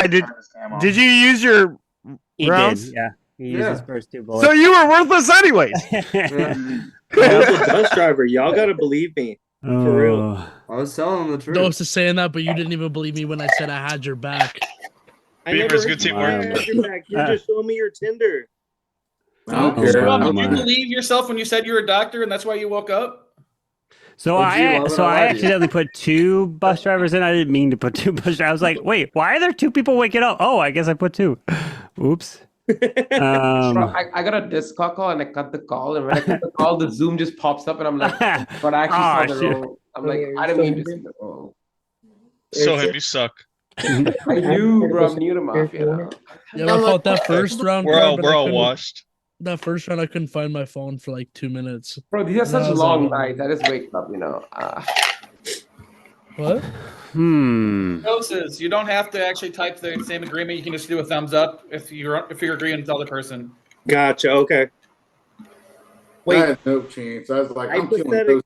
Did you use your rounds? Did, yeah. He used his first 2 bullets. So you were worthless anyways. I'm a bus driver. Y'all gotta believe me. For real. I was telling him the truth. Dose is saying that, but you didn't even believe me when I said I had your back. I never heard you had your back. You just showed me your Tinder. Did you believe yourself when you said you were a doctor and that's why you woke up? So I accidentally put 2 bus drivers in. I didn't mean to put 2 bus drivers. I was like, wait, why are there 2 people waking up? Oh, I guess I put 2. Oops. I got a Discord call and I cut the call, and when I cut the call, the Zoom just pops up, and I'm like, but I actually saw the role. I'm like, I didn't mean to see the role. So him, you suck. I do, bro. I'm new to Mafia now. Yeah, I fought that first round. We're all washed. That first round, I couldn't find my phone for like 2 minutes. Bro, these are such long nights. I just wake up, you know. What? Doses. You don't have to actually type the same agreement. You can just do a thumbs up if you're agreeing with the other person. Gotcha. Okay. Wait, I had no chance. I was like, I'm killing those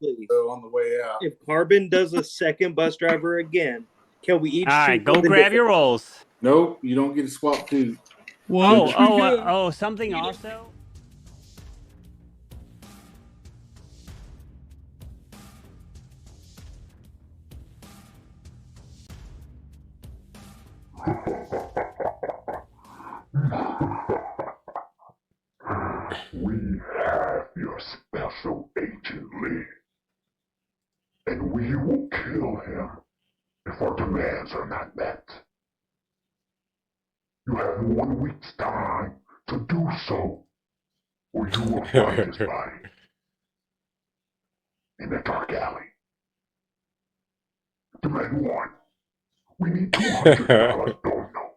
on the way out. If Carbon does a second bus driver again, can we each? All right, go grab your rolls. Nope, you don't get a swap too. Oh, something also. We have your special agent Lee, and we will kill him if our demands are not met. You have 1 week's time to do so, or you will find his body in a dark alley. Demand 1. We need $200 dono.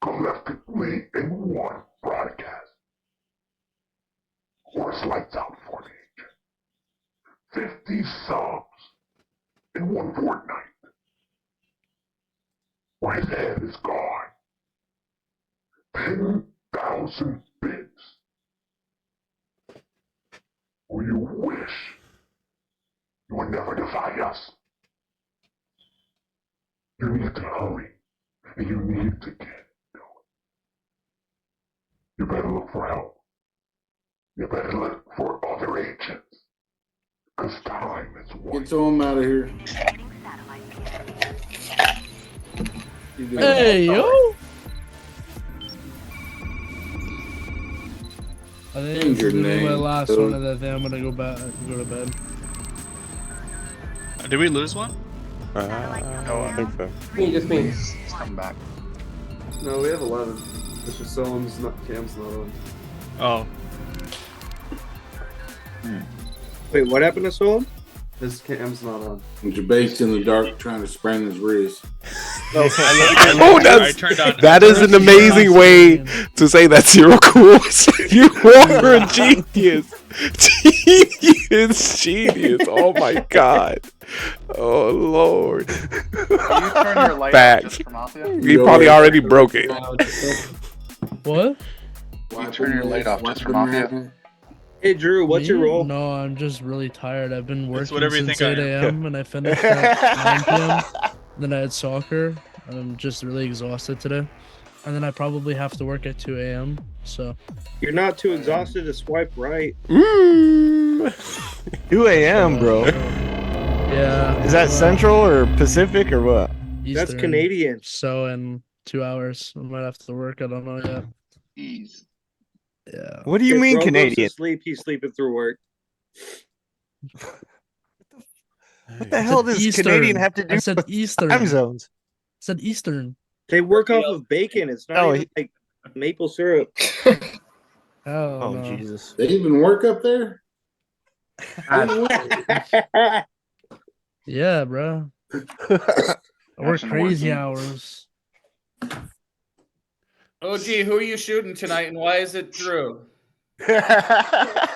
Collectively in 1 broadcast. Or it's lights out for the agent. 50 subs in 1 fortnight. Or his head is gone. 10,000 bits. Or you wish you would never defy us. You need to hurry, and you need to get going. You better look for help. You better look for other agents. Because time is one. Get him out of here. Hey, yo! I think this is my last one of that day. I'm gonna go to bed. Did we lose one? No, I think so. Just me. He's coming back. No, we have 11. It's just someone's not, Cam's not on. Oh. Wait, what happened to Solon? His Cam's not on. That is an amazing way to say that, Zero Cools. You are a genius. Genius. Oh my god. Oh lord. Can you turn your light off just for Mafia? We probably already broke it. What? Can you turn your light off just for Mafia? Hey Drew, what's your role? No, I'm just really tired. I've been working whatever you since think 8 a.m. and I finished at 9 p.m. Then I had soccer. I'm just really exhausted today. And then I probably have to work at 2 a.m. So You're not too exhausted to swipe right. 2 a.m., bro. Yeah. Is that Central or Pacific or what? Eastern. That's Canadian. So in 2 hours, I might have to work. I don't know yet. Jeez. Yeah. What do you If mean Bro goes to Canadian? sleep, he's sleeping through work. What the hell does Eastern. Canadian have to do I said with Eastern. time zones? I said Eastern. They work off of bacon. It's not even like maple syrup. Oh, no. Jesus. They even work up there? Yeah, bro. I work crazy hours. OG, who are you shooting tonight, and why is it Drew? I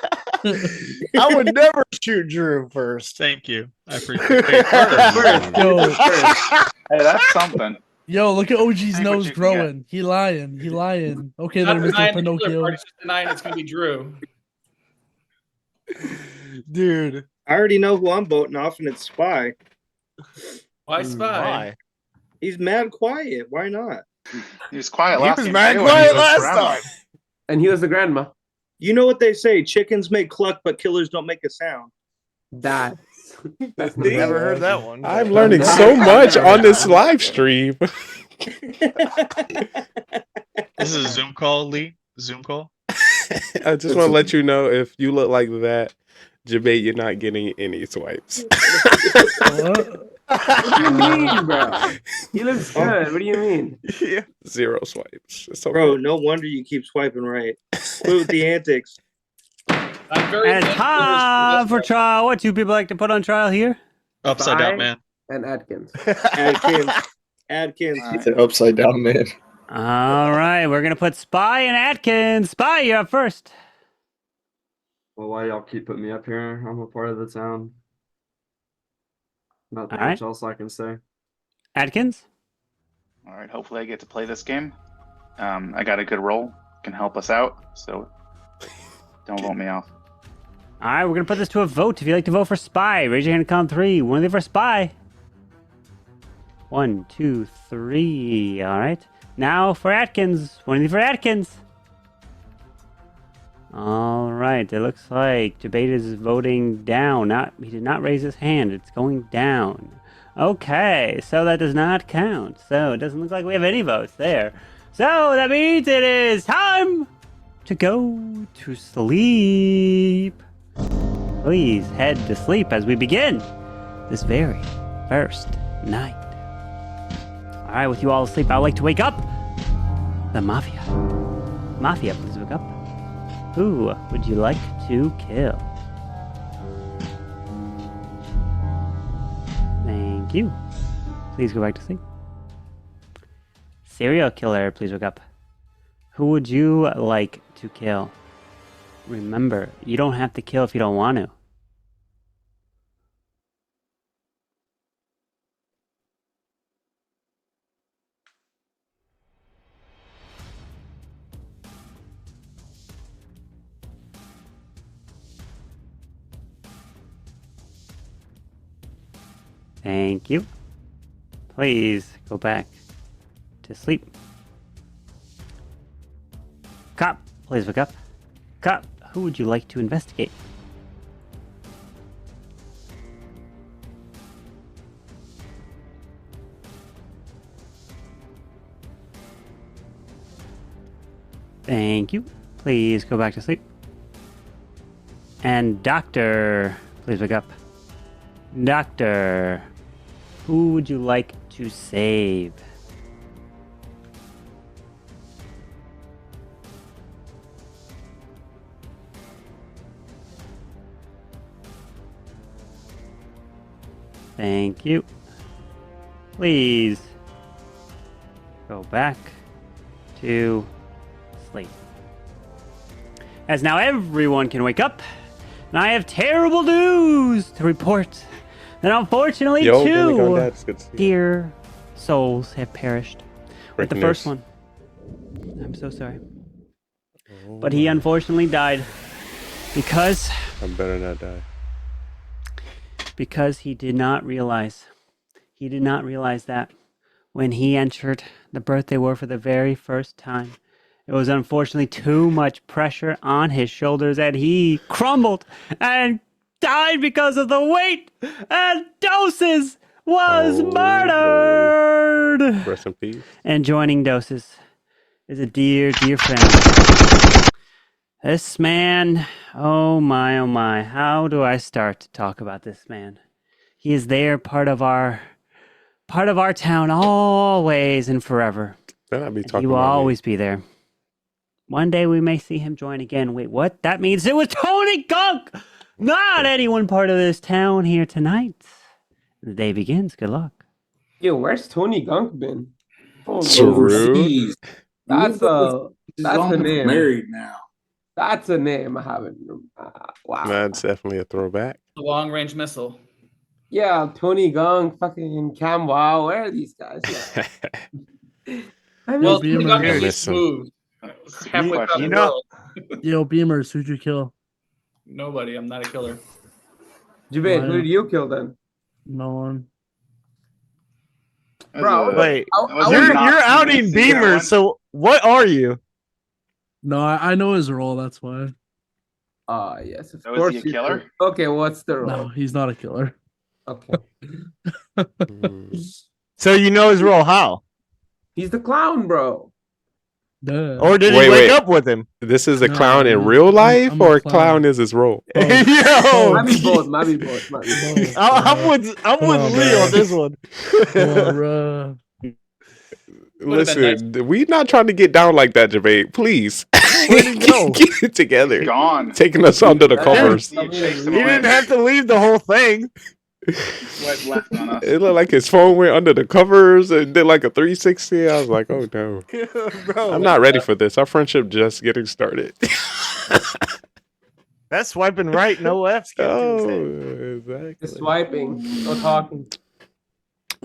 would never shoot Drew first. Thank you. I appreciate it. Yo, Hey, that's something. yo, look at OG's Take what nose you can growing. He lying. He lying. Okay, Not then, Mr. denying the killer Pinocchio. part, it's just denying it's gonna be Drew. Dude. I already know who I'm voting off, and it's Spy. Why Spy? Why? He's mad quiet. Why not? He was quiet He last was game, mad too, and quiet he was last grandma. time. And he was the grandma. You know what they say? Chickens make cluck, but killers don't make a sound. That's Never heard that one. I'm learning so much on this live stream. This is a Zoom call, Lee. Zoom call. I just want to let you know if you look like that, Jabate, you're not getting any swipes. What do you mean, bro? He looks good. What do you mean? Yeah. 0 swipes. It's okay. Bro, no wonder you keep swiping right. Quit with the antics. I'm very And thankful time for trial. What 2 people like to put on trial here? Upside down man. And Adkins. Adkins. He's an upside down man. All right, we're gonna put Spy and Atkins. Spy, you're up first. Well, why y'all keep putting me up here? I'm a part of the town. Not All much right. else I can say. Atkins. All right, hopefully I get to play this game. I got a good role, can help us out, so don't vote me off. All right, we're gonna put this to a vote. If you'd like to vote for Spy, raise your hand and count 3. One of you for Spy. 1, 2, 3. All right. Now for Atkins. One of you for Atkins. All right. It looks like Debate is voting down. He did not raise his hand. It's going down. Okay, so that does not count. So it doesn't look like we have any votes there. So that means it is time to go to sleep. Please head to sleep as we begin this very first night. All right, with you all asleep, I would like to wake up the Mafia. Mafia, please wake up. Who would you like to kill? Thank you. Please go back to sleep. Serial killer, please wake up. Who would you like to kill? Remember, you don't have to kill if you don't want to. Thank you. Please go back to sleep. Cop, please wake up. Cop, who would you like to investigate? Thank you. Please go back to sleep. And Doctor, please wake up. Doctor, who would you like to save? Thank you. Please go back to sleep. As now everyone can wake up, and I have terrible news to report. And unfortunately, two dear souls have perished. With the first one, I'm so sorry. But he unfortunately died because I better not die. Because he did not realize that when he entered the birthday war for the very first time, it was unfortunately too much pressure on his shoulders and he crumbled and died because of the weight and Doses was murdered. Lord. Rest in peace. And joining Doses is a dear, dear friend. This man, oh my, how do I start to talk about this man? He is there, part of our town, always and forever. He will always be there. One day we may see him join again. Wait, what? That means it was Tony Gunk, not anyone part of this town here tonight. The day begins. Good luck. Yo, where's Tony Gunk been? Oh, True. That's a name. Married now. That's a name I haven't. Wow. That's definitely a throwback. The long range missile. Yeah, Tony Gunk, fucking Cam Wow. Where are these guys? Yeah. I Well, mean, Tony Gunk Beamer. is smooth. Halfway across the world. Yo, Beamers, who'd you kill? Nobody. I'm not a killer. Jubei, who did you kill then? No one. Bro, Wait, was you're not outing convincing, Beamer, everyone. so what are you? No, I know his role. That's why. Yes, of So is course. he a you killer? do. Okay, what's the role? No, he's not a killer. Okay, So you know his role? How? he's the clown, bro. Duh. Or did Wait, he wake wait. up with him? This is a No, clown in I'm- real life, I'm a or clown. clown is his role? Yo, Might be both. Might be both. Might be both. I'm with Come on, Lee bro. on this one. Come on, bro. Would've been Listen, we not trying to get down like that, Jabate. Please. Where'd he go? Get it together. Gone. Taking us under the Dude, covers. He chased him He away. didn't have to leave the whole thing. Went left on us. It looked like his phone went under the covers and did like a 360. I was like, oh no. Bro, I'm not ready for this. Our friendship just getting started. that's swiping right, no left. Oh, Just exactly. swiping, no talking.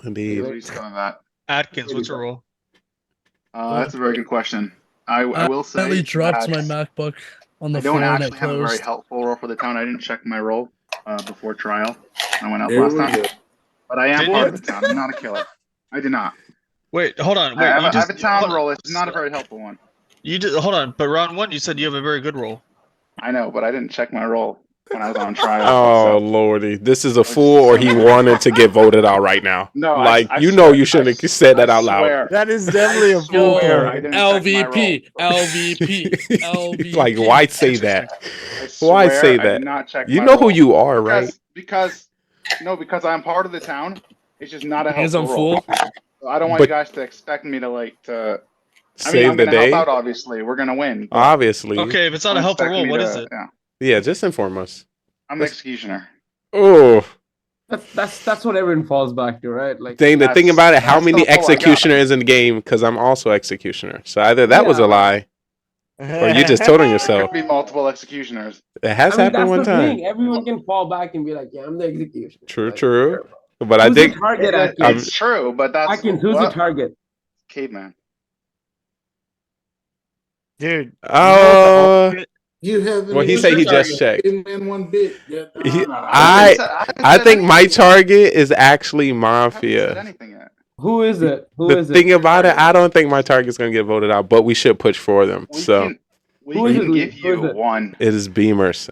Indeed. What are you saying that? Atkins, what's your role? That's a very good question. I will say accidentally dropped that my MacBook on the I don't floor and it actually have a very closed. helpful role for the town. I didn't check my role before trial. I went out There last we time. go. But I am Did part you? of the town. I'm not a killer. I did not. Wait, hold on. I Wait, have, you I just have a town hold on. role. It's not a very helpful one. You just hold on. But round one, you said you have a very good role. I know, but I didn't check my role when I was on trial. Oh so. lordy, this is a fool, or he wanted to get voted out right now. No, like I you swear- know, you shouldn't have said that out loud. swear. That is definitely a fool. swear I didn't check my LVP, role. LVP, LVP. Like, why say that? I Why swear say I that? did not check You my know who role. you are, right? Because I'm part of the town. It's just not a Because helpful I'm role. full. So I don't want But- you guys to expect me to I mean, Save I'm the gonna help day. out. Obviously, we're gonna win. but Obviously, Okay, if it's not a don't helpful expect role, me what to- is it? Yeah, yeah. Just inform us. I'm the executioner. Oh, That's what everyone falls back to, right? Like, the thing That's- about it, how that's many the role I got. executioner is in the game? Because I'm also executioner. So either that was a Yeah. lie, or you just told on yourself. There could be multiple executioners. It has I mean, happened that's one the time. thing. Everyone can fall back and be like, "Yeah, I'm the executioner." True, Like, true. But I Who's think the target? It's Atkins? true, but that's Atkins, who's the what? target? Caveman. Dude. You haven't. Well, he even said he checked just checked. in one bit. Yeah, He- nah. I I think my target is actually haven't said Mafia. anything yet. Who is it? Who The is thing it? about it, I don't think my target's gonna get voted out, but we should push for them. We So can, we Who is can it, Lee? give Who is you it? one. it is Beamers,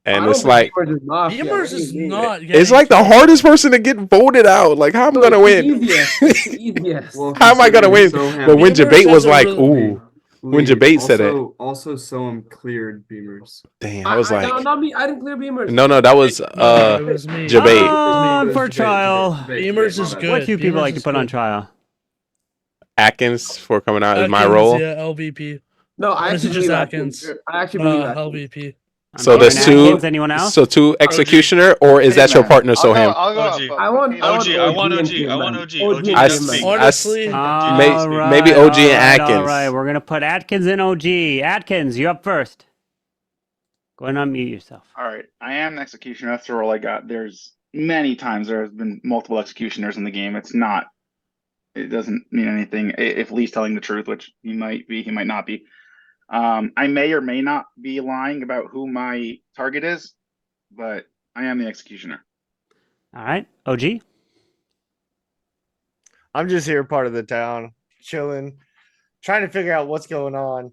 I and don't it's think like Beamers is Mafia. Beamers What do is you mean? not. it's like the hardest person to get voted out. Like how I'm gonna It's the win? easiest. It's the easiest. Well, How am I gonna win? considering But when Beamers Debate was has a like, really- "Ooh," when Debate said it, Also, Soam cleared Beamers. damn, I was like, no, not me. I didn't clear Beamers. "No, that was it was me. Debate." On for Debate, trial. Beamers is good. What do people Beamers like to is put on good. trial? Atkins for coming out is my Atkins, role. Yeah, LVP. No, I Or is it actually just believe Atkins? I actually believe Atkins. LVP. So I'm there's voting two. Atkins. Anyone else? So two executioner, or is that your Caveman. partner? So I'll him. go, I'll go OG. up, I want OG, I want and OG, I want Caveman. OG. OG and I can s- speak. I s- Honestly, May- All right, maybe OG all and right, Atkins. All right, we're gonna put Atkins in OG. Atkins, you're up first. Go ahead and unmute yourself. All right, I am the executioner. That's the role I got. There's many times there has been multiple executioners in the game. It doesn't mean anything if Lee's telling the truth, which he might be, he might not be. I may or may not be lying about who my target is, but I am the executioner. All right, OG. I'm just here, part of the town, chilling, trying to figure out what's going on.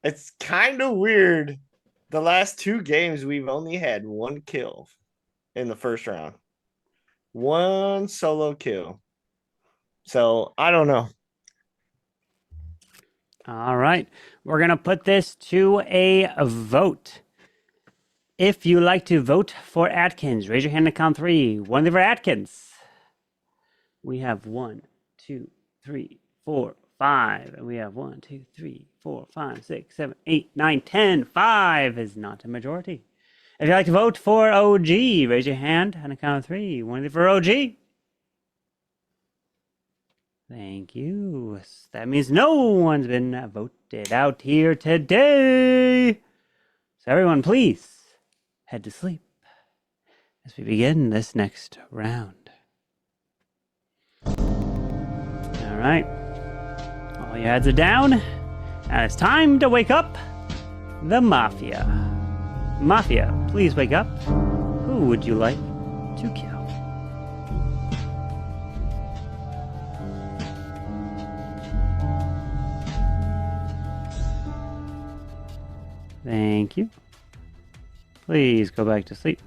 It's kind of weird. The last two games, we've only had one kill in the first round. One solo kill. So I don't know. All right, we're gonna put this to a vote. If you like to vote for Atkins, raise your hand to count 3. One for Atkins. We have 1, 2, 3, 4, 5, and we have 1, 2, 3, 4, 5, 6, 7, 8, 9, 10. 5 is not a majority. If you'd like to vote for OG, raise your hand on a count of 3. One for OG. Thank you. That means no one's been voted out here today. So everyone, please head to sleep as we begin this next round. All right. All your heads are down. And it's time to wake up the Mafia. Mafia, please wake up. Who would you like to kill? Thank you. Please go back to sleep.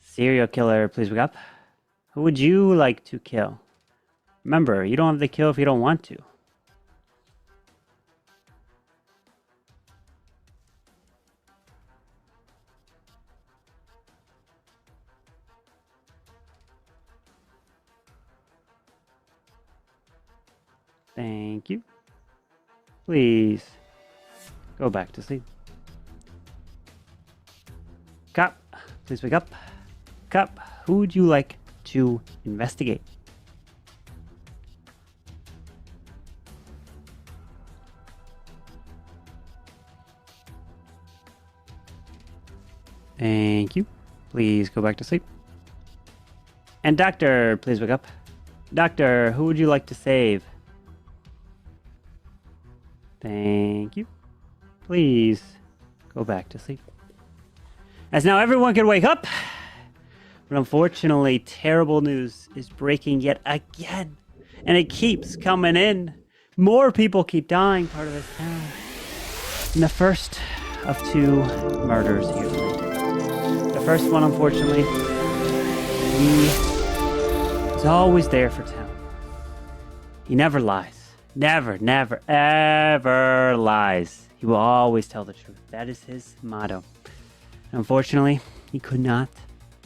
Serial killer, please wake up. Who would you like to kill? Remember, you don't have to kill if you don't want to. Thank you. Please go back to sleep. Cop, please wake up. Cop, who would you like to investigate? Thank you. Please go back to sleep. And doctor, please wake up. Doctor, who would you like to save? Thank you. Please go back to sleep. As now everyone can wake up. But unfortunately, terrible news is breaking yet again. And it keeps coming in. More people keep dying part of this town. And the first of 2 murders here tonight. The first one, unfortunately, he is always there for town. He never lies. Never, never, ever lies. He will always tell the truth. That is his motto. Unfortunately, he could not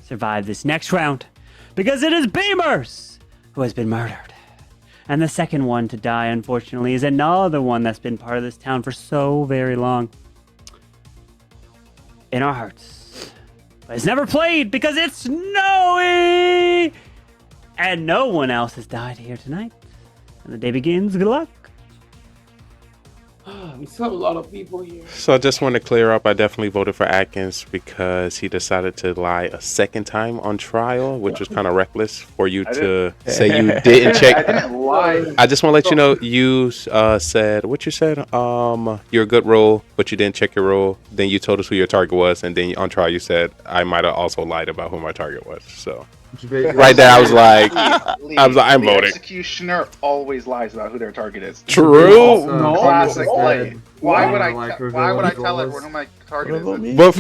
survive this next round because it is Beamers who has been murdered. And the second one to die, unfortunately, is another one that's been part of this town for so very long. In our hearts. But it's never played because it's snowy! And no one else has died here tonight. And the day begins. Good luck. We still have a lot of people here. So I just want to clear up. I definitely voted for Atkins because he decided to lie a second time on trial, which was kind of reckless for you to say you didn't check. I didn't lie. I just want to let you know you said what you said. You're a good roll, but you didn't check your roll. Then you told us who your target was, and then on trial you said I might have also lied about who my target was. So. Right there, I was like, I'm the voting. Executioner always lies about who their target is. True. Classic play. Why would I tell everyone who my target is? But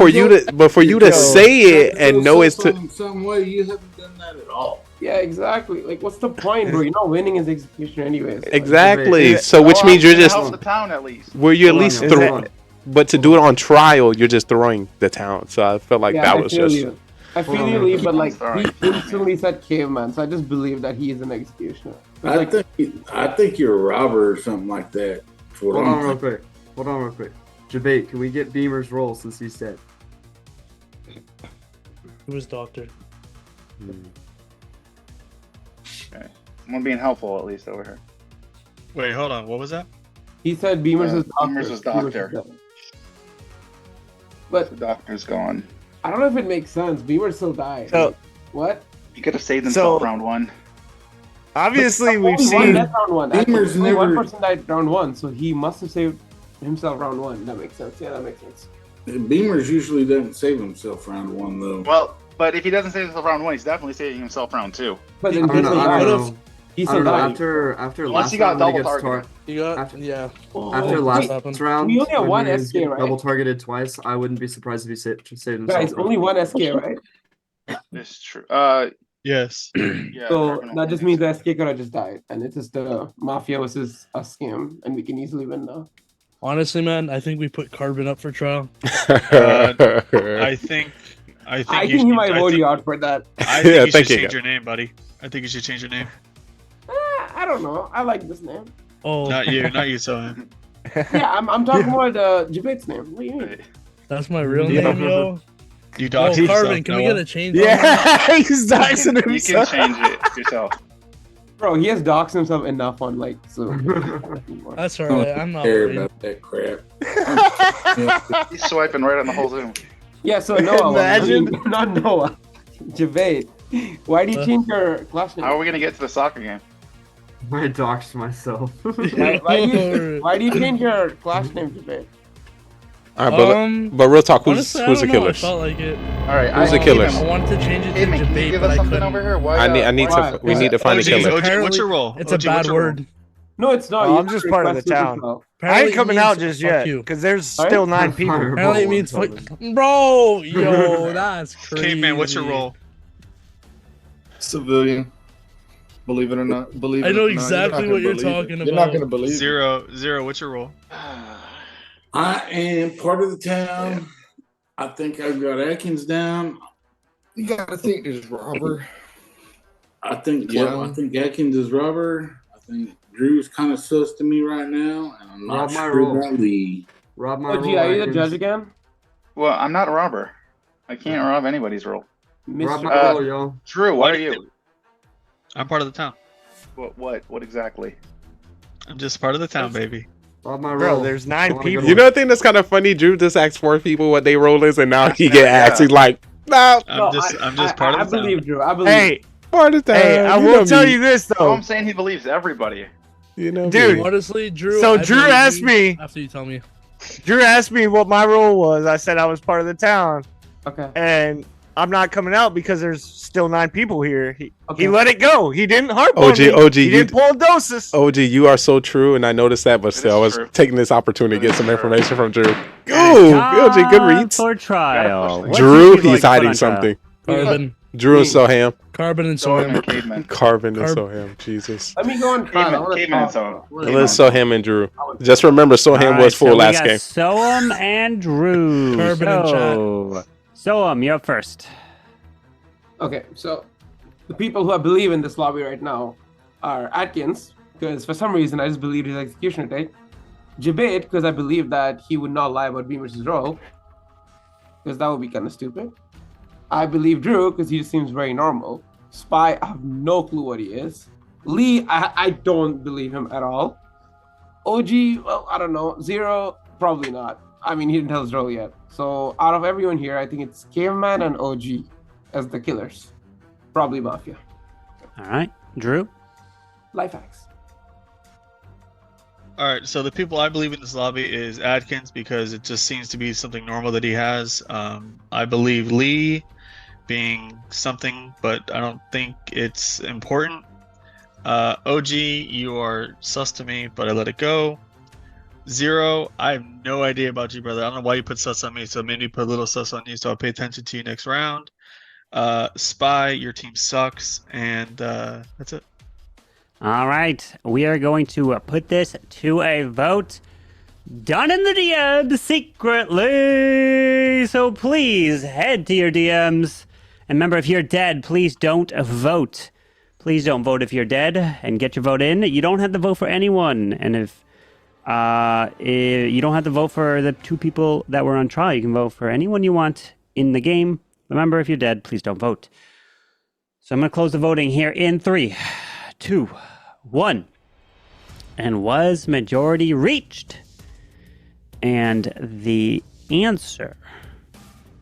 for you to say it and know it's to. Some way you haven't done that at all. Yeah, exactly. Like, what's the point, bro? You're not winning as executioner anyways. Exactly. So which means you're just. Help the town at least. Were you at least throwing? But to do it on trial, you're just throwing the town. So I felt like that was just. I feel you, Lee, but like he instantly said caveman, so I just believe that he is an executioner. I think you're a robber or something like that. Hold on real quick. Debate, can we get Beamer's role since he's dead? Who was doctor? Okay. Someone being helpful at least over here. Wait, hold on. What was that? He said Beamer's was doctor. Beamer's was doctor. But the doctor's gone. I don't know if it makes sense. Beamer still died. So, what? He could have saved himself round 1. Obviously, we've One seen. death round 1. Beamer's Actually, never- one person died round 1, so he must have saved himself round 1. That makes sense. Yeah, that makes sense. Beamers usually doesn't save himself round 1 though. Well, but if he doesn't save himself round 1, he's definitely saving himself round 2. But I then don't know. He still died. After Once last he got round, when double he gets targeted. You got After- yeah. after last round, we only have when one he was SK, getting right? double targeted twice, I wouldn't be surprised if he saved himself. Guys, only one SK, right? It's true. Yes. Yeah. So that just means the SK could have just died, and it's just the Mafia versus a scam, and we can easily win now. Honestly, man, I think we put Carbon up for trial. I think he might vote you out for that. I think you should change your name, buddy. I think you should change your name. I don't know. I like this name. Oh, Not you, Sohan. Yeah, I'm talking about Jabate's name. What do you mean? that's my real name, yo. You Oh, doxed yourself, Carbon, can we Noah. get a change? Yeah, he's doxing You can himself. change it yourself. Bro, he has doxed himself enough on like so. That's alright. I'm not care worried. about that crap. He's swiping right on the whole Zoom. Yeah, so Noah, Imagine. not Noah, Javate. Why do you change your class name? How are we gonna get to the soccer game? I doxed myself. Why do you change your class name, Javate? All right, but real talk, who's honestly, the I don't know, I killers? felt like it. All right, Who's the killers? I wanted to change it to Hey, man, can you debate, give but us I something couldn't. over here? Why, I need why- to. We need to find a OG, killer. what's your role? It's a OG, bad what's your role? word. No, it's not. Oh, You I'm have just to part of the request it as town. well. I Apparently ain't it coming means out just fuck yet you. because there's Sorry? still 9 people. Apparently it means fuck. Bro, yo, that's crazy. Caveman, what's your role? Civilian. Believe it or not. Believe it I know or not. exactly what you're talking You're not about. gonna believe it. Zero, what's your role? I am part of the town. I think I've got Atkins down. You gotta think there's robber. I think Atkins is robber. I think Drew's kind of sus to me right now, and I'm not Rob my sure role. about Lee. Rob my OG, role. are you the Atkins. judge again? Well, I'm not a robber. I can't rob anybody's role. Rob Mr. my role, yo. Drew, what are you? I'm part of the town. What exactly? I'm just part of the town, baby. Rob my Bro, role. there's 9 people. You know, I think that's kind of funny. Drew just asked 4 people what they role is, and now he get asked. Yeah. He's like, "No, I'm just part of the town. believe Drew. I believe. Hey, part of the town." hey, I You will know tell me. you this Oh, though. I'm saying he believes everybody. You know, Dude. me. Honestly, Drew. So I Drew believe asked you me. after you tell me. Drew asked me what my role was. I said I was part of the town, Okay. and I'm not coming out because there's still 9 people here. He Okay. let it go. He didn't harp OG, on me. OG, he you- didn't pull doses. OG, you are so true, and I noticed that, but It still, is I was true. taking this opportunity to It get is some true. information from Drew. Ooh, OG, good reads. For trial. Gotta push What Drew, should you like he's to put hiding on trial? something. Carbon, Drew and Soham. carbon, and Soham Soham. and Caveman. Carbon and Carb- Soham. Jesus. Let me go on trial. I wanna Caveman and talk. Soham. Let's Soham and Drew. Just remember, Soham All right, was full so last we game. got Soham and Drew. Carbon and chat. Soham, you're up first. Okay, so the people who I believe in this lobby right now are Atkins, because for some reason I just believed his executioner take. Jabate, because I believe that he would not lie about Beamer's role, because that would be kind of stupid. I believe Drew, because he just seems very normal. Spy, I have no clue what he is. Lee, I don't believe him at all. OG, well, I don't know. Zero, probably not. I mean, he didn't tell his role yet. So out of everyone here, I think it's Caveman and OG as the killers. Probably Mafia. All right, Drew. Life hacks. All right, so the people I believe in this lobby is Adkins because it just seems to be something normal that he has. I believe Lee being something, but I don't think it's important. OG, you are sus to me, but I let it go. Zero, I have no idea about you, brother. I don't know why you put sus on me, so maybe put a little sus on you, so I'll pay attention to you next round. Spy, your team sucks, and that's it. All right, we are going to put this to a vote. Done in the DMs secretly. So please head to your DMs. And remember, if you're dead, please don't vote. Please don't vote if you're dead and get your vote in. You don't have to vote for anyone. And if you don't have to vote for the 2 people that were on trial, you can vote for anyone you want in the game. Remember, if you're dead, please don't vote. So I'm going to close the voting here in 3, 2, 1. And was majority reached? And the answer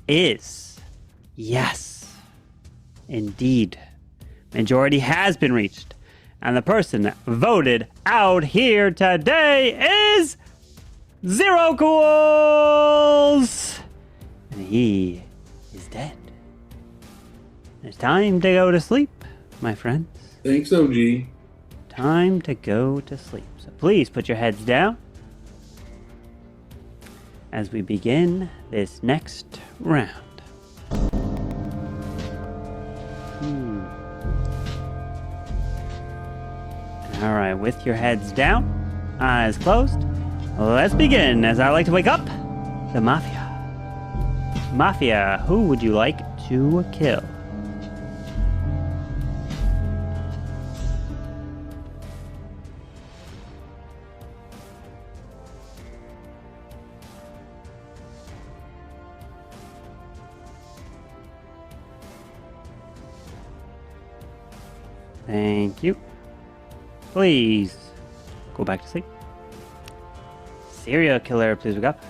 is yes, indeed. Majority has been reached. And the person voted out here today is Zero Cools. And he is dead. It's time to go to sleep, my friends. Thanks, OG. Time to go to sleep. So please put your heads down as we begin this next round. All right, with your heads down, eyes closed, let's begin. As I like to wake up, the Mafia. Mafia, who would you like to kill? Thank you. Please go back to sleep. Serial killer, please wake up.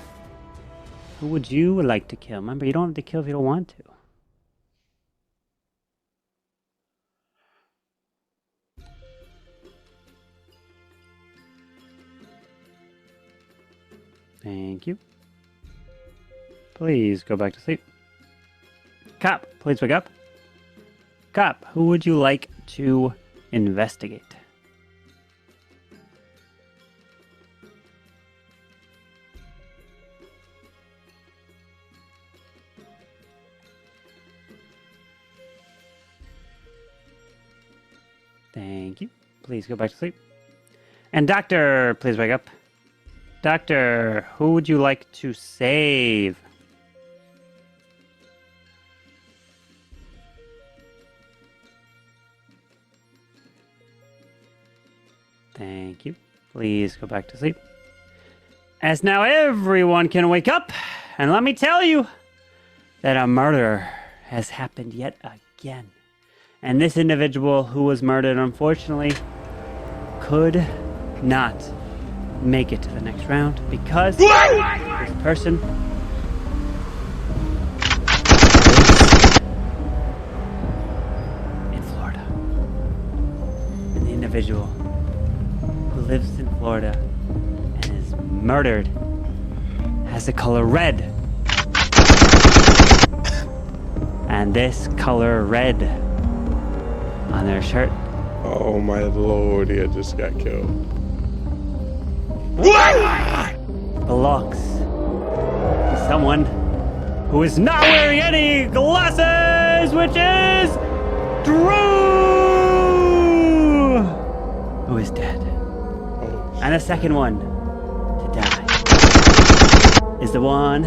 Who would you like to kill? Remember, you don't have to kill if you don't want to. Thank you. Please go back to sleep. Cop, please wake up. Cop, who would you like to investigate? Thank you. Please go back to sleep. And Doctor, please wake up. Doctor, who would you like to save? Thank you. Please go back to sleep. As now everyone can wake up, and let me tell you that a murder has happened yet again. And this individual who was murdered, unfortunately, could not make it to the next round because this person lives in Florida. And the individual who lives in Florida and is murdered has the color red. And this color red on their shirt. Oh my lord, he just got killed. Belongs to someone who is not wearing any glasses, which is Drew, who is dead. And the second one to die is the one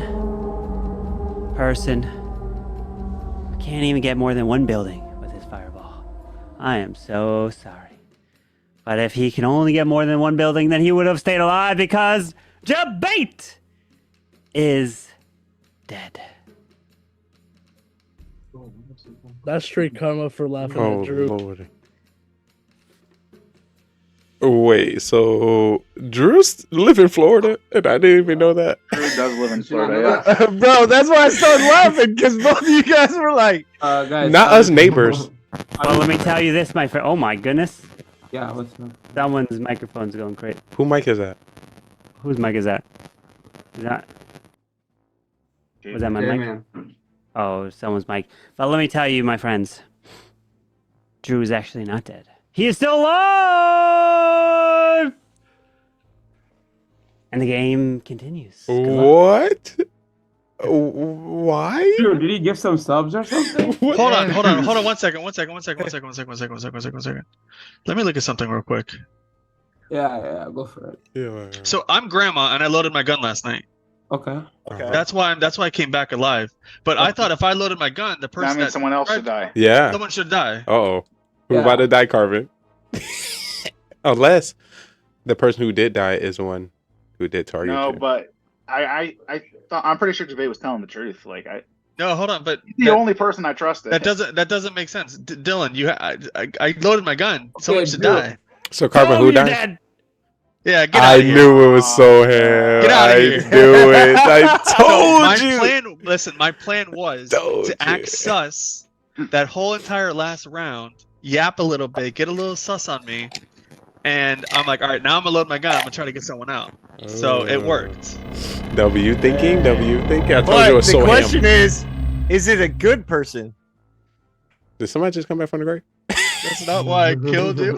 person who can't even get more than one building with his fireball. I am so sorry. But if he can only get more than one building, then he would have stayed alive because Debate is dead. That's straight karma for laughing Oh at Drew. lord. Wait, so Drew's live in Florida, and I didn't even know that. Drew does live in Florida, yeah. Bro, that's why I started laughing because both of you guys were like, guys, Not us neighbors. Well, let me tell you this, my friend. Oh my goodness. Yeah, what's up? Someone's microphone's going crazy. Who mic is that? Whose mic is that? Is that? Was that my Yeah, mic? man. Oh, someone's mic. But let me tell you, my friends. Drew is actually not dead. He is still alive! And the game continues. Good luck. What? Why? Drew, did he give some subs or something? Hold on. 1 second. Let me look at something real quick. Yeah, go for it. Yeah. So I'm grandma, and I loaded my gun last night. Okay. That's why I came back alive. But I thought if I loaded my gun, the person That means someone else should die. Yeah. someone should die. Uh-oh. Who Yeah. about to die, Carvin? Unless the person who did die is the one who did target No, you. but I'm pretty sure Debate was telling the truth. Like No, hold on, but the only person I trusted. that doesn't make sense. Dylan, I loaded my gun. Someone should Drew. die. So Carvin, who died? Dead. Yeah, get out I of here. knew it was so him. Get outta here. I knew it. I told my you. my plan was Told to act sus that whole entire last round, yap a little bit, get a little sus on me, and I'm like, all right, now I'm gonna load my gun. I'm gonna try to get someone out. So it worked. W thinking. I told you it but was the so question him. is it a good person? Did somebody just come back from the grave? That's not why I killed you.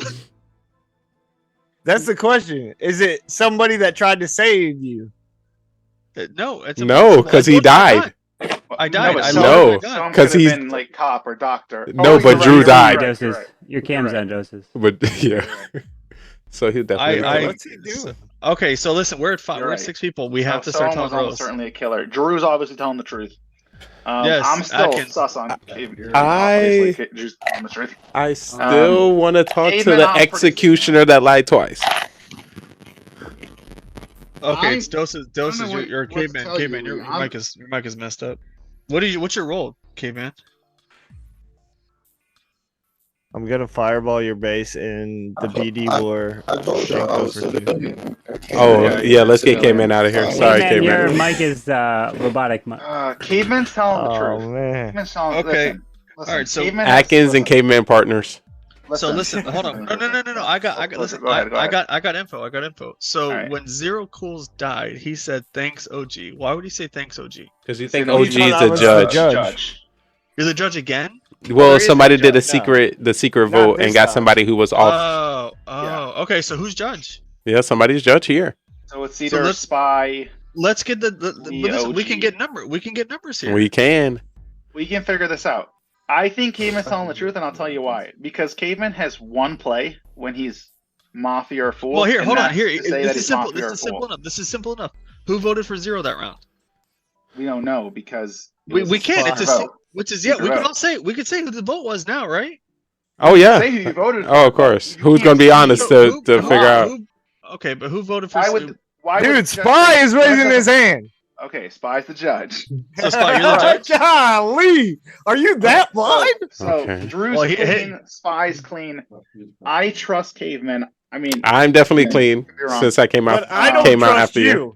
That's the question. Is it somebody that tried to save you? No, it's No, because he died. I died. but I No, loaded my gun. Someone 'cause could have he's- been like cop or doctor. No, Oh, but you're Drew right, died. you're Doses. right. Your cam's right. on doses. But yeah. So he definitely. What's he doing? Okay, so listen, we're at 5. You're We're right. at 6 people. We have to start Someone was telling almost roles. certainly a killer. Drew's obviously telling the truth. Yes, I'm still Atkins. sus on. I- Drew's telling the truth. I still want to talk to Caveman, the I'm pretty- executioner that lied twice. Okay, it's doses. know You're a what to caveman. tell Caveman, you. your mic is messed up. What's your role, caveman? I'm gonna fireball your base in the BD war. Oh yeah, let's get K-Man out of here. Sorry, Caveman, your K-Man. mic is robotic. Caveman's telling the Oh truth. man. Caveman's telling, Okay. listen, All right, so Caveman has- Atkins and Caveman partners. So listen, hold on. No. I got. Listen, Go ahead. I got info. So All right. when Zero Cools died, he said thanks, OG. Why would he say thanks, OG? Because you Say think no, OG he's is not the the judge. judge. You're the judge again? Well, There is somebody a did a judge, the secret Not vote this and got time. somebody who was off. Oh. Okay. So who's judge? Yeah, somebody's judge here. So it's either let's- spy. Let's get the but listen, we OG. can get numbers here. We can. We can figure this out. I think Caveman's telling the truth, and I'll tell you why. Because Caveman has one play when he's Mafia or Fool. Well, here, and hold on. that's Here, to say this that is he's simple. Mafia This or is simple Fool. enough. This is simple enough. Who voted for 0 that round? We don't know because We can't. It's a vote. which is Secret we could vote. all say we could say who the vote was now, right? Oh yeah. Say who you voted for, Oh, of but course. you Who's can't gonna be say honest who- to figure out? Okay, but who voted for? Why would? Why Dude, would the judge Spy say- is raising judge his hand. Okay, Spy's the judge. So Spy, you're the judge. Golly, are you that blind? So Okay. Drew's Well, clean, Spy's clean. I trust Caveman. I mean, I'm definitely clean you're wrong. since I came out. But I don't came out trust after you.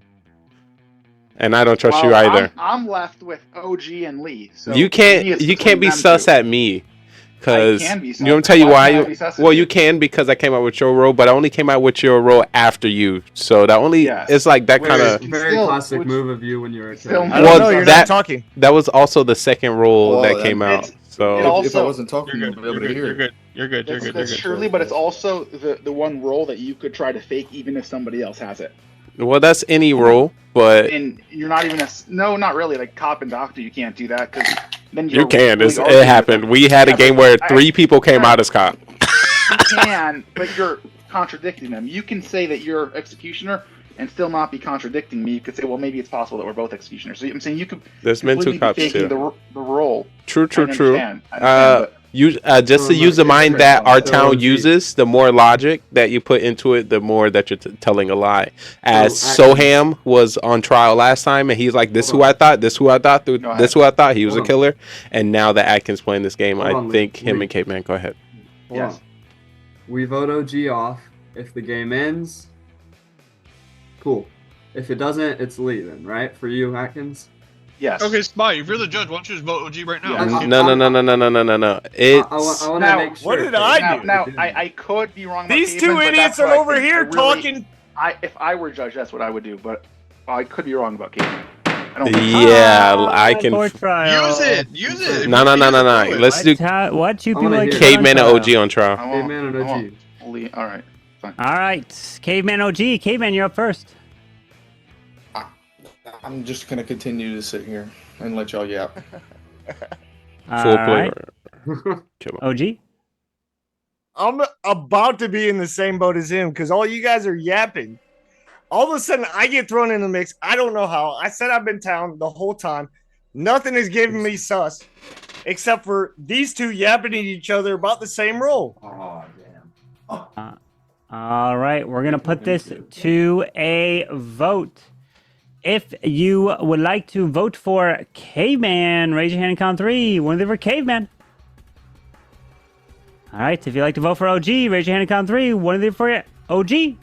And I don't trust you Well, either. I'm left with OG and Lee. So you for can't. me, it's You can't be between them sus two. at me. Because I can be sus. you know, I'm tell you Why why. can't I be sus at Well, you? you can because I came out with your role, but I only came out with your role after you. So that only Yes. it's like that Which kind is of. Very still- classic which- move of you when you were a kid. still- I don't Well, know. You're that- not talking. That was also the second role Well, that came out. it's- So it If I also- wasn't talking, You're you'd good. be able to hear. You're good. You're good. You're good. That's You're good. truly, but it's also the one role that you could try to fake even if somebody else has it. well, that's any role, but And you're not even no, not really. Like cop and doctor, you can't do that because then you you're can. really It arguing with happened. them. We had a Yeah, game but where I- 3 people came yeah. out as cop. You can, but you're contradicting them. You can say that you're executioner and still not be contradicting me. You could say, well, maybe it's possible that we're both executioners. So I'm saying you could There's been 2 completely be cops faking too. the role. True. I understand, but Use just to use the mind that our town uses. The more logic that you put into it, the more that you're telling a lie. As Soham was on trial last time, and he's like, "This who I thought. This who I thought. This who I thought he was a killer." And now that Atkins playing this game, I think him and Caveman. Go ahead. Hold on. We vote OG off. If the game ends, cool. If it doesn't, it's Lee then, right? For you, Atkins? yes. Okay, Spy, if you're the judge, why don't you just vote OG right now? Yeah. No. It's I want to Now, make sure. what did I do? Now, I could be wrong. About These Caveman, two but idiots that's what are I over think. here I really- talking. If I were judge, that's what I would do. But I could be wrong about Caveman. I don't. yeah, I can. Court trial. Use it. No. Let's do What you I wanna people like hear it. Caveman and OG on trial. I won't- Caveman and I OG. won't. Only- all right. Fine. All right, Caveman OG. Caveman, you're up first. I'm just gonna continue to sit here and let y'all yap. Full All play. right. OG. I'm about to be in the same boat as him because all you guys are yapping. All of a sudden, I get thrown in the mix. I don't know how. I said I've been town the whole time. Nothing is giving me sus, except for these two yapping at each other about the same role. Oh, damn. All right, we're gonna put this to a vote. If you would like to vote for Caveman, raise your hand and count 3. One of them for Caveman. All right, if you'd like to vote for OG, raise your hand and count 3. One of them for OG.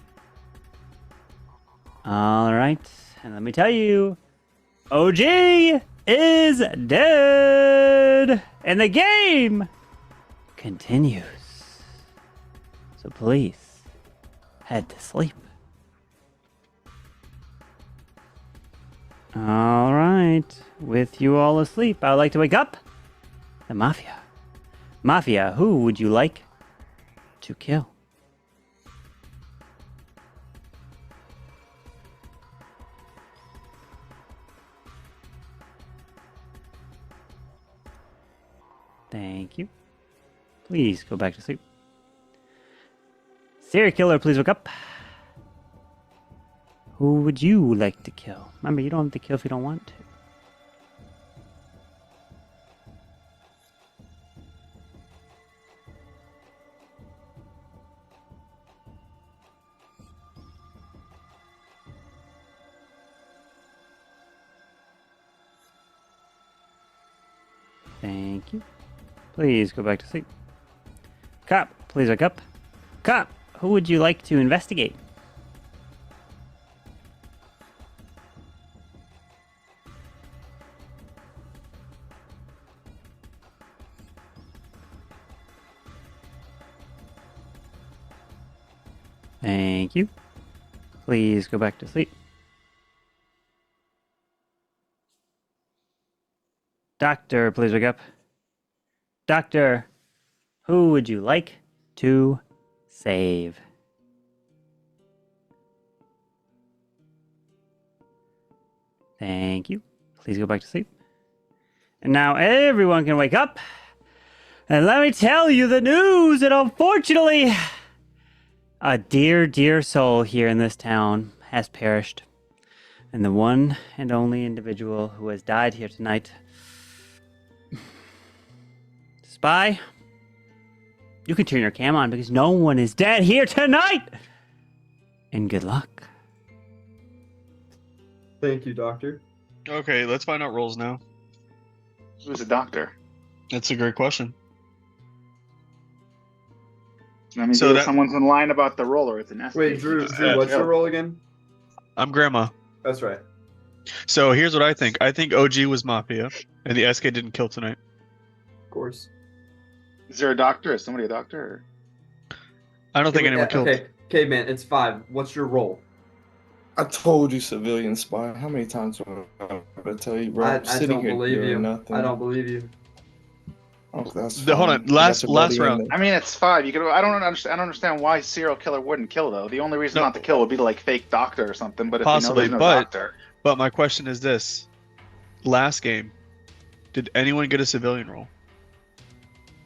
All right, and let me tell you, OG is dead, and the game continues. So please, head to sleep. All right, with you all asleep, I would like to wake up the Mafia. Mafia, who would you like to kill? Thank you. Please go back to sleep. Serial killer, please wake up. Who would you like to kill? Remember, you don't have to kill if you don't want to. Thank you. Please go back to sleep. Cop, please wake up. Cop, who would you like to investigate? Thank you. Please go back to sleep. Doctor, please wake up. Doctor, who would you like to save? Thank you. Please go back to sleep. And now everyone can wake up. And let me tell you the news that unfortunately, a dear, dear soul here in this town has perished. And the one and only individual who has died here tonight. Spy, you can turn your cam on because no one is dead here tonight! And good luck. Thank you, Doctor. Okay, let's find out roles now. Who's a doctor? That's a great question. I mean, So someone's in line about the roller. It's an S. Wait, Drew, what's your role again? I'm Grandma. That's right. So here's what I think. I think OG was Mafia, and the SK didn't kill tonight. Of course. Is there a doctor? Is somebody a doctor? Or? I don't think anyone killed. Okay, man, it's 5. What's your role? I told you, civilian spy. How many times do I tell you, bro? I don't believe you. Nothing. I don't believe you. Oh, that's Hold on. Last round. I mean, it's 5. You could. I don't understand why serial killer wouldn't kill though. The only reason not to kill would be to, like fake doctor or something. But if Possibly, you know there's no doctor. But my question is this: last game, did anyone get a civilian role?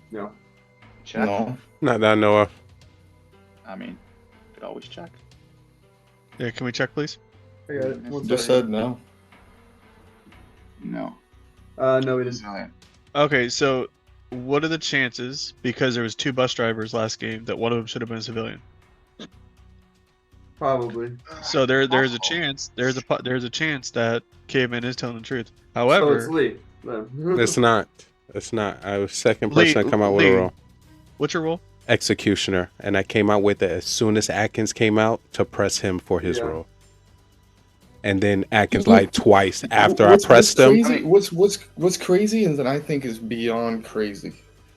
No. Check. No. Not that I know of. I mean, you could always check. Yeah, can we check, please? I got it. Just said no. No. No, we didn't. Okay, so what are the chances? Because there was 2 bus drivers last game, that one of them should have been a civilian. Probably. So there's a chance. There's a chance that Caveman is telling the truth. However, so it's Lee. It's not. It's not. I was second person to come out with a role. What's your role? Executioner, and I came out with it as soon as Atkins came out to press him for his role. And then Atkins lied twice after I pressed him. What's crazy is that I think is beyond crazy.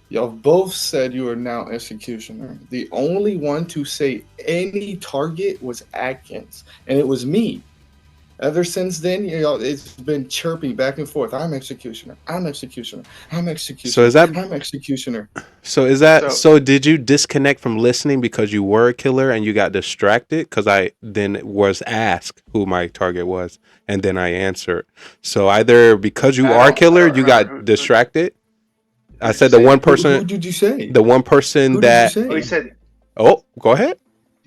Y'all both said you are now executioner. The only one to say any target was Atkins, and it was me. Ever since then, it's been chirping back and forth. I'm executioner. I'm executioner. I'm executioner. So is that? I'm executioner. So is that? So did you disconnect from listening because you were a killer and you got distracted? Because I then was asked who my target was, and then I answered. So either because you are a killer, you got distracted. I said the one person. Who did you say? The one person Who that. Did you say? Oh, he said. Oh, go ahead.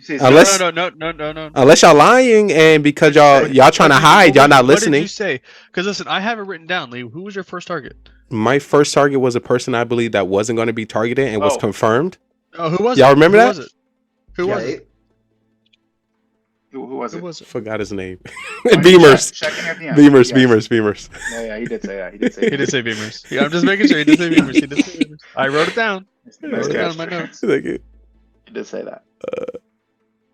Unless, no. Unless y'all lying and because y'all trying to hide, y'all not listening. What did you say? Because listen, I have it written down. Lee, who was your first target? My first target was a person I believe that wasn't going to be targeted and was confirmed. Oh, who was y'all it? remember who that? Was it? Who was it? Who was it? Who was it? Forgot his name. Beamers. Beamers. Yeah, he did say that. He did say. He did say Beamers. Yeah, I'm just making sure he did say Beamers. He did say Beamers. I wrote it down. I wrote it down in my notes. Thank you. He did say that.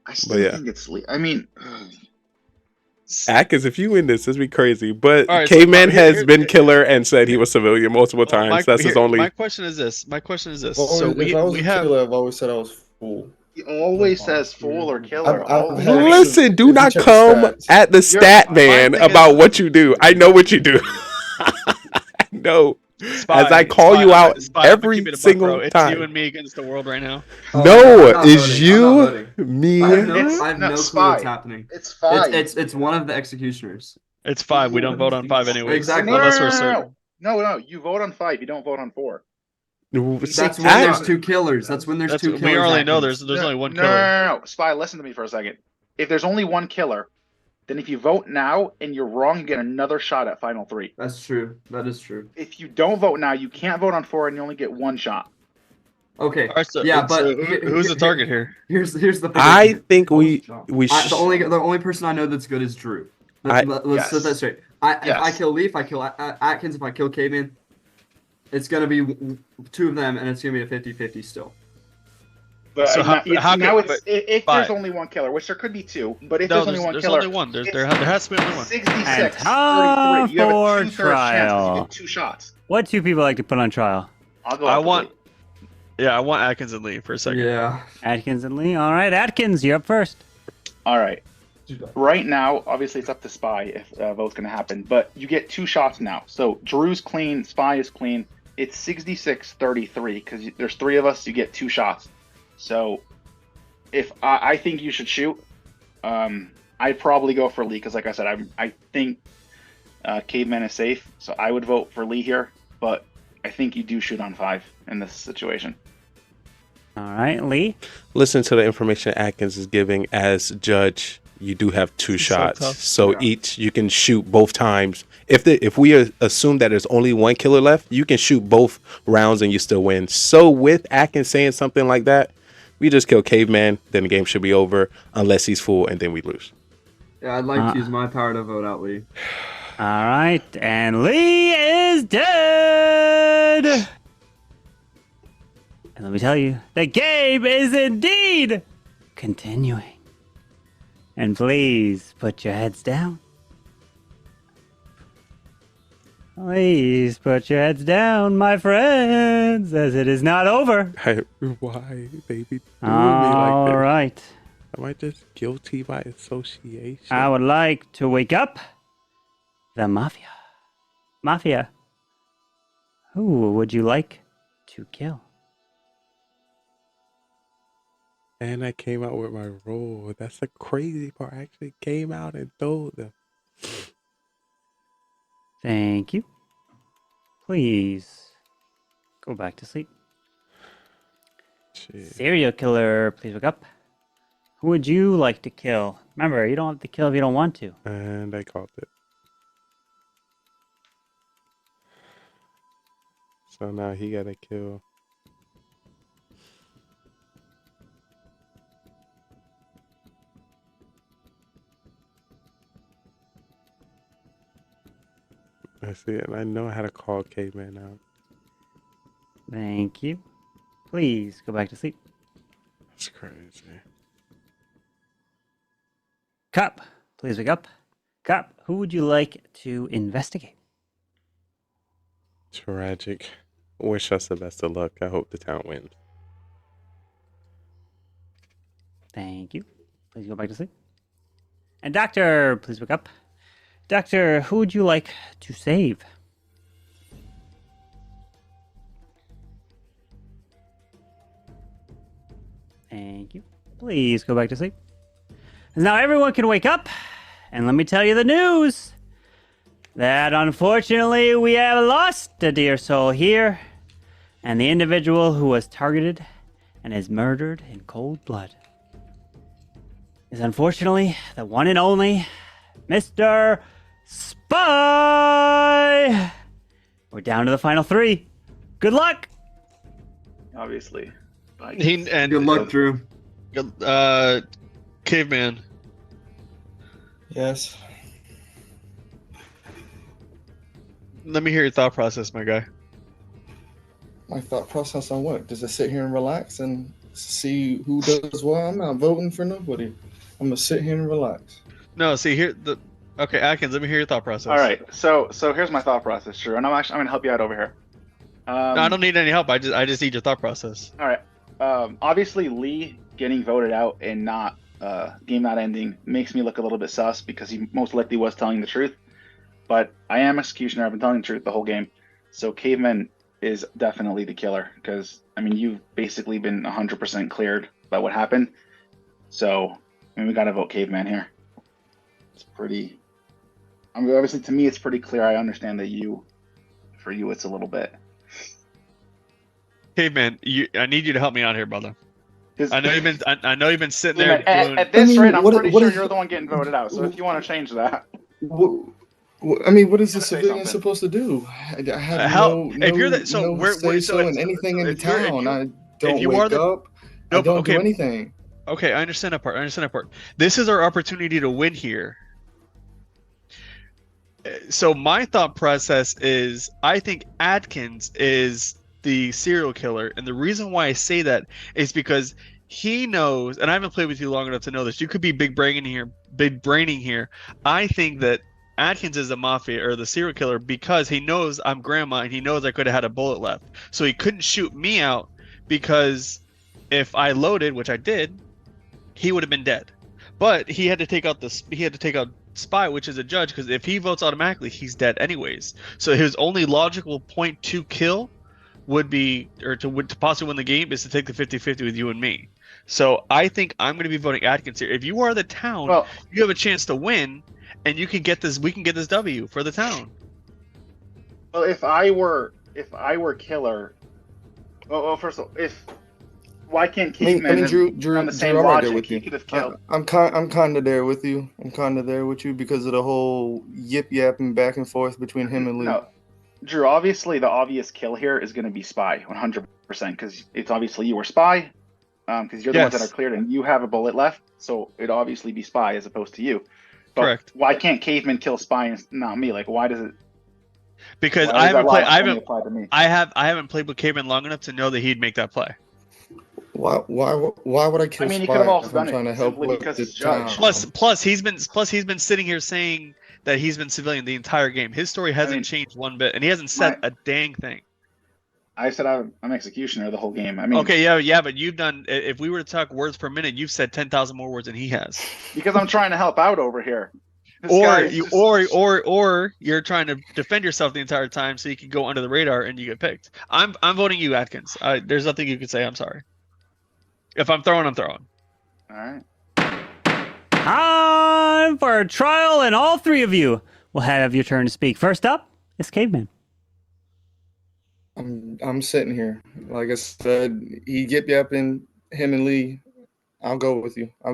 I still think it's Lee. I mean, Atkins, if you win this be crazy. But right, Caveman has been killer and said he was civilian multiple times. That's his only. My question is this. Well, So if I was a killer, I've always said I was fool. He always says fool or killer. Listen, do not come at the stat man about what you do. I know what you do. I know. As I call you out every single it's time. It's you and me against the world right now. No, it's you, me. I have no clue what's happening. It's 5. It's one of the executioners. It's 5. We don't vote on 5 anyway. Exactly. Unless we're certain. No. You vote on 5. You don't vote on 4. That's when there's 2 killers. That's when there's 2 killers. We already know there's only one killer. No. Spy, listen to me for a second. If there's only one killer, then if you vote now and you're wrong, you get another shot at final 3. That's true. That is true. If you don't vote now, you can't vote on 4 and you only get 1 shot. Okay. Right, so, yeah, but who's the target here? Here's the thing. I think we the only person I know that's good is Drew. Let's set that straight. If I kill Lee, if I kill Atkins, if I kill Caveman, it's gonna be 2 of them, and it's gonna be a 50-50 still. But so if there's only one killer, which there could be 2, but if there's only one killer, only one. There has to be only one. 66, and 33. You have a 2/3 trial. chance. You get 2 shots. What 2 people like to put on trial? I want Atkins and Lee for a second. Yeah. Atkins and Lee. All right, Atkins, you're up first. All right. Right now, obviously, it's up to Spy if vote's going to happen, but you get 2 shots now. So Drew's clean, Spy is clean. It's 66-33 because there's 3 of us. You get 2 shots. So if I think you should shoot, I'd probably go for Lee because, like I said, I think Caveman is safe. So I would vote for Lee here. But I think you do shoot on 5 in this situation. All right, Lee. Listen to the information Atkins is giving as judge. You do have 2 shots, tough. so each you can shoot both times. If we assume that there's only 1 killer left, you can shoot both rounds and you still win. So with Atkins saying something like that, we just kill Caveman, then the game should be over unless he's full, and then we lose. Yeah, I'd like to use my power to vote out Lee. All right, and Lee is dead. And let me tell you, the game is indeed continuing. And please put your heads down. Please put your heads down, my friends, as it is not over. Why, baby? All right. Am I just guilty by association? I would like to wake up the Mafia. Mafia, who would you like to kill? And I came out with my role. That's the crazy part. I actually came out and told them. Thank you. Please go back to sleep. Shit. Serial killer, please wake up. Who would you like to kill? Remember, you don't have to kill if you don't want to. And I called it. So now he gotta kill. I see it, and I know how to call Caveman out. Thank you. Please go back to sleep. That's crazy. Cop, please wake up. Cop, who would you like to investigate? Tragic. Wish us the best of luck. I hope the town wins. Thank you. Please go back to sleep. And Doctor, please wake up. Doctor, who would you like to save? Thank you. Please go back to sleep. Now everyone can wake up, and let me tell you the news. That unfortunately we have lost a dear soul here, and the individual who was targeted and is murdered in cold blood is unfortunately the one and only Mr. Spy! We're down to the final 3. Good luck! Obviously. Good luck, Drew. Caveman. Yes. Let me hear your thought process, my guy. My thought process on what? Does it sit here and relax and see who does what? I'm not voting for nobody. I'm gonna sit here and relax. No, see here okay, Atkins, let me hear your thought process. All right, so here's my thought process, Drew, and I'm gonna help you out over here. No, I don't need any help. I just need your thought process. All right. Obviously, Lee getting voted out and not game not ending makes me look a little bit sus because he most likely was telling the truth. But I am executioner. I've been telling the truth the whole game. So Caveman is definitely the killer because I mean you've basically been 100% cleared by what happened. So I mean we gotta vote Caveman here. It's pretty. I mean, obviously to me it's pretty clear. I understand that for you it's a little bit. Caveman, I need you to help me out here, brother. I know you've been sitting there. At this rate, I'm pretty sure you're the one getting voted out. So if you want to change that, I mean, what is the civilian supposed to do? I have no so in anything in the town. I don't you wake up. I don't do anything. Okay, I understand that part. This is our opportunity to win here. So my thought process is, I think Atkins is the serial killer, and the reason why I say that is because he knows, and I haven't played with you long enough to know this. You could be big braining here. I think that Atkins is the mafia or the serial killer because he knows I'm grandma and he knows I could have had a bullet left, so he couldn't shoot me out because if I loaded, which I did, he would have been dead. But he had to take out Spy, which is a judge, because if he votes automatically, he's dead anyways. So his only logical point to kill would be, or to possibly win the game, is to take the 50-50 with you and me. So I think I'm going to be voting Atkins here. If you are the town, you have a chance to win, and you can get this. We can get this W for the town. Well, if I were if I were killer, well, first of all, why can't I mean, Caveman Drew, on the same I'm right there logic? with He you. could have killed. I'm kind of there with you. I'm kind of there with you because of the whole yip yapping back and forth between him and Lee. No, Drew. Obviously, the obvious kill here is going to be Spy, 100%, because it's obviously you were Spy, because you're the ones that are cleared and you have a bullet left, so it'd obviously be Spy as opposed to you. But Correct. why can't Caveman kill Spy and not me? Like, why does it? Because I haven't played with Caveman long enough to know that he'd make that play. Why would I kill I mean, he Spy could have also if I'm done trying it to help simply with because the he's judge. town? Plus he's been sitting here saying that he's been civilian the entire game. His story hasn't changed one bit, and he hasn't said a dang thing. I said I'm executioner the whole game. I mean, okay, yeah, but you've done. If we were to talk words per minute, you've said 10,000 more words than he has. Because I'm trying to help out over here. Or you're trying to defend yourself the entire time so you can go under the radar and you get picked. I'm voting you, Atkins. There's nothing you can say. I'm sorry. If I'm throwing, I'm throwing. All right. Time for a trial, and all three of you will have your turn to speak. First up is Caveman. I'm sitting here. Like I said, he yip yapping him and Lee. I'll go with you. All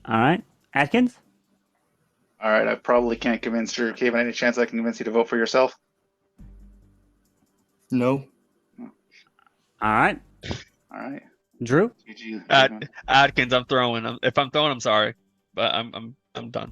right, Atkins. All right, I probably can't convince Drew. Caveman, any chance I can convince you to vote for yourself? No. All right. Drew. Atkins, I'm throwing. If I'm throwing, I'm sorry, but I'm done.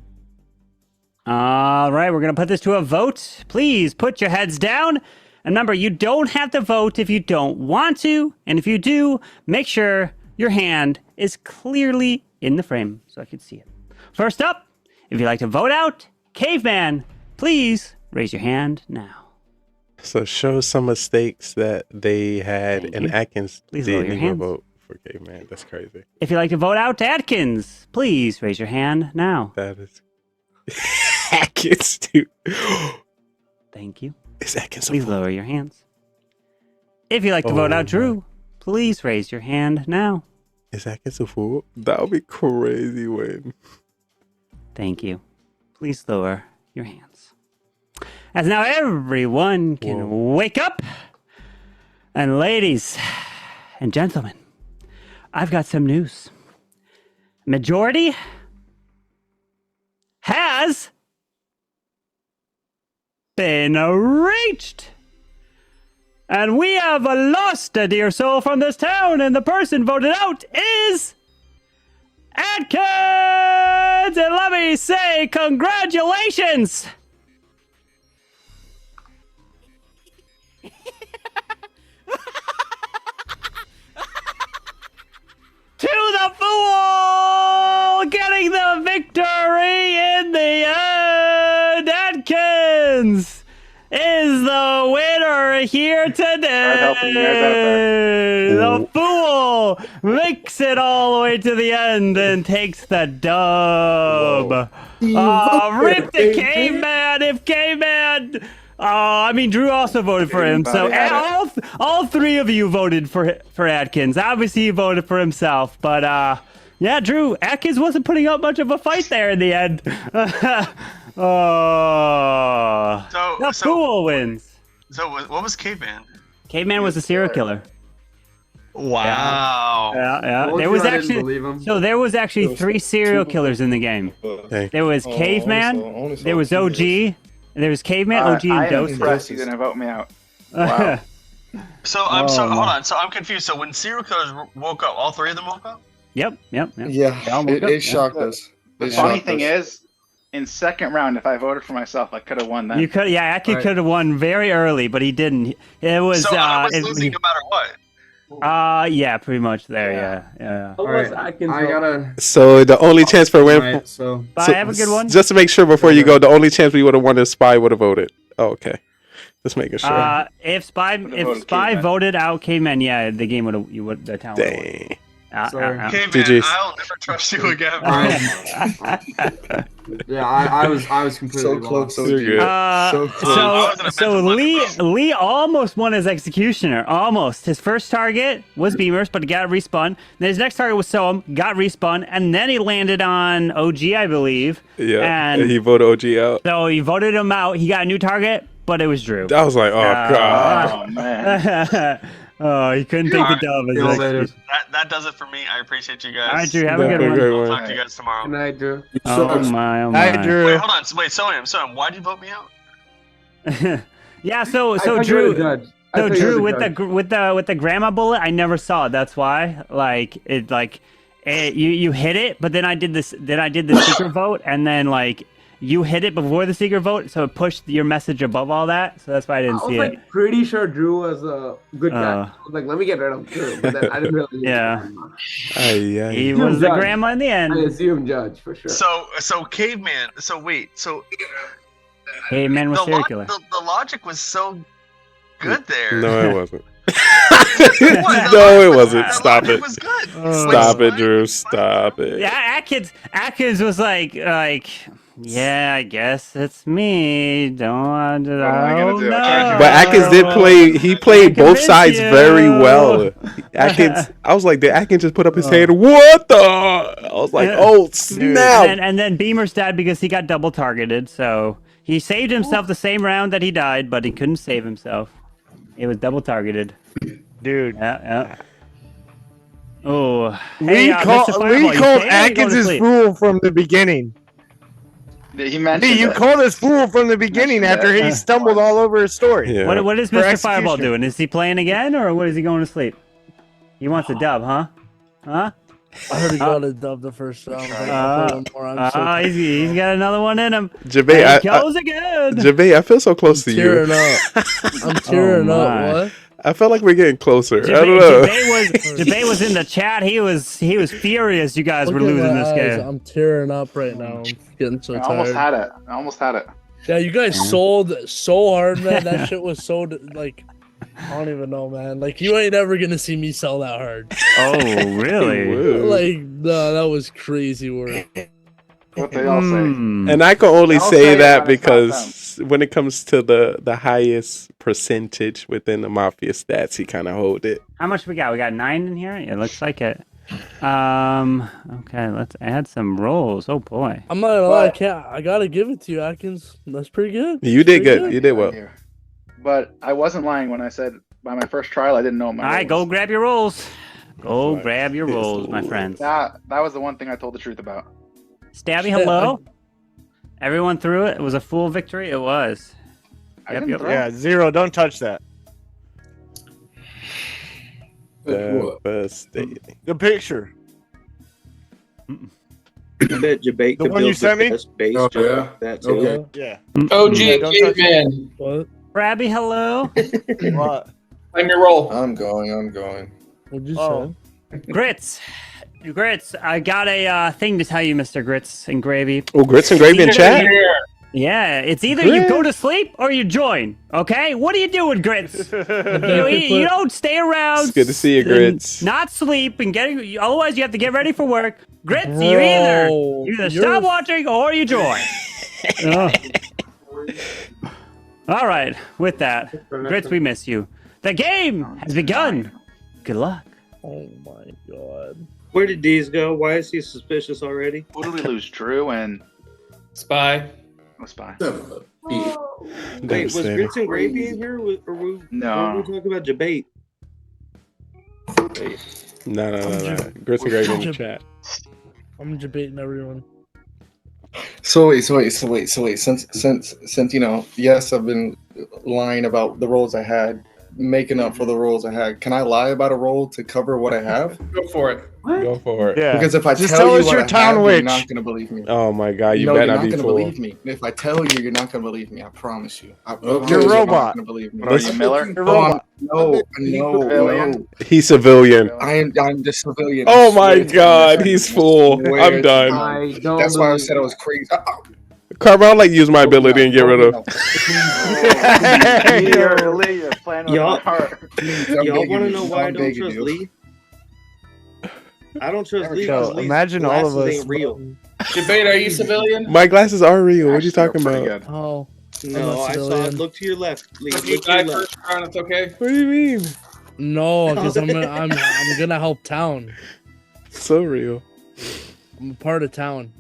All right, we're gonna put this to a vote. Please put your heads down. And remember, you don't have to vote if you don't want to, and if you do, make sure your hand is clearly in the frame so I can see it. First up, if you'd like to vote out Caveman, please raise your hand now. So show some mistakes that they had, and Atkins Please lower didn't your even hands. vote for Caveman. That's crazy. If you'd like to vote out Atkins, please raise your hand now. That is Atkins, dude. Thank you. Is Atkins? Please lower your hands. If you'd like to vote out Drew, please raise your hand now. Is Atkins a fool? That would be crazy win. Thank you. Please lower your hands. As now everyone can wake up. And ladies and gentlemen, I've got some news. Majority has been reached. And we have lost a dear soul from this town, and the person voted out is Atkins! And let me say congratulations! To the fool! Getting the victory in the end! Atkins is the winner here today! The fool makes it all the way to the end and takes the dub! Rip the Caveman! If Caveman... Drew also voted for him, so all three of you voted for Atkins. Obviously, he voted for himself, but yeah, Drew, Atkins wasn't putting up much of a fight there in the end. The fool wins. So what was Caveman? Caveman was a serial killer. Wow. Yeah. There was actually 3 serial killers in the game. There was Caveman, there was OG. There was Caveman, OG, and Dose. I'm impressed you didn't vote me out. Wow. So hold on. So I'm confused. So when serial killers woke up, all 3 of them woke up? Yep. Yeah, it shocked us. The funny thing is, in second round, if I voted for myself, I could have won that. You could, Atkins could have won very early, but he didn't. It was. So I was losing no matter what. Yeah, pretty much there. Yeah. All right, I gotta. So the only chance for win. Right, so have a good one. Just to make sure before you go, the only chance we would have won is Spy would have voted. Oh, okay. Just making sure. If Spy voted out Caveman, the game would have. The town would have won. Sorry. Caveman, GG's. I'll never trust you again. Yeah, I was completely so close. lost. So good. So Lee almost won as executioner. Almost. His first target was Beamers, but he got respawn. Then his next target was Soam, got respawn, and then he landed on OG, I believe. Yeah. And he voted OG out. So he voted him out. He got a new target, but it was Drew. I was like, oh god. Oh man. Oh, he couldn't take the dub. As an excuse. That does it for me. I appreciate you guys. All right, Drew, have a good one. I'll talk to you guys tomorrow. Good night, Drew. Oh my, oh my. Hi, Drew. Wait, hold on. Wait, Soham, why'd you vote me out? Yeah, so I thought you were Drew, the judge. I so thought you were Drew the with judge. the grandma bullet, I never saw it. That's why, you hit it, but then I did this. Then I did the secret vote, and then you hit it before the secret vote, so it pushed your message above all that. So that's why I didn't see was it. pretty sure Drew was a good guy. I was like, let me get rid of Drew, but then I didn't really. Yeah. Ay, He was the grandma in the end. I assume judge for sure. So caveman. So wait. So Caveman was serial killer. the logic was so good there. No, it wasn't. What? No, it wasn't. The Stop logic it. was good. Stop it, Drew. Stop it. Yeah, Atkins was like, yeah, I guess it's me. Don't know. But Atkins did play. He played both sides very well. Atkins, I was like, did Atkins just put up his hand? What the? I was like, oh snap! And then Beamer's died because he got double targeted. So he saved himself the same round that he died, but he couldn't save himself. It was double targeted. Dude. Yeah. Oh. Lee called Atkins his fool from the beginning. He mentioned Lee, you it. called us fool from the beginning after he stumbled all over his story. Yeah. What is For Mr. execution. Fireball doing? Is he playing again, or what is he going to sleep? He wants a dub, huh? Huh? I heard he got a dub the first round. I'll play one more. I'm so he's got another one in him. Jabay, He goes again. Jabay, I feel so close to you. tearing up. I'm tearing up. What? I felt like we're getting closer. I don't know. Jabay was in the chat. He was furious. You guys Look were at losing my this eyes. game. I'm tearing up right now. I'm getting so I tired. almost had it. Yeah, you guys sold so hard, man. That shit was so I don't even know, man. You ain't ever gonna see me sell that hard. Oh, really? No, that was crazy work. What they all say. And I can only say that because when it comes to the highest percentage within the Mafia stats, he kind of hold it. How much we got? We got 9 in here. It looks like it. Okay, let's add some rolls. Oh boy. I'm not gonna lie, I gotta give it to you, Atkins. That's pretty good. You did good. You did well. But I wasn't lying when I said by my first trial I didn't know my All right, rolls. go grab your rolls. Go grab your rolls, my friends. That was the one thing I told the truth about. Stabby, hello. Everyone threw it. It was a full victory. It was. Yep. Yeah, 0. Don't touch that. Devastating. The picture. I bet Jabate The could one build you sent me? the best base Oh, job yeah? like that too. Okay. Yeah. OG Don't touch caveman. What? Krabby, hello. What? Claim your roll. I'm going. What'd you Oh. say? Grits. Grits, I got a thing to tell you, Mr. Grits and Gravy. Oh, Grits and Gravy in chat? Yeah, it's either you go to sleep or you join, okay? What are you doing, Grits? you don't stay around. It's good to see you, Grits. Not sleep and getting. Otherwise, you have to get ready for work. Grits, Bro, you either you're- stop watching or you join. Oh. All right, with that, Grits, we miss you. The game has begun. Good luck. Oh my god. Where did Deez go? Why is he suspicious already? Who did we lose? Drew and Spy. Spy. Wait, was Grits and Gravy in here? Or were we talking about Jabate? No. Grits and Gravy in the chat. I'm debating everyone. So wait. Since yes, I've been lying about the roles I had, making up for the roles I had. Can I lie about a role to cover what I have? Go for it. Go for it. Yeah. Because if I Just tell tell you us what your I town have, witch. you're not gonna believe me. Oh my god, you No, better you're not not be gonna fooled. believe me. If I tell you, you're not gonna believe me. I promise you. I promise You're a you're not robot. gonna believe me. Are you Miller? You're a No, robot. no. He's civilian. I'm the civilian. Oh I my swear to god, God. he's full. Swear I'm to done. God. That's why I said I was crazy. Carver, I'll use my ability and get rid of. You're playing with my heart. Y'all want to know why I don't trust Lee? I don't trust Lee Yo, because Lee's imagine all of glasses us. ain't real. Debate, are you civilian? My glasses are real. What are you talking Pretty about? good. Oh. No, I saw it. Look to your left, Lee. If you Look to your die left. first round, it's okay. What do you mean? No, because I'm gonna help town. So real. I'm a part of town.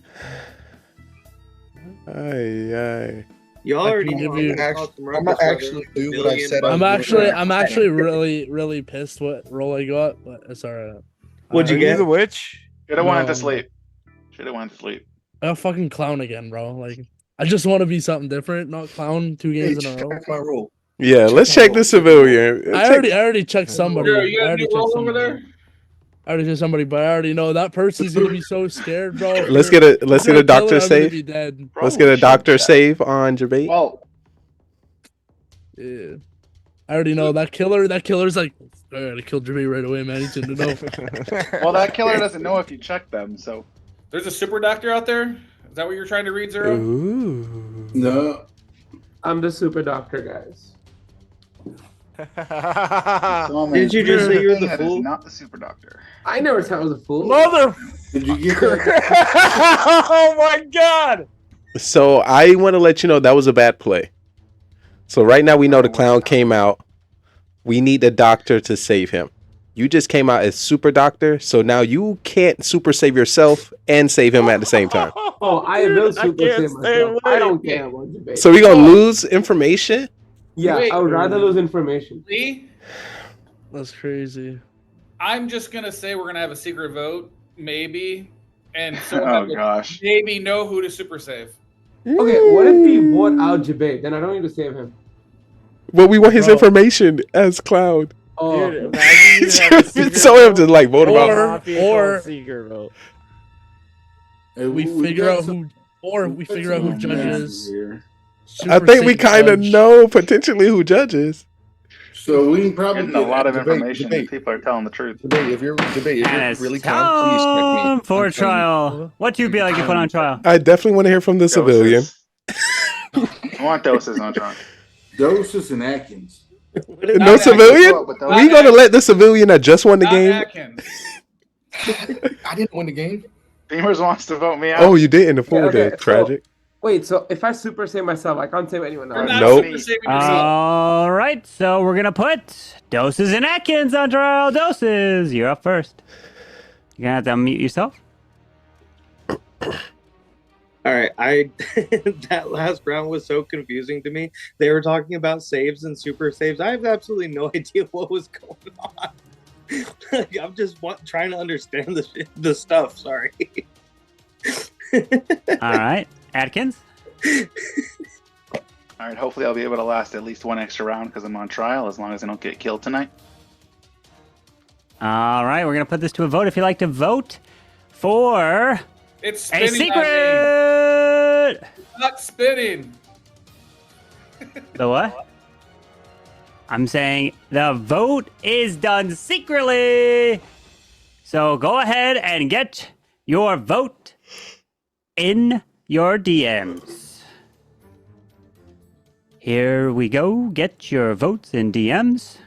Aye. Y'all I already can give know you. I'm gonna actually do what I said. I'm actually really pissed what role I got, but it's alright. What'd you Are get? you the witch? Should have went to No. sleep. Should have went to sleep. I got fucking clown again, bro. Like, I just want to be something different, not clown 2 games in a row. Check my roll. Yeah, let's check the civilian. I already checked somebody. Zero, you I got a already new checked roll over somebody. there? I already checked somebody, but I already know that person's gonna be so scared, bro. If Let's you're- get a if you're killer, doctor I'm gonna save. be dead. Let's get a doctor save on Jabate. Well, Yeah. I already know that killer. That killer's like, I gotta kill Jimmy right away, man. He's gonna know. well, that killer doesn't know if you check them, so. There's a super doctor out there? Is that what you're trying to read, Zero? Ooh. No. I'm the super doctor, guys. Did you just say you're the That fool? is not the super doctor. I never said I was a fool. Mother. Did you get that? Oh my god. So I want to let you know that was a bad play. So right now we know the clown came out. We need the doctor to save him. You just came out as super doctor, so now you can't super save yourself and save him at the same time. Oh, I will super can't save stay myself. I away. don't care about debate. So we gonna lose information? Yeah, Wait. I would rather lose information. Lee, That's crazy. I'm just gonna say we're gonna have a secret vote, maybe, and so Oh gosh. maybe know who to super save. Okay, what if we vote out debate? Then I don't need to save him. Well, we want his Bro. information as clown. Oh, Dude, imagine you have a secret So him to vote. like vote him out. Mafia Or- called secret vote. Hey, We figure got out some- we figure out who Oh, judges. man. I Super think we safe kind of judge. know potentially who judges. So we can probably Getting a get lot of debate, information. debate. People are telling the truth. Debate. If you're And it's really calm, please check time me. for I'm telling you. trial. What do you be like to put on trial? I definitely want to hear from the civilian. Doses. I want doses on trial. Doses and Atkins. No Not civilian? Atkins, but We gonna let the civilian that just won the Not game? Atkins. I didn't win the game. Beamers wants to vote me out. Oh, you did in the full okay, day. so- Tragic. wait, so if I super save myself, I can't save anyone You're else. not Nope. super saving yourself. All right, so we're gonna put Doses and Atkins on trial. Doses, you're up first. You're gonna have to unmute yourself. All right, I that last round was so confusing to me. They were talking about saves and super saves. I have absolutely no idea what was going on. Like, I'm just trying to understand the stuff. Sorry. All right, Atkins. All right. Hopefully, I'll be able to last at least one extra round because I'm on trial. As long as I don't get killed tonight. All right, we're gonna put this to a vote. If you'd like to vote for It's a spinning. secret. Not spinning. The what? I'm saying the vote is done secretly. So go ahead and get your vote in your DMs. Here we go. Get your votes in DMs.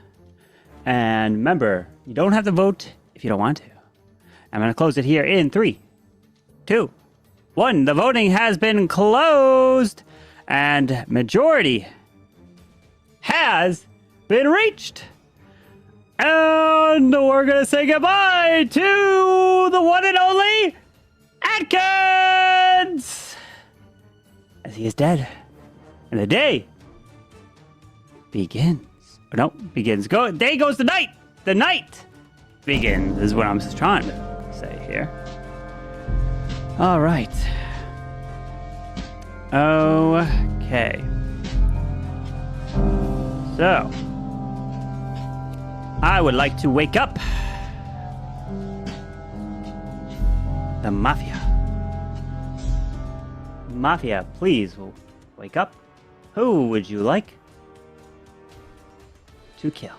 And remember, you don't have to vote if you don't want to. I'm going to close it here in 3, 2, 1. The voting has been closed. And majority has been reached. And we're going to say goodbye to the one and only Atkins. As he is dead. And the day begins. No, begins. Day goes the night. The night begins is what I'm trying to say here. All right. Okay. So, I would like to wake up the Mafia. Mafia, please wake up. Who would you like to kill?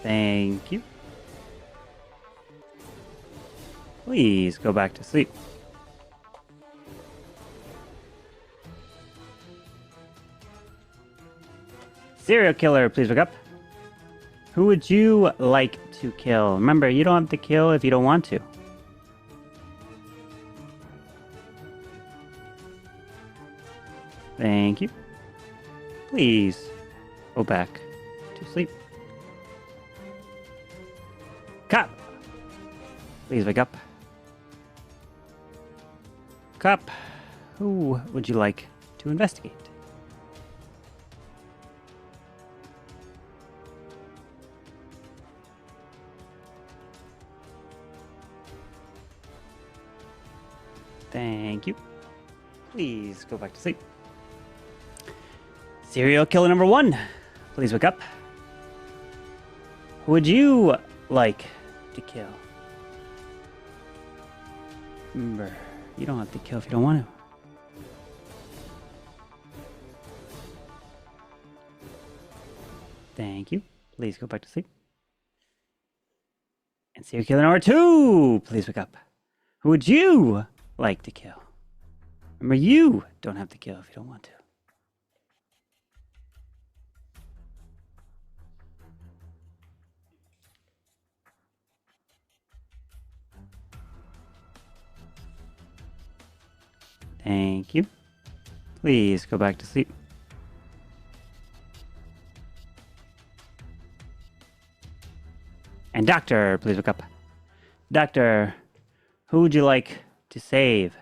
Thank you. Please go back to sleep. Serial killer, please wake up. Who would you like to kill? Remember, you don't have to kill if you don't want to. Thank you. please go back to sleep. Cop, please wake up. Cop, who would you like to investigate? Thank you. Please go back to sleep. Serial killer number 1, please wake up. Who would you like to kill? Remember, you don't have to kill if you don't want to. Thank you. Please go back to sleep. And serial killer number 2, please wake up. Who would you like to kill? Remember, you don't have to kill if you don't want to. Thank you. Please go back to sleep. And Doctor, please wake up. Doctor, who would you like to save?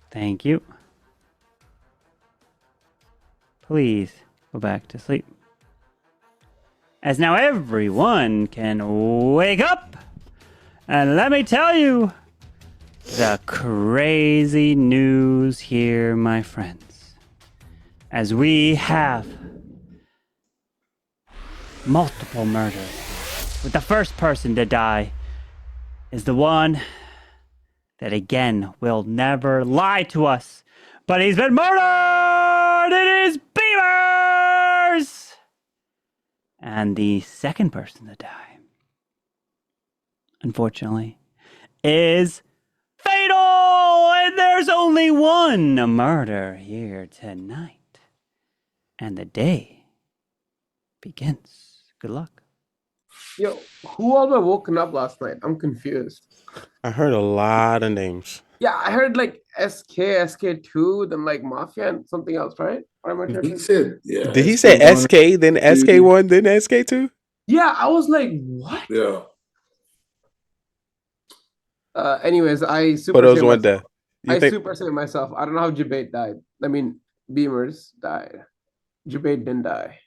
Thank you. Please go back to sleep. As now everyone can wake up. And let me tell you the crazy news here, my friends. As we have multiple murders, with the first person to die is the one that again will never lie to us. But he's been murdered! It is Beavers! And the second person to die, unfortunately, is fatal! And there's only one murder here tonight. And the day begins. Good luck. Yo, who all were woken up last night? I'm confused. I heard a lot of names. Yeah, I heard like SK2, then like Mafia and something else, right? Or am I tripping? He said, yeah. Did he say SK, then SK1, then SK2? Yeah, I was like, what? Yeah. Anyways, I super For those saved one myself. day. I super saved myself. I don't know how Jabate died. I mean, Beamers died. Jabate didn't die.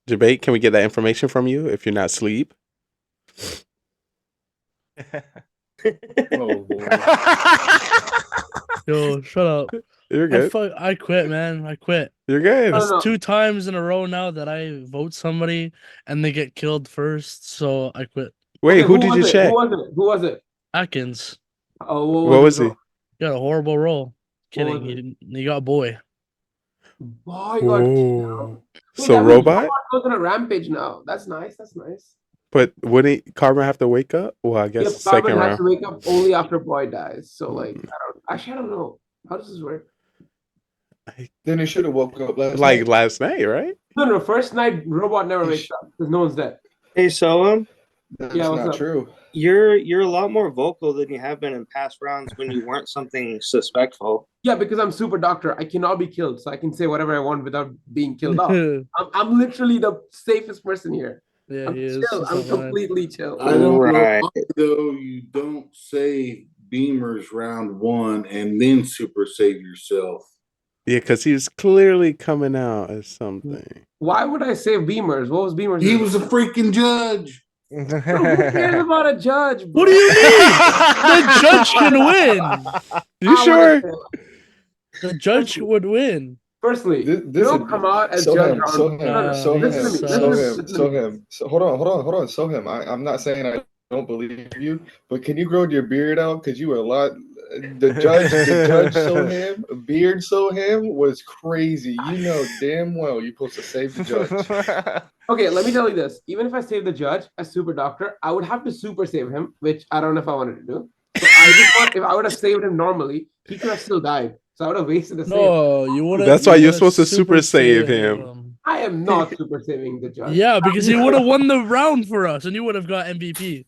Jabate, can we get that information from you if you're not asleep? Oh, boy. Yo, shut up. You're good. I quit, man. I quit. You're good. It's 2 times in a row now that I vote somebody and they get killed first, so I quit. Wait, who did you check? Who was it? Atkins. Oh, What was he? He got a horrible role. Kidding. He got boy. Boy got killed. Wait, So that means robot? Robot goes on a rampage now. That's nice. That's nice. But wouldn't Carbon have to wake up? Well, I guess Yeah, second Carbon has round. to wake up only after Boy dies. So like, I don't know. How does this work? Then he should have woke up last Like night. last night, right? No, first night Robot never wakes up because no one's dead. Hey, so That's Yeah, what's not up? true. you're a lot more vocal than you have been in past rounds when you weren't something suspectful. Yeah, because I'm super doctor. I cannot be killed, so I can say whatever I want without being killed off. I'm literally the safest person here. Yeah, I'm he is. chill. He's I'm not lying. completely chill. I don't Right. know why, though, you don't save Beamers round 1 and then super save yourself. Yeah, because he was clearly coming out as something. Why would I save Beamers? What was Beamers? He was a freaking judge. Who cares about a judge? Bro? What do you mean? The judge can win. You sure? The judge would win. Firstly, don't come out as so judge him, round. so him, No, no, so him, listen to me, so listen him, to so me. him. So hold on. So him. I'm not saying I don't believe you, but can you grow your beard out? Because you were a lot. The judge so him, beard so him was crazy. You know damn well you're supposed to save the judge. Okay, let me tell you this. Even if I save the judge as super doctor, I would have to super save him, which I don't know if I wanted to do. So I just want, if I would have saved him normally, he could have still died. So I would have wasted the save. No, you would. That's why you're supposed to super save him. I am not super saving the judge. Yeah, because he would have won the round for us, and you would have got MVP.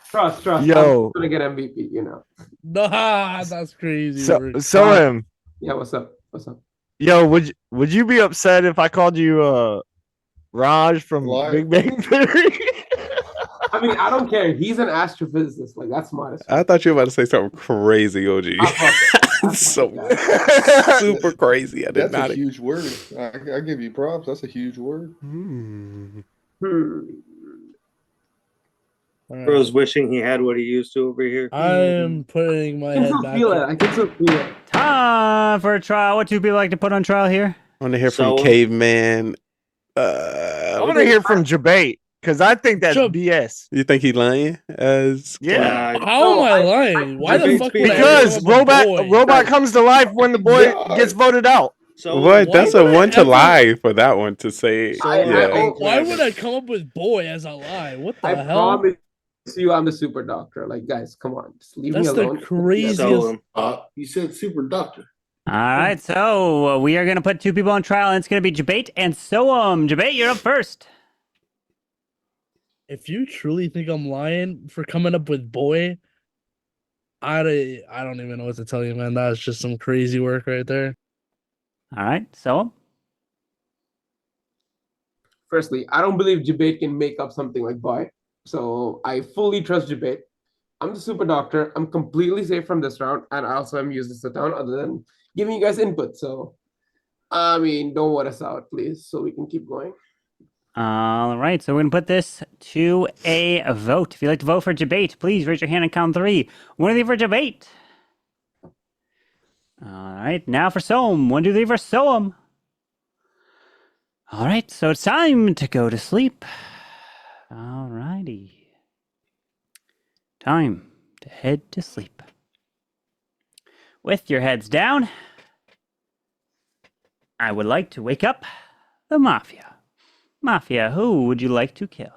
Trust. Yo. I'm gonna get MVP. You know. Nah, that's crazy. So him. Yeah. What's up? What's up? Yo, would you be upset if I called you Raj from Big Bang Theory? I mean, I don't care. He's an astrophysicist. Like that's smart. I thought you were about to say something crazy, OG. So super crazy. I did That's not. a huge word. I give you props. That's a huge word. Bro's wishing he had what he used to over here. I'm putting my head back. I can still feel it. Time for a trial. What do people like to put on trial here? I want to hear from Caveman. I want to hear from Jabate because I think that's BS. You think he lying? Yeah. How am I lying? Why the fuck? Because robot comes to life when the boy gets voted out. So what? That's a one to lie for that one to say. Why would I come up with boy as a lie? What the I hell? promise you, I'm the super doctor. Like, guys, come on, just leave That's me the alone. craziest. You said super doctor. All right, so we are going to put two people on trial, and it's going to be Jabate and Soam. Jabate, you're up first. If you truly think I'm lying for coming up with boy, I don't even know what to tell you, man. That's just some crazy work right there. All right, Soam. Firstly, I don't believe Jabate can make up something like boy. So I fully trust Jabate. I'm the super doctor. I'm completely safe from this round, and I also am using this down other than giving you guys input. So, I mean, don't vote us out, please, so we can keep going. All right, so we're going to put this to a vote. If you'd like to vote for Jabate, please raise your hand and count 3. 1, 2, 3 for Jabate. All right, now for Soam. 1, 2, 3 for Soam. All right, so it's time to go to sleep. All righty. Time to head to sleep. With your heads down, I would like to wake up the Mafia. Mafia, who would you like to kill?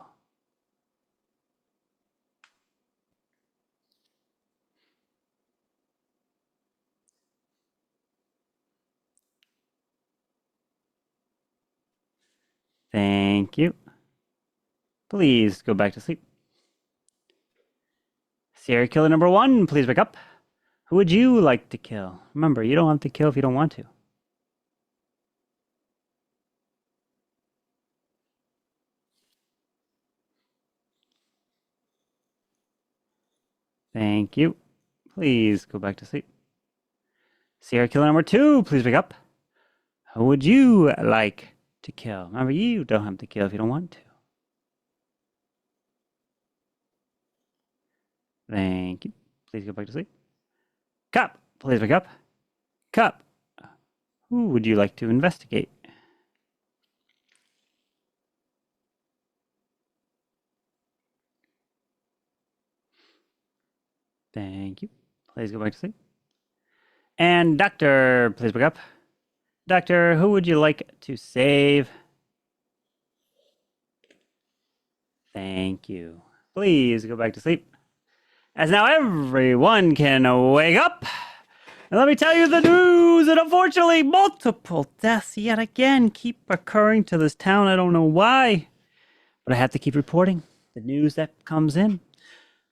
Thank you. Please go back to sleep. Serial killer number 1, please wake up. Who would you like to kill? Remember, you don't have to kill if you don't want to. Thank you. Please go back to sleep. Serial killer number 2, please wake up. Who would you like to kill? Remember, you don't have to kill if you don't want to. Thank you. Please go back to sleep. Cop, please wake up. Cop, who would you like to investigate? Thank you. Please go back to sleep. And Doctor, please wake up. Doctor, who would you like to save? Thank you. Please go back to sleep. As now everyone can wake up. And let me tell you the news. And unfortunately, multiple deaths yet again keep occurring to this town. I don't know why. But I have to keep reporting the news that comes in.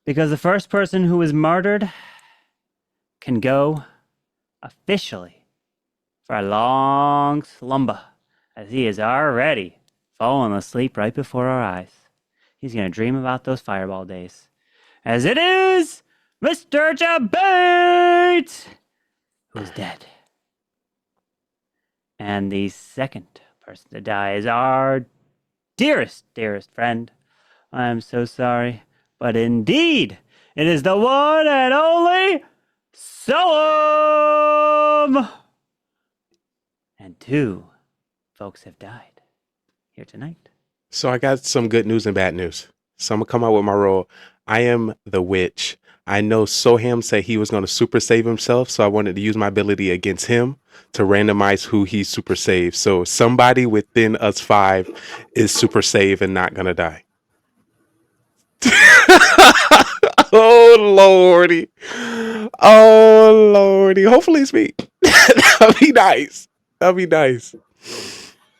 Because the first person who is murdered can go officially for a long slumber, as he is already falling asleep right before our eyes. He's going to dream about those fireball days. As it is Mr. Jabate, who's dead. And the second person to die is our dearest friend. I'm so sorry, but indeed, it is the one and only Soam! And 2 folks have died here tonight. So I got some good news and bad news. So I'm gonna come out with my role. I am the witch. I know Soham said he was gonna super save himself, so I wanted to use my ability against him to randomize who he super saves. So somebody within us 5 is super save and not gonna die. Oh lordy. Oh lordy. Hopefully it's me. That'll be nice. That'll be nice.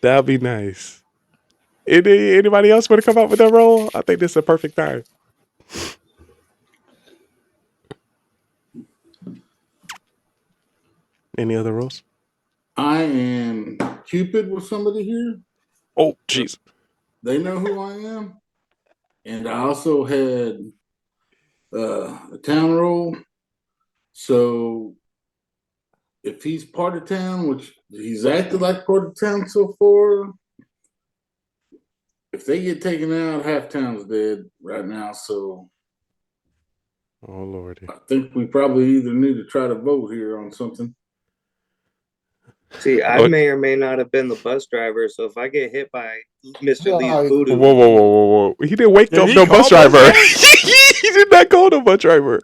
That'll be nice. Anybody else want to come up with that roll? I think this is a perfect time. Any other rolls? I am Cupid with somebody here. Oh, jeez. They know who I am. And I also had a town roll. So if he's part of town, which he's acted like part of town so far, if they get taken out, half town's dead right now. So oh lordy, I think we probably either need to try to vote here on something. See, I may or may not have been the bus driver, so if I get hit by Mr. Lee's voodoo, whoa! He didn't wake up no bus driver. He did not call no bus driver.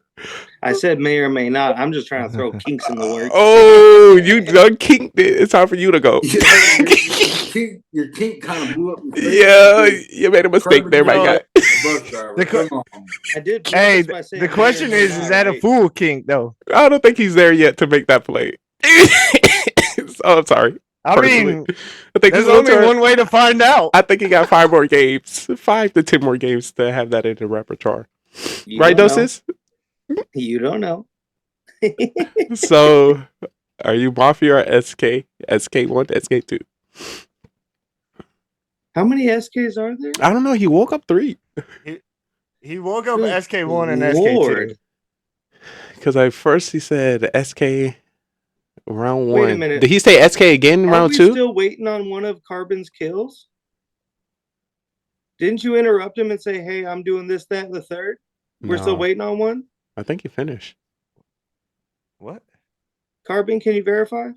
I said may or may not. I'm just trying to throw kinks in the works. Oh, you done kinked it. It's time for you to go. Your kink kind of blew up. Yeah, you made a mistake there, my guy. I did. Hey, the question is that a fool kink though? I don't think he's there yet to make that play. Oh, I'm sorry. I mean, I think there's only one way to find out. I think he got 5 more games, 5 to 10 more games to have that in the repertoire. You right, don't Doses? You don't know. So, are you Mafia or SK? SK1, SK2? How many SKs are there? I don't know. He woke up 3. He woke up Good SK1 and Lord. SK2. Because at first he said SK round 1. Wait a minute. Did he say SK again Are round we 2? still waiting on one of Carbon's kills? Didn't you interrupt him and say, "Hey, I'm doing this, that, and the third"? We're still No. waiting on one. I think he finished. What? Carbon, can you verify?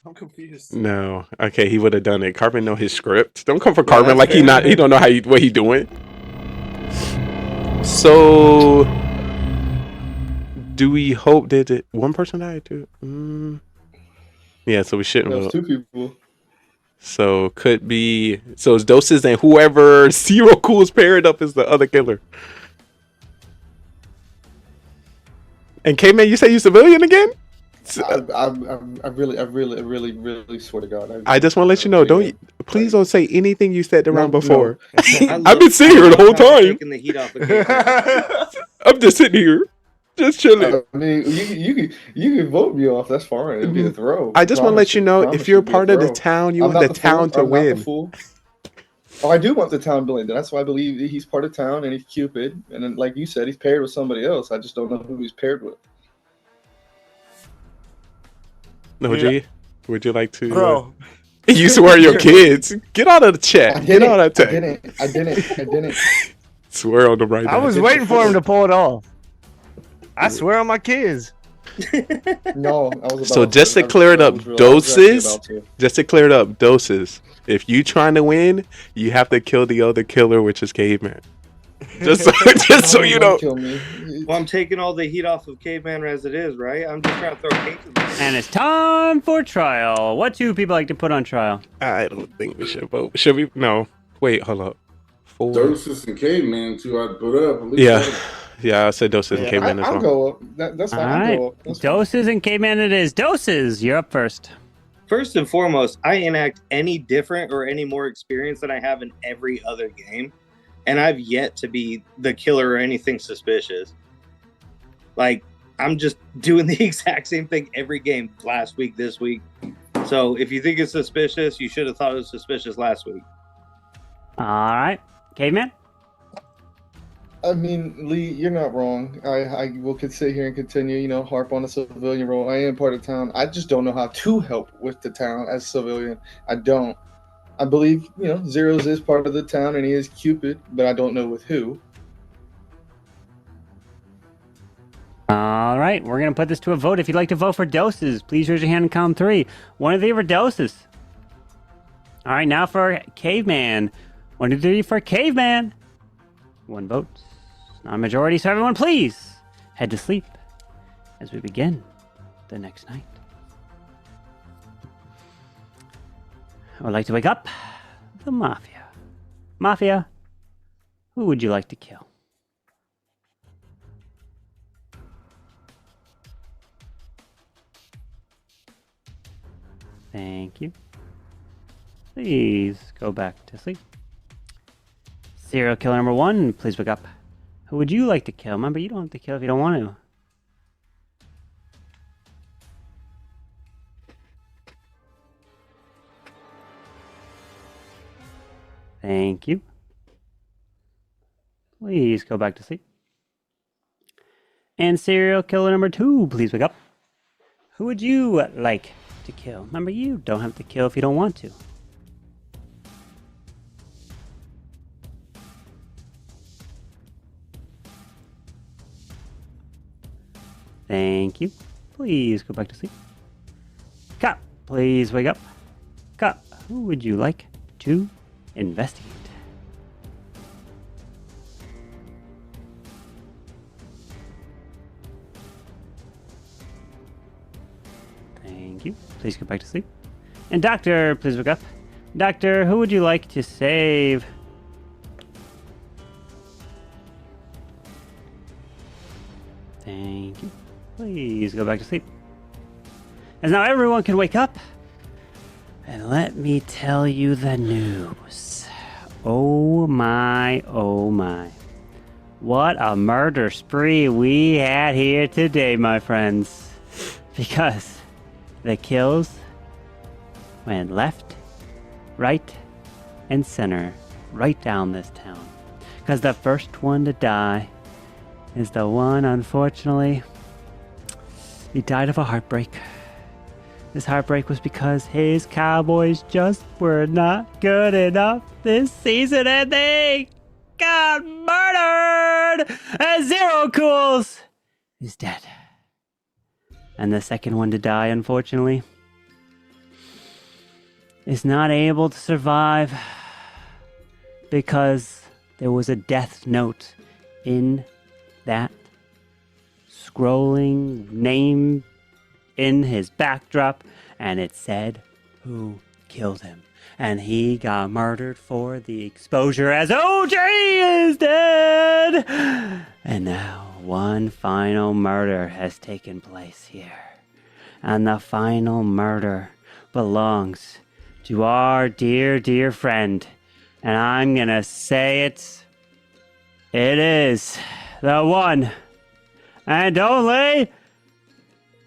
I'm confused. No. Okay, he would have done it. Carbon know his script. Don't come for Carbon like he don't know what he doing. So do we hope that one person died too? Yeah, so we shouldn't Those vote. 2 people. So could be it's Doses and whoever Zero Cool is paired up is the other killer. And K-Man, you say you civilian again? I really swear to God. I just want to let you know. Please don't say anything you said the round before. I I've been sitting here the whole time. Taking the heat off of K-Man. I'm just sitting here, just chilling. I mean, you can vote me off. That's fine. It'd be a throw. I just want to let you know, if you're part of the town, you I'm want not the town to fool. I'm not the win. fool. Oh, I do want the town to win. That's why I believe he's part of town and he's Cupid. And then, like you said, he's paired with somebody else. I just don't know who he's paired with. No, G, would you like to? Bro. You swear your kids. Get out of the chat. Get out of the chat. I didn't. Swear on the right. I was waiting for him to pull it off. I swear on my kids. No, I was. So just to clear it up, Doses. Just to clear it up, Doses. If you trying to win, you have to kill the other killer, which is Caveman. Just so you know. Well, I'm taking all the heat off of Caveman as it is, right? I'm just trying to throw kinks in the works. And it's time for trial. What 2 people like to put on trial? I don't think we should vote. Should we? No. Wait, hold up. 4. Doses and Caveman, 2 I'd put up. At least Yeah. Yeah, I said Doses and Caveman as well. I'll go up. That's fine. All I'll right. go up. That's fine. Doses and Caveman it is. Doses, you're up first. First and foremost, I enact any different or any more experience than I have in every other game. And I've yet to be the killer or anything suspicious. Like, I'm just doing the exact same thing every game last week, this week. So if you think it's suspicious, you should have thought it was suspicious last week. All right. Caveman? I mean, Lee, you're not wrong. I will sit here and continue, harp on the civilian role. I am part of town. I just don't know how to help with the town as a civilian. I don't. I believe, Zeros is part of the town and he is Cupid, but I don't know with who. All right. We're going to put this to a vote. If you'd like to vote for Doses, please raise your hand and count 3. 1 of 3 for Doses. All right. Now for Caveman. 1, 2, 3 for Caveman. 1 vote. Not a majority, so everyone please head to sleep as we begin the next night. I would like to wake up the Mafia. Mafia, who would you like to kill? Thank you. please go back to sleep. Serial killer number 1, please wake up. Who would you like to kill? Remember, you don't have to kill if you don't want to. Thank you. Please go back to sleep. And serial killer number 2, please wake up. Who would you like to kill? Remember, you don't have to kill if you don't want to. Thank you. Please go back to sleep. Cop, please wake up. Cop, who would you like to investigate? Thank you. Please go back to sleep. And Doctor, please wake up. Doctor, who would you like to save? Thank you. Please go back to sleep. As now everyone can wake up. And let me tell you the news. Oh my, oh my. What a murder spree we had here today, my friends. Because the kills went left, right, and center, right down this town. Because the first one to die is the one, unfortunately, he died of a heartbreak. This heartbreak was because his Cowboys just were not good enough this season and they got murdered! And Zero Cools is dead. And the second one to die, unfortunately, is not able to survive because there was a death note in that scrolling name in his backdrop, and it said who killed him. And he got murdered for the exposure as OJ is dead! And now one final murder has taken place here. And the final murder belongs to our dear, dear friend. And I'm gonna say it. It is the one and only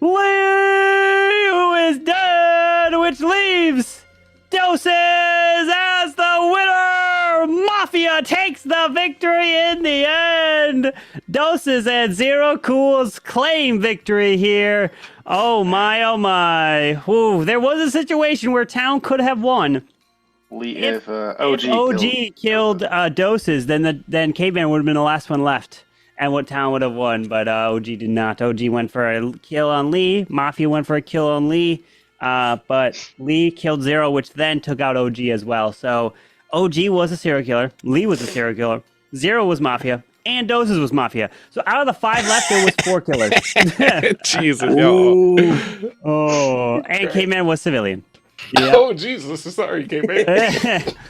Lee, who is dead, which leaves Doses as the winner. Mafia takes the victory in the end. Doses and Zero Cools claim victory here. Oh my, oh my. Ooh, there was a situation where Town could have won. If OG, killed Doses, then Caveman would have been the last one left. And what Town would have won, but OG did not. OG went for a kill on Lee. Mafia went for a kill on Lee. But Lee killed Zero, which then took out OG as well. So OG was a serial killer. Lee was a serial killer. Zero was Mafia. And Doses was Mafia. So out of the 5 left, there was 4 killers. Jesus, y'all. Oh, and Caveman was civilian. Yep. Oh, Jesus. Sorry, Caveman.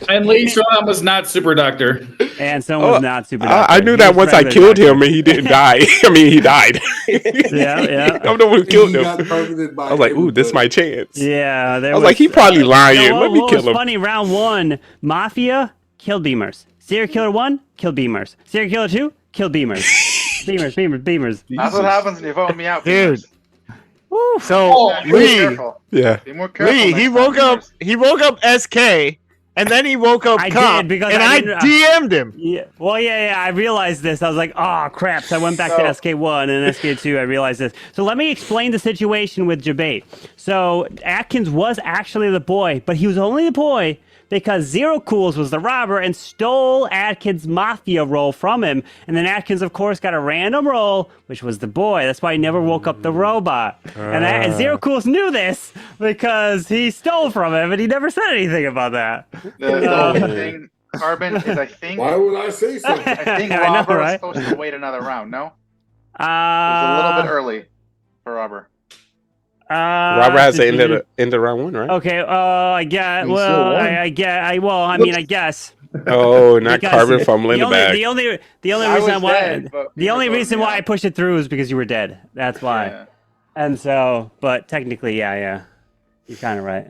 And Lee Strong was not Super Doctor. And someone was not Super Doctor. I knew that once I killed him and he didn't die. I mean, he died. Yeah. I'm the one who killed him. I was like, ooh, this is my chance. Yeah. I was like, he probably lying. Let me kill him. Funny, round 1, Mafia killed Beamers. Serial Killer 1, killed Beamers. Serial Killer 2, killed Beamers. Beamers. That's what happens when you vote me out, dude. Woo. So Lee, yeah, be more careful. Lee, he woke up. He wook up SK, and then he woke up Cop, did because and I DM'd him. Yeah. Well, yeah. I realized this. I was like, oh crap! So I went back to SK1 and SK2. I realized this. So let me explain the situation with Jabate. So Atkins was actually the boy, but he was only the boy because Zero Cools was the robber and stole Atkins' Mafia role from him. And then Atkins, of course, got a random role, which was the boy. That's why he never woke up the robot. And Zero Cools knew this because he stole from him, and he never said anything about that. The only thing, Carbon, is I think... Why would I say something? I think Robber is supposed to wait another round, no? It's a little bit early for Robber. Robert has to end the round 1, right? Okay. I guess. Well, I guess. I guess. Oh, not Carbon fumbling the bag. The only reason why I pushed it through is because you were dead. That's why. Yeah. And so, but technically, yeah, you're kind of right.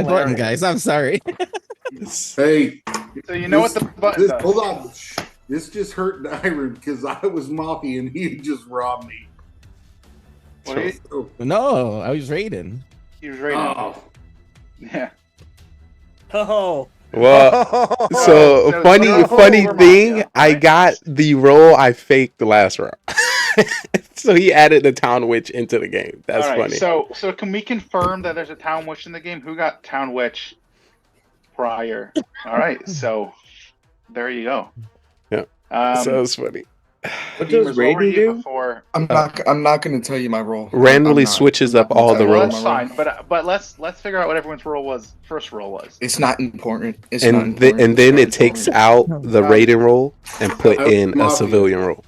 my button, guys. I'm sorry. Hey. So you know what the button does. Hold on. This just hurt Iron because I was Mafia and he just robbed me. No, I was raiding. He was raiding. Oh. Yeah. Oh. Well, so funny thing, I got the role I faked the last round. So he added the town witch into the game. That's funny. So can we confirm that there's a town witch in the game? Who got town witch prior? All right, so there you go. Yeah. So it's funny. What does Beamers, what were rating you do? before? I'm not going to tell you my role. Randomly I'm not. switches I'm up not gonna all tell the you Well, my roles. that's role. fine, but let's figure out what everyone's role was. First role was. It's not important. It's not And important. and then it takes out the rating role and put in a Mafia. civilian role.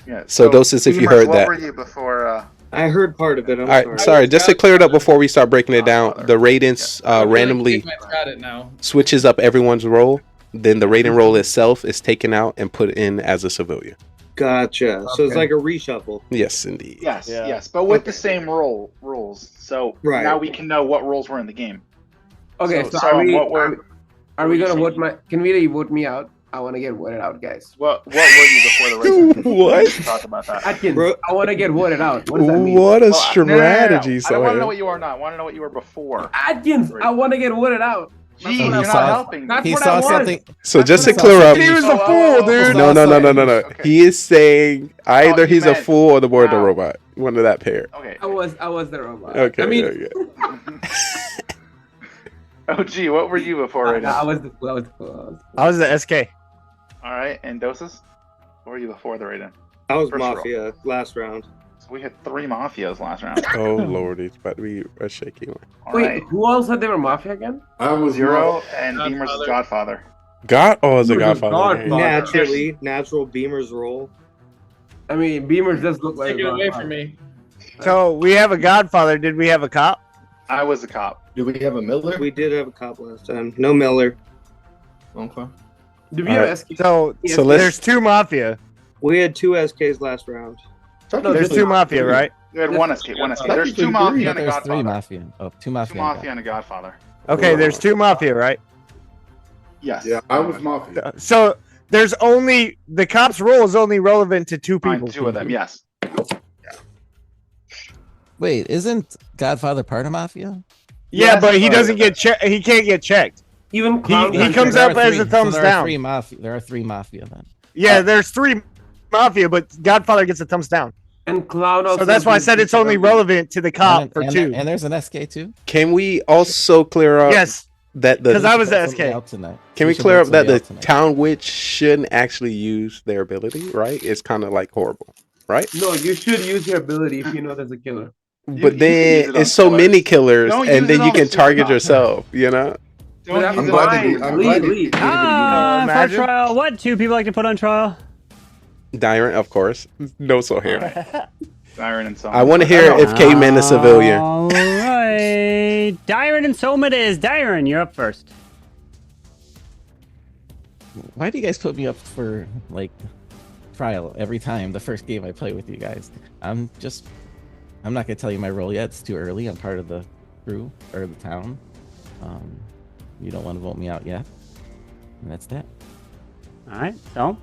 Yeah. So Doses, if you Beamers, heard what that. were you before? I heard part of it. I'm All right, sorry. sorry. Just to clear it up before we start breaking it down, the ratings I feel like randomly Caveman's got it now. switches up everyone's role. Then the rating role itself is taken out and put in as a civilian. Gotcha. So it's Okay. like a reshuffle. Yes, indeed. Yes, Yeah. yes, but with the same rules. So Right. now we can know what roles were in the game. Okay, So, so Sam, are we? what were- Are we, what are were we you gonna saying? vote my? Can we vote me out? I want to get voted out, guys. What were you before the race? What? We can talk about that. Atkins, Bro- I want to get voted out. What does that mean? What a Well, no, no, no, no, strategy, I don't want to know Sawyer. what you are not. I want to know what you were before. Atkins, I want to get voted out. Geez, he you're saw- not helping. That's He what saw I want. something. So That's just to what I clear want. up, He was a fool, dude. no. Okay. He is saying either you he's a meant fool or the board the now. robot. One of that pair. Okay. I was the robot. Okay. I mean, okay. Oh, gee, what were you before right I now? was the fool. I was the fool. I was the SK. All right, and Doses? What were you before the rating? I was First Mafia last round. So we had 3 Mafias last round. Oh Lord, it's about to be a shaky one. All Wait, right. who all said they were Mafia again? I was Zero and Godfather. Beamer's Godfather. God, oh, it's a Beamer's a Godfather. Godfather. Naturally, natural Beamer's role. I mean, Beamers does look like. Take it away from me. So we have a Godfather. Did we have a cop? I was a cop. Do we have a Miller? We did have a cop last time. No Miller. Okay. Do we All have right. SK? So So let's- there's 2 Mafia. We had 2 SKs last round. There's 2 Mafia, right? We had one escape. One escape. There's 2 Technically Mafia three. and a There's 3 Godfather. Mafia. Oh, 2 2 Mafia. Mafia and a Godfather. Okay, there's 2 Mafia, right? Yes. Yeah, I was Mafia. So there's only the cop's role is only relevant to 2 Fine, people. 2 of them. Yes. Wait, isn't Godfather part of Mafia? Yeah, Yes, but he but- doesn't get checked. He can't get checked. Even Clown. he got comes There up are as three- a thumbs so down. There are 3 Mafia then. Yeah, there's 3 Mafia, but Godfather gets a thumbs down. And Clown also. So that's why I said it's only relevant to the cop and, for and 2. and there's an SK too. Can we also clear up Yes, that because the I was the Vote somebody SK. out tonight. can we should clear vote up that the somebody out tonight. town witch shouldn't actually use their ability, right? It's kind of like horrible, right? No, you should use your ability if you know there's a killer. But you can use then it on it's so killers. many killers, Don't and use then it you on can super target cops. yourself. You know. Don't But use I'm it glad on they fine. do- I'm Leave, glad they- leave. For Imagine. trial. What 2 people like to put on trial? Dyrant, of course. No, so here. Iron and so I want to hear if Caveman is civilian. All right. Dyron and Soma it is. Dyron, you're up first. Why do you guys put me up for like trial every time the first game I play with you guys? I'm not gonna tell you my role yet. It's too early. I'm part of the crew or the town. You don't want to vote me out yet. And that's that. All right. So,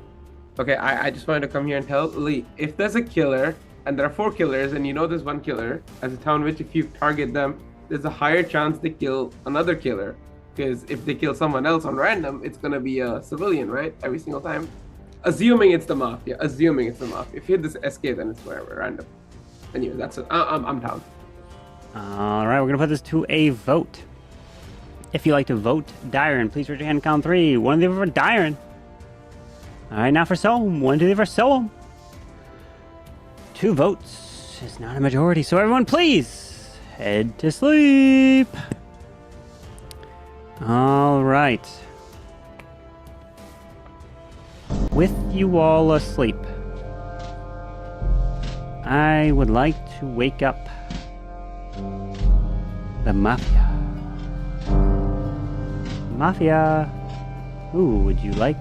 Okay, I just wanted to come here and tell Lee, if there's a killer and there are 4 killers and you know there's 1 killer, as a town witch, if you target them, there's a higher chance they kill another killer. Because if they kill someone else on random, it's gonna be a civilian, right? Every single time. Assuming it's the Mafia. Assuming it's the Mafia. If you hit this SK, then it's wherever, random. Anyway, that's it. I'm down. all right, we're gonna put this to a vote. If you like to vote Dyron, please raise your hand. Count 3. 1, 2, 3 for Dyron. All right, now for Soam. 1, 2, 3 for Soam. 2 votes is not a majority, so everyone, please head to sleep. All right. With you all asleep, I would like to wake up the Mafia. Mafia, who would you like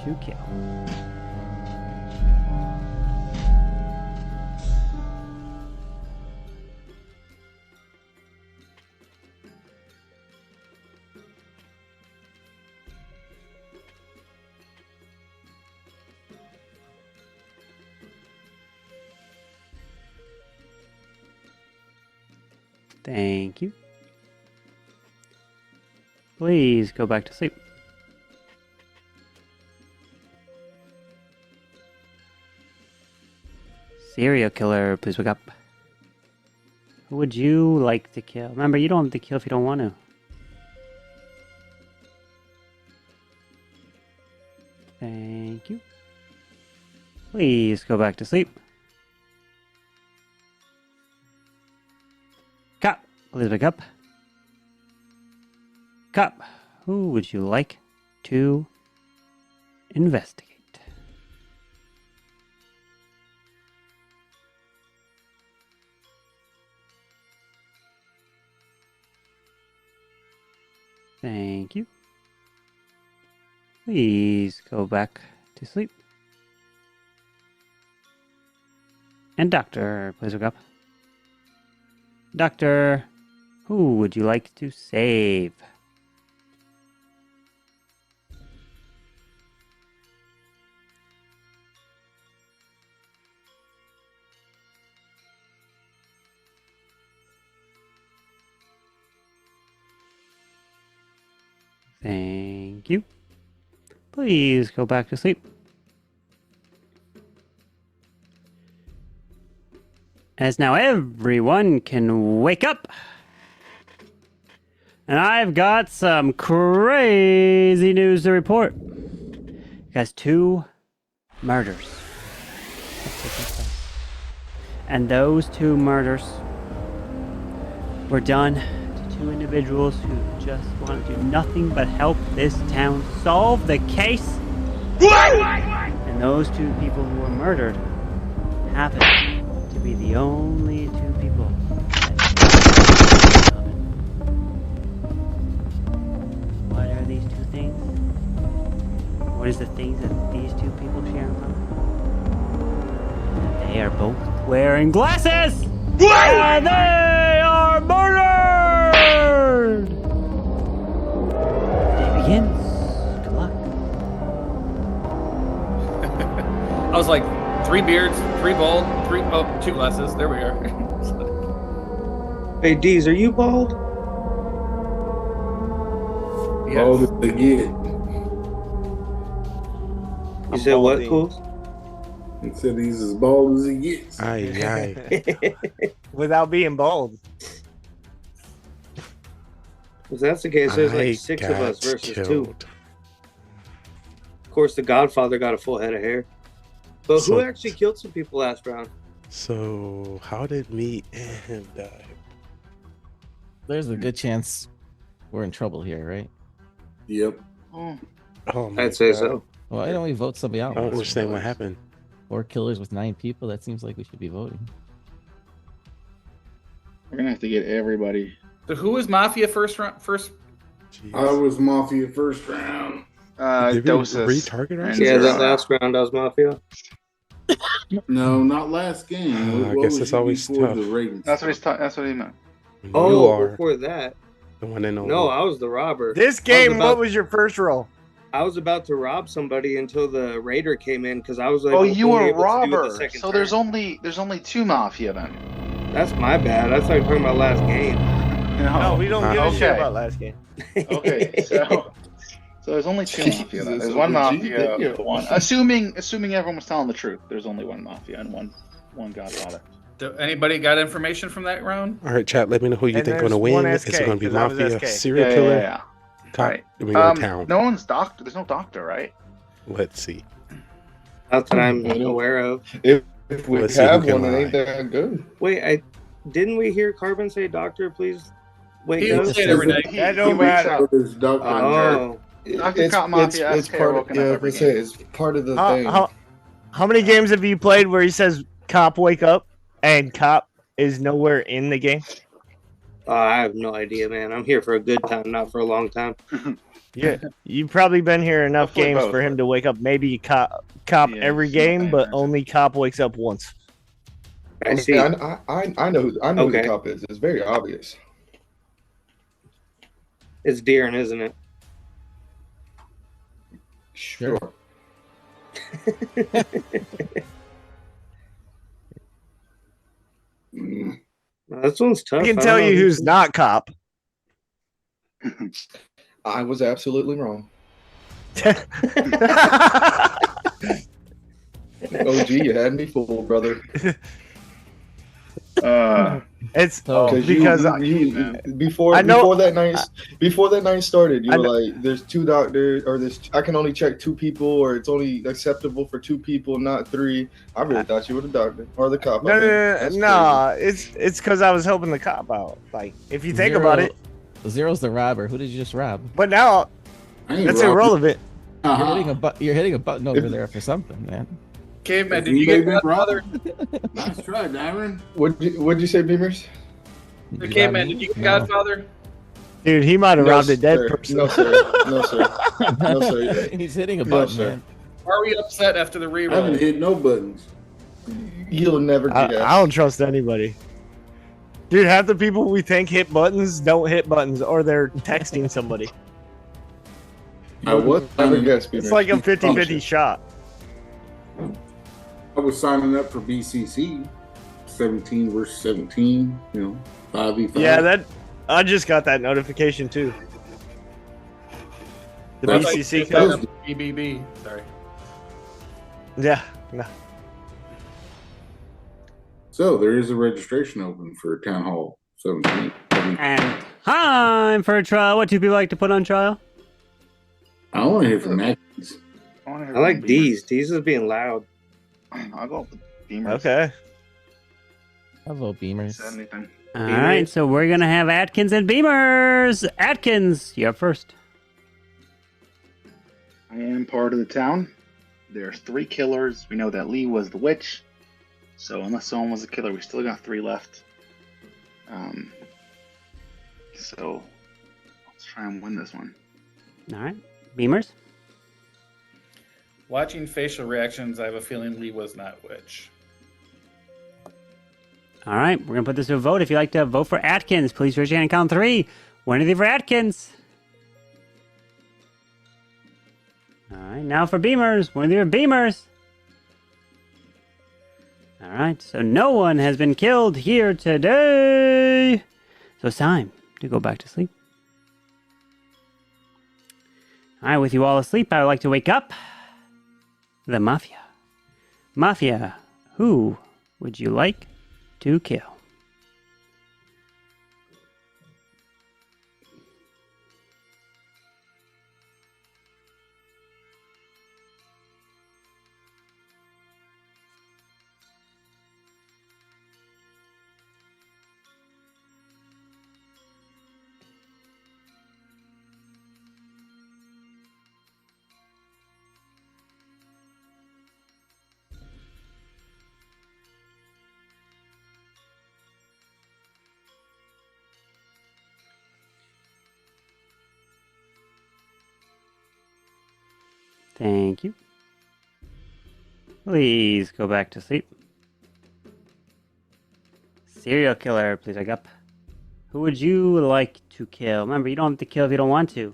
to kill? Thank you. Please go back to sleep. Serial killer, please wake up. Who would you like to kill? Remember, you don't have to kill if you don't want to. Thank you. Please go back to sleep. Cop, please wake up. Cop, who would you like to investigate? Thank you. Please go back to sleep. And Doctor, please wake up. Doctor, who would you like to save? Thank you. Please go back to sleep. As now everyone can wake up. And I've got some crazy news to report. Because 2 murders have taken place. And those 2 murders were done to 2 individuals who just want to do nothing but help this town solve the case. And those 2 people who were murdered happen to be the only 2 people that share in common. What are these 2 things? What is the things that these 2 people share in common? They are both wearing glasses! And they are murdered! The day begins. Good luck. I was like 3 beards, 3 bald, 2 glasses. There we are. Hey, Deez, are you bald? Bald as they get. You said what, Cools? He said he's as bald as he gets. Aye. Without being bald. If that's the case, there's like 6 of us versus 2. Of course, the Godfather got a full head of hair. But who actually killed some people last round? So, how did me and him die? There's a good chance we're in trouble here, right? Yep. Oh my I'd say God. so. Why don't we vote somebody out? I don't understand what happened. 4 killers with 9 people. That seems like we should be voting. We're gonna have to get everybody. So who was Mafia first round? I was Mafia first round. Did we Doses. retarget ourselves? Yeah, that last round I was Mafia. No, not last game. I What guess was it's you always before tough. the ratings? That's what he meant. You Oh, are before that. the one and only. No, I was the robber. This game, what was your first role? I was about to rob somebody until the raider came in because I was like, Oh, you were a able to do it the robber. second So turn. there's only 2 Mafia then. That's my bad. I thought you were talking about last game. No, we don't give a shit Okay. about last game. Okay, so there's only 2 Mafia then. There's 1 Mafia, one. Assuming everyone was telling the truth, there's only 1 Mafia and one Godfather. Anybody got information from that round? All right, chat. Let me know who you And think going to there's win. one Is SK, it going to be 'cause I was Mafia, SK. serial Yeah, killer, yeah. cop? Right. I mean, or town. No one's doctor. There's no doctor, right? Let's see. Not that I'm aware of. If we Let's see who have can one, it lie. ain't that good. Wait, didn't we hear Carbon say, "Doctor, please wake He up"? say it every day. That don't matter. Oh, Doctor Cop Mafia it's SK part of, woken up yeah, every I say game. it's part of the thing. How many games have you played where he says "cop wake up" and cop is nowhere in the game? I have no idea, man. I'm here for a good time, not for a long time. Yeah, you've probably been here enough Hopefully games both, for him to wake up. Maybe cop every game, but only cop wakes up once. I see. I know who who Okay. the cop is. It's very obvious. It's Deeren, isn't it? Sure. This one's tough. I can I tell don't you know. who's not cop. I was absolutely wrong. Oh, OG, you had me fooled, brother. It's because before that night started, you were like, "There's 2 doctors, or I can only check 2 people, or it's only acceptable for 2 people, not 3." I really thought you were the doctor or the cop. No, it's because I was helping the cop out. Like, if you think about it, Zero's the robber. Who did you just rob? but now that's irrelevant. You're hitting a button over there for something, man. Caveman, did you get Godfather? Nice try, Darren. What'd you say, Beamers? The Caveman, did you get Godfather? Dude, he might have robbed a dead person. No, sir. No, sir. No, sir. He's hitting a button, man. Are we upset after the reroll? I haven't hit no buttons. You'll never guess. I don't trust anybody. Dude, half the people we think hit buttons don't hit buttons, or they're texting somebody. I would never guess. It's like a 50-50 shot. I was signing up for BCC, 17 versus 17. 5v5. Yeah, I just got that notification too. The BCC code. BBB. Sorry. Yeah. No. So there is a registration open for Town Hall 17. And time for a trial. What do people like to put on trial? I want to hear from Atkins. I like D's. D's is being loud. I'll go with Beamers. Okay. I'll vote Beamers. All right, so we're going to have Atkins and Beamers. Atkins, you're first. I am part of the town. There's 3 killers. We know that Lee was the witch. So unless someone was a killer, we still got 3 left. So let's try and win this one. All right. Beamers? Watching facial reactions, I have a feeling Lee was not witch. All right, we're going to put this to a vote. If you'd like to vote for Atkins, please raise your hand and count 3. 1 of you for Atkins. All right, now for Beamers. 1 of you for Beamers. All right, so no one has been killed here today. So it's time to go back to sleep. All right, with you all asleep, I would like to wake up the Mafia. Mafia, who would you like to kill? Thank you. Please go back to sleep. Serial killer, please wake up. Who would you like to kill? Remember, you don't have to kill if you don't want to.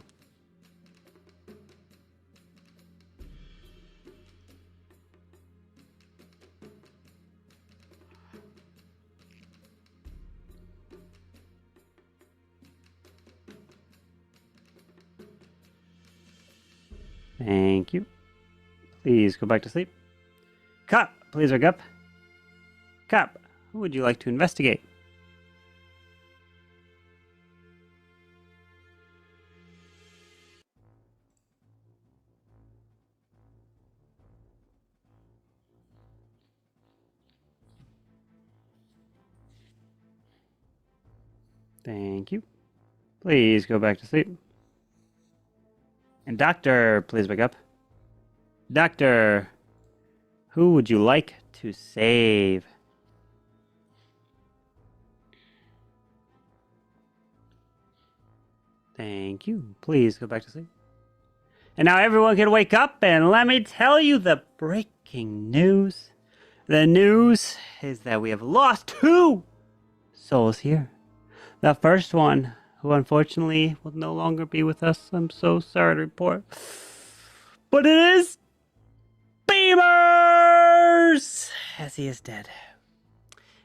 Thank you. Please go back to sleep. Cop, please wake up. Cop, who would you like to investigate? Thank you. Please go back to sleep. And doctor, please wake up. Doctor, who would you like to save? Thank you. Please go back to sleep. And now everyone can wake up, and let me tell you the breaking news. The news is that we have lost 2 souls here. The first one, who unfortunately will no longer be with us. I'm so sorry to report. But it is Beamers, as he is dead.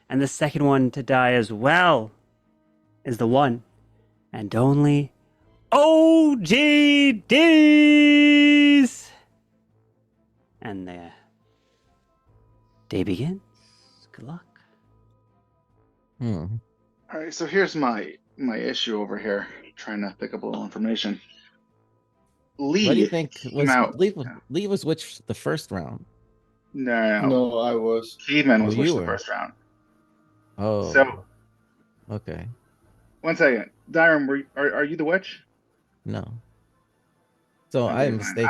And the second one to die as well is the one and only OGDs. And the day begins. Good luck. Hmm. All right, so here's my issue over here, trying to pick up a little information. Lee What do you think came out. Lee was which the first round? No, I was. Caveman Oh, was you which the were. first round. Oh. So, Okay. 1 second, Dyron, are you the witch? No. So Okay, I am fine. mistaken.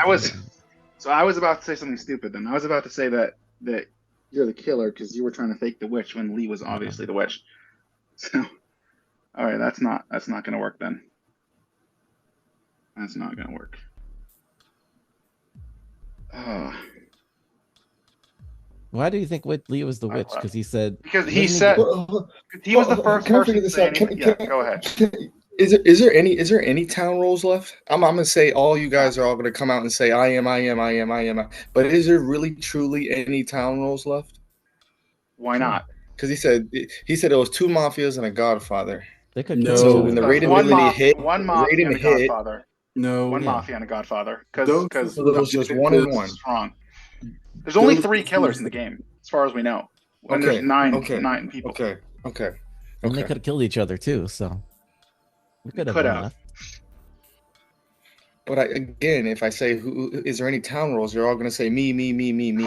I was about to say something stupid then. I was about to say that you're the killer because you were trying to fake the witch when Lee was obviously the witch. So, all right, that's not gonna work then. That's not gonna work. Why do you think Lee was the witch? Because he said. Because he wasn't said he was the first Can I person figure to this say out? anything. Yeah, go ahead. Is there any town roles left? I'm gonna say all you guys are all gonna come out and say I am. But is there really truly any town roles left? Why not? Because he said it was 2 mafias and a Godfather. They could No. So when the raidability hit, one mafia and a hit. Godfather. No. One mafia and a Godfather. Because So there was just one and one. Strong. There's only 3 killers in the game, as far as we know. And there's nine people. Okay. And they could have killed each other too. So we could have. Enough. But again, if I say, is there any town roles? You're all going to say me.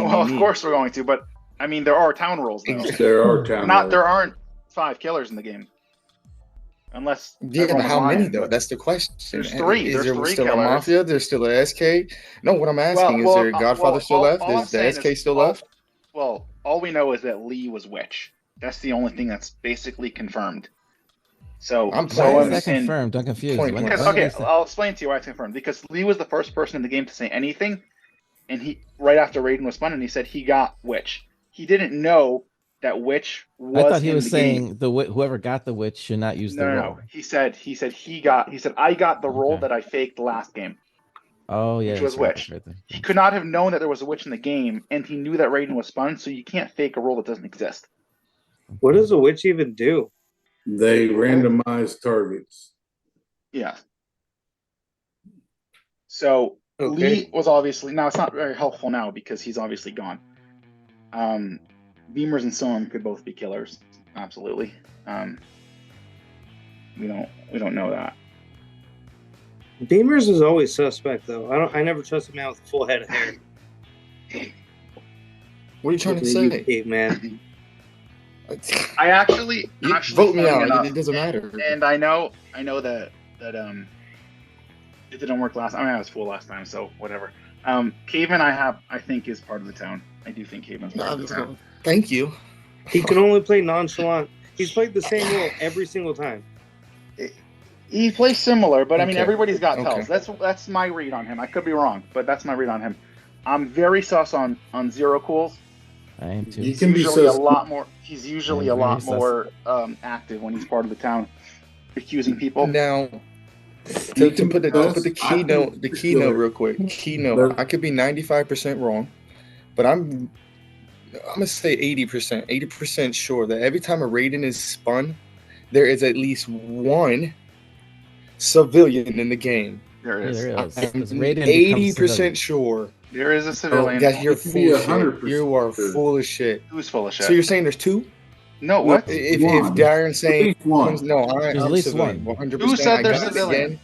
Well, of course we're going to, but I mean, there are town roles though. There are town roles. There aren't 5 killers in the game, unless. Yeah, but how many though? That's the question. There's 3. Is there there's 3 still killers. a mafia? There's still a SK. No, what I'm asking is there a Godfather still left? Is the SK still left? Well, all we know is that Lee was witch. That's the only thing that's basically confirmed. So That confirmed. I'm confused. I'll explain to you why it's confirmed. Because Lee was the first person in the game to say anything, and he right after Raiden was spun, and he said he got witch. He didn't know that witch was. I thought he in was the saying game. whoever got the witch should not use the role. No. He said I got the role that I faked last game. Oh yeah, which was witch. Right there. He could not have known that there was a witch in the game, and he knew that Raiden was spun, so you can't fake a role that doesn't exist. What does a witch even do? They randomize targets. Yeah. So Lee was obviously now it's not very helpful now because he's obviously gone. Beamers and Soam could both be killers, absolutely. We don't know that. Beamers is always suspect though. I never trust a man with a full head of hair. What are you trying to say, man? I actually vote me out. It doesn't matter. And I know that it didn't work last time. I mean, I was full last time, so whatever. Caven, I think is part of the town. I do think Caven's part of the town. Thank you. He can only play nonchalant. He's played the same role every single time. He plays similar, but I mean, everybody's got tells. That's my read on him. I could be wrong, but that's my read on him. I'm very sus on Zero Cools. I am too. He's usually a lot more. He's usually a lot more active when he's part of the town, accusing people. Now, to put the keynote real quick. Keynote. I could be 95% wrong, but I'm gonna say 80%. 80% sure that every time a Raiden is spun, there is at least one civilian in the game. There is. Yeah, there is. I'm 80% sure. There is a civilian. Guys, you're full of shit. You are full of shit. Who's full of shit? So you're saying there's 2? No, what? If Darren's saying one. No, There's I'm at least civilian. one. 100%. Who said they're civilian?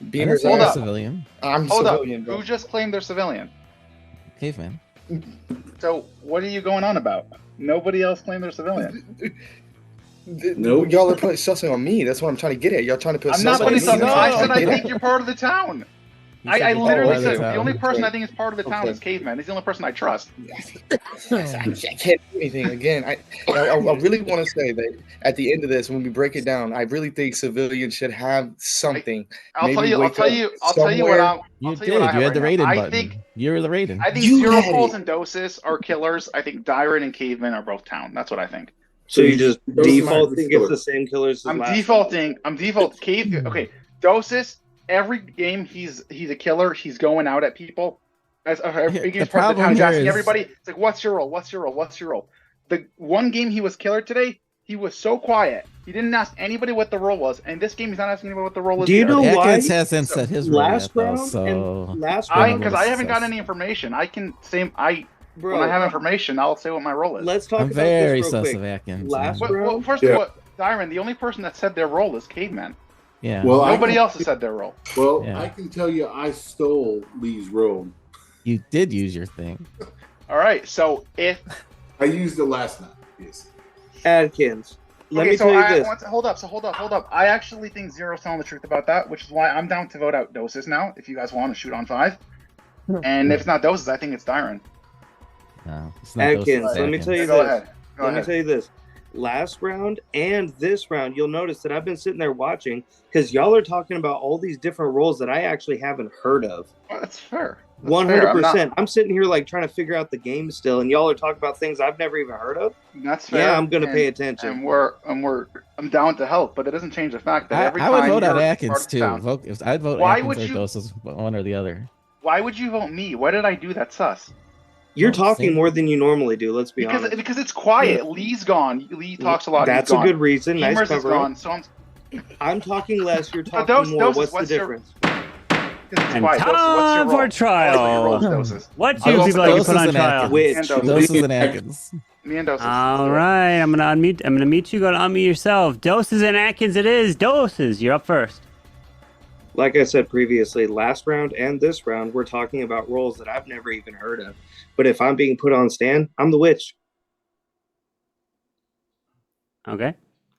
Beamer's Hold up. Civilian. I'm Hold civilian. up. Who just claimed they're civilian? Caveman. So what are you going on about? Nobody else claimed they're civilian. Nope. Y'all are putting sussing on me. That's what I'm trying to get at. Y'all trying to put I'm not putting sussing something. on me. I said I think you're part of the town. I literally said the only person I think is part of the town Okay. is Caveman. He's the only person I trust. I can't do anything. Again, I really want to say that at the end of this, when we break it down, I really think civilians should have something. I'll tell you what somewhere. You did. You had the Raiden button. You're the Raiden. I think Zero Pulse and Dosis are killers. I think Dyron and Caveman are both town. That's what I think. So you just default think it's the same killers as I'm last defaulting. Okay, Dosis. Every game he's a killer. He's going out at people. Every game's part of the town. He's asking everybody. It's like, what's your role? What's your role? What's your role? The one game he was killer today, he was so quiet. He didn't ask anybody what the role was. And this game, he's not asking anybody what the role is. Do you know either. why? Atkins hasn't set his role last yet, though, round so and last round because I haven't got any information. I can say when I have information, I'll say what my role is. Let's talk I'm about very this real sus quick. of Atkins. Last Well, round. first of all, Dyron, the only person that said their role is Caveman. Yeah. Well, Nobody else has said their role. Well, Yeah. I can tell you, I stole Lee's role. You did use your thing. All right, so if I used it last night. Yes. Adkins. Let okay, me so tell you I this. want to, hold up. I actually think Zero's telling the truth about that, which is why I'm down to vote out Doses now. If you guys want to shoot on 5, and if it's not Doses, I think it's Dyron. No, it's not Adkins, Doses, let me Adkins. tell you Go this. ahead. Let me tell you this. Last round and this round, you'll notice that I've been sitting there watching because y'all are talking about all these different roles that I actually haven't heard of. Well, that's fair. 100%. I'm sitting here like trying to figure out the game still, and y'all are talking about things I've never even heard of. That's fair. Yeah, I'm gonna pay And attention. I'm down to help, but it doesn't change the fact that every I would time vote out you're Atkins part of too. town- I'd vote Why Atkins would or you- Doses, one or the other. Why would you vote me? What did I do that's sus? You're Well, talking same. more than you normally do. Let's be honest. Because it's quiet. Lee's gone. Lee talks a lot. That's He's a gone. good reason. Nice Beamers is cover gone. up. So I'm talking less. You're talking Doses, more. What's the what's your- difference? It's And quiet. Doses, what's your time role? for I trial. like your roles, Doses. What I'll two go people for like to Doses. put on and trial? Atkins. Which? And Doses. Doses and Atkins. Me and Doses. All right, I'm gonna unmute. I'm gonna mute you. Go to unmute yourself. Doses and Atkins. It is Doses. You're up first. Like I said previously, last round and this round, we're talking about roles that I've never even heard of. But if I'm being put on stand, I'm the witch. Okay,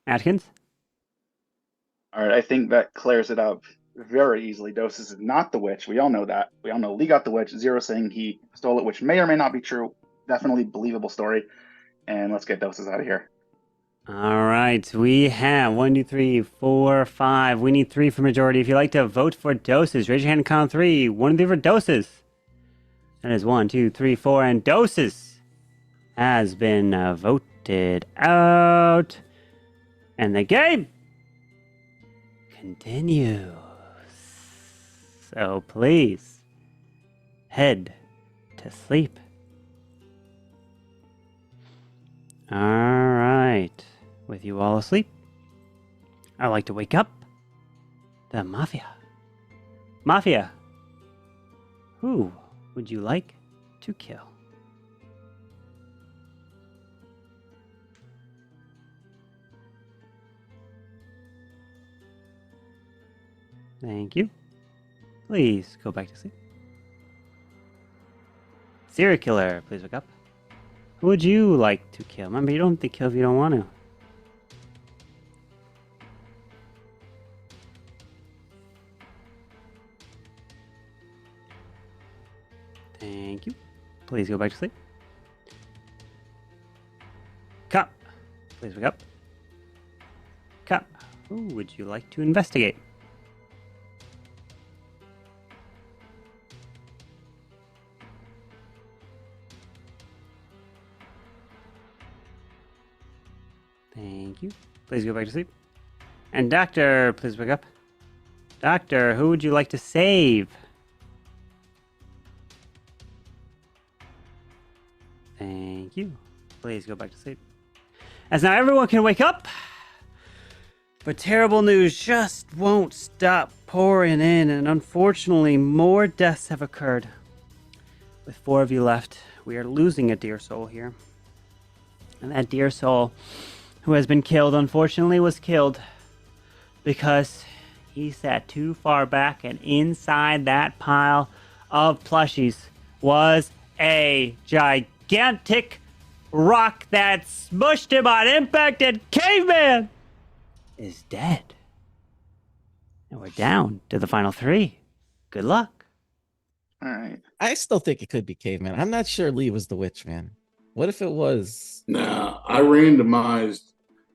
Atkins. All right, I think that clears it up very easily. Doses is not the witch. We all know that. We all know Lee got the witch. Zero saying he stole it, which may or may not be true. Definitely believable story. And let's get Doses out of here. All right, we have 1, 2, 3, 4, 5. We need 3 for majority. If you'd like to vote for Doses, raise your hand and count 3. 1, 2 for Doses. That is 1, 2, 3, 4, and Doses has been voted out. And the game continues. So please head to sleep. All right. With you all asleep, I'd like to wake up the Mafia. Mafia, who would you like to kill? Thank you. Please go back to sleep. Serial killer, please wake up. Who would you like to kill? Remember, you don't have to kill if you don't want to. Thank you. Please go back to sleep. Cop, please wake up. Cop, who would you like to investigate? Thank you. Please go back to sleep. And Doctor, please wake up. Doctor, who would you like to save? Thank you. Please go back to sleep. As now everyone can wake up, but terrible news just won't stop pouring in, and unfortunately more deaths have occurred. With 4 of you left, we are losing a dear soul here. And that dear soul who has been killed, unfortunately, was killed because he sat too far back, and inside that pile of plushies was a gigantic rock that smushed him on impact, and Caveman is dead. And we're down to the final 3. Good luck. All right. I still think it could be Caveman. I'm not sure Lee was the witch, man. What if it was? Nah, I randomized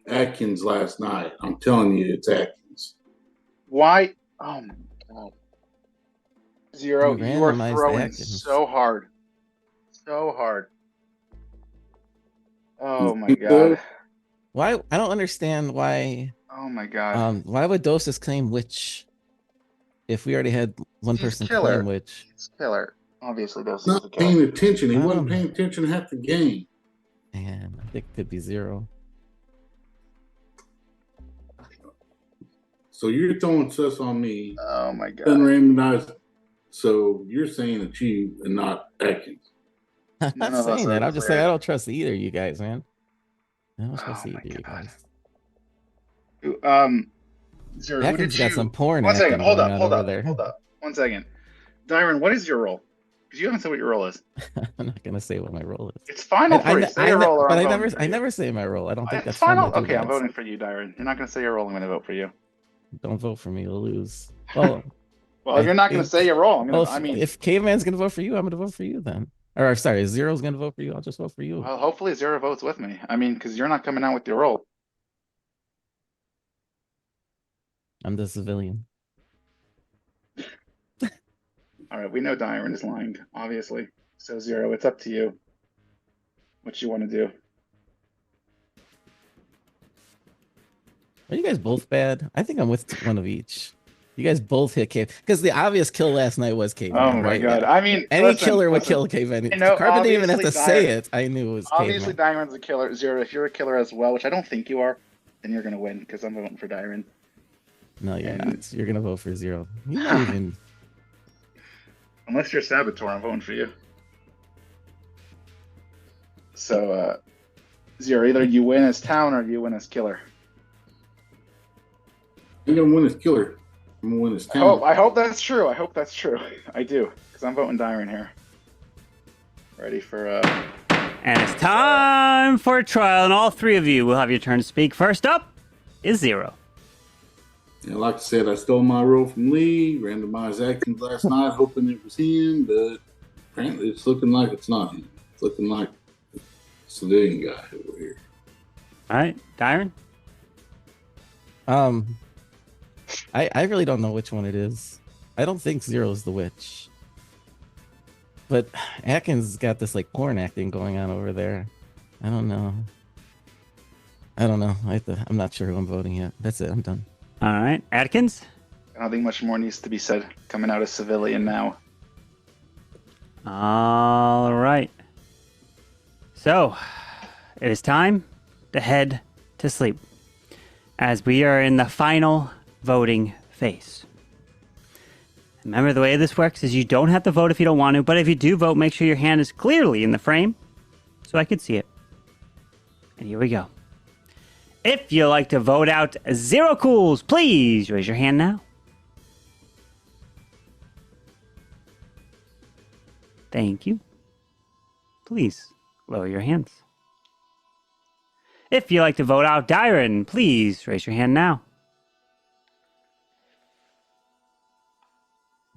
Atkins last night. I'm telling you, it's Atkins. Why? Oh my god. Zero, You you are randomized throwing Atkins. so hard. So hard. Oh my god. Why? I don't understand why. Oh my god. Why would Doses claim witch if we already had one person killer. claim witch? It's killer. Obviously, those Not are the paying killer. attention. He wasn't paying attention half the game. Man, I think it could be Zero. So you're throwing sus on me. Oh my god. Unrandomized. So you're saying it's you and not Atkins. I'm None not of us saying are that. I'm just clear. saying I don't trust either of you guys, man. I don't trust Oh either my of you God. guys. Zero, who did Atkins got you? some porn One second, acting hold going up, on hold over up, there. hold up. 1 second. Dyron, what is your role? Because you haven't said what your role is. I'm not gonna say what my role is. It's final three. Say your role or I'm voting for I you. never say my role. I don't think It's that's fun final. to do Okay, I'm that. voting for you, Dyron. You're not going to say your role. I'm going to vote for you. Don't vote for me, you'll lose. Well, Well, if you're not going to say your role, I'm going to. I mean, if Caveman's gonna vote for you, I'm gonna vote for you then. Or sorry, Zero's gonna vote for you. I'll just vote for you. well, hopefully Zero votes with me. I mean, because you're not coming out with your role. I'm the civilian. All right, we know Dyron is lying, obviously. So Zero, it's up to you. What you want to do? Are you guys both bad? I think I'm with one of each. You guys both hit Cave because the obvious kill last night was Caveman. Oh my right? God! I mean, any killer would kill Caveman. You know, Carbon didn't even have to obviously say it. I knew it was obviously Caveman. Dyron's a killer. Zero, if you're a killer as well, which I don't think you are, then you're going to win because I'm voting for Dyron. No, you're not. You're gonna vote for Zero. You're not even. Unless you're Saboteur, I'm voting for you. So, Zero, either you win as town or you win as killer. I'm gonna win as killer. I'm gonna win as town. I hope that's true. I hope that's true. I do, because I'm voting Dyron here. Ready for And it's time for a trial, and all three of you will have your turn to speak. First up is Zero. Yeah, like I said, I stole my role from Lee, randomized Atkins last night, hoping it was him, but apparently it's looking like it's not him. It's looking like the civilian guy over here. All right, Dyron. I really don't know which one it is. I don't think Zero's the witch. But Atkins got this like porn acting going on over there. I don't know. I'm not sure who I'm voting yet. That's it. I'm done. All right, Atkins. I don't think much more needs to be said. Coming out as civilian now. All right. So, it is time to head to sleep, as we are in the final voting phase. Remember, the way this works is you don't have to vote if you don't want to, but if you do vote, make sure your hand is clearly in the frame so I can see it. And here we go. If you like to vote out Zero Cools, please raise your hand now. Thank you. Please lower your hands. If you like to vote out Dyron, please raise your hand now.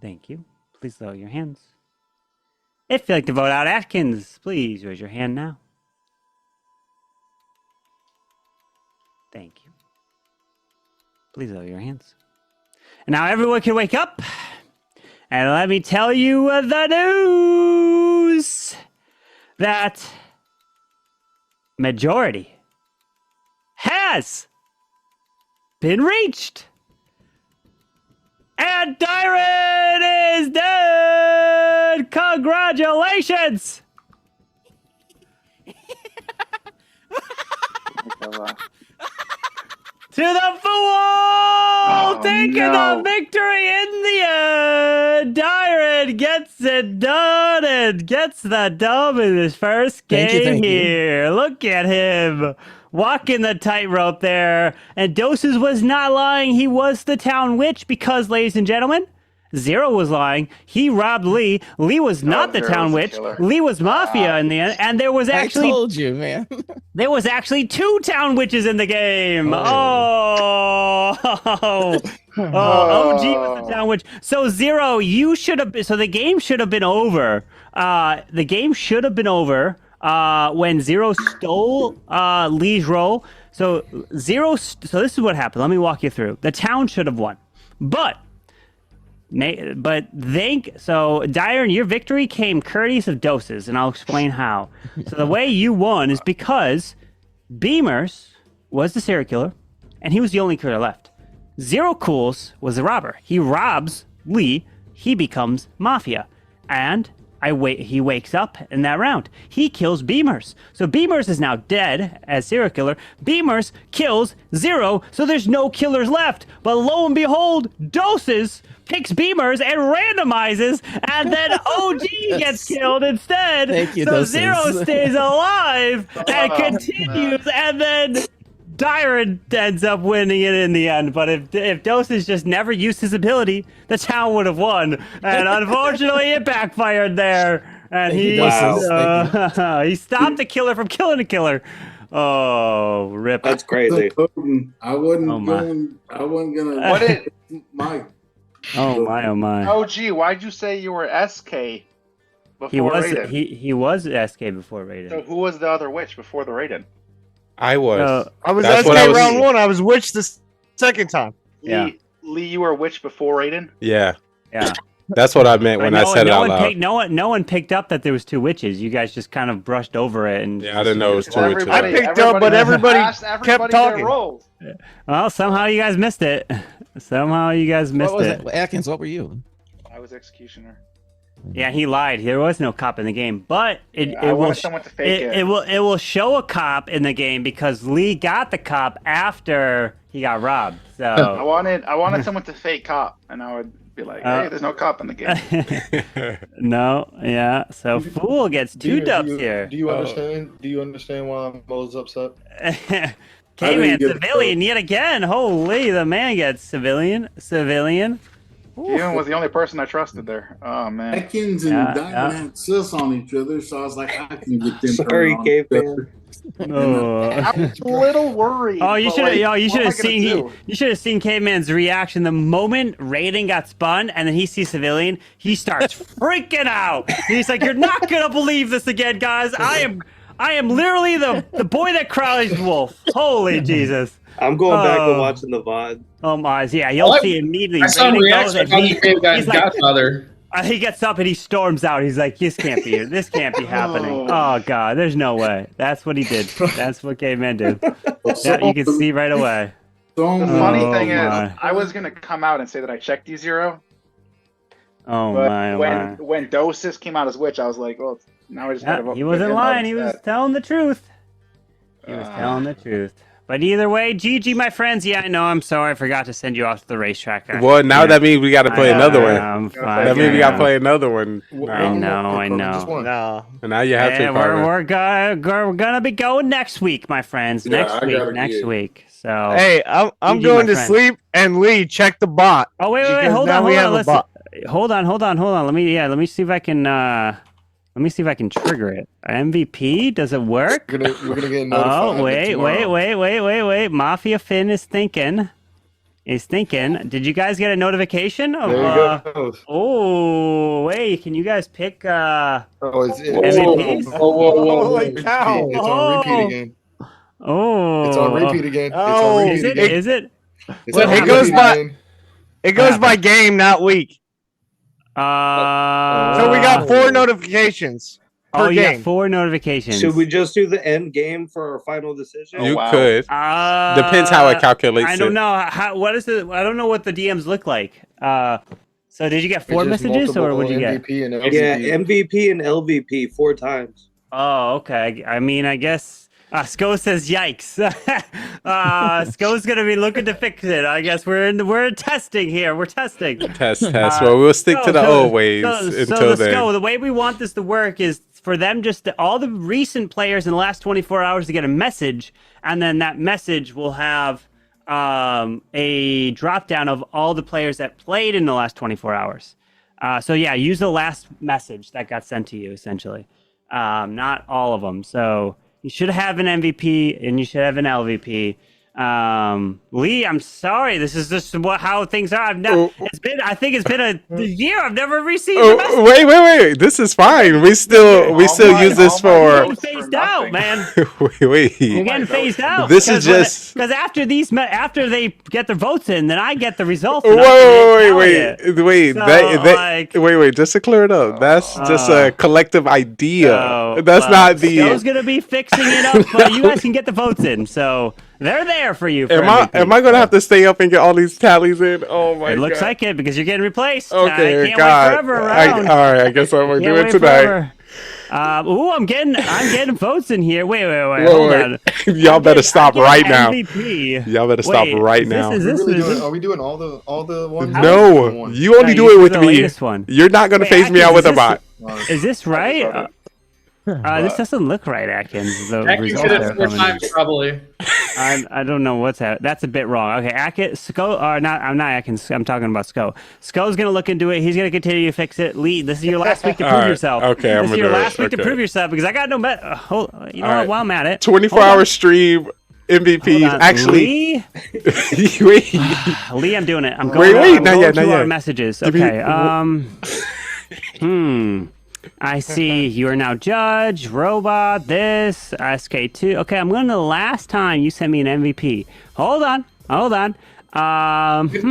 Thank you. Please lower your hands. If you like to vote out Atkins, please raise your hand now. Thank you. Please lower your hands. And now everyone can wake up. And let me tell you the news that majority has been reached. And Dyron is dead! Congratulations! To the fool! Taking the victory in the end! Dyron gets it done and gets the dub in his first game Thank you. here. Look at him walking the tightrope there. And Doses was not lying. He was the town witch because, ladies and gentlemen, Zero was lying. He robbed Lee. Lee was not the town witch. Lee was Mafia in the end. And there was actually... I told you, man. There was actually 2 town witches in the game. OG was the town witch. So Zero, you should have. So the game should have been over. The game should have been over when Zero stole Lee's role. So Zero. So this is what happened. Let me walk you through. The town should have won, but Dyron, your victory came courteous of Doses, and I'll explain how. So the way you won is because Beamers was the serial killer, and he was the only killer left. Zero Cools was the robber. He robs Lee, he becomes Mafia, and he wakes up in that round. He kills Beamers. So Beamers is now dead as serial killer. Beamers kills Zero, so there's no killers left. But lo and behold, Doses picks Beamers and randomizes, and then OG gets killed instead. Thank you, so Doses. Zero stays alive and continues, and then Dyron ends up winning it in the end, but if Doses just never used his ability, the town would have won. And unfortunately, it backfired there. And he stopped the killer from killing the killer. Oh, rip! That's crazy. I wasn't Oh, my. going. I wasn't gonna. What did? Mike. Oh my! Oh my! Oh gee, why'd you say you were SK before He was Raiden? he was SK before Raiden. So who was the other witch before the Raiden? I was. I was That's SK what I was- round 1. I was witch the second time. Yeah. Lee, you were a witch before Raiden? Yeah. Yeah. That's what I meant when I said it out loud. No one picked up that there was 2 witches. You guys just kind of brushed over it, and Yeah, I didn't know it was 2 witches. I picked up, but everybody kept talking. Well, somehow you guys missed it. Somehow you guys missed What was it. it? Atkins, what were you? I was executioner. Yeah, he lied. There was no cop in the game, but it I will wanted someone to fake it. it will show a cop in the game because Lee got the cop after he got robbed. So I wanted someone to fake cop, and I would be like, "Hey, there's no cop in the game." No, yeah. So Fool gets 2 dubs here. Do you understand? Do you understand why I'm most upset? K-Man civilian yet again. Holy, the man gets civilian. Ian was the only person I trusted there. Oh man. Atkins and Diamond had sus on each other, so I was like, I can get them. Sorry, turned on K-Man. I was a little worried. Oh, you but, should like, you should what am I have seen gonna do? you should have seen K-Man's reaction the moment Raiden got spun and then he sees civilian. He starts freaking out. He's like, "You're not gonna believe this again, guys. I am literally the boy that cries wolf. Holy Jesus." I'm going back and watching the VOD. Oh my, yeah, you'll see immediately. I saw him Raiden react goes to and how you gave that he's like, Godfather. he gets up and he storms out. He's like, "This can't be happening. Oh God, there's no way." That's what he did. That's what Caveman did. Yeah, you can see right away. The funny thing my. is, I was gonna come out and say that I checked D0, Oh but my, oh my. when Dosis came out as witch, I was like, "Well, now I just gotta Yeah, vote he for wasn't him lying. He instead." was telling the truth. He was telling the truth. But either way, GG, my friends. Yeah, I know. I'm sorry. I forgot to send you off to the racetrack. Well, now that means we got to play another one. I'm fine. That means we got to play another one. I know. No. And now you have to. We're gonna be going next week, my friends. Yeah, Next week. So Hey, I'm GG, going my to friend. sleep, and Lee, check the bot. Oh wait, because hold now on, we have a bot. hold on. Let me see if I can. Let me see if I can trigger it. MVP? Does it work? We're gonna get notified. Oh wait. Mafia Finn is thinking. Did you guys get a notification of? There you go. Oh wait, can you guys pick? MVPs? Holy cow! It's on repeat again. Oh, It's on repeat again. Oh, it's on repeat again. Is it? It's Well, on it repeat goes by. again. It goes by game, not week. So we got 4 notifications per you game. got 4 notifications. Should we just do the end game for our final decision? You could. Depends how it calculates. I don't know what is it. I don't know what the DMs look like. So did you get 4 It's just messages or what did you get? MVP and Yeah, LVP. MVP and LVP 4 times. Oh, okay. I mean, I guess Sko says yikes. Sko's gonna be looking to fix it. I guess we're testing here. We're testing. Test. Well, we'll stick to the old ways until then. Sko, the way we want this to work is for them all the recent players in the last 24 hours to get a message, and then that message will have a drop down of all the players that played in the last 24 hours. So yeah, use the last message that got sent to you, essentially. Not all of them. So you should have an MVP and you should have an LVP. Lee, I'm sorry. This is just how things are. I think it's been a year. I've never received a message. Wait. This is fine. We still use this for. You're getting phased out, man. wait. You're getting phased out. This is just because after they get their votes in, then I get the results. Wait. So, Wait. Just to clear it up, that's just a collective idea. That's not the. Joe's gonna be fixing it up, but you guys can get the votes in. So they're there for you. Am I gonna have to stay up and get all these tallies in? Oh my god. It looks like it because you're getting replaced. Okay, I can't God. wait forever around. All right, I guess I'm gonna do it wait tonight. forever. I'm getting votes in here. Wait. Hold on. Y'all better stop right now. MVP. Y'all better stop right now. Are we doing all the ones? No, you only do it with the me. latest one. You're not gonna phase me out with a bot. Is this right? This doesn't look right, Atkins. The Atkins results did are it 4 coming times in. probably. I don't know what's that. That's a bit wrong. Okay, Atkins, Sko, or not? I'm not Atkins. I'm talking about Sko. Sko's gonna look into it. He's gonna continue to fix it. Lee, this is your last week to All prove right, yourself. okay, I'm this is gonna your do it, last week to okay. prove yourself because I got no bet. You know what? While I'm at it, 24-hour stream MVPs. Hold on. Actually, Lee? wait. Lee, I'm doing it. I'm Wait, going. I'm not going yet, to not our yet. messages. Give me- Okay. I see you are now judge, robot, this, SK2. Okay, I'm going to the last time you sent me an MVP. Hold on. Okay. Oh, geez,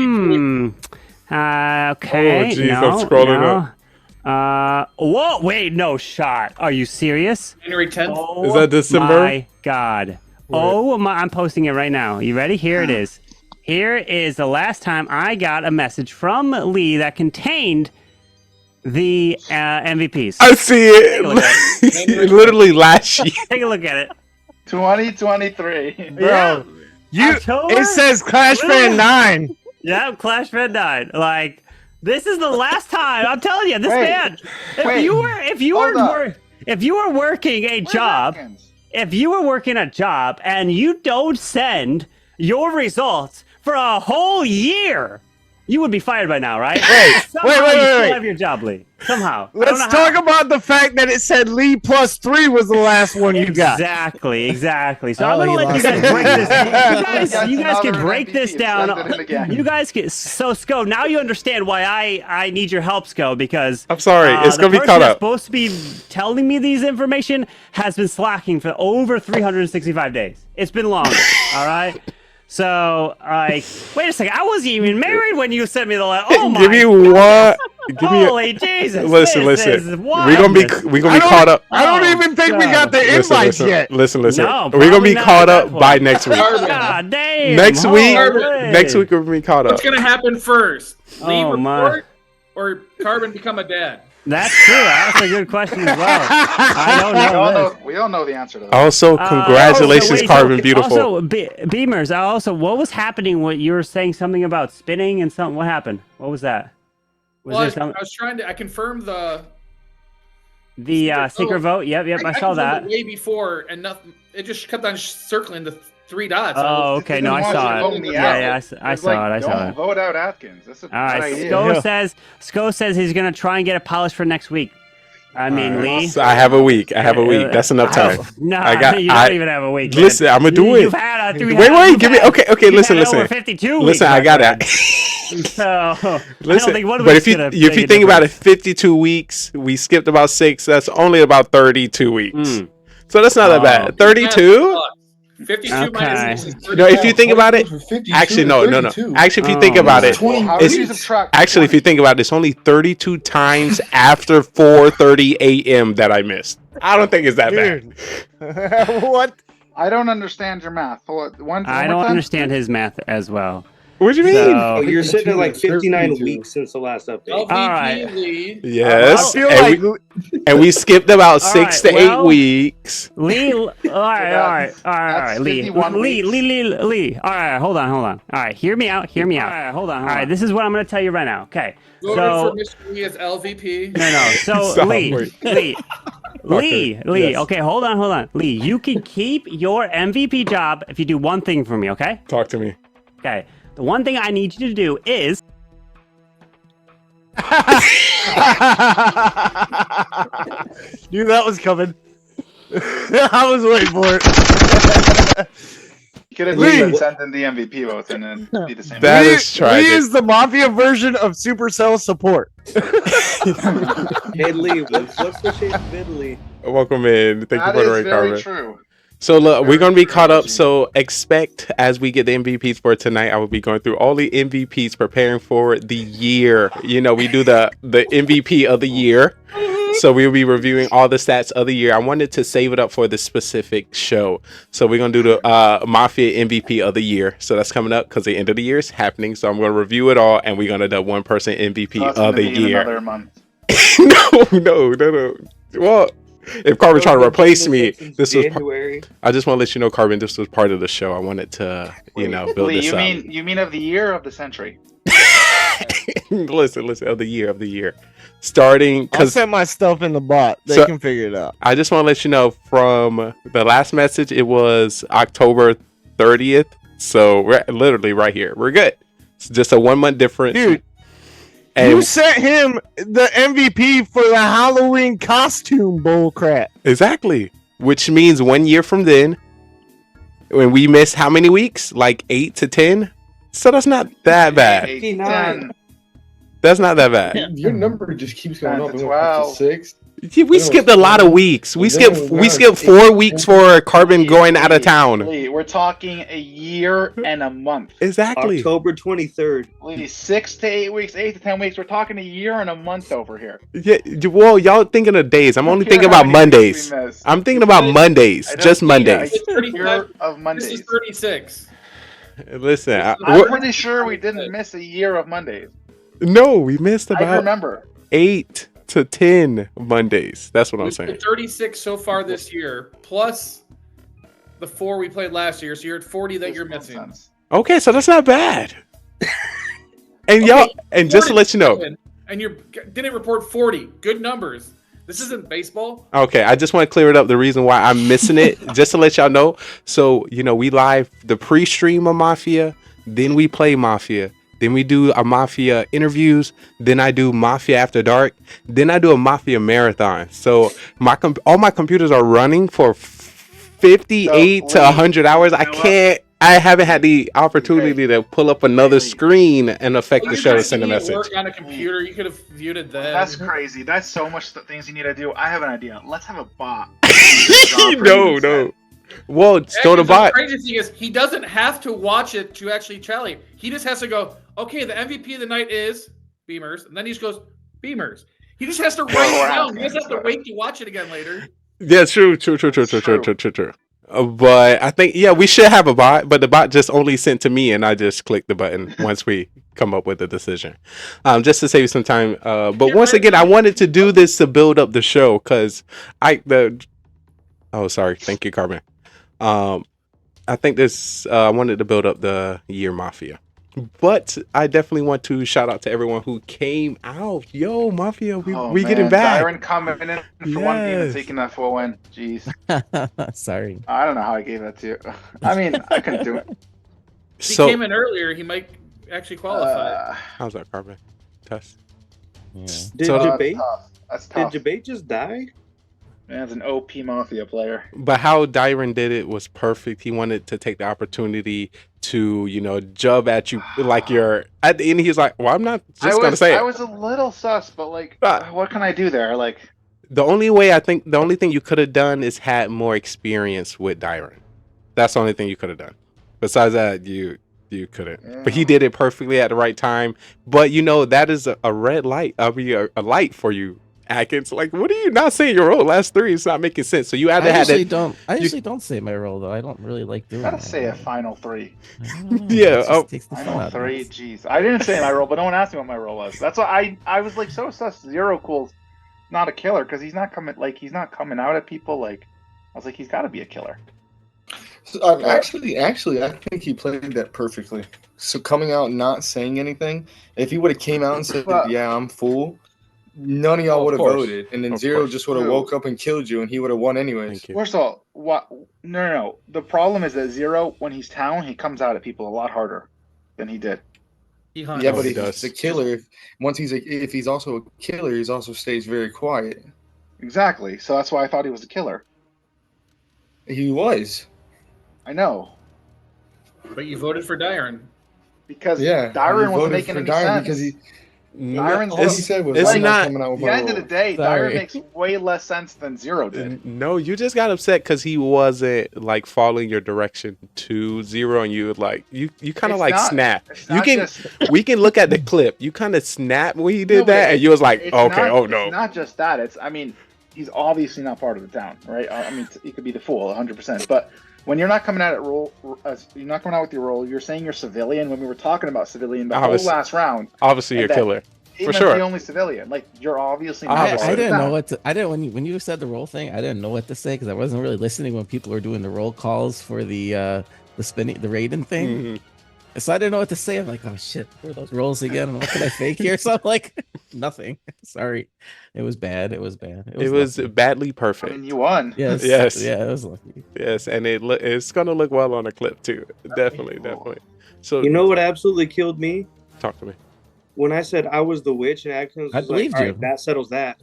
no, I'm scrolling up. Whoa, wait, no shot. Are you serious? January 10th. Oh, Is that December? my God. Oh, my, I'm posting it right now. You ready? Here it is. Here is the last time I got a message from Lee that contained the MVPs. I see it. Literally last year. Take a look at it. 2023. Bro, October? it says Clash Fan 9. Yeah, Clash Fan 9. Like, this is the last time. I'm telling you, this man. If you were working a job, if you were working a job and you don't send your results for a whole year, you would be fired by now, right? Somehow you still have your job, Lee. Somehow. Let's talk about the fact that it said Lee +3 was the last one you got. Exactly. So I'm gonna let you guys break this. You guys can break this down. You guys can. So Sko, now you understand why I need your help, Sko, because I'm sorry, it's gonna be caught up. Supposed to be telling me these information has been slacking for over 365 days. It's been longer. All right. So, like, wait a second. I wasn't even married when you sent me the letter. Oh my! Give me one. Holy Jesus! Listen. This is We're gonna be caught up. I don't even think we got the invites yet. Listen. No, We're gonna be probably not caught at up that by point. next week. God damn! Next week. Holy. Next week we'll be caught up. What's gonna happen first? Lee Oh, my. report or Carbon become a dad? That's true. That's a good question as well. I don't know. We all know the answer to that. Also, congratulations, Carbon Beautiful. Also, Beamers. Also, what was happening? What you were saying something about spinning and something. What happened? What was that? Well, I was trying to. I confirmed the secret vote. Yep. I saw confirmed that. it way before, and nothing. It just kept on circling the 3 dots. Oh, okay. No, I saw it. Yeah, I saw it. Don't vote out Atkins. That's a All right. bad idea. Sko says he's gonna try and get it polished for next week. I mean, Lee. So I have a week. That's enough time. No, you don't even have a week. Listen, I'm gonna do it. You've had Wait. Give me. Okay. Listen. Over 52 weeks. Listen, I got it. So, Listen, I don't think one but if week's gonna you make a think about it, difference. 52 weeks. We skipped about 6. That's only about 32 weeks. So that's not that bad. 32. 52 minus 6 is 32. No, if you think about it, actually, no. Actually, if you think about it, if you think about it, it's only 32 times after 4:30 a.m. that I missed. I don't think it's that bad. What? I don't understand your math. I don't understand his math as well. What do you mean? Oh, you're sitting at like 59 weeks since the last update. LVP All right. lead. Yes, I feel and we skipped about 6 to 8 well, weeks. Lee, all right, Lee. 51 Lee. All right, hold on. All right, hear me out. All right, hold on. All right, this is what I'm gonna tell you right now. Okay, Voted so for Mr. Lee as LVP. no. So Stop, Lee. Okay, yes. Okay, hold on. Lee, you can keep your MVP job if you do one thing for me. Okay. Talk to me. Okay. The one thing I need you to do is. Knew that was coming. I was waiting for it. You could have been sent in the MVP votes and then be the same. That is tragic. Lee is the Mafia version of Supercell support. Hey Lee, what's the shape of Italy? Welcome in. Thank you That for the is right very comment. true. So look, we're gonna be caught up. So expect as we get the MVPs for tonight, I will be going through all the MVPs, preparing for the year. You know, we do the MVP of the year. So we'll be reviewing all the stats of the year. I wanted to save it up for this specific show. So we're gonna do the Mafia MVP of the year. So that's coming up because the end of the year is happening. So I'm gonna review it all, and we're gonna do one person MVP So it's of gonna the be in year. another month. No. Well, if Carbon tried to replace me, this was. January. I just want to let you know, Carbon, this was part of the show. I wanted to, build Lee, this up. you mean of the year, of the century? listen, of the year. Starting I'll because set my stuff in the bot. They can figure it out. I just want to let you know from the last message, it was October 30th. So we're literally right here. We're good. It's just a 1 month difference. Dude, and you sent him the MVP for the Halloween costume bull crap. Exactly. Which means 1 year from then, when we miss how many weeks? Like 8 to 10? So that's not that bad. 10. That's not that bad. Your number just keeps going up. 12. 6. We skipped a lot of weeks. We skipped 4 weeks for Carbon going out of town. Lee, we're talking a year and a month. Exactly. October 23rd. Lee, 6 to 8 weeks, 8 to 10 weeks. We're talking a year and a month over here. Yeah, well, y'all thinking of days. I'm only thinking about Mondays. I'm thinking about Mondays. Just Mondays. Year of Mondays. This is 36. Listen, I'm pretty sure we didn't miss a year of Mondays. No, we missed I about remember 8 to 10 Mondays. That's what I'm saying. 36 so far this year, plus the 4 we played last year. So you're at 40 that you're missing. Okay, so that's not bad. And y'all, and just to let you know, and you didn't report 40. Good numbers. This isn't baseball. okay, I just want to clear it up. The reason why I'm missing it, just to let y'all know. So, we live the pre-stream of Mafia, then we play Mafia, then we do a Mafia interviews, then I do Mafia After Dark, then I do a Mafia marathon. So all my computers are running for 58 to 100 hours. I haven't had the opportunity to pull up another screen and affect the show to send a message. Work on a computer, you could have viewed it then. That's crazy. That's so much things you need to do. I have an idea. Let's have a bot. No. Well, still the bot. The crazy thing is, he doesn't have to watch it to actually tally. He just has to go, okay, the MVP of the night is Beamers, and then he just goes, Beamers. He just has to write it down. He doesn't have to wait to watch it again later. Yeah, true. But I think, we should have a bot, but the bot just only sent to me, and I just click the button once we come up with a decision, just to save some time. But once again, I wanted to do this to build up the show because sorry, thank you, Carbon. I think I wanted to build up the year Mafia. But I definitely want to shout out to everyone who came out. Yo, Mafia, we getting back. Byron coming in for one game and taking that full win. Jeez. Sorry. I don't know how I gave that to you. I mean, I couldn't do it. If he came in earlier, he might actually qualify. How's that, Carbon? Test. Yeah. Did Debate just die? Man's an OP Mafia player. But how Dyron did it was perfect. He wanted to take the opportunity to, jub at you like you're at the end. He's like, well, I'm not just going to say it. I was a little sus, but what can I do there? The only thing you could have done is had more experience with Dyron. That's the only thing you could have done. Besides that, you couldn't. Yeah. But he did it perfectly at the right time. But, that is a red light. I mean, a light for you. Atkins, what are you not saying your role? Last 3 is not making sense. So you had to have that. I usually don't say my role though. I don't really like doing. Gotta say a final 3. Yeah. Final 3. Jeez, I didn't say my role, but no one asked me what my role was. That's why I was so sus. Zero Cool's not a killer because he's not coming out at people. I was like, he's got to be a killer. So, actually, I think he played that perfectly. So coming out and not saying anything, if he would have came out and said, "Yeah, I'm full," none of y'all would have voted, and then Zero just would have woke up and killed you, and he would have won anyways. First of all, what? No. The problem is that Zero, when he's town, he comes out at people a lot harder than he did. Yeah, but he's a killer. If he's also a killer, he's also stays very quiet. Exactly. So that's why I thought he was a killer. He was. I know. But you voted for Dyron. Because Dyron wasn't making any sense. Because Dyron's all he said was not coming out with at the end of the day, Dyron makes way less sense than Zero did. No, you just got upset because he wasn't following your direction to Zero, and you you kind of snap. We can look at the clip. You kind of snap when he did that, and you was like, okay, oh no. It's not just that. He's obviously not part of the town, right? I mean, he could be the fool, 100%. But when you're not coming out you're not coming out with your role. You're saying you're civilian. When we were talking about civilian the whole last round, obviously you're a killer for sure. The only civilian, you're obviously. Not I didn't know what to. I didn't when you said the role thing. I didn't know what to say because I wasn't really listening when people were doing the roll calls for the spinning the Raiden thing. So I didn't know what to say. I'm like, oh shit, what are those rolls again? And what can I fake here? So I'm like, nothing. Sorry. It was bad. It was bad. It was lucky. badly I perfect. mean, you won. Yes. Yes. Yeah, it was lucky. Yes, and it's gonna look well on a clip too. Definitely. So You know what absolutely killed me? talk to me. When I said I was the witch and Atkins was I like, believed all you. right, that settles that.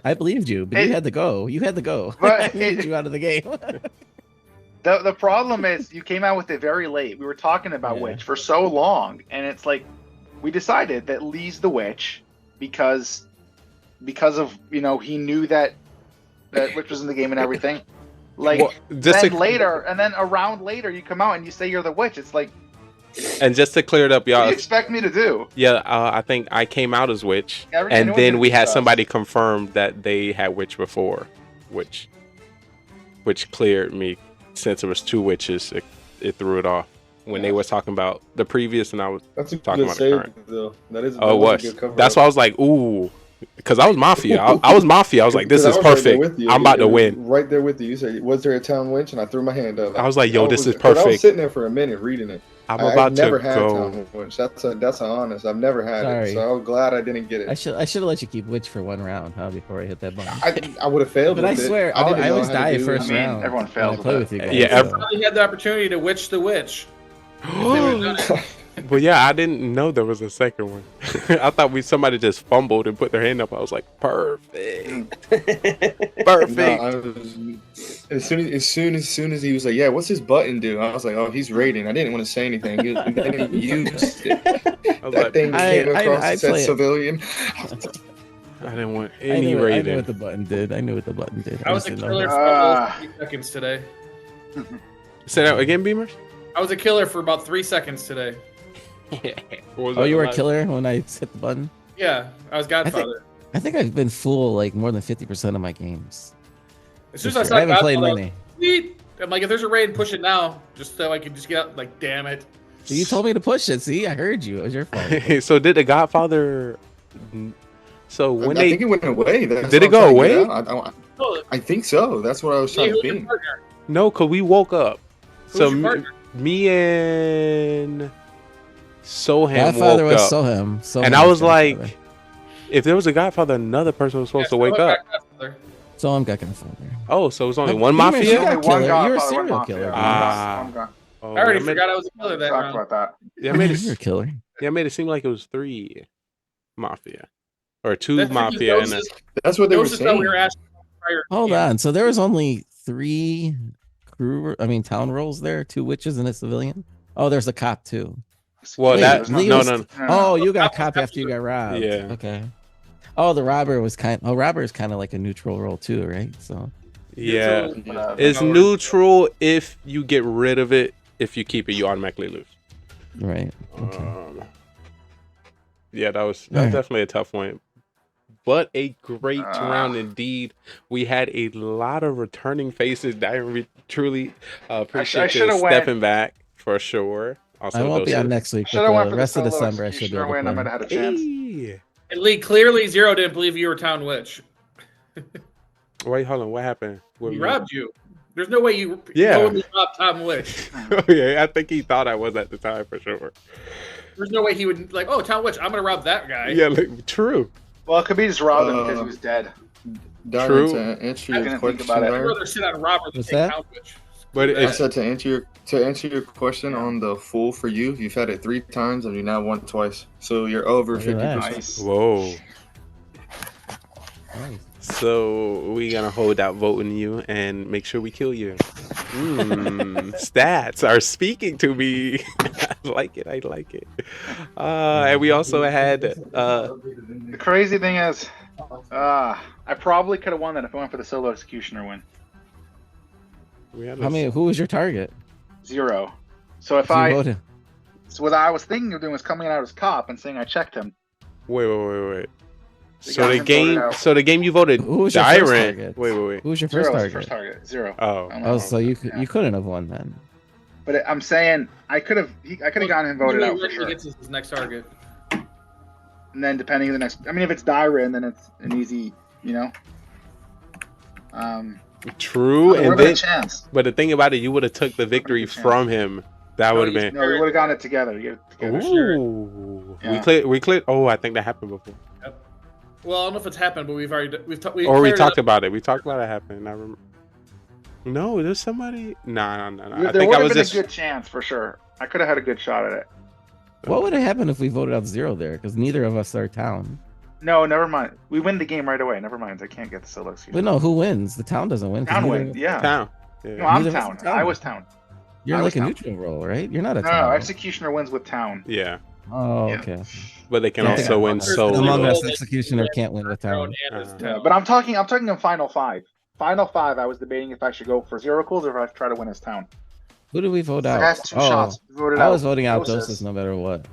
I believed you, but you had to go. You had to go. But I needed you out of the game. The problem is you came out with it very late. We were talking about Yeah. Witch for so long, and it's like we decided that Lee's the Witch because of he knew that Witch was in the game and everything. Like Well, then later, and then around later, you come out and you say you're the Witch. It's like, And just to clear it up, what do y'all. you expect me to do? Yeah, I think I came out as witch, Everyone and then did we had stuff. somebody confirm that they had witch before, which cleared me. Since it was two witches, it threw it off when they was talking about the previous, and I was That's a talking good about the save, current. though. That is. Oh, it that was a was. good cover That's up. why I was like, ooh, because I was Mafia. I was Mafia. I was like, this is Because I was right there perfect. with you. I'm about It to was win. Right there with you. You said, "Was there a town witch?" And I threw my hand up. I was like, yo, this is 'cause I was perfect. sitting there for a minute reading it. I'm I've about never to had go. town witch. That's honest. I've never had Sorry. it, so I was glad I didn't get it. I should have let you keep witch for one round, huh? Before I hit that button. I would have failed. But I with it. swear, I, didn't I know always how to die do- first I mean, round. everyone when fails I with play that. with you guys. Yeah, so. Finally had the opportunity to witch the witch. But yeah, I didn't know there was a second one. I thought somebody just fumbled and put their hand up. I was like, perfect, perfect. No, I was, as soon as he was like, "Yeah, what's his button do?" I was like, "Oh, he's raiding." I didn't want to say anything. And then he used it. I was That like, thing came across and said play it. civilian. I didn't want I any knew what rating. the button did. I knew what the button did. I was just a didn't know killer this. for about 3 seconds today. Say that again, Beamers. I was a killer for about 3 seconds today. Oh, you were a killer when I hit the button? Yeah, I was Godfather. I think I've been full like more than 50% of my games. As soon as I I saw haven't played Godfather, many. sweet. I'm like, if there's a raid, push it now, just so I can just get out. Like, damn it. So you told me to push it. See, I heard you. It was your fault. So did the Godfather? So when I think it went away. That's did it what I'm go trying to away? get out. I think so. That's what I was trying to Who's your think. partner? No, cause we woke up. Who's So your partner? me and Soham Godfather woke was up, Soham. and I was like, if there was a Godfather, another person was supposed to wake up. Soham got Godfather. Oh, so it was only one Beamers, you Mafia. got killer. You're a serial killer. Oh, I already that made- forgot I was a killer that Talk round. about that. Yeah, I made You're a it. killer. Yeah, I made it seem like it was 3 Mafia, or 2 That's because Mafia, and Ghost is- That's what they were Ghost is what we saying. were asking prior. Hold on. So there was only 3 town rolls there, 2 witches and a civilian. Oh, there's a cop too. well, Wait, that Lee no, was- no, Oh, you got cop after you got robbed. Yeah. Okay. Oh, the robber was robber is kind of like a neutral role too, right? So yeah, Neutral, it's no, neutral if you get rid of it. If you keep it, you automatically lose. right. Okay. Yeah, that was Alright. definitely a tough one, but a great round indeed. We had a lot of returning faces. That truly appreciate you should've went- stepping back for sure. Also, I won't be those- on next week, Should have but went the for rest the of solo December I should be executioner able to win. I play. might have had a chance. Hey. And Lee, clearly Zero didn't believe you were Town Witch. Wait, hold on. What happened? What He me? robbed you. There's no way you Yeah. knowingly robbed Town Witch. Oh yeah, I think he thought I was at the time for sure. There's no way he would like, oh, Town Witch, I'm gonna rob that guy. Yeah, true. Well, it could be just robbed him because he was dead. Darren, True. to answer I your didn't think question, about it. I'd Darren, rather sit on robber than What's take that? Town Witch. But I it's said to answer your question on the full for you. You've had it 3 times and you now won twice, so you're over Look at that. 50%. Nice. whoa. Nice. So we gonna hold out voting you and make sure we kill you. Stats are speaking to me. I like it. I like it. And we also had The crazy thing is, I probably could have won that if I went for the solo executioner win. we had How many? Who was your target? 0. So if So you I, voted. so what I was thinking of doing was coming out as cop and saying I checked him. Wait. The So guy the voted game, out. so the game you voted Who was your first Tyrant. target? Wait. Who was your first 0 was the target? first target. 0. Oh, Oh, so you couldn't have won then. But I'm saying I could have gotten him voted out for sure. Gets his next target. And then depending on the next, I mean, if it's Dyran, then it's an easy, true. there And would've been a then, chance. but the thing about it, you would have took the victory chance. from him That would have been. No, we would have gotten it together. You get it together. Ooh. Yeah. We cleared. Oh, I think that happened before. Yep. Well, I don't know if it's happened, but we've already we We cleared talked it. about it. We talked about it happening. I remember. No, there's somebody. No. I There think would I have was been just. a good chance for sure. I could have had a good shot at it. What would have happened if we voted out Zero there? Because neither of us are town. No, never mind. We win the game right away. Never mind. I can't get the solo execution. But no, who wins? The town doesn't win. 'cause Town neither- wins. Yeah. Town. No, I'm Neither of us town. are I was town. You're I like was a town. neutral role, right? You're not a No, town. executioner wins with town. Yeah. Oh, Yeah. okay. But they can Yeah. also win solo. Among Us executioner can't win with town. Yeah, but I'm talking in final five. Final five, I was debating if I should go for zero cools or if I should try to win as town. Who did we vote I out? had two shots. We voted I out was voting out Doses. Doses no matter what.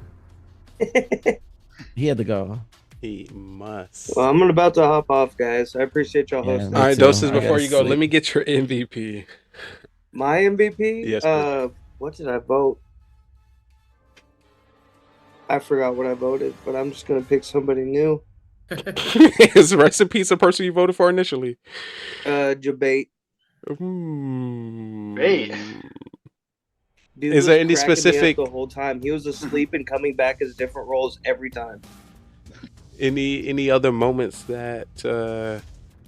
He had to go. He must. Well, I'm about to hop off, guys. I appreciate y'all Yeah, hosting. All right, too. Doses. I Before gotta you go, sleep. let me get your MVP. My MVP? Yes, please. What did I vote? I forgot what I voted, but I'm just gonna pick somebody new. His recipe's the person you voted for initially. Debate. Debate. Dude Is was there any cracking me up specific- the whole time? He was asleep and coming back as different roles every time. Any other moments that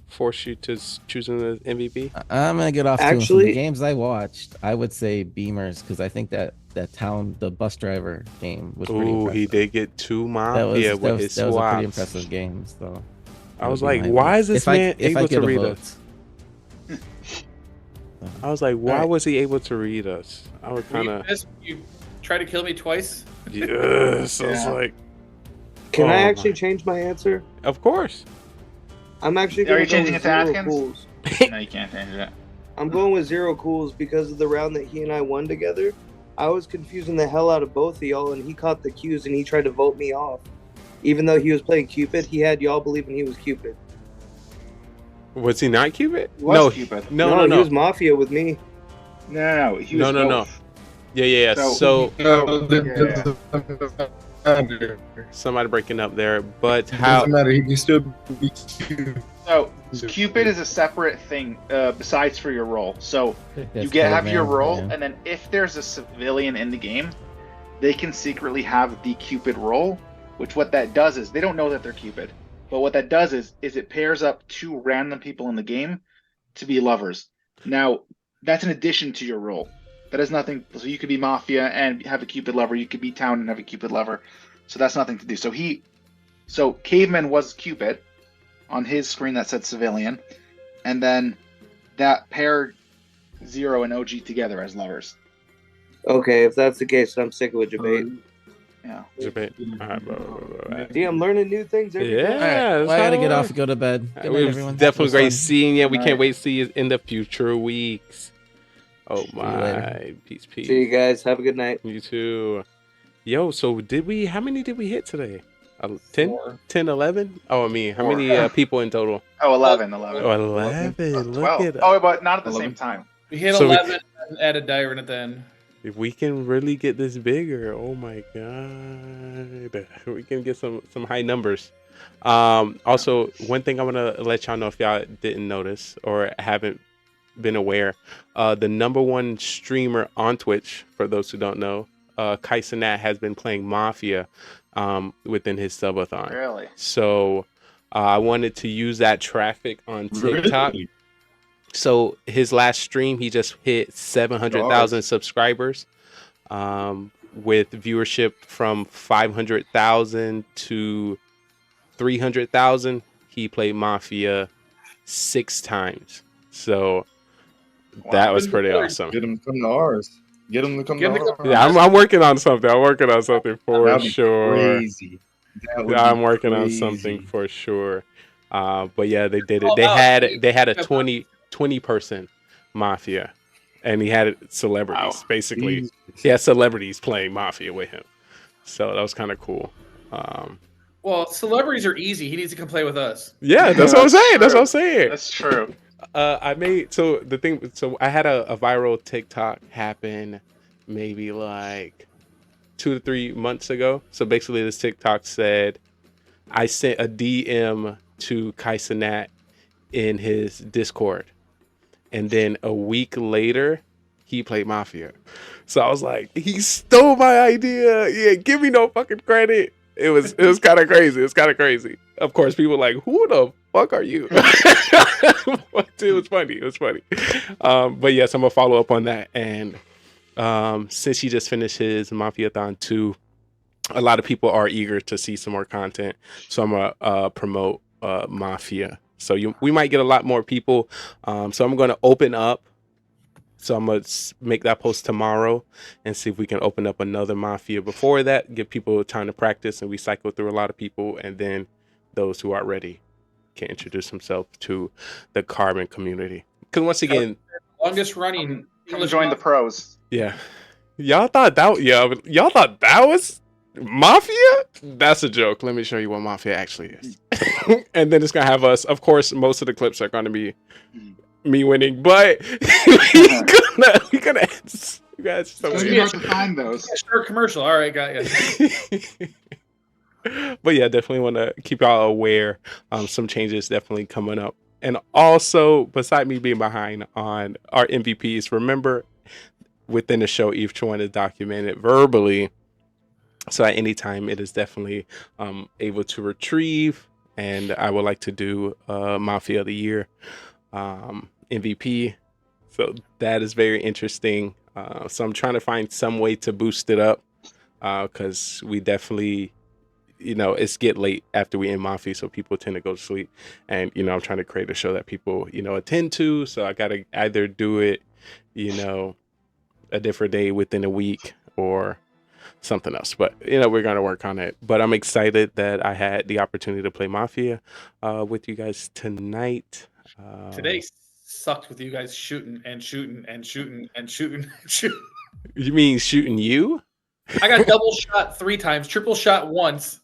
force you to choosing the MVP? I'm gonna get off to Actually- the games I watched. I would say Beamers because I think that town, the bus driver game was pretty Ooh, impressive. he did get two That was, Mafia that with was, his that was a pretty swaps. impressive game. So I was that would like, be my why vote. is this If I- man if I able get to a read vote. us? I was like, why Alright. was he able to read us? I was kind of You tried to kill me twice. yes. I was Yeah. like, Can I oh actually my- change my answer? Of course. I'm actually Are going you to go changing with it to zero Atkins? cools. No, you can't change that. I'm going with zero cools because of the round that he and I won together. I was confusing the hell out of both of y'all, and he caught the cues and he tried to vote me off. Even though he was playing Cupid, he had y'all believing he was Cupid. Was he not Cupid? He was no, Cupid. no. He was Mafia with me. No, he was No. both. Yeah. So Yeah. somebody breaking up there, but It how? doesn't matter. He can still be cute. So Cupid is a separate thing besides for your role. So you That's have cool, your man. role, Yeah. and then if there's a civilian in the game, they can secretly have the Cupid role. Which what that does is they don't know that they're Cupid, but what that does is it pairs up two random people in the game to be lovers. Now that's in addition to your role. That has nothing. So you could be Mafia and have a Cupid lover. You could be Town and have a Cupid lover. So that's nothing to do. So Caveman was Cupid on his screen that said civilian, and then that paired Zero and OG together as lovers. Okay, if that's the case, I'm sticking with debate. Yeah. Debate. All right, bro. See, I'm learning new things every Yeah, day. All right, that's well, I gotta how get it off works. and go to bed. Good It night, was everyone. definitely It was great fun. seeing you. We Good can't night. wait to see you in the future weeks. Oh you later. my, peace. See you guys. Have a good night. You too. Yo, so how many did we hit today? 10? 10, 11? Oh, I mean, how many people in total? Oh, 11. Oh, 11. Look 12. at Oh, but not at the 11. same time. We hit So we- 11 and added Dyron at the end. If we can really get this bigger, oh my god, we can get some high numbers. Also, one thing I want to let y'all know if y'all didn't notice or haven't been aware, the number one streamer on Twitch, for those who don't know, Kaisenat has been playing Mafia within his subathon. Really? So I wanted to use that traffic on TikTok. Really? So his last stream, he just hit 700,000 subscribers, with viewership from 500,000 to 300,000. He played Mafia 6 times. So that was pretty awesome. Get him to come to ours. Get him to come to ours. Yeah, I'm working on something. I'm working on something for That'd be sure. crazy. That would Yeah, I'm be working on crazy. something for sure. But yeah, they did it. Oh, They wow. had a 20 person Mafia, and he had celebrities basically. He had celebrities playing Mafia with him, so that was kind of cool. Well, celebrities are easy. He needs to come play with us. Yeah, that's what I'm saying. That's what I'm saying. That's true. I had a viral TikTok happen maybe like 2 to 3 months ago. So basically, this TikTok said, I sent a DM to Kaisenat in his Discord, and then a week later, he played Mafia. So I was like, he stole my idea. Yeah, give me no fucking credit. It was kind of crazy. It's kind of crazy. Of course, people were like, who the fuck are you? But it was funny. It was funny. But yes, I'm gonna follow up on that. And since he just finished his Mafia-thon 2, a lot of people are eager to see some more content. So I'm gonna promote Mafia. So we might get a lot more people. So I'm gonna open up. So I'm gonna make that post tomorrow and see if we can open up another Mafia before that. Give people time to practice, and we cycle through a lot of people, and then those who are ready can introduce themselves to the Carbon community. Because once again, longest running. Come join the pros. Yeah, y'all thought that was Mafia? That's a joke. Let me show you what Mafia actually is. And then it's gonna have us. Of course, most of the clips are gonna be me winning, but we gonna you guys so it's hard to find those. Sure, commercial. All right, got you. But yeah, definitely want to keep y'all aware. Some changes definitely coming up, and also beside me being behind on our MVPs, remember within the show each one is documented verbally. So at any time, it is definitely able to retrieve, and I would like to do Mafia of the Year MVP. So that is very interesting. So I'm trying to find some way to boost it up because we definitely, it's get late after we end Mafia, so people tend to go to sleep. And, I'm trying to create a show that people, attend to. So I got to either do it, a different day within a week or something else, but we're gonna work on it. But I'm excited that I had the opportunity to play Mafia with you guys tonight. Today sucked with you guys shooting and shooting and shooting and shooting and shooting. You mean shooting you? I got double shot 3 times, triple shot once.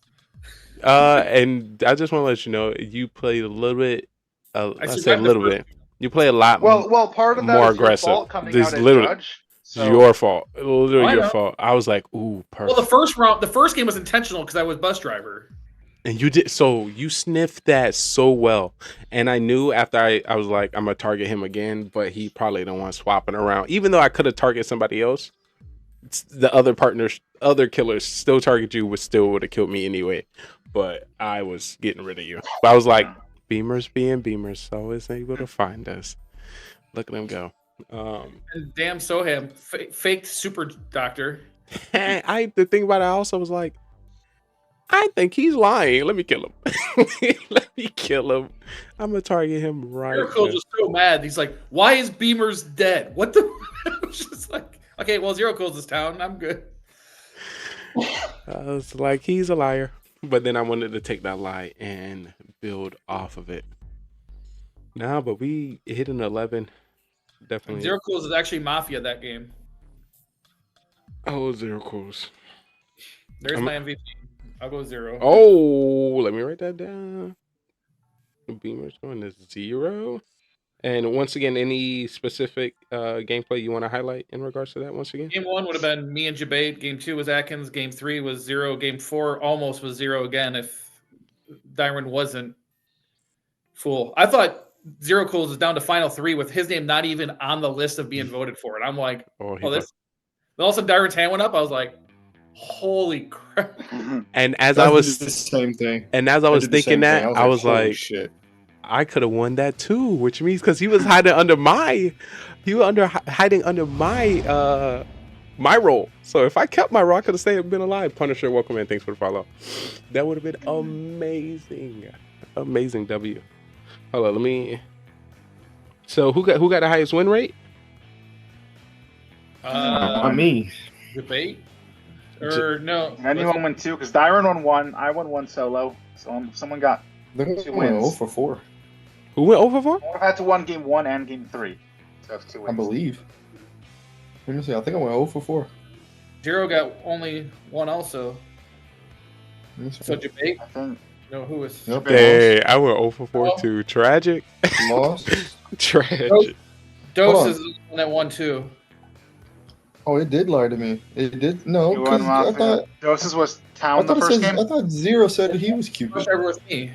And I just want to let you know you played a little bit. I say a little bit. You play a lot. Well, part of that more is your aggressive. fault coming This out as literally judge. So. Your fault. Literally your know. fault. I was like, ooh, perfect. Well, the first game was intentional because I was bus driver. And you did, so you sniffed that so well. And I knew after I was like, I'm gonna target him again, but he probably don't want swapping around. Even though I could have targeted somebody else, the other killers still target you, would have killed me anyway. But I was getting rid of you. But I was like, Beamers being Beamers, always able to find us. Look at them go. And damn Soham, faked super doctor. The thing about it, I also was like, I think he's lying. Let me kill him. Let me kill him. I'm gonna target him right. Zero was so mad. He's like, "Why is Beamers dead? What the?" I was just like, "Okay, well, Zero kills this town. I'm good." I was like, he's a liar. But then I wanted to take that lie and build off of it. No, but we hit an 11. Definitely. Zero Kills is actually Mafia that game. Oh, Zero Kills. There's my MVP. I'll go 0. Oh, let me write that down. Beamer's going to 0. And once again, any specific gameplay you want to highlight in regards to that once again? Game 1 would have been me and Jabate. Game 2 was Atkins. Game 3 was 0. Game 4 almost was 0 again if Dyron wasn't full. I thought Zero Kills is down to final 3 with his name not even on the list of being voted for. And I'm like, this. Then all of a sudden Dyron's hand went up. I was like, holy crap. And as I was the same thing. And as I was thinking that, I was holy like, shit. I could have won that too, which means because he was hiding under my my role. So if I kept my role, I could have stayed been alive. Punisher, welcome in. Thanks for the follow. That would have been amazing. Amazing W. Hold on, let me. So who got the highest win rate? Me. Debate? Or no? Anyone win 2? Because Dyron won 1. I won 1 solo. So someone got 2 wins. 0 for 4. Who went 0 for 4? I would have had to win game 1 and game 3. So that's 2 wins. I believe. Let me see. I think I went 0 for 4. Zero got only 1 also. So Debate? I think. No, who was? Yep. Hey, I went 0 for 4 too. Tragic. Lost. Tragic. Dose is the one that won 2. Oh, it did lie to me. It did. No, You because won I Mafia. thought Doses was town the first game. I thought Zero said he was Cupid. First ever with me.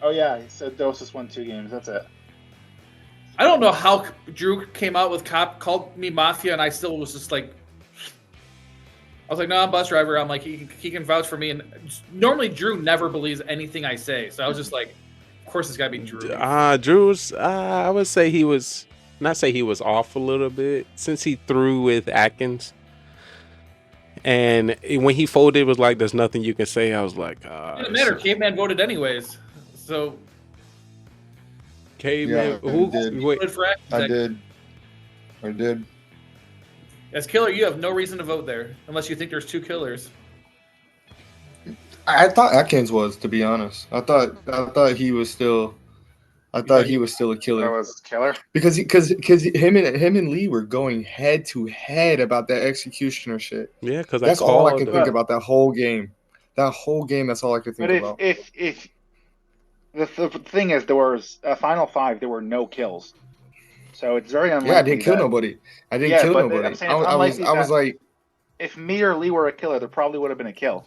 Oh yeah, he said Doses won 2 games. That's it. I don't know how Drew came out with called me Mafia, and I still was just like, I was like, no, I'm bus driver. I'm like, he can vouch for me. And normally Drew never believes anything I say, so I was just like, of course it's got to be Drew. Drew's, I would say he was, not say he was off a little bit since he threw with Atkins. And when he folded, it was like, there's nothing you can say. I was like, It didn't matter. Caveman voted anyways. So. Caveman, Yeah, who did. wait, I did. As killer, you have no reason to vote there unless you think there's 2 killers. I thought Atkins was, to be honest. I thought he was still. I thought he was still a killer. That was killer. Because him and Lee were going head to head about that executioner shit. Yeah, because that's all I could think about that whole game. That whole game, that's all I could think But about. if the thing is, there was a final 5, there were no kills, so it's very unlikely. Yeah, I didn't kill nobody. I didn't kill nobody. I'm saying I was like, if me or Lee were a killer, there probably would have been a kill.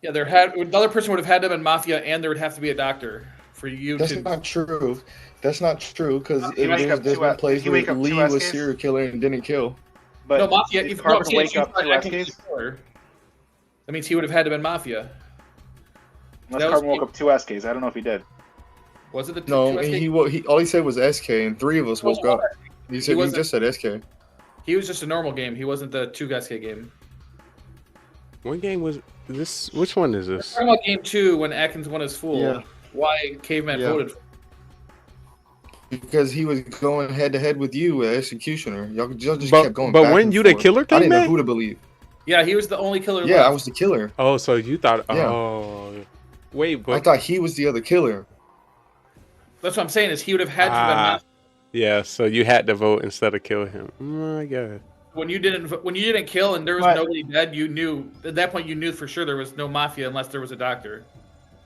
Yeah, the other person would have had to have been Mafia, and there would have to be a doctor for you that's to. not true. That's not true because You wake up there's two- been plays you where wake up Lee two was SKs? serial killer and didn't kill. But No, Mafia. did If Carbon no, wake up 2 SKs? That means he would have had to have been Mafia. Unless Carbon woke up 2 SKs. I don't know if he did. Was it the No, 2 SK? he all he said was SK, and 3 of us woke up. He just said SK. He was just a normal game. He wasn't the 2 SK game. what game was this? Which one is this? We're talking about game 2 when Atkins won his fool. Yeah. Why Caveman Yeah. voted? Because he was going head to head with you, Executioner. Y'all just But- kept going. but back when and you the forth. killer, I didn't know Caveman? who to believe. Yeah, he was the only killer. Yeah, left. I was the killer. Oh, so you thought? Yeah. Oh, wait, I but thought he was the other killer. That's what I'm saying. Is he would have had to have been Mafia. yeah. So you had to vote instead of kill him. I guess. When you didn't kill and there was nobody dead, you knew at that point you knew for sure there was no Mafia unless there was a doctor.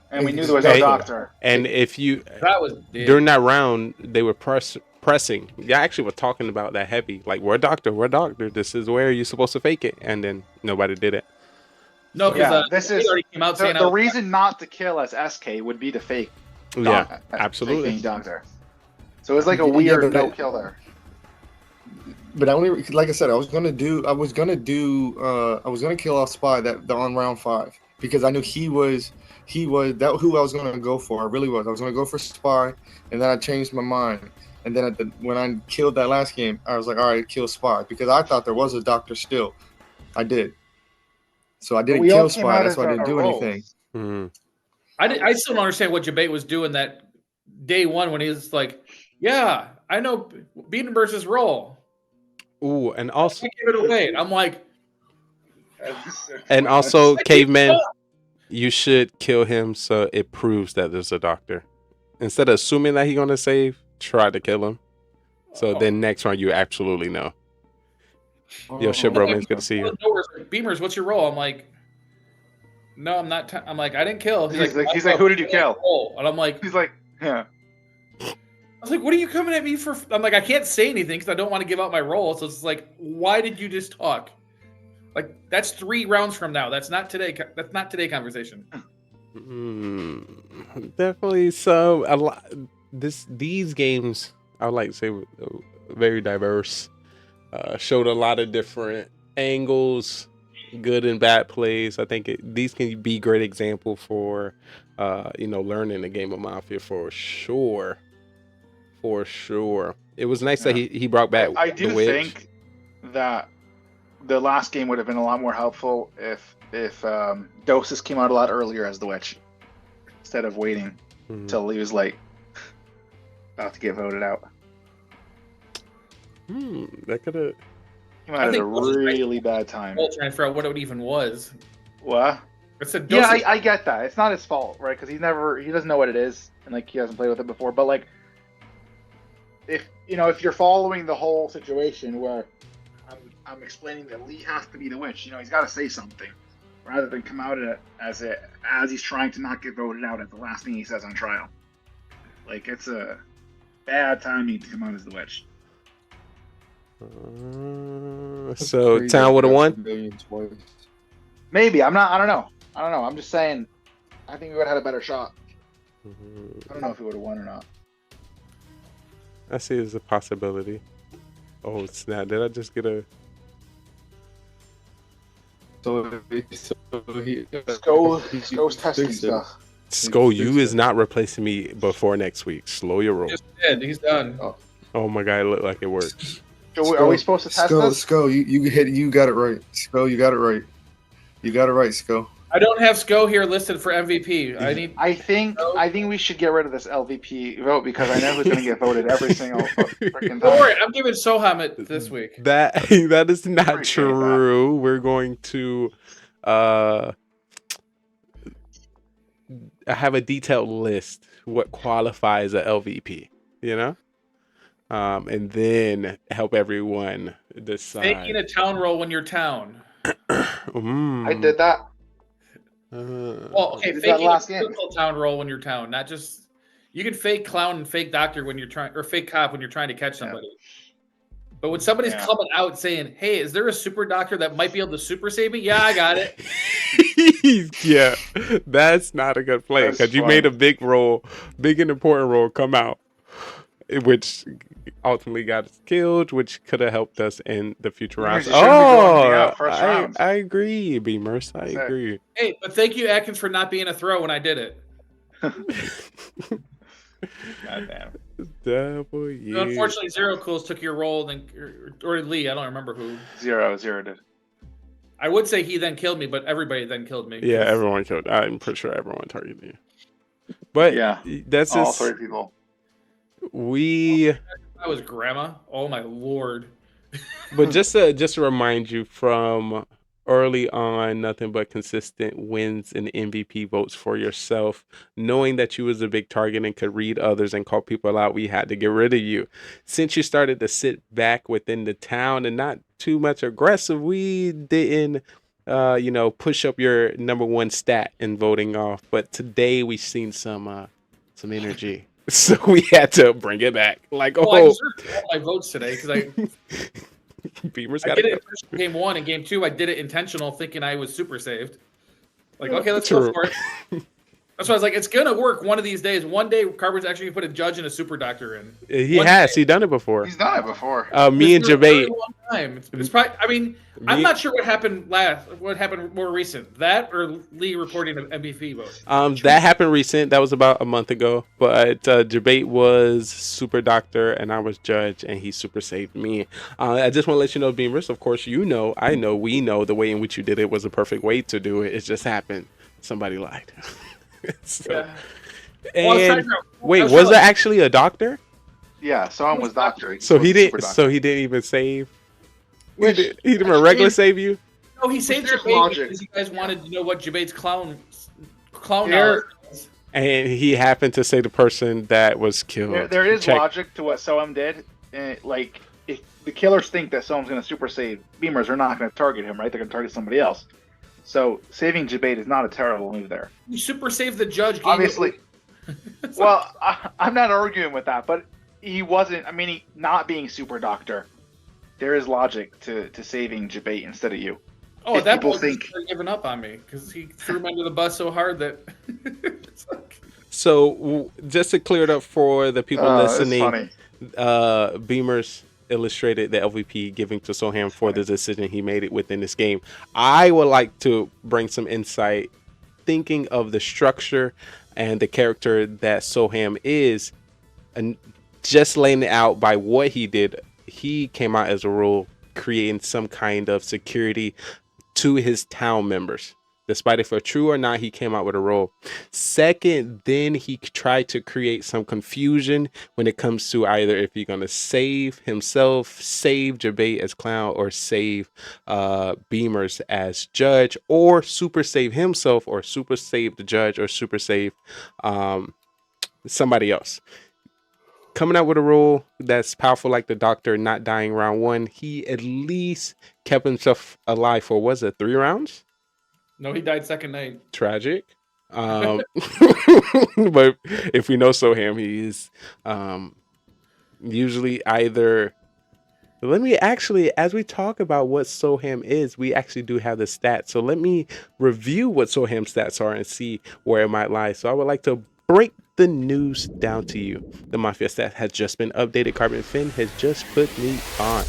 And we knew there was no doctor. And if you That was during that round, they were pressing. Yeah, actually, were talking about that heavy. Like, we're a doctor. This is where you're supposed to fake it, and then nobody did it. No, because this he is already came out saying the reason not to kill as SK would be to fake. Yeah, absolutely. Fake doctor. So it was like a Yeah, weird but no kill there. But I only, like I said, I was gonna kill off Spy on round 5 because I knew he was that who I was gonna go for. I really was. I was gonna go for Spy, and then I changed my mind. And then when I killed that last game, I was like, all right, kill Spy because I thought there was a doctor still. I did. So I didn't kill Spy. That's why I didn't do anything. Mm-hmm. I still don't understand what Jabate was doing that day 1 when he was like, yeah, I know Beaton versus roll. Ooh, and also give it away. I'm like, and also, Caveman, you should kill him so it proves that there's a doctor. Instead of assuming that he's gonna save, try to kill him. So then next round you absolutely know. Yo, shit, bro, man, it's good to see you. Beamers, what's your role? I'm like, no, I'm not. I'm like, I didn't kill. He's like, who did you kill? And I'm like, he's like, yeah. I was like, what are you coming at me for? I'm like, I can't say anything because I don't want to give out my role. So it's like, why did you just talk? Like, that's 3 rounds from now. That's not today. That's not today conversation. Definitely. So a lot. These games, I would like to say, were very diverse. Showed a lot of different angles, good and bad plays. I think these can be great example for, learning the game of Mafia for sure. For sure. It was nice that he brought back I the do witch. think that the last game would have been a lot more helpful if Doses came out a lot earlier as the witch instead of waiting till he was like about to get voted out. That could have. Came out at a really bad time. Trying to figure out what it even was. What? It's a Yeah, I get that. It's not his fault, right? Because he doesn't know what it is, and like he hasn't played with it before. But like, if you're following the whole situation where I'm explaining that Lee has to be the witch, he's got to say something rather than come out as he's trying to not get voted out at the last thing he says on trial. Like, it's a bad timing to come out as the witch. So Town would have won. Maybe. I don't know. I'm just saying. I think we would have had a better shot. I don't know if he would have won or not. I see it as a possibility. Oh snap! Did I just get a? Sko's testing stuff. Sko, you is not replacing me before next week. Slow your roll. Just did. He's done. Oh my god, it looked like it works. Are we supposed to test this? Sko, you got it right. Sko, you got it right. You got it right, Sko. I don't have Sko here listed for MVP. I think we should get rid of this LVP vote because I know who's going to get voted every single freaking time. Don't worry, I'm giving Soham it this week. That is not true. We're going to I have a detailed list what qualifies a LVP, you know? And then help everyone decide. Faking a town roll when you're town. I did that. Well, okay, Did that faking a last game. critical town roll when you're town, not just you can fake clown and fake doctor when you're trying, or fake cop when you're trying to catch somebody. But when somebody's coming out saying, "Hey, is there a super doctor that might be able to super save me?" Yeah, I got it. Yeah, that's not a good play because you made a big and important role come out, which ultimately got us killed, which could have helped us in the future rounds. I agree, Beamers. I agree. Hey, but thank you, Atkins, for not being a throw when I did it. Goddamn. W. Unfortunately, Zero Cools took your role, or Lee. I don't remember who. Zero did. I would say he then killed me, but everybody then killed me. Yeah, everyone killed. I'm pretty sure everyone targeted you. But yeah, that's all just 3 people. I was grandma. Oh my lord. But just to remind you from early on, nothing but consistent wins and MVP votes for yourself. Knowing that you was a big target and could read others and call people out, we had to get rid of you. Since you started to sit back within the town and not too much aggressive, we didn't push up your number 1 stat in voting off. But today we've seen some energy. So we had to bring it back. I deserved all my votes today because I Beamers I got did it in game 1 and game 2. I did it intentional, thinking I was super saved. Like, okay, let's go for it. That's why I was like, it's gonna work one of these days. One day, Carver's actually gonna put a judge and a super doctor in. He has. He's done it before. He's done it before. Me and Jabate. It's probably. I mean, I'm not sure what happened last. What happened more recent? That or Lee reporting an MVP vote? That happened recent. That was about a month ago. But Jabate was super doctor and I was judge, and he super saved me. I just want to let you know, Beamers. Of course, we know the way in which you did it was a perfect way to do it. It just happened. Somebody lied. So, and wait, was it actually a doctor? Yeah, someone was doctor. So he didn't. So he didn't even save. He didn't even regular save you. No, he saved Jabate because you guys wanted to know what Jabate's clown knowledge is. And he happened to say the person that was killed. There is logic to what Soham did. Like, if the killers think that someone's going to super save, Beamers are not going to target him, right? They're going to target somebody else. So saving Jabate is not a terrible move there. You super saved the judge. Obviously. Well, I'm not arguing with that, but he wasn't. I mean, not being super doctor, there is logic to saving Jabate instead of you. Oh, that people think giving up on me because he threw me under the bus so hard that. So just to clear it up for the people listening, Beamers illustrated the LVP giving to Soham for the decision he made it within this game. I would like to bring some insight, thinking of the structure and the character that Soham is, and just laying it out by what he did. He came out as a rule, creating some kind of security to his town members. Despite if it's true or not, he came out with a role. Second, then he tried to create some confusion when it comes to either if you're going to save himself, save Jabate as clown, or save Beamers as judge, or super save himself, or super save the judge, or super save somebody else. Coming out with a role that's powerful like the doctor, not dying round 1, he at least kept himself alive for, was it 3 rounds? No, he died second night. Tragic. But if we know Soham, he is usually either. Let me actually, as we talk about what Soham is, we actually do have the stats. So let me review what Soham's stats are and see where it might lie. So I would like to break the news down to you. The Mafia stat has just been updated. Carbon Finn has just put me on.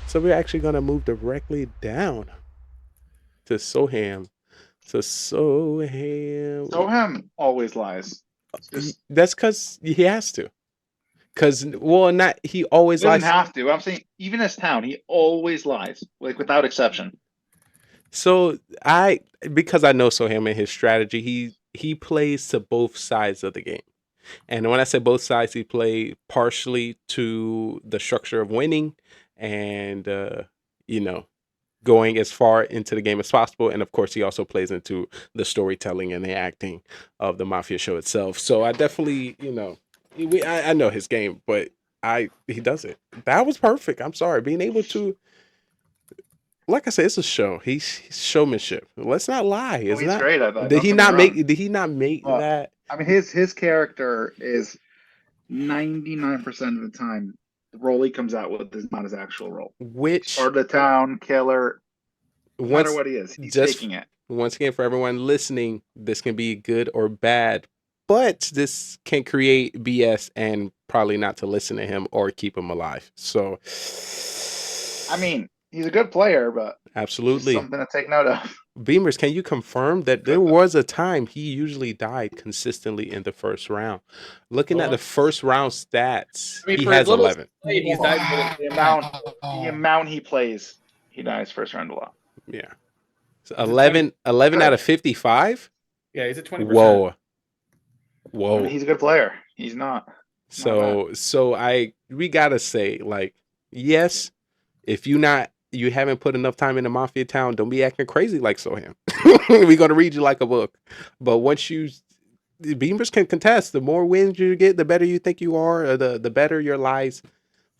So we're actually going to move directly down to Soham. So Soham always lies. That's because he has to. Because, well, not he always He doesn't lies. have to. I'm saying even as town, he always lies, like without exception. So because I know Soham and his strategy, he plays to both sides of the game. And when I say both sides, he play partially to the structure of winning and going as far into the game as possible. And of course, he also plays into the storytelling and the acting of the Mafia show itself. So I definitely, I know his game, but he does it. That was perfect. I'm sorry. Being able to, like I said, it's a show. He's showmanship. Let's not lie. He's great at that. Did he not make that? I mean, his character is 99% of the time the role he comes out with is not his actual role. Which part of the town killer, no matter what he is, he's taking it. Once again, for everyone listening, this can be good or bad, but this can create BS and probably not to listen to him or keep him alive. So, I mean, he's a good player, but absolutely something to take note of. Beamers, can you confirm that there was a time he usually died consistently in the first round? Looking at the first round stats, he has 11. He's died the amount he plays, he dies first round a lot. Yeah. So 11 out of 55? Yeah, he's at 20%. Whoa. I mean, he's a good player. He's not. So we gotta say, like, yes, if you haven't put enough time in the Mafia town, don't be acting crazy like Soham. We're gonna read you like a book. But once the Beamers can contest, the more wins you get, the better you think you are, or the better your lies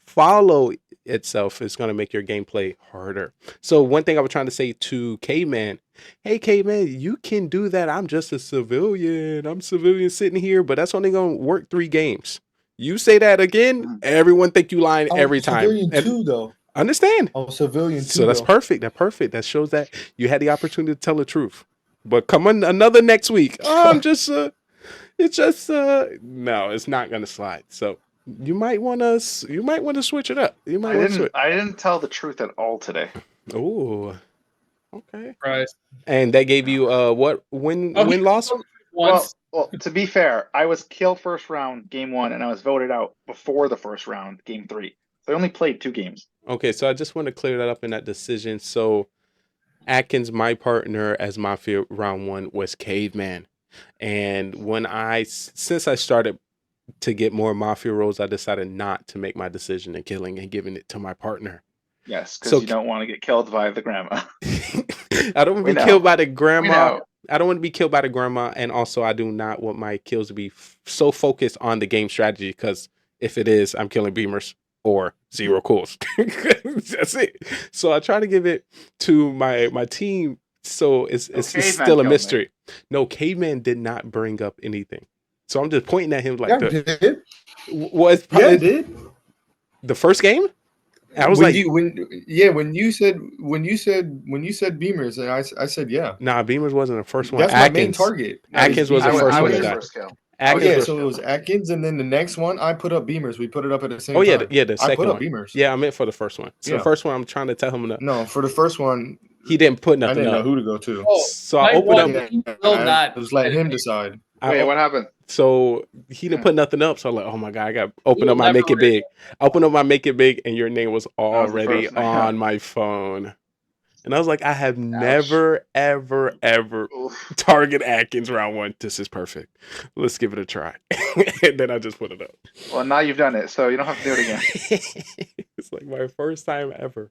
follow itself is gonna make your gameplay harder. So one thing I was trying to say to Caveman, hey Caveman, you can do that. I'm just a civilian. I'm civilian sitting here, but that's only gonna work 3 games. You say that again, everyone think you lying every time. Civilian too, though. Understand? Oh, civilian too. So that's perfect. That's perfect. That shows that you had the opportunity to tell the truth. But come on, another next week. Oh, I'm just no, it's not gonna slide. So you might want to switch it up. I didn't tell the truth at all today. Oh, okay. Right. And that gave you what win loss? Well, to be fair, I was killed first round, game 1, and I was voted out before the first round, game 3. So I only played 2 games. Okay, so I just want to clear that up in that decision. So Atkins, my partner as Mafia round 1 was Caveman. And since I started to get more Mafia roles, I decided not to make my decision in killing and giving it to my partner. Yes, because you don't want to get killed by the grandma. I don't want to be killed by the grandma. I don't want to be killed by the grandma, and also I do not want my kills to be so focused on the game strategy, because if it is, I'm killing Beamers or 0 kills. That's it. So I try to give it to my team, so it's still a mystery. No, Caveman did not bring up anything. So I'm just pointing at him like did. Was did. The first game? I was when you said Beamers, and I said yeah. Nah, Beamers wasn't the first one. That's my main target. Atkins was the first one to die. Okay, so it was Atkins, and then the next one I put up Beamers. We put it up at the same time. The second I put up one. Beamers. Yeah, I meant for the first one. So the first one, I'm trying to tell him No, for the first one, he didn't put nothing I didn't up. know who to go to. So I opened up. I was letting him decide. Wait, what happened? So he didn't put nothing up. So I'm like, oh my God, I got to open up my Make It Big. Open up my Make It Big, and your name was already on my phone. And I was like, I have never, ever, ever target Atkins round 1. This is perfect. Let's give it a try. And then I just put it up. Well, now you've done it, so you don't have to do it again. It's like my first time ever.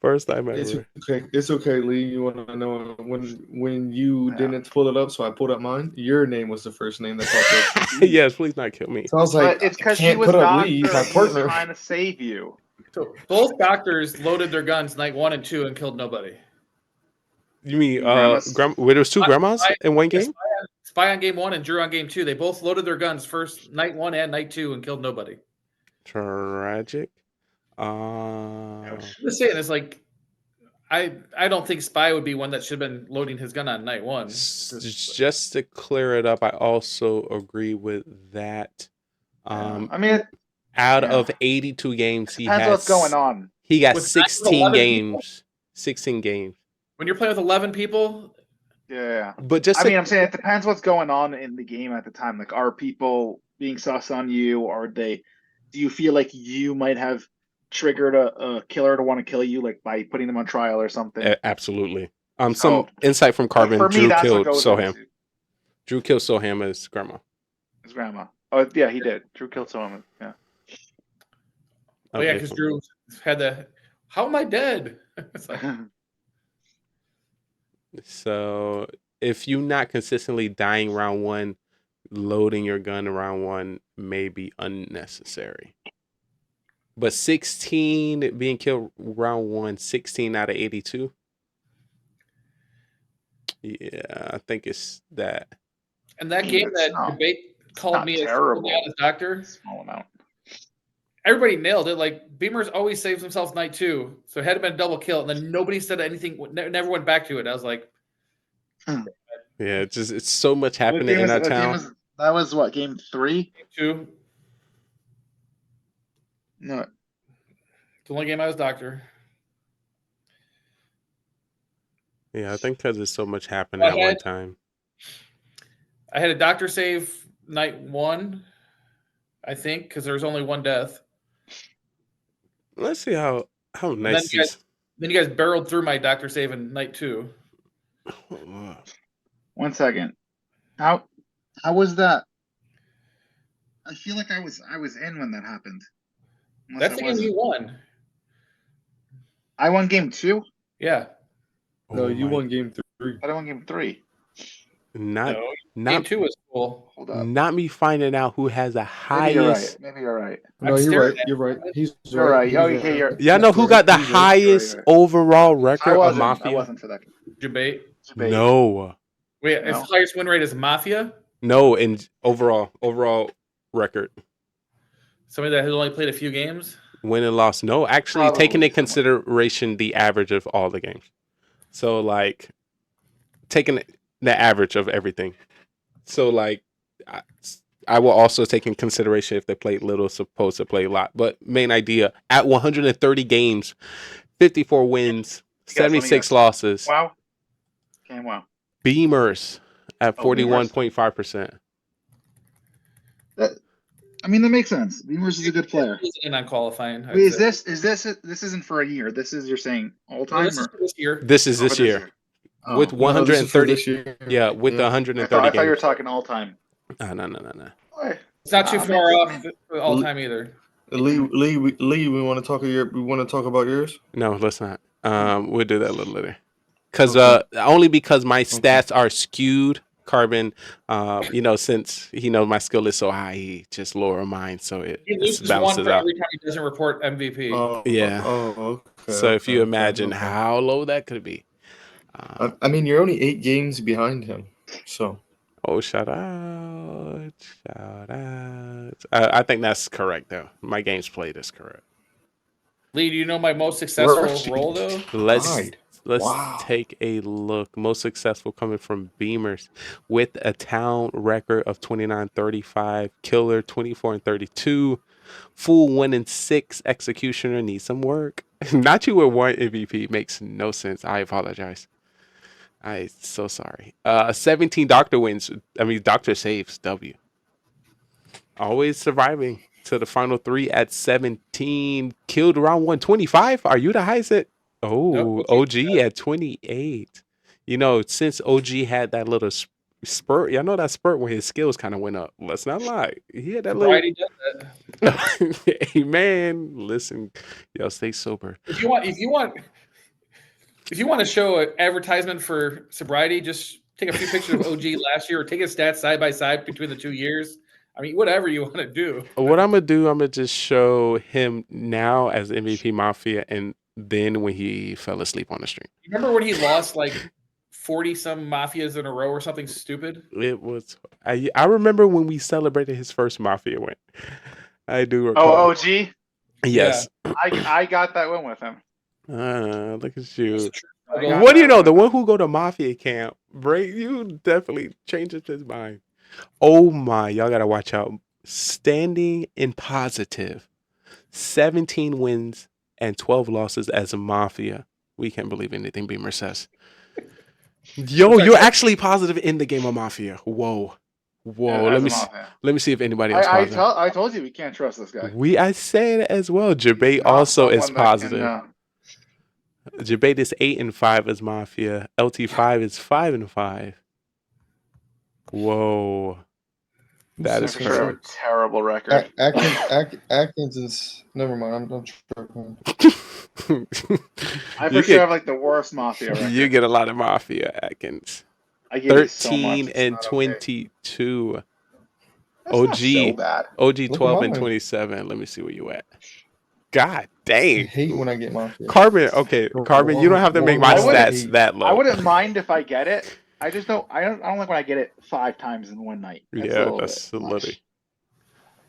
First time ever. It's okay. It's okay, Lee. You want to know when you didn't pull it up, so I pulled up mine. Your name was the first name that popped up. Yes, please not kill me. So I was like, it's because he was Lee, my partner. Trying to save you. So both doctors loaded their guns night 1 and 2 and killed nobody. You mean where there was 2 grandmas in one game? Spy on game 1 and Drew on game 2. They both loaded their guns first night 1 and night 2 and killed nobody. Tragic. I'm just saying, it's like I don't think Spy would be one that should have been loading his gun on night one. Just to clear it up, I also agree with that. I mean, out of 82 games, he depends has what's going on. He got With 16 11 games. 16 games. When you're playing with 11 people, Yeah. But just I mean, I'm saying it depends what's going on in the game at the time. Like, are people being sus on you, or do you feel like you might have triggered a killer to want to kill you, like by putting them on trial or something? Absolutely. Some insight from Carbon. For me, Drew that's what killed goes Soham. into. Drew killed Soham as grandma. His grandma. Oh yeah, he did. Drew killed someone. Yeah. Oh yeah, because Drew had the how am I dead? It's like, so if you're not consistently dying round one, loading your gun around one may be unnecessary. But 16 being killed round one, 16 out of 82. Yeah, I think it's that. and that game that debate called me a doctor. Small amount. Everybody nailed it. Like Beamer's always saves himself night two, so it had been a double kill, and then nobody said anything. Never went back to it. I was like, yeah, it's so much happening in our town. That was what, game 3? Game 2. No, it's the only game I was doctor. Yeah, I think because there's so much happening at one time. I had a doctor save night 1, I think, because there was only one death. Let's see how nice. Then you guys barreled through my doctor save in night 2. 1 second. How was that? I feel like I was in when that happened. That's the game you won. I won game 2? Yeah. No, you won game 3. I won game 3. Not game 2 was cool. Hold up. Not me finding out who has the highest. Maybe you're right. No, you're right. You're right. You're right. Oh, okay, Y'all know who got the highest overall record of Mafia? I wasn't for that. Debate. No. Wait, if highest win rate is Mafia? No, in overall record. Somebody that has only played a few games? Win and loss. No, actually taking into consideration the average of all the games. So like taking the average of everything. So like I will also take in consideration if they played little, supposed to play a lot. But main idea, at 130 games, 54 wins, 76 losses. Wow. Okay, wow. Beamers at 41.5%. I mean, that makes sense. Beamers is a good player. He's in on qualifying. Wait, this isn't for a year. This is, you're saying all time? This is this year. This is this year. With 130. Yeah, with the 130 I thought games. you were talking all time. No. It's not too far off all time either. Lee, we want to talk about yours? No, let's not. We'll do that a little later. Only because my stats are skewed, Carbon. Since he knows my skill is so high, he just lower mine, so it loses balances one for out. every time he doesn't report MVP. Yeah. So if you imagine how low that could be. I mean, you're only 8 games behind him, so. Oh, shout out. I think that's correct, though. My games played is correct. Lee, do you know my most successful role, though? Let's take a look. Most successful coming from Beamers with a town record of 29-35, killer 24-32, full 1-6, executioner needs some work. Not you with 1 MVP makes no sense. I apologize. I'm so sorry. 17 doctor wins. Doctor saves. W. Always surviving to the final 3 at 17. Killed around 125. Are you the highest at? Oh, nope. OG at 28. Since OG had that little spurt, y'all know that spurt where his skills kind of went up. Let's not lie. He had that little. Hey man, listen, y'all stay sober. If you want to show an advertisement for sobriety, just take a few pictures of OG last year or take his stats side by side between the 2 years. I mean, whatever you want to do. What I'm going to do, I'm going to just show him now as MVP Mafia and then when he fell asleep on the stream. Remember when he lost like 40-some Mafias in a row or something stupid? It was. I remember when we celebrated his first Mafia win. I do recall. Oh, OG? Yes. Yeah. I got that win with him. Look at you. Well, What do you know? The one who go to Mafia camp, right? You definitely changes his mind. Oh my, y'all gotta watch out. Standing in positive, 17 wins and 12 losses as a Mafia. We can't believe anything Beamer says. Yo, you're actually positive in the game of Mafia. Whoa. Whoa. As Let a me see, Mafia. let me see if anybody else positive. I told you we can't trust this guy. I say it as well. Jabate Not also is someone that can, positive. Jabate is 8-5 as Mafia. LT5 is 5-5. Whoa. That is for sure have a crazy. terrible record. Atkins is never mind. I'm tripping. I for sure have like the worst Mafia record. You get a lot of Mafia, Atkins. I get it so much. 13 and 22. That's not so bad. OG Look at 12 and mine. 27. Let me see where you at. God I dang. hate when I get Mafia. Carbon, okay. Carbon, you don't have to make my stats that low. I wouldn't mind if I get it. I just don't. I don't like when I get it 5 times in one night. That's Yeah, a little that's bit a much. little.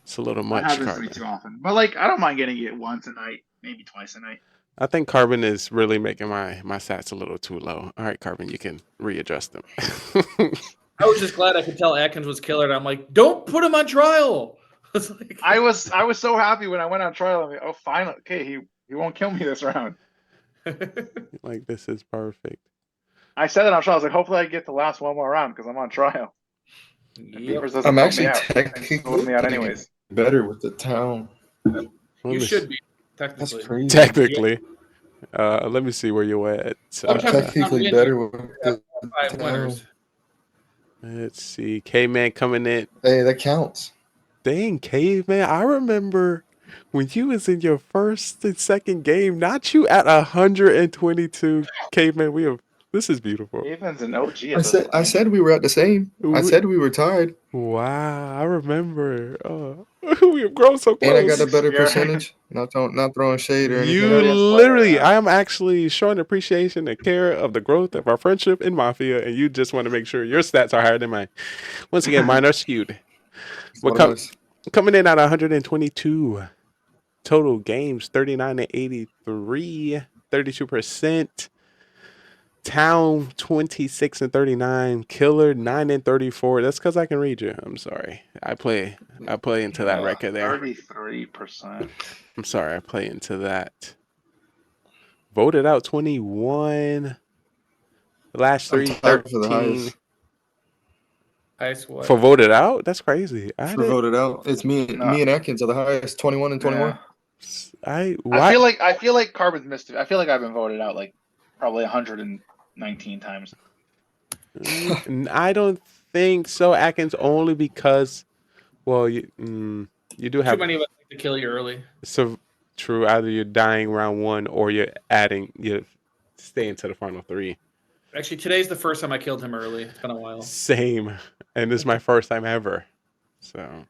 It's a little That much, happens to me Carbon. too often. But like, I don't mind getting it once a night, maybe twice a night. I think Carbon is really making my stats a little too low. All right, Carbon, you can readjust them. I was just glad I could tell Atkins was killer, and I'm like, don't put him on trial. I was so happy when I went on trial. I'm like, oh, finally, okay, he won't kill me this round. Like, this is perfect. I said it on trial. I was like, hopefully I get the last one more round because I'm on trial. Beavers doesn't I'm help actually me out. technically Me out anyways. better with the town. You should be, technically. That's crazy. Technically. Let me see where you're at. I'm technically better with the 5 town. winners. Let's see. K-Man coming in. Hey, that counts. Dang, Caveman. I remember when you was in your first and second game, not you at 122. Caveman, this is beautiful. Caveman's an OG I said we were at the same. I said we were tied. Wow, I remember. We have grown so close. And I got a better percentage. Not throwing shade or anything. You literally, I am actually showing appreciation and care of the growth of our friendship in Mafia, and you just want to make sure your stats are higher than mine. Once again, mine are skewed. But coming in at 122 total games, 39 and 83, 32%. Town 26 and 39, Killer 9 and 34. That's because I can read you. I'm sorry. I play into that record there. 33%. I'm sorry. I play into that. Voted out 21. The last 3 13. For voted out? That's crazy. For voted out, it's me and Atkins are the highest. 21 and 21. I feel like Carbon's missed it. I feel like I've been voted out like probably 119 times. I don't think so, Atkins. Only because, well, you do have Too many of us like to kill you early. So true. Either you're dying round 1 or you're staying to the final 3. Actually, today's the first time I killed him early. It's been a while. Same, and this is my first time ever. So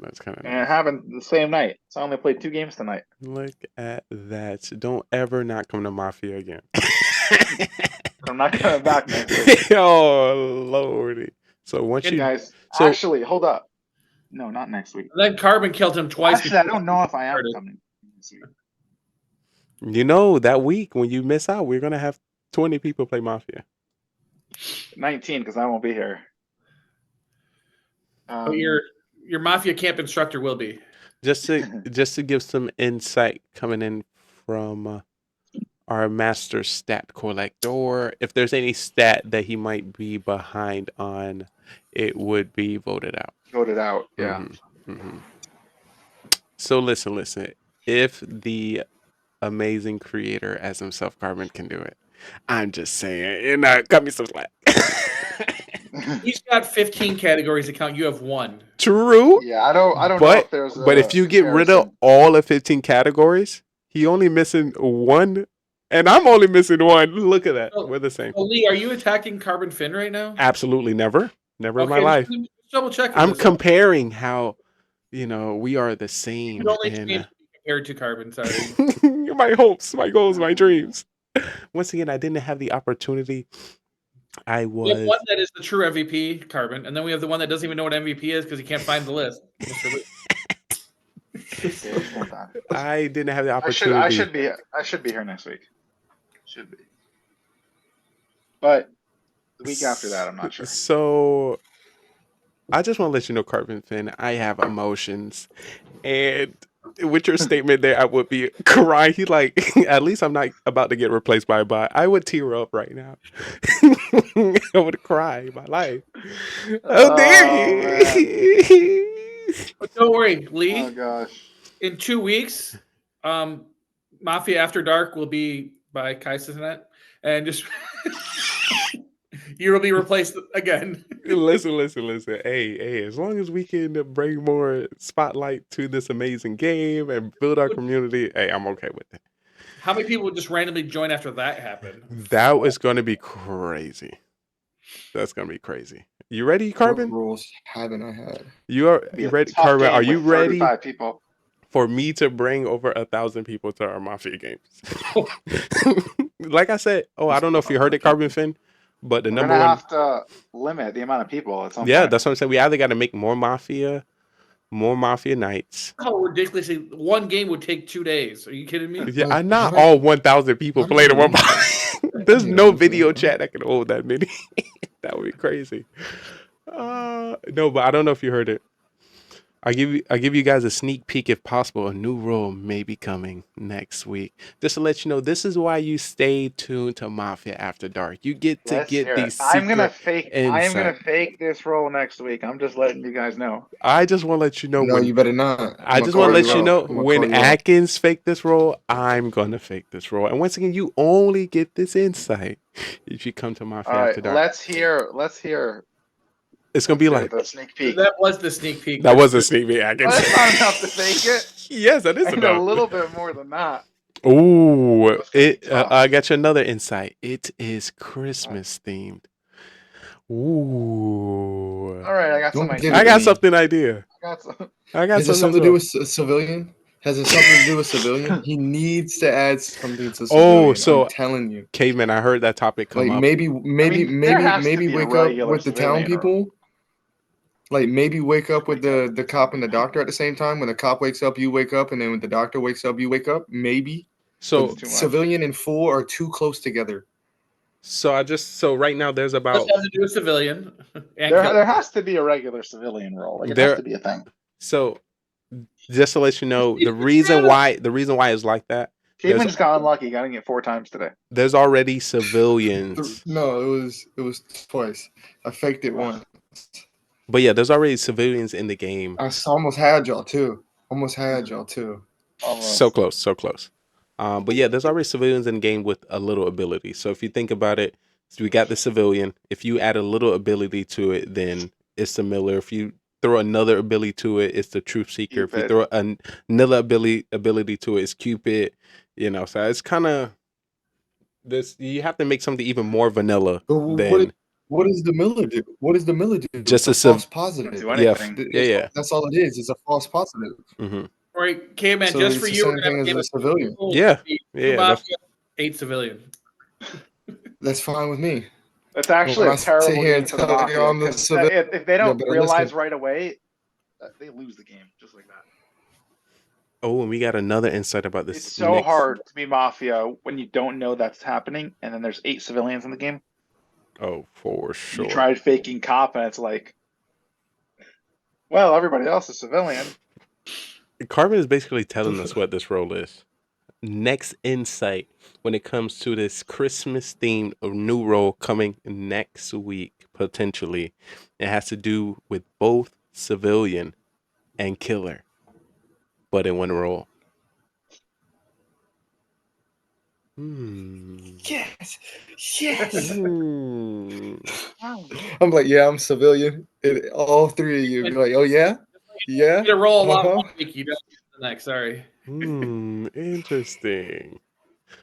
that's kind of. And it happened the same night. So I only played 2 games tonight. Look at that! Don't ever not come to Mafia again. I'm not coming back next week. Oh lordy! So once you guys, actually, hold up. No, not next week. And then Carbon killed him twice. Actually, I don't know if I am coming this week. You know, that week when you miss out, we're gonna have 20 people play Mafia. 19, because I won't be here. But your Mafia camp instructor will be. Just to give some insight coming in from our master stat collector, if there's any stat that he might be behind on, it would be voted out. Voted out, yeah. Mm-hmm. Mm-hmm. So listen. If the amazing creator as himself, Carbon, can do it, I'm just saying, cut me some slack. He's got 15 categories to count. You have 1. True. Yeah, I don't know if there's. But if you get rid of all of 15 categories, he only missing 1, and I'm only missing 1. Look at that. We're the same. So Lee, are you attacking Carbon Finn right now? Absolutely never in my life. Just double check. I'm comparing how, we are the same. You can only be compared to Carbon. Sorry. My hopes, my goals, my dreams. Once again, I didn't have the opportunity. We have one that is the true MVP, Carbon, and then we have the one that doesn't even know what MVP is because he can't find the list. I didn't have the I opportunity. should be here next week. Should be. But the week after that, I'm not sure. So I just want to let you know, Carbon Fin, I have emotions. And with your statement there, I would be crying. He like, at least I'm not about to get replaced by a bot. I would tear up right now. I would cry my life. How dare you? But don't worry, Lee. Oh gosh. In 2 weeks, Mafia After Dark will be by Kai Cincinnati, and just you will be replaced again. Listen. Hey, as long as we can bring more spotlight to this amazing game and build our community, hey, I'm okay with it. How many people would just randomly join after that happened? That was going to be crazy. That's going to be crazy. You ready, Carbon? What rules haven't I had? You ready, Carbon? Are you ready 35 people. for me to bring over 1,000 people to our Mafia games? Like I said, I don't know if you heard it, Carbon Fin, but the We're number gonna one. have to limit the amount of people at some Yeah, point. that's what I'm saying. We either got to make more Mafia nights. How ridiculously one game would take 2 days? Are you kidding me? Yeah, not all 1,000 people played in one. There's no video chat that can hold that many. That would be crazy. No, but I don't know if you heard it. I give you guys a sneak peek, if possible. A new role may be coming next week. Just to let you know, this is why you stay tuned to Mafia After Dark. You get to get these secret I'm gonna fake insight. this role next week. I'm just letting you guys know. I just want to let you know. No, you better not. I just want to let you know when Atkins fake this role, I'm gonna fake this role. And once again, you only get this insight if you come to Mafia After Dark. Let's hear. It's gonna be like the sneak peek. That was the sneak peek. That was a sneak peek. Atkins. Well, that's not enough to fake it. Yes, that is I need enough. a little bit more than that. Ooh, I got you another insight. It is Christmas themed. Ooh. All right, I got some idea. I got something idea. Has it something to do with a civilian? Has it something to do with civilian? He needs to add something to civilian. So I'm telling you, Caveman, I heard that topic come up. Maybe wake up with the town people. Like maybe wake up with the cop and the doctor at the same time. When the cop wakes up, you wake up, and then when the doctor wakes up, you wake up. Maybe. So civilian and fool are too close together. So right now there's about. Let's have to do a civilian. There has to be a regular civilian role. Like it has to be a thing. So, just to let you know, the reason why it's like that. Caveman just got unlucky. Got to get 4 times today. There's already civilians. No, it was twice. I faked it once. But yeah, there's already civilians in the game. I almost had y'all too. Almost. So close. But yeah, there's already civilians in the game with a little ability. So if you think about it, so we got the civilian. If you add a little ability to it, then it's similar. If you throw another ability to it, it's the Truth Seeker. Cupid. If you throw another ability to it, it's Cupid. So it's kind of this. You have to make something even more vanilla than. What does the Miller do? What does the Miller do? Just a false positive. Yeah. That's all it is. It's a false positive. Mm-hmm. All right, Caveman, so just for you, we're going to give a civilian. Yeah. Mafia, 8 civilian. That's fine with me. That's actually a terrible game for the Mafia. If they don't realize right away, they lose the game just like that. Oh, and we got another insight about this. It's so hard to be Mafia when you don't know that's happening, and then there's 8 civilians in the game. Oh, for sure. You tried faking cop, and it's like, well, everybody else is civilian. Carbon is basically telling us what this role is. Next insight when it comes to this Christmas themed new role coming next week, potentially. It has to do with both civilian and killer, but in one role. Yes. I'm like, yeah, I'm civilian. All 3 of you be like, oh yeah, yeah. You get a roll along 1 week, you don't get the next. Sorry. Interesting.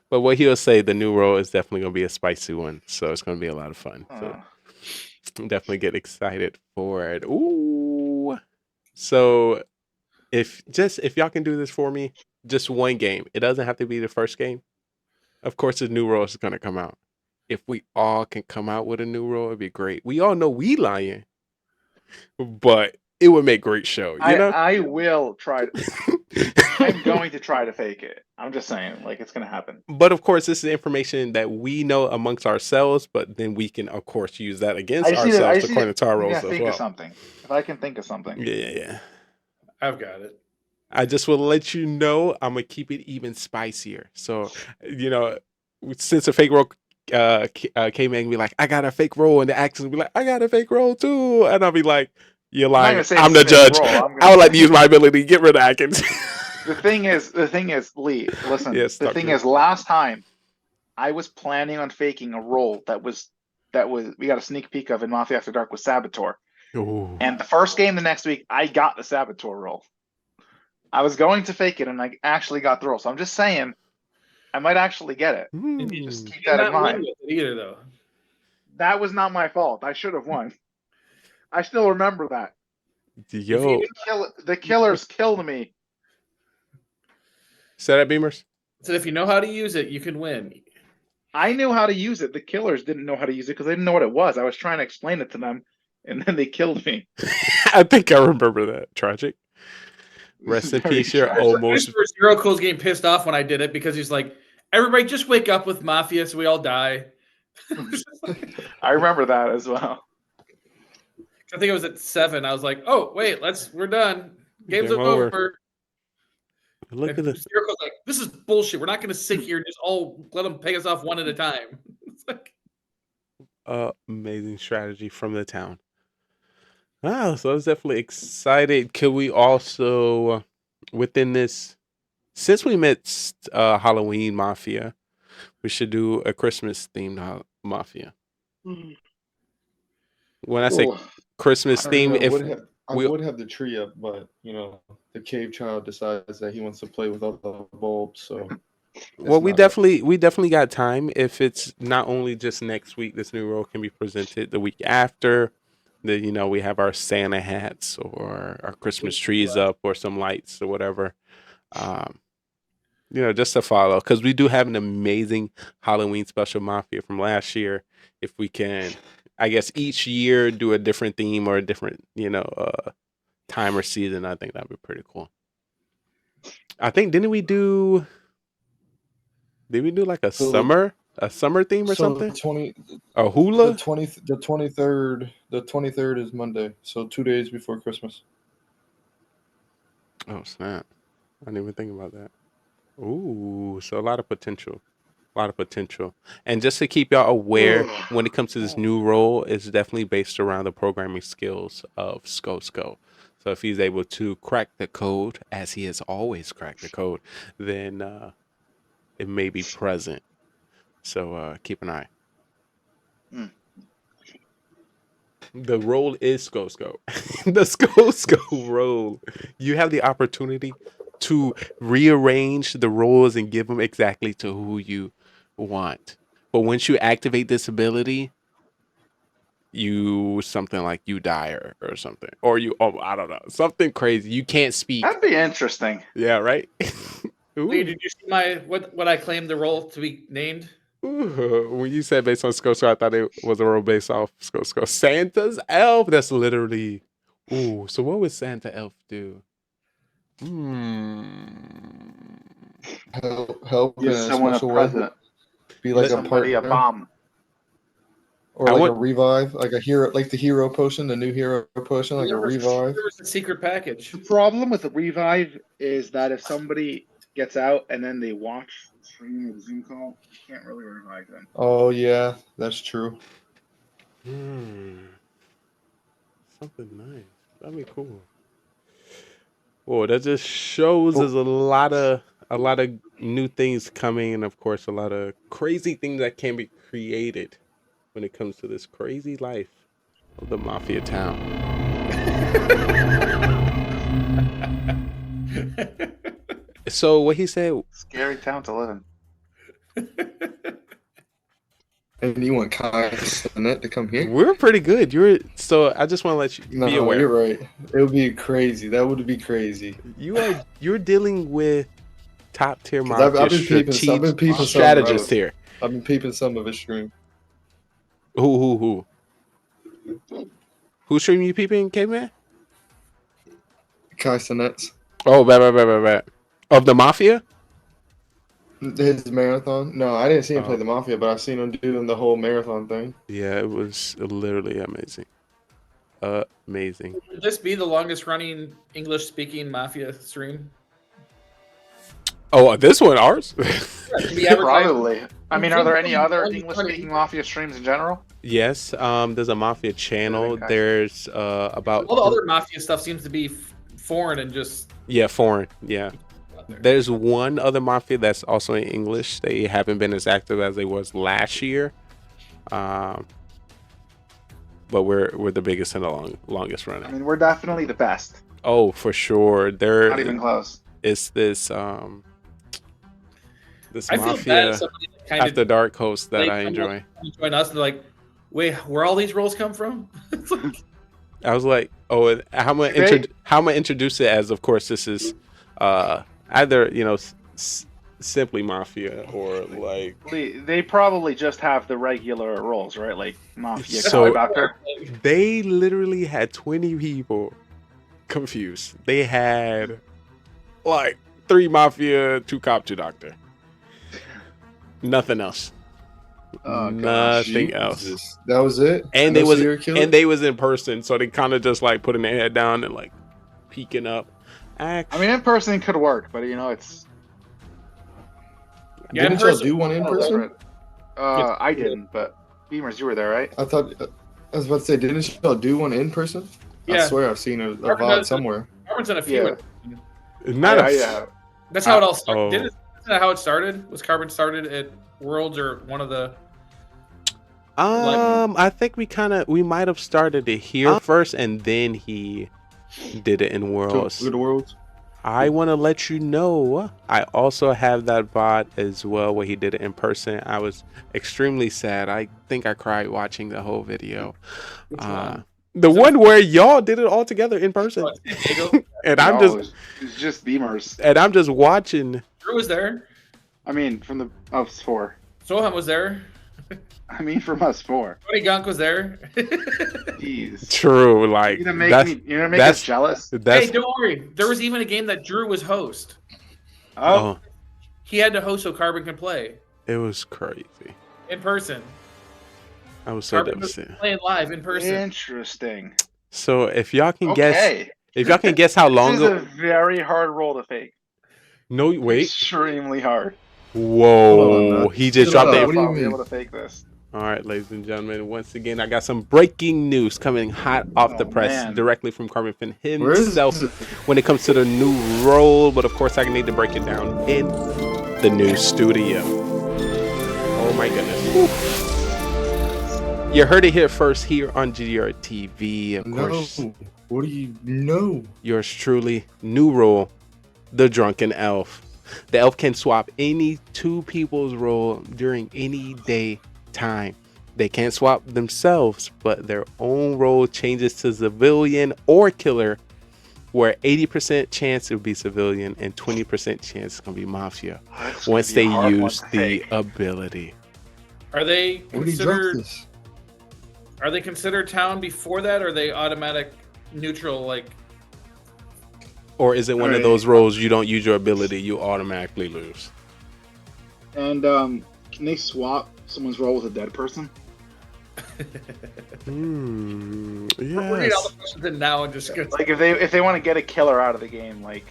But what he'll say, the new role is definitely gonna be a spicy one, so it's gonna be a lot of fun. So definitely get excited for it. Ooh. So if y'all can do this for me, just one game. It doesn't have to be the first game. Of course, the new role is going to come out. If we all can come out with a new role, it'd be great. We all know we lying, but it would make great show. You know, I will try. I'm going to try to fake it. I'm just saying, like, it's going to happen. but of course, this is information that we know amongst ourselves. But then we can, of course, use that against ourselves according to our roles as think of well. something. If I can think of something. Yeah. I've got it. I just will let you know I'm gonna keep it even spicier. So, you know, since a fake roll came in, be like, I got a fake roll, and the actors will be like, I got a fake roll too, and I'll be like, you're lying. I'm the judge. I would like to use my ability to get rid of Atkins. The thing is, Lee. Listen. Yes, the thing is, last time I was planning on faking a roll that was we got a sneak peek of in Mafia After Dark with Saboteur. Ooh. And the first game the next week, I got the Saboteur roll. I was going to fake it, and I actually got the roll. So I'm just saying, I might actually get it. Just keep that in mind. Either though, that was not my fault. I should have won. I still remember that. Yo, the killers killed me. Say that, Beamers. So if you know how to use it, you can win. I knew how to use it. The killers didn't know how to use it because they didn't know what it was. I was trying to explain it to them, and then they killed me. I think I remember that. Tragic. Rest in peace. You're almost. Zero Cool's getting pissed off when I did it because he's like, everybody just wake up with Mafia so we all die. I remember that as well. I think it was at 7. I was like, oh, wait, we're done. Game's over. Look at this. Zero Cool's like, this is bullshit. We're not going to sit here and just all let them pay us off one at a time. It's like, amazing strategy from the town. Wow, so I was definitely excited. Could we also, within this, since we met Halloween Mafia, we should do a Christmas themed Mafia. When I say Christmas theme, I would have the tree up, but you know the cave child decides that he wants to play with all the bulbs. So, well, we definitely got time. If it's not only just next week, this new role can be presented the week after. We have our Santa hats or our Christmas trees up or some lights or whatever. Just to follow, because we do have an amazing Halloween special Mafia from last year. If we can, I guess each year do a different theme or a different, time or season, I think that'd be pretty cool. I think did we do like a summer theme or something? Hula? The 23rd is Monday, so 2 days before Christmas. Oh snap! I didn't even think about that. Ooh, so a lot of potential. And just to keep y'all aware, when it comes to this new role, it's definitely based around the programming skills of Sko. So if he's able to crack the code, as he has always cracked the code, then it may be present. So keep an eye. The role is Sko. The Sko role. You have the opportunity to rearrange the roles and give them exactly to who you want. But once you activate this ability, something like you die or something. Or I don't know. Something crazy. You can't speak. That'd be interesting. Yeah, right? Lee, did you see what I claimed the role to be named? Ooh, when you said based on Sko, I thought it was a role based off Sko. Santa's elf. That's literally. Ooh, so what would Santa elf do? Help in a special way. Be like a partner. A bomb. Or like a revive, like a hero, like the hero potion, the new hero potion, like a revive. There was a secret package. The problem with the revive is that if somebody gets out and then they watch the stream or the Zoom call, you can't really revive them. Oh yeah, that's true. Something nice. That'd be cool. Well, that just shows there's a lot of new things coming, and of course, a lot of crazy things that can be created when it comes to this crazy life of the Mafia town. So what he said? Scary town to live in. And you want Kai Sinet to come here? We're pretty good. So I just want to let you be aware. You're right. It would be crazy. That would be crazy. You're dealing with top tier Mafia I've been peeping strategist here. I've been peeping some of his stream. Who stream you peeping, Caveman? Kai Sinet's. Oh, bad. Of the Mafia? His marathon? No, I didn't see him play Oh. the Mafia, but I've seen him doing the whole marathon thing. Yeah, it was literally amazing. Amazing. Would this be the longest running English speaking Mafia stream? Oh, this one, ours? Probably. I mean, are there any other English-speaking Mafia streams in general? Yes, there's a Mafia channel. There's about All the other Mafia stuff seems to be foreign and just. Yeah, foreign. Yeah. There's one other Mafia that's also in English. They haven't been as active as they was last year. But we're the biggest and the longest running. I mean, we're definitely the best. Oh, for sure. They're Not even close. It's this I feel bad Mafia if somebody kind After of Dark host that I enjoy. Join us and they're like, wait, where all these roles come from? I was like, oh, and how am I introduce it as? Of course, this is either simply Mafia or like. They probably just have the regular roles, right? Like Mafia. So Doctor. They literally had 20 people confused. They had like 3 Mafia, 2 Cop, 2 Doctor. Nothing else. Oh, Nothing gosh. else. That was it. And No they was serial killer? and they was in person, so they kind of just like putting their head down and like peeking up. I mean, in person could work, but it's. Yeah, didn't y'all do one in person? I didn't, but Beamers, you were there, right? I was about to say, didn't y'all do one in person? I Yeah. swear I've seen a VOD somewhere. Carbon's done a few. Not That's how it all started. Oh. Isn't that how it started? Was Carbon started at Worlds or one of the? I think we might have started it here first, and then he did it in Worlds. Good Worlds. I want to let you know, I also have that VOD as well where he did it in person. I was extremely sad. I think I cried watching the whole video. The one where y'all did it all together in person. And I'm it's just Beamers. And I'm just watching. Drew was there. I mean, from us 4. Soham was there. I mean, from us 4. Tony Gunk was there. Jeez. True, like You're gonna make us jealous. Hey, don't worry. There was even a game that Drew was host. Oh. He had to host so Carbon can play It was crazy. in person. I was so Carbon was devastated. playing live in person. Interesting. So if y'all can Okay. guess how long This is a very hard role to fake. No, wait. Extremely hard. Whoa, he just dropped I'll that. be able to fake this. All right, ladies and gentlemen, once again, I got some breaking news coming hot off the press man. directly from Carbon Finn Where is himself it? when it comes to the new role. But of course, I need to break it down in the new studio. Oh my goodness. Woo. You heard it here first here on GDR TV. Of course, What do you know? yours truly, new role, the Drunken Elf. The elf can swap any 2 people's role during any day time. They can't swap themselves, but their own role changes to civilian or killer, where 80% chance it will be civilian and 20% chance it's gonna be Mafia once they use the ability. Are they Where do you drop considered? this? Are they considered town before that, or are they automatic neutral? Like, Or is it one of those roles you don't use your ability, you automatically lose? And can they swap someone's role with a dead person? we're getting all the questions in now and just gonna Like if they want to get a killer out of the game, like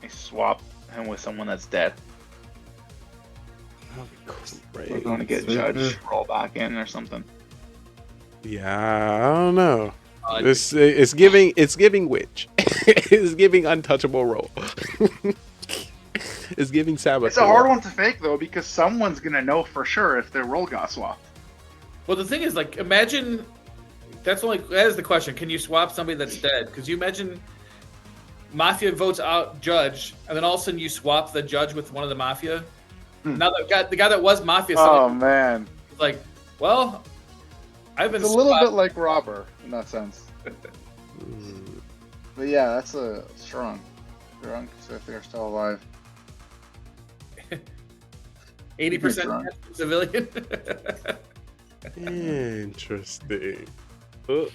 they swap him with someone that's dead. We're going to get Judge roll back in or something. Yeah, I don't know. It's giving witch. It's giving untouchable role. It's giving Sabbath. It's a hard one to fake though because someone's gonna know for sure if their role got swapped. Well, the thing is, like, imagine that is the question. Can you swap somebody that's dead? Because you imagine Mafia votes out Judge, and then all of a sudden you swap the Judge with one of the Mafia. Now the guy that was Mafia. Oh man, is like, well, I've been it's a little bit like Robber in that sense. But yeah, that's a strong. Drunk, so if they're still alive. 80% civilian. Interesting. Oh,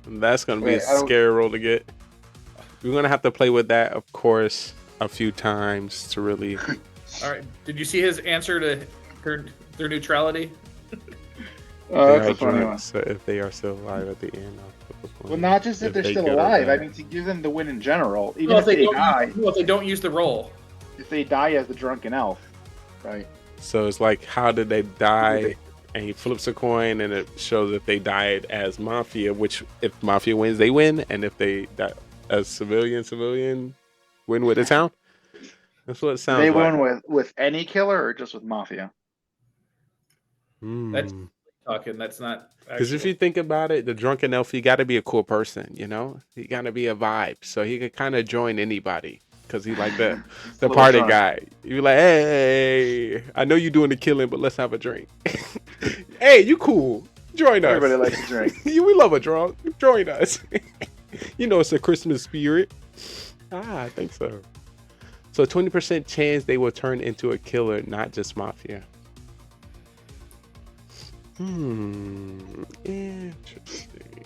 that's gonna be Wait, a scary role to get. we're gonna have to play with that, of course, a few times to really. All right. Did you see his answer to their neutrality? That's a funny one. So if they are still alive at the end. Well, not just if they're still get alive. I back. mean, to give them the win in general. Even Well, if they don't die. if they don't use the roll. If they die as the drunken elf, right? So it's like, how did they die? And he flips a coin, and it shows if they died as Mafia, which if Mafia wins, they win, and if they die as civilian win with the town. That's what it sounds They like. win with any killer or just with Mafia? That's talking. That's not. Because if you think about it, the drunken elf, you got to be a cool person, you know? He got to be a vibe, so he could kind of join anybody. Because he like the party drunk. guy. You like, hey, I know you doing the killing, but let's have a drink. Hey, you cool? Join us. Everybody likes a drink. We love a drunk. Join us. You know it's a Christmas spirit. I think so. So 20% chance they will turn into a killer, not just Mafia. Interesting.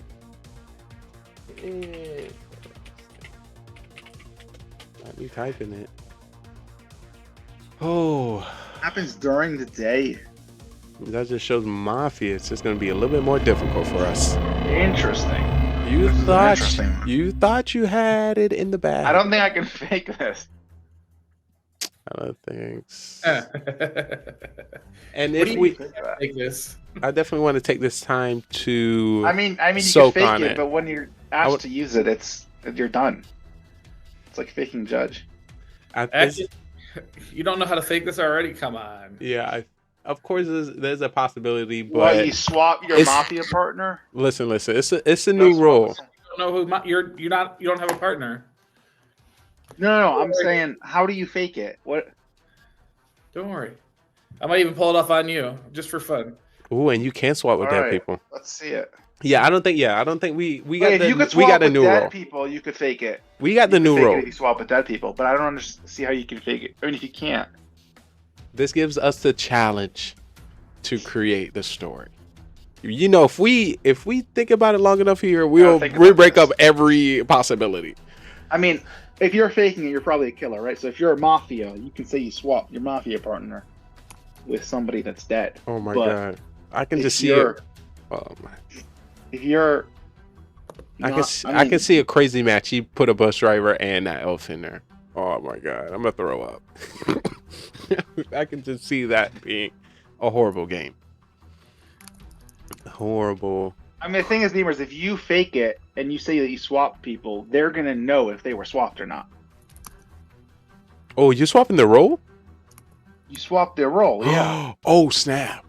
Not me typing it. Oh. Happens during the day. That just shows Mafia. It's just going to be a little bit more difficult for us. Interesting. You This is an thought interesting one. you thought you had it in the bag. I don't think I can fake this. I don't think. And if we take this, I definitely want to take this time to. I mean, you soak can fake on it, but when you're asked to use it, you're done. It's like faking judge. Actually, you don't know how to fake this already? Come on. Yeah, of course there's a possibility, but What, you swap your Mafia partner? Listen. It's a new rule. You don't know who you don't have a partner. No. I'm saying, how do you fake it? What? Don't worry. I might even pull it off on you just for fun. Ooh, and you can swap with All dead right, people. Let's see it. Yeah, I don't think we Wait, got if you could we got swap a with new dead rule. people, you could fake it. We got the You could new fake it rule. if you swap with dead people, but I don't see how you can fake it. I mean, if you can't. This gives us the challenge to create the story. You know, if we think about it long enough here, we'll break up every possibility. I mean, if you're faking it, you're probably a killer, right? So if you're a Mafia, you can say you swap your Mafia partner with somebody that's dead. Oh my But god, I can if just see you're- it. Oh my. If you're, I can see a crazy match. You put a bus driver and that elf in there. Oh my god, I'm gonna throw up. I can just see that being a horrible game. Horrible. I mean, the thing is, Beamers, if you fake it and you say that you swap people, they're gonna know if they were swapped or not. Oh, you're swapping the role? You swap their role, yeah. Oh snap!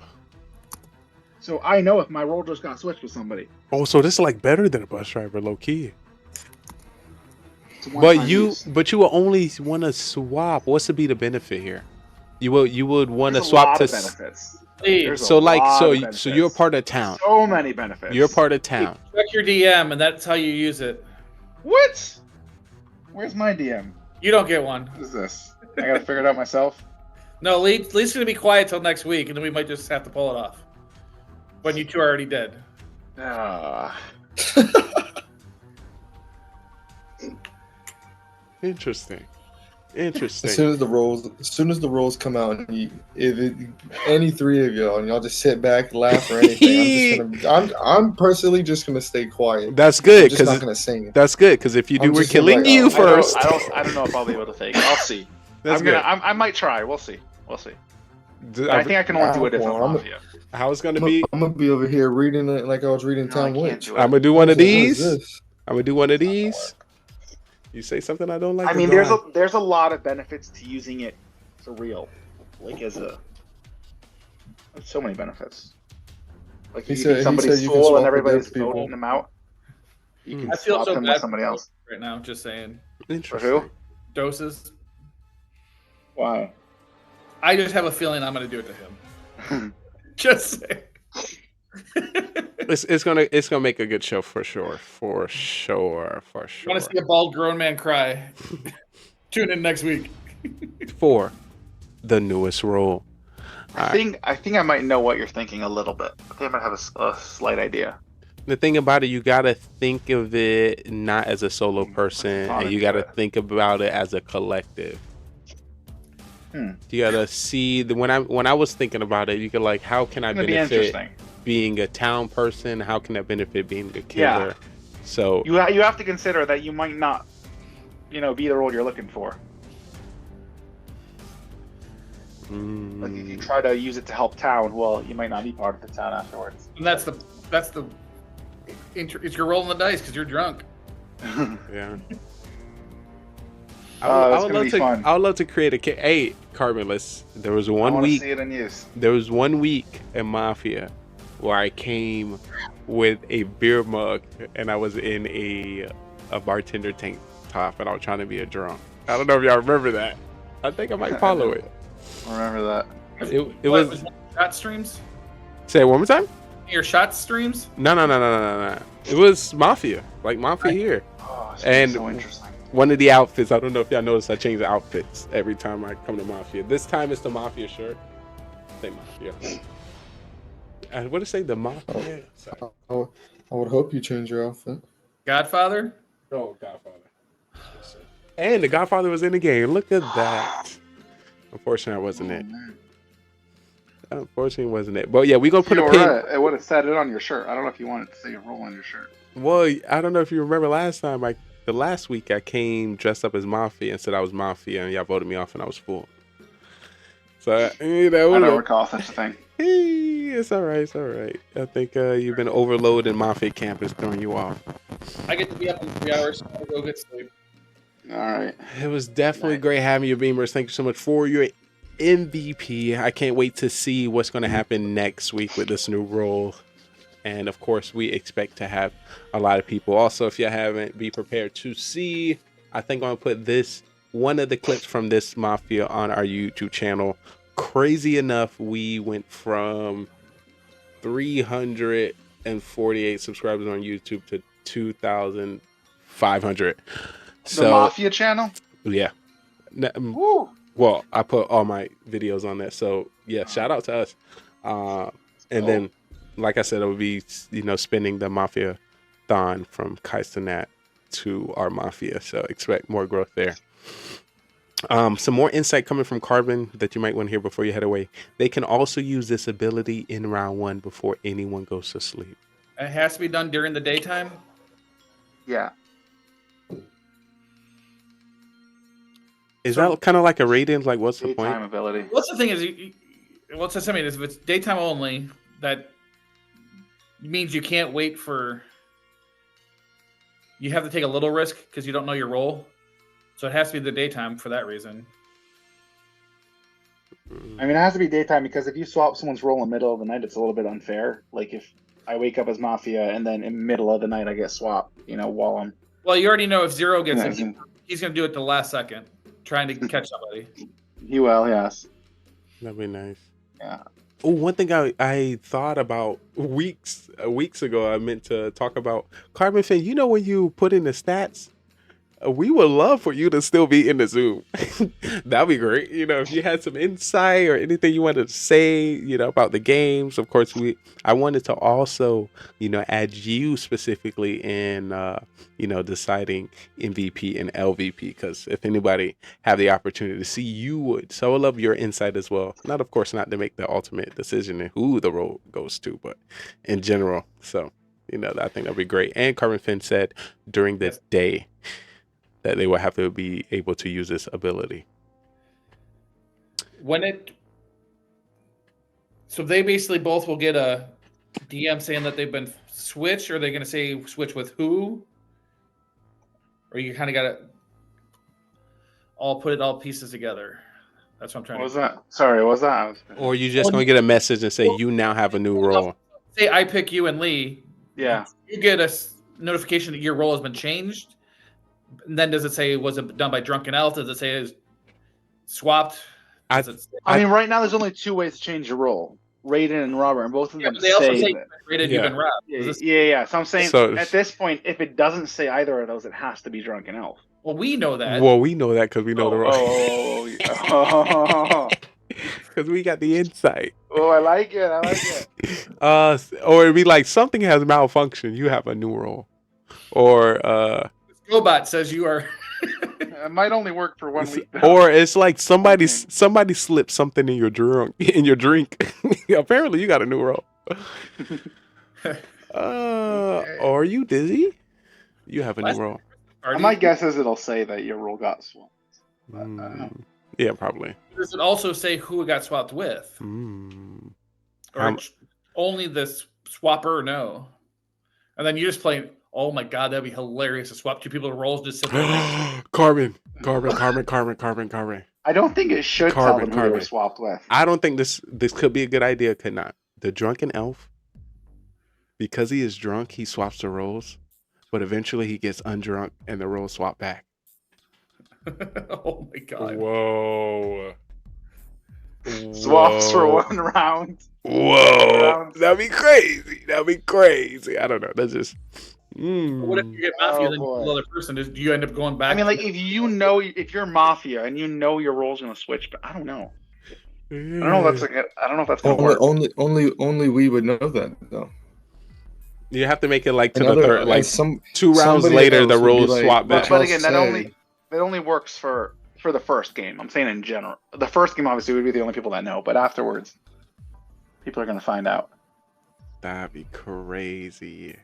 So I know if my role just got switched with somebody. Oh, so this is like better than a bus driver, low key. It's a one-time use. But you will only want to swap. What's to be the benefit here? You would want to There's a swap lot to. of benefits. There's a So like lot so of so benefits. you're a part of town. So many benefits. You're a part of town. Check your DM, and that's how you use it. What? Where's my DM? You don't get one. What is this? I gotta figure it out myself. No, Lee's gonna be quiet till next week, and then we might just have to pull it off. When you two are already dead. Interesting. As soon as the rolls come out, and any three of y'all, and y'all just sit back, laugh, or anything, I'm personally just gonna stay quiet. That's good I'm just not because gonna sing. that's good because if you do, I'm we're just gonna killing be like, you first. I don't know if I'll be able to fake it. I'll see. That's I might try. We'll see. I think I can only do it if I'm Mafia. How it's gonna be? I'm gonna be over here reading it like I was reading Town Witch. I'm gonna do one of What is these. this? I'm gonna do one of these. You say something I don't like. I it's mean, gone. there's a lot of benefits to using it for real. Like there's so many benefits. Like He you said- get he somebody's said you can soul swap and with everybody's dead people. voting them out. You can I feel swap so them bad with somebody else. right now. Just saying. For who? Doses. Why? I just have a feeling I'm gonna do it to him. Just saying. It's gonna make a good show for sure. Want to see a bald grown man cry? Tune in next week. For the newest role. I think I might know what you're thinking a little bit. I think I might have a slight idea. The thing about it, you gotta think of it not as a solo person, and you gotta think about it as a collective. You gotta see when I was thinking about it, you could like, how can I benefit being a town person? How can I benefit being a killer? Yeah. So you have to consider that you might not, be the role you're looking for. Like if you try to use it to help town, well, you might not be part of the town afterwards. And that's the it's your roll in the dice because you're drunk. Yeah. I would love to create a hey, Carbon. There was one week. See it in use. There was 1 week in Mafia where I came with a beer mug and I was in a bartender tank top and I was trying to be a drunk. I don't know if y'all remember that. I think I might follow it. Remember that? It was shot streams. Say it one more time. Your shot streams? No. It was Mafia, like Mafia here. Oh, and so interesting. One of the outfits, I don't know if y'all noticed, I change the outfits every time I come to Mafia. This time it's the Mafia shirt. Say Mafia. What did it say? The Mafia? I would hope you change your outfit. Godfather? Oh, Godfather. And the Godfather was in the game. Look at that. Unfortunately, that wasn't it. Unfortunately, wasn't it. But yeah, we're going to put a pin. Right. It would have said it on your shirt. I don't know if you wanted to say your role on your shirt. Well, I don't know if you remember last time. The last week I came dressed up as Mafia and said I was Mafia, and y'all voted me off and I was full. So, I don't recall such a thing. Hey, it's all right. It's all right. I think you've been overloaded. Mafia camp is throwing you off. I get to be up in 3 hours, so I'll go get sleep. All right. It was definitely great having you, Beamers. Thank you so much for your MVP. I can't wait to see what's going to happen next week with this new role. And of course, we expect to have a lot of people. Also, if you haven't, be prepared to see. I think I'm going to put one of the clips from this Mafia on our YouTube channel. Crazy enough, we went from 348 subscribers on YouTube to 2,500. The Mafia channel? Yeah. Woo. Well, I put all my videos on there. So yeah, shout out to us. And then, like I said, it would be, spinning the Mafia Thon from Kaistanat to our Mafia. So expect more growth there. Some more insight coming from Carbon that you might want to hear before you head away. They can also use this ability in round 1 before anyone goes to sleep. It has to be done during the daytime? Yeah. Is that kind of like a rating? Like, what's the point? Ability. What's the thing is, what's the something is if it's daytime only, that means you can't wait for. You have to take a little risk because you don't know your role, so it has to be the daytime for that reason. I mean, it has to be daytime because if you swap someone's role in the middle of the night, it's a little bit unfair. Like if I wake up as Mafia and then in the middle of the night I get swapped, while I'm. Well, you already know if Zero gets in, he's going to do it the last second, trying to catch somebody. He will, yes. That'd be nice. Yeah. Oh, one thing I thought about weeks ago, I meant to talk about Carbon Fin. When you put in the stats, we would love for you to still be in the Zoom. That'd be great. If you had some insight or anything you wanted to say, about the games. Of course, I wanted to also, add you specifically in, deciding MVP and LVP. Because if anybody have the opportunity to see, you would. So I would love your insight as well. Not, of course, not to make the ultimate decision in who the role goes to, but in general. So, I think that'd be great. And Carbon Fin said during the day that they will have to be able to use this ability. So they basically both will get a DM saying that they've been switched, or are they going to say switch with who? Or you kind of got to put it all pieces together. That's what I'm trying to. What was that? Sorry, what was that? Or you just going to get a message and say you now have a new role. Say I pick you and Lee. Yeah. You get a notification that your role has been changed. And then does it say was it done by Drunken Elf? Does it say it's swapped? I mean, right now there's only 2 ways to change your role: Raiden and Robert, and both of them they also say that. Raiden, you've been robbed. Yeah. So I'm saying at this point, if it doesn't say either of those, it has to be Drunken Elf. Well, we know that. Well, we know that because we know the role. because we got the insight. Oh, I like it. I like it. Or it'd be like something has malfunctioned. You have a new role, or Robot says you are. It might only work for 1 week. or it's like somebody slipped something in your drink. Apparently, you got a new role. Are you dizzy? You have a new role. My guess is it'll say that your role got swapped. But I don't know. Yeah, probably. Does it also say who it got swapped with? Or only the swapper? No. And then you just play. Oh my god, that'd be hilarious to swap two people to roles. Just sit there. Carbon. I don't think it should tell them who they were swapped with. I don't think this could be a good idea. Could not. The drunken elf, because he is drunk, he swaps the roles, but eventually he gets undrunk and the roles swap back. Oh my god. Whoa. Swaps for 1 round. Whoa. That'd be crazy. I don't know. That's just. What if you get Mafia, then the other person? Do you end up going back? I mean, like, if you're Mafia and you know your role's gonna switch, but I don't know. I don't know if that's gonna work. Only we would know that though. You have to make it like to the third, like 2 rounds later, the roles swap back. But again, that only works for the first game. I'm saying in general. The first game obviously would be the only people that know, but afterwards, people are gonna find out. That'd be crazy.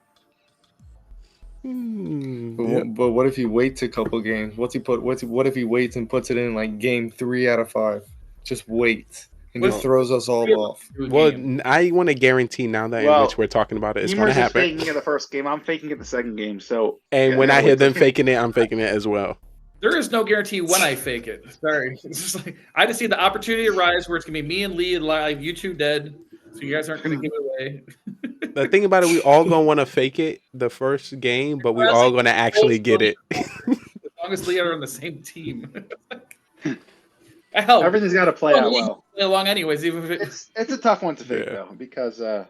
But what if he waits a couple games? What if he waits and puts it in like game 3 out of 5? Just wait. And just throws us all off. Well, I want to guarantee now that in which we're talking about it, it's going to happen. Faking it the first game. I'm faking it the second game. So, and when I hear them faking it, I'm faking it as well. There is no guarantee when I fake it. Sorry, it's just like I just see the opportunity arise where it's gonna be me and Lee live, you two dead, so you guys aren't gonna give it away. The thing about it, we all gonna want to fake it the first game, but we all gonna actually get it. As long as Lee are on the same team. I help. Everything's got to play out well. Play along anyways, even if it's a tough one to fake though, because it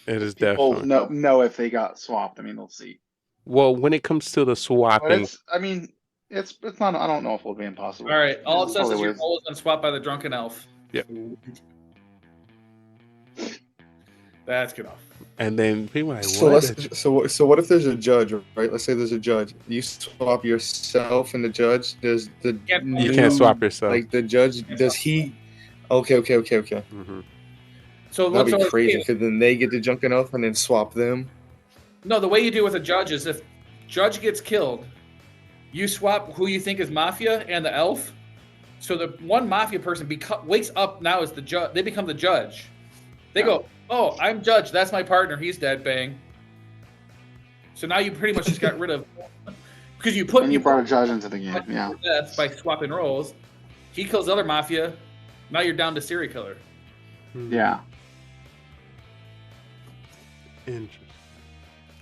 is people definitely know if they got swapped. I mean, they'll see. Well, when it comes to the swapping, it's not. I don't know if it'll be impossible. All right, all it says is your role is unswapped by the drunken elf. Yep. That's good enough. And then people are like, so what if there's a judge, right? Let's say there's a judge. You swap yourself and the judge. Does the you can't swap yourself. Like the judge, does he? Okay. Mm-hmm. So that'd be crazy because then they get the drunken elf and then swap them. No, the way you do with a judge is if judge gets killed, you swap who you think is Mafia and the elf. So the one Mafia person wakes up now as the judge. They become the judge. They go, oh, I'm judge. That's my partner. He's dead. Bang. So now you pretty much just got rid of because you brought a judge into the game. Yeah. Death by swapping roles. He kills the other Mafia. Now you're down to serial killer. Yeah. Interesting.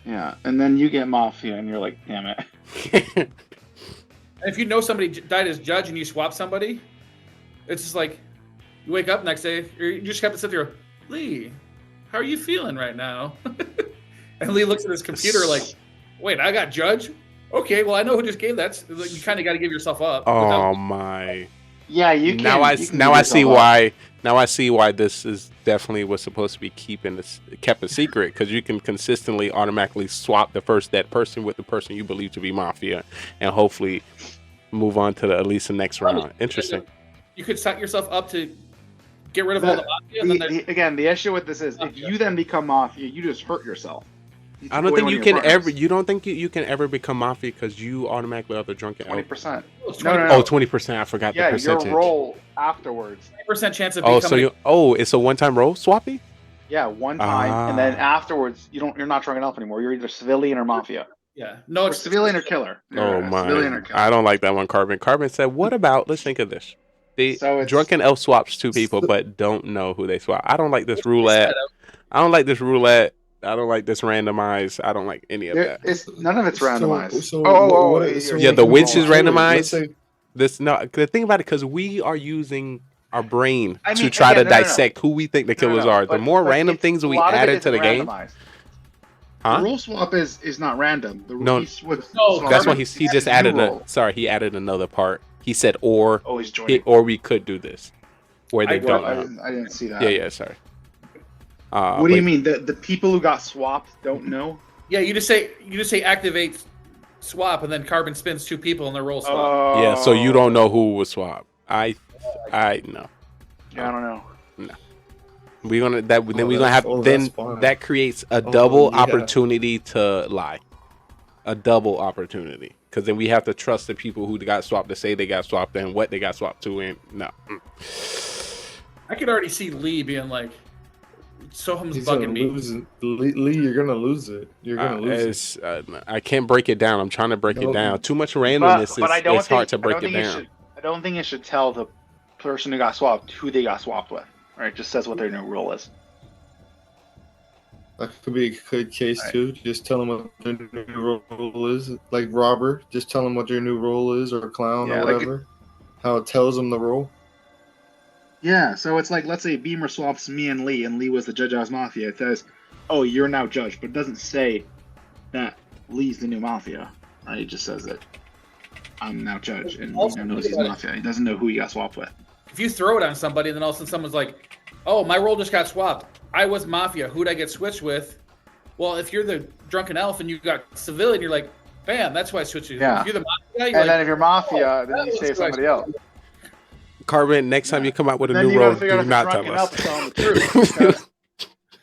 Yeah, and then you get Mafia, and you're like, damn it. And if you know somebody died as judge and you swap somebody, it's just like you wake up next day, or you just have to sit there, Lee, how are you feeling right now? And Lee looks at his computer like, wait, I got judge? Okay, well, I know who just gave that. You kind of got to give yourself up. Oh, my. Yeah, you can. Now I see why. Now I see why this is definitely was supposed to be kept a secret, because you can consistently automatically swap the first dead person with the person you believe to be Mafia, and hopefully move on to at least the next round. Interesting. You could set yourself up to get rid of all the Mafia. And then again, the issue with this is if you then become Mafia, you just hurt yourself. I don't think you can ever. You don't think you can ever become Mafia because you automatically are the drunken. 20%. No. 20%. I forgot the percentage. Yeah, your roll afterwards. 20% chance of becoming. It's a one-time roll swapping. Yeah, one time, and then afterwards, you're not drunken elf anymore. You're either civilian or Mafia. Yeah, no, it's civilian or killer. Oh my! I don't like that one. Carbon said, "What about? Let's think of this. The drunken elf swaps two people, but don't know who they swap. I don't like this roulette. I don't like this randomized. I don't like any of that. None of it's randomized. The witch is randomized. The thing about it, because we are using our brain to try to dissect who we think the killers are. The more random things we add into the game. The rule swap is not random. That's why he just added he added another part. He said, or he's joining. or we could do this, where they don't. I didn't see that. Yeah, sorry. What do you mean? The people who got swapped don't know? Yeah, you just say activate swap, and then Carbon spins 2 people and their roll swap. Yeah, so you don't know who was swapped. I know. Yeah, I don't know. No. We're gonna that creates a double opportunity to lie. A double opportunity. Because then we have to trust the people who got swapped to say they got swapped and what they got swapped to, and no. I could already see Lee being like, Soham's bugging me. Lee, you're gonna lose it. You're gonna lose it. I can't break it down. I'm trying to break it down. Too much randomness it's hard to break it down. I don't think it should tell the person who got swapped who they got swapped with. Right? It just says what their new role is. That could be a good case too. Just tell them what their new role is. Like robber, just tell them what their new role is, or clown, or whatever. How it tells them the role. Yeah, so it's like, let's say Beamer swaps me and Lee was the judge as Mafia. It says, oh, you're now judge, but it doesn't say that Lee's the new Mafia. Right? It just says that I'm now judge, and Lee knows he's Mafia. He doesn't know who he got swapped with. If you throw it on somebody, and then all of a sudden someone's like, oh, my role just got swapped. I was Mafia. Who'd I get switched with? Well, if you're the drunken elf and you got civilian, you're like, bam, that's who I switched with. Yeah. If you're the Mafia, and then if you're Mafia, then you save somebody else. Carbon, next time you come out with a new role, do not tell us.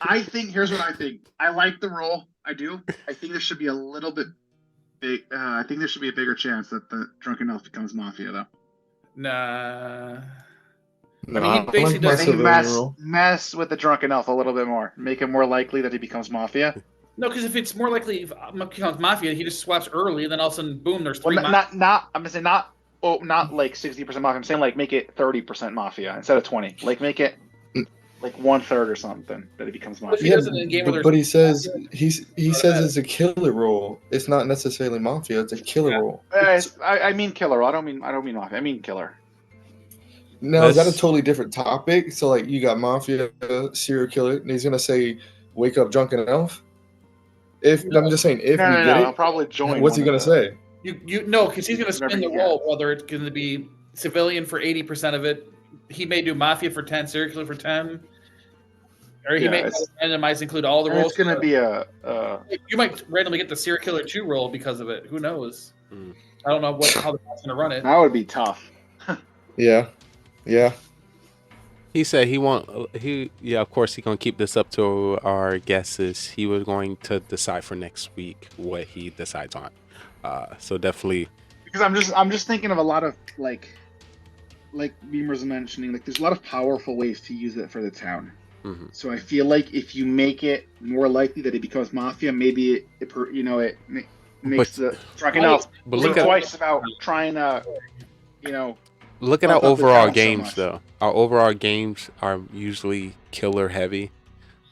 I think, here's what I think. I like the role. I do. I think there should be a little bit big. I think there should be a bigger chance that the drunken elf becomes Mafia, though. Nah. No, I mean, he basically does mess with the drunken elf a little bit more. Make it more likely that he becomes Mafia. No, because if it's more likely if he becomes Mafia, he just swaps early, and then all of a sudden, boom, there's 3 not. I'm gonna say not like 60% Mafia. I'm saying like make it 30% Mafia instead of 20. Like make it like 1/3 or something that it becomes Mafia. But he says he says it's a killer role. It's not necessarily Mafia. It's a killer role. I mean killer. I don't mean Mafia. I mean killer. No, is that a totally different topic? So like you got Mafia, serial killer, and he's gonna say, "Wake up, drunken elf." I'm just saying, if we get it, he'll probably join. What's he gonna say? You know, because he's gonna spin the role, whether it's gonna be civilian for 80% of it. He may do Mafia for 10, serial killer for 10, or he may randomize include all the roles. It's gonna be you might randomly get the serial killer 2 role because of it. Who knows? I don't know how the guy's gonna run it. That would be tough. Yeah. He said of course he's gonna keep this up to our guesses. He was going to decide for next week what he decides on. So definitely, because I'm just thinking of a lot of like Beamer's mentioning, like there's a lot of powerful ways to use it for the town. Mm-hmm. So I feel like if you make it more likely that it becomes Mafia, maybe it makes the drunken elf think twice about trying to look at our overall games, though. Our overall games are usually killer heavy.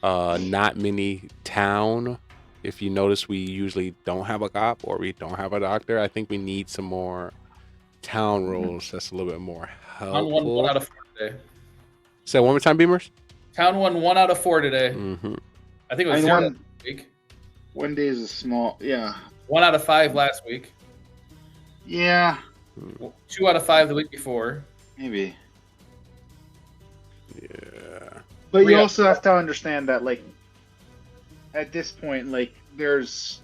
Not many town. If you notice, we usually don't have a cop or we don't have a doctor. I think we need some more town roles. That's a little bit more helpful. Town won 1 out of 4 today. Say one more time, Beamers. Town won 1 out of 4 today. Mm-hmm. I think it was 0 last week. One day is a small, 1 out of 5 last week. Yeah. 2 out of 5 the week before. Maybe. Yeah. But you also have to understand that, like, at this point, like, there's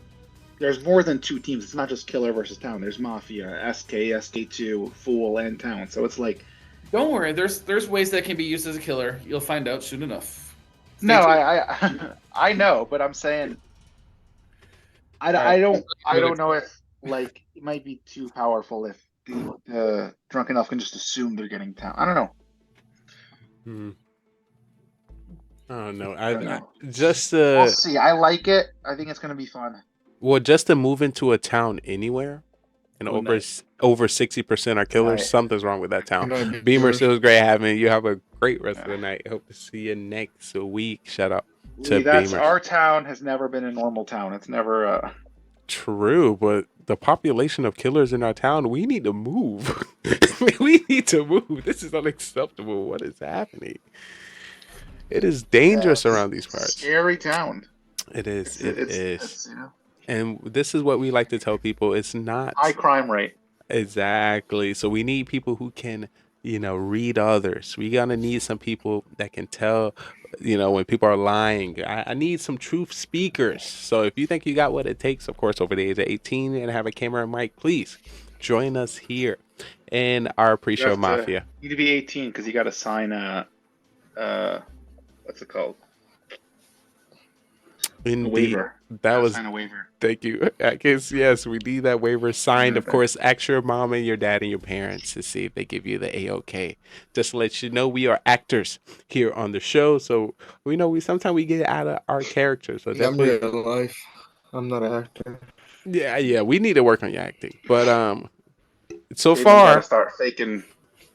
more than 2 teams. It's not just Killer versus Town. There's Mafia, SK, SK2, Fool, and Town. So it's like, don't worry. There's ways that can be used as a killer. You'll find out soon enough. I know, but I'm saying, I don't know if like it might be too powerful if the drunken elf can just assume they're getting Town. I don't know. I don't know. We'll see. I like it. I think it's gonna be fun. Well, just to move into a town anywhere, and over 60% are killers. Right. Something's wrong with that town. Beamers, it was great having you. Have a great rest of the night. Hope to see you next week. Shout out to Beamers. Our town has never been a normal town. It's never True, but the population of killers in our town, we need to move. We need to move. This is unacceptable. What is happening? It is dangerous around these parts. Scary town. It is. It is. And this is what we like to tell people. It's not high crime rate. Exactly. So we need people who can, read others. We gonna need some people that can tell, when people are lying. I need some truth speakers. So if you think you got what it takes, of course, over the age of 18 and have a camera and mic, please join us here in our You pre-show have to Mafia. need to be 18 because you got to sign what's it called? Indeed. A waiver. That was sign a waiver. Thank you. I guess yes, we need that waiver signed. Of course, ask your mom and your dad and your parents to see if they give you the A-OK. Just to let you know, we are actors here on the show, so we sometimes we get out of our character. So I'm definitely, real life. I'm not an actor. yeah, we need to work on your acting. But so David's got to far, start faking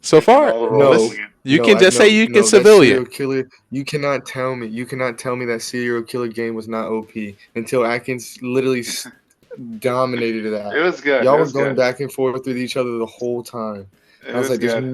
far, all the roles No, again. you no, can just say you can that civilian. serial killer. You cannot tell me. You cannot tell me that serial killer game was not OP until Atkins literally dominated that. It was good. Y'all It were was going good. back and forth with each other the whole time. It I was was like, "There's good.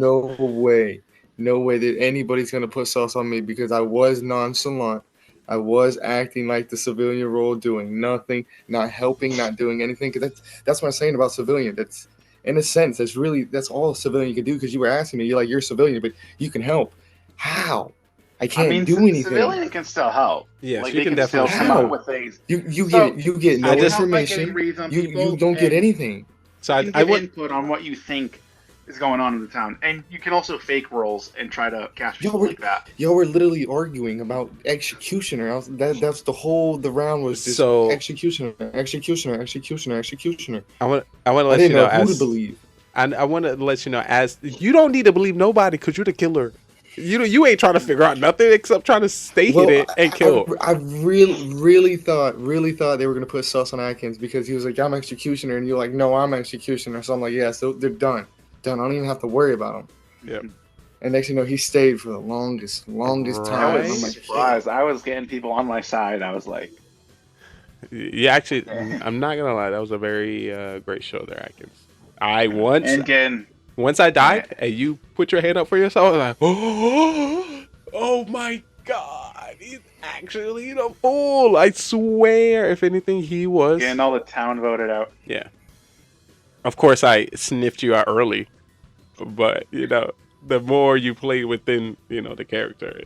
no way that anybody's gonna put sauce on me," because I was nonchalant. I was acting like the civilian role, doing nothing, not helping, not doing anything. Because that's what I'm saying about civilian. That's in a sense, that's all a civilian can do. Because you were asking me, you're a civilian, but you can help. How? I can't do anything. Civilian can still help. Yes, like you they can still definitely come up How? with things. You So- get so no it helps by getting information. reads on You people don't get and anything. So you can give input on what you think is going on in the town, and you can also fake roles and try to catch people like that. Y'all were literally arguing about executioner. That's the round was just So- executioner. I want to I let didn't you know know who to as believe. I want to let you know as you don't need to believe nobody because you're the killer. You ain't trying to figure out nothing except trying to stay hit it and kill. I really thought they were gonna put sauce on Atkins because he was like, "I'm executioner," and you're like, "No, I'm executioner." So I'm like, "Yeah, so they're done. I don't even have to worry about them." Yep. And next, he stayed for the longest time. I I'm was like, surprised. I was getting people on my side. I was like, Yeah, actually, I'm not gonna lie. That was a very great show there, Atkins. and again, Once I died and you put your hand up for yourself, I was like, oh my god, he's actually the fool. I swear, if anything, he was. getting all the town voted out. Yeah. Of course, I sniffed you out early, but the more you play within, the character,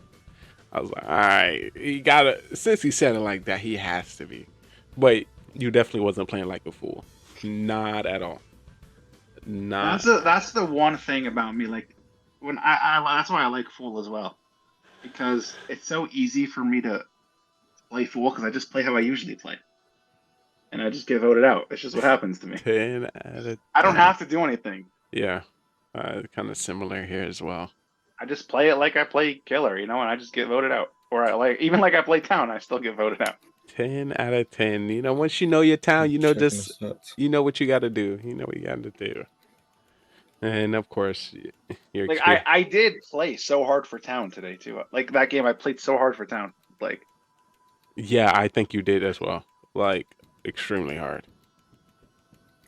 I was like, all right, he gotta. Since he said it like that, he has to be. But you definitely wasn't playing like a fool, not at all. Not. That's the one thing about me. Like when I that's why I like Fool as well, because it's so easy for me to play Fool because I just play how I usually play, and I just get voted out. It's just what happens to me. 10 out of 10. I don't have to do anything. Yeah, kind of similar here as well. I just play it like I play Killer, and I just get voted out. Or even like I play Town, I still get voted out. 10 out of 10. Once you know your town, you know what you got to do. You know what you got to do. And of course, your Like I did play so hard for Town today too. Like that game, I played so hard for Town. Like yeah, I think you did as well. Like extremely hard.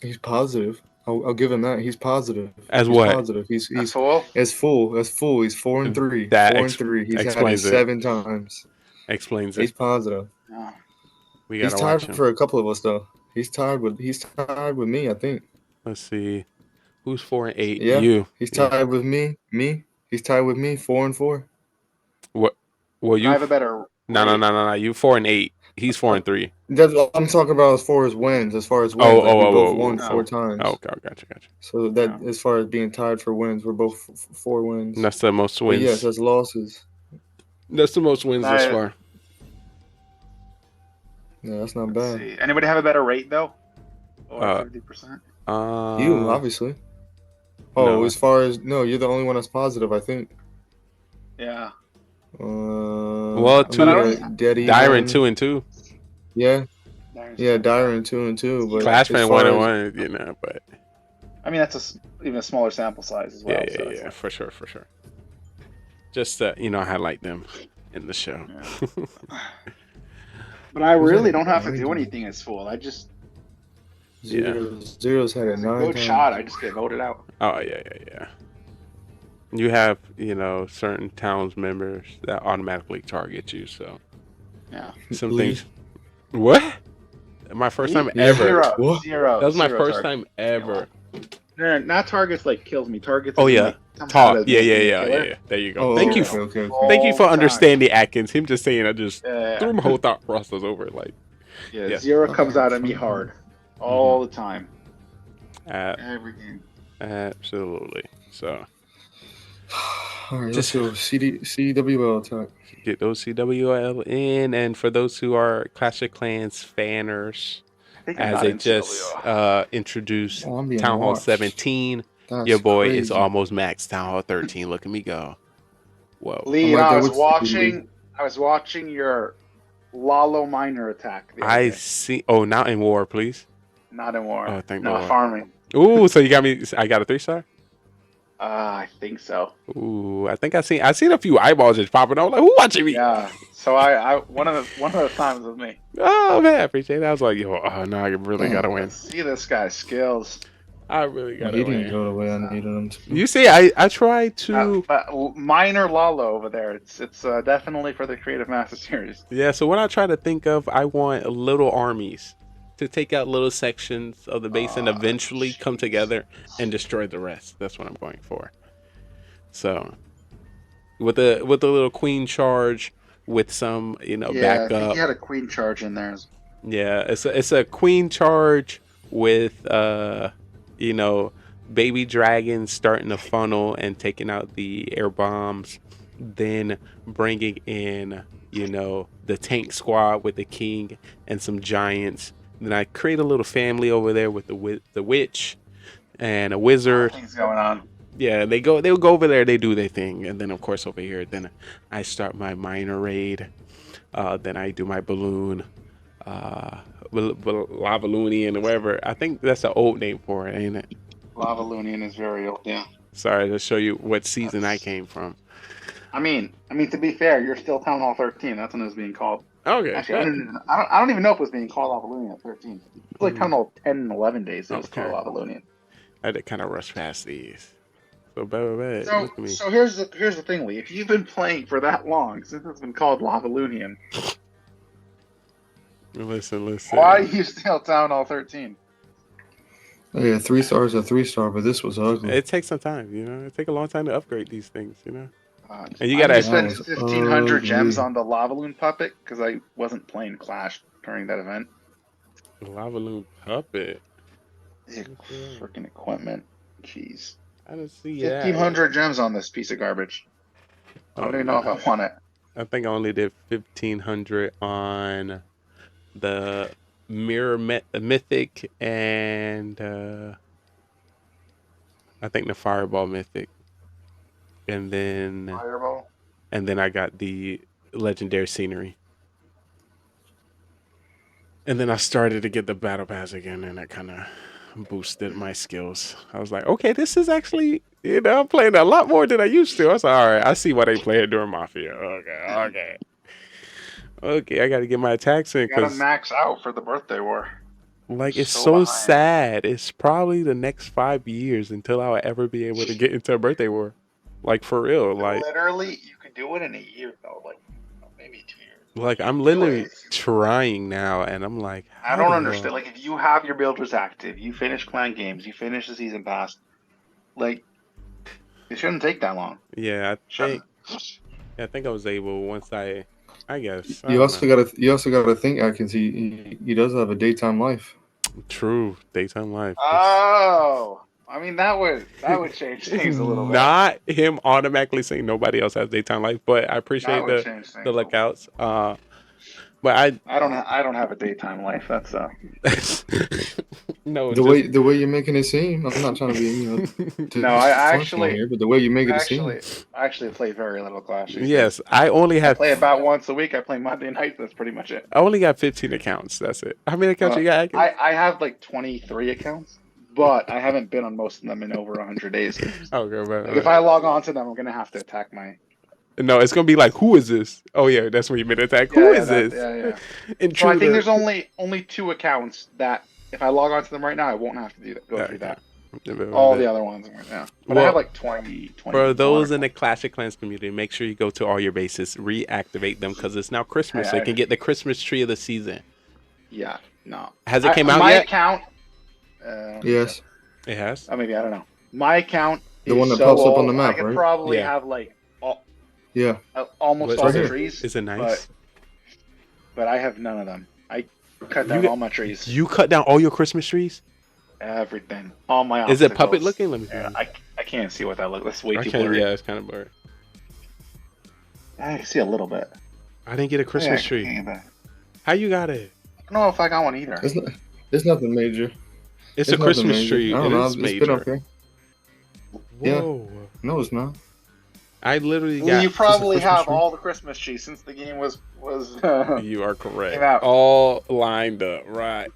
He's positive. I'll give him that. He's positive. As he's what? Positive. He's full. As full. He's 4-3. That 4-3. He's had it explains it. 7 times. Explains He's it. positive. Oh. We gotta He's watch tied him. for a couple of us though. He's tied with me, I think. Let's see. Who's 4 and 8? Yeah. You. He's tied with me. He's tied with me 4-4. What? Well, you. I have a better. No. You 4 and 8. He's 4 and 3. I'm talking about as far as wins. We both won 4 times. Oh, okay, gotcha. So that as far as being tied for wins, we're both 4 wins. That's the most But wins. yes, that's losses. That's the most wins thus far. Yeah, that's not Let's bad. see. Anybody have a better rate though? Or 50%? You obviously. Oh, no. as far as you're the only one that's positive, I think. Yeah. Well, Dyron 2 and 2. Yeah. Dyron 2 and 2. But Clashman 1 and 1. But I mean that's even a smaller sample size as well. Yeah, for sure. Just highlight them in the show. Yeah. But I really don't have to do anything as Fool. I just Zero's had it 9 good times. shot. I just get voted out. Oh yeah. You have certain towns members that automatically target you. So yeah, some things. What? My first time ever. Zero. That was my Zero first target. time ever. No, not targets like kills me. Targets. Oh as in, yeah, like, somehow does make me a killer. yeah. There you go. Oh, Thank you, okay. thank you for All the time. understanding, Atkins. Him just saying, I just Yeah. threw my whole thought process over. Like, Yeah, yeah. Zero comes out at me hard all the time. Every game. Absolutely. So. All right, let's go. CWL attack. Get those CWL in, and for those who are Clash of Clans fanners, think I'm as not they in just introduced Oh, I'm being Town Hall watched. 17, That's your boy is crazy. almost max Town Hall 13. Look at me go. Whoa. Lee, I was watching your Lalo Miner attack. I see. Oh, not in war, please. Not in war. Oh, thank no, the Lord. farming. Ooh, so you got me. I got a 3-star. I think so. Ooh, I think I seen a few eyeballs just popping out. Like, who watching me? Yeah. So I one of the times with me. Oh man, I appreciate it. I was like, yo, oh no, I really gotta win. See this guy's skills. I really gotta He win. didn't go the way I needed him to. You see, I tried to. But Minor Lalo over there. It's definitely for the Creative Master Series. Yeah. So when I try to think of, I want little armies to take out little sections of the base and eventually come together and destroy the rest. That's what I'm going for. So with a little queen charge with some I backup. think he had a queen charge in there. Yeah, it's a queen charge with baby dragons starting to funnel and taking out the air bombs, then bringing in the tank squad with the king and some giants. Then I create a little family over there with the witch and a wizard. Things going on. Yeah, they'll go over there, they do their thing, and then of course over here, then I start my minor raid. Then I do my balloon, Lavaloonian or whatever. I think that's an old name for it, ain't it? Lavaloonian is very old, yeah. Sorry to show you what season I came from. I mean, to be fair, you're still Town Hall 13. That's when it was being called. Okay. Actually, I don't even know if it was being called Lavaloonian at 13. It was like Town Hall 10 and 11 days. It was called Lavaloonian. I had to kind of rush past these. So bad. So, Look at me. so here's the thing, Lee. If you've been playing for that long, since it's been called Lavaloonian, Listen. why are you still Town Hall 13? Oh, yeah, 3 stars a 3-star, but this was ugly. It takes some time, It takes a long time to upgrade these things, And you I gotta spend 1,500 gems on the Lavaloon puppet because I wasn't playing Clash during that event. Lavaloon puppet. Freaking equipment. Jeez. I don't see that. 1,500 gems on this piece of garbage. I don't even know if I want it. I think I only did 1,500 on the Mirror Mythic and I think the Fireball Mythic, and then Fireball. And then I got the Legendary Scenery, and then I started to get the Battle Pass again, and I kind of boosted my skills. I was like, okay, this is actually, I'm playing a lot more than I used to. I was like, all right, I see why they play it during Mafia. Okay, I got to get my attacks in. You gotta max out for the birthday war. Like, it's so sad. It's probably the next 5 years until I'll ever be able to get into a birthday war. Like, for real. Like, literally, you can do it in a year, though. Like, maybe 2 years. Like, I'm literally trying now, and I'm like, I don't understand. Like, if you have your builders active, you finish clan games, you finish the season pass, like, it shouldn't take that long. Yeah, I think I was able once I guess. You also gotta think, Atkins. He does have a daytime life. True, daytime life. Oh, I mean that would change things a little bit. Not him automatically saying nobody else has daytime life, but I appreciate the lookouts. But I don't have a daytime life. That's no. The way you're making it seem, I'm not trying to be no, I actually here, but the way you make it seem. I actually play very little Clash. Yes, I only have. I play about once a week. I play Monday nights. That's pretty much it. I only got 15 accounts. That's it. How many accounts you got? I have like 23 accounts, but I haven't been on most of them in over 100 days. Okay, but if I log on to them, I'm gonna have to attack my. No, it's gonna be like, who is this? Oh yeah, that's when you made an attack. Who is this? Yeah. So I think there's only 2 accounts that if I log on to them right now, I won't have to do that. Go through that. All the other ones right now. But I have like 20. For those in the Clash of Clans community, make sure you go to all your bases, reactivate them because it's now Christmas. So you can get the Christmas tree of the season. Yeah. No. Has it came out my yet? Account. Yes. It has. Maybe I don't know. My account The is one that so pops up on the old, map, I could right? probably Yeah. have like Yeah. almost What all is the it? trees. Is it nice? But I have none of them. I cut down all my trees. You cut down all your Christmas trees? Everything. All my Is obstacles. it puppet looking? Let me see. Yeah, I can't see what that looks. That's way I too can't. blurry. Yeah, it's kind of blurry. I can see a little bit. I didn't get a Christmas tree. How you got it? I don't know if I got one either. It's nothing major. It's a nothing Christmas major. tree. I don't It know. is It's been up major. here. Whoa. Yeah. No, it's not. I literally Well, got. you probably Christmas have tree. all the Christmas trees since the game was. You are correct. came out. All lined up, right?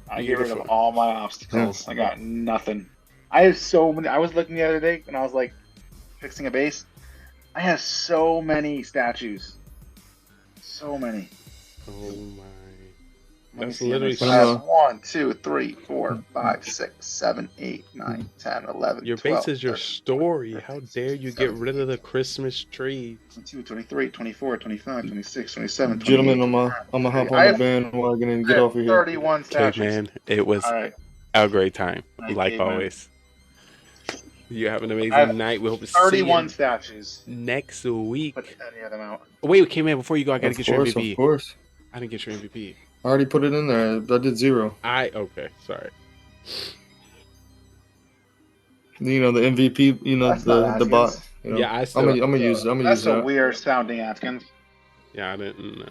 I get rid of Beautiful. all my obstacles. I got nothing. I have so many. I was looking the other day when I was like fixing a base. I have so many statues. So many. Oh my. Let me That's see how many. literally. I have 1, 2, 3, 4, 5, 6, 7, 8, 9, 10, 11, Your 12, base is your 13, story. 14, How 15, dare you 16, get rid of the Christmas tree? 22, 23, 24, 25, 26, 27, 28. Gentlemen, I'm gonna hop on the bandwagon and get off of here. 31 Okay, statues. man. It was All right. a great time, like Caveman. always. You have an I amazing have night. We hope to see 31 you statues. next week. Put any of them out. Wait, man, before you go, I gotta Of get your course, MVP. of course. I didn't get your MVP. I already put it in there. I did 0. Okay, sorry. You know the MVP. You know That's not the Atkins. bot. You know? Yeah, I I'm still. gonna use. I'm gonna That's use a that. weird sounding Atkins. Yeah, I didn't.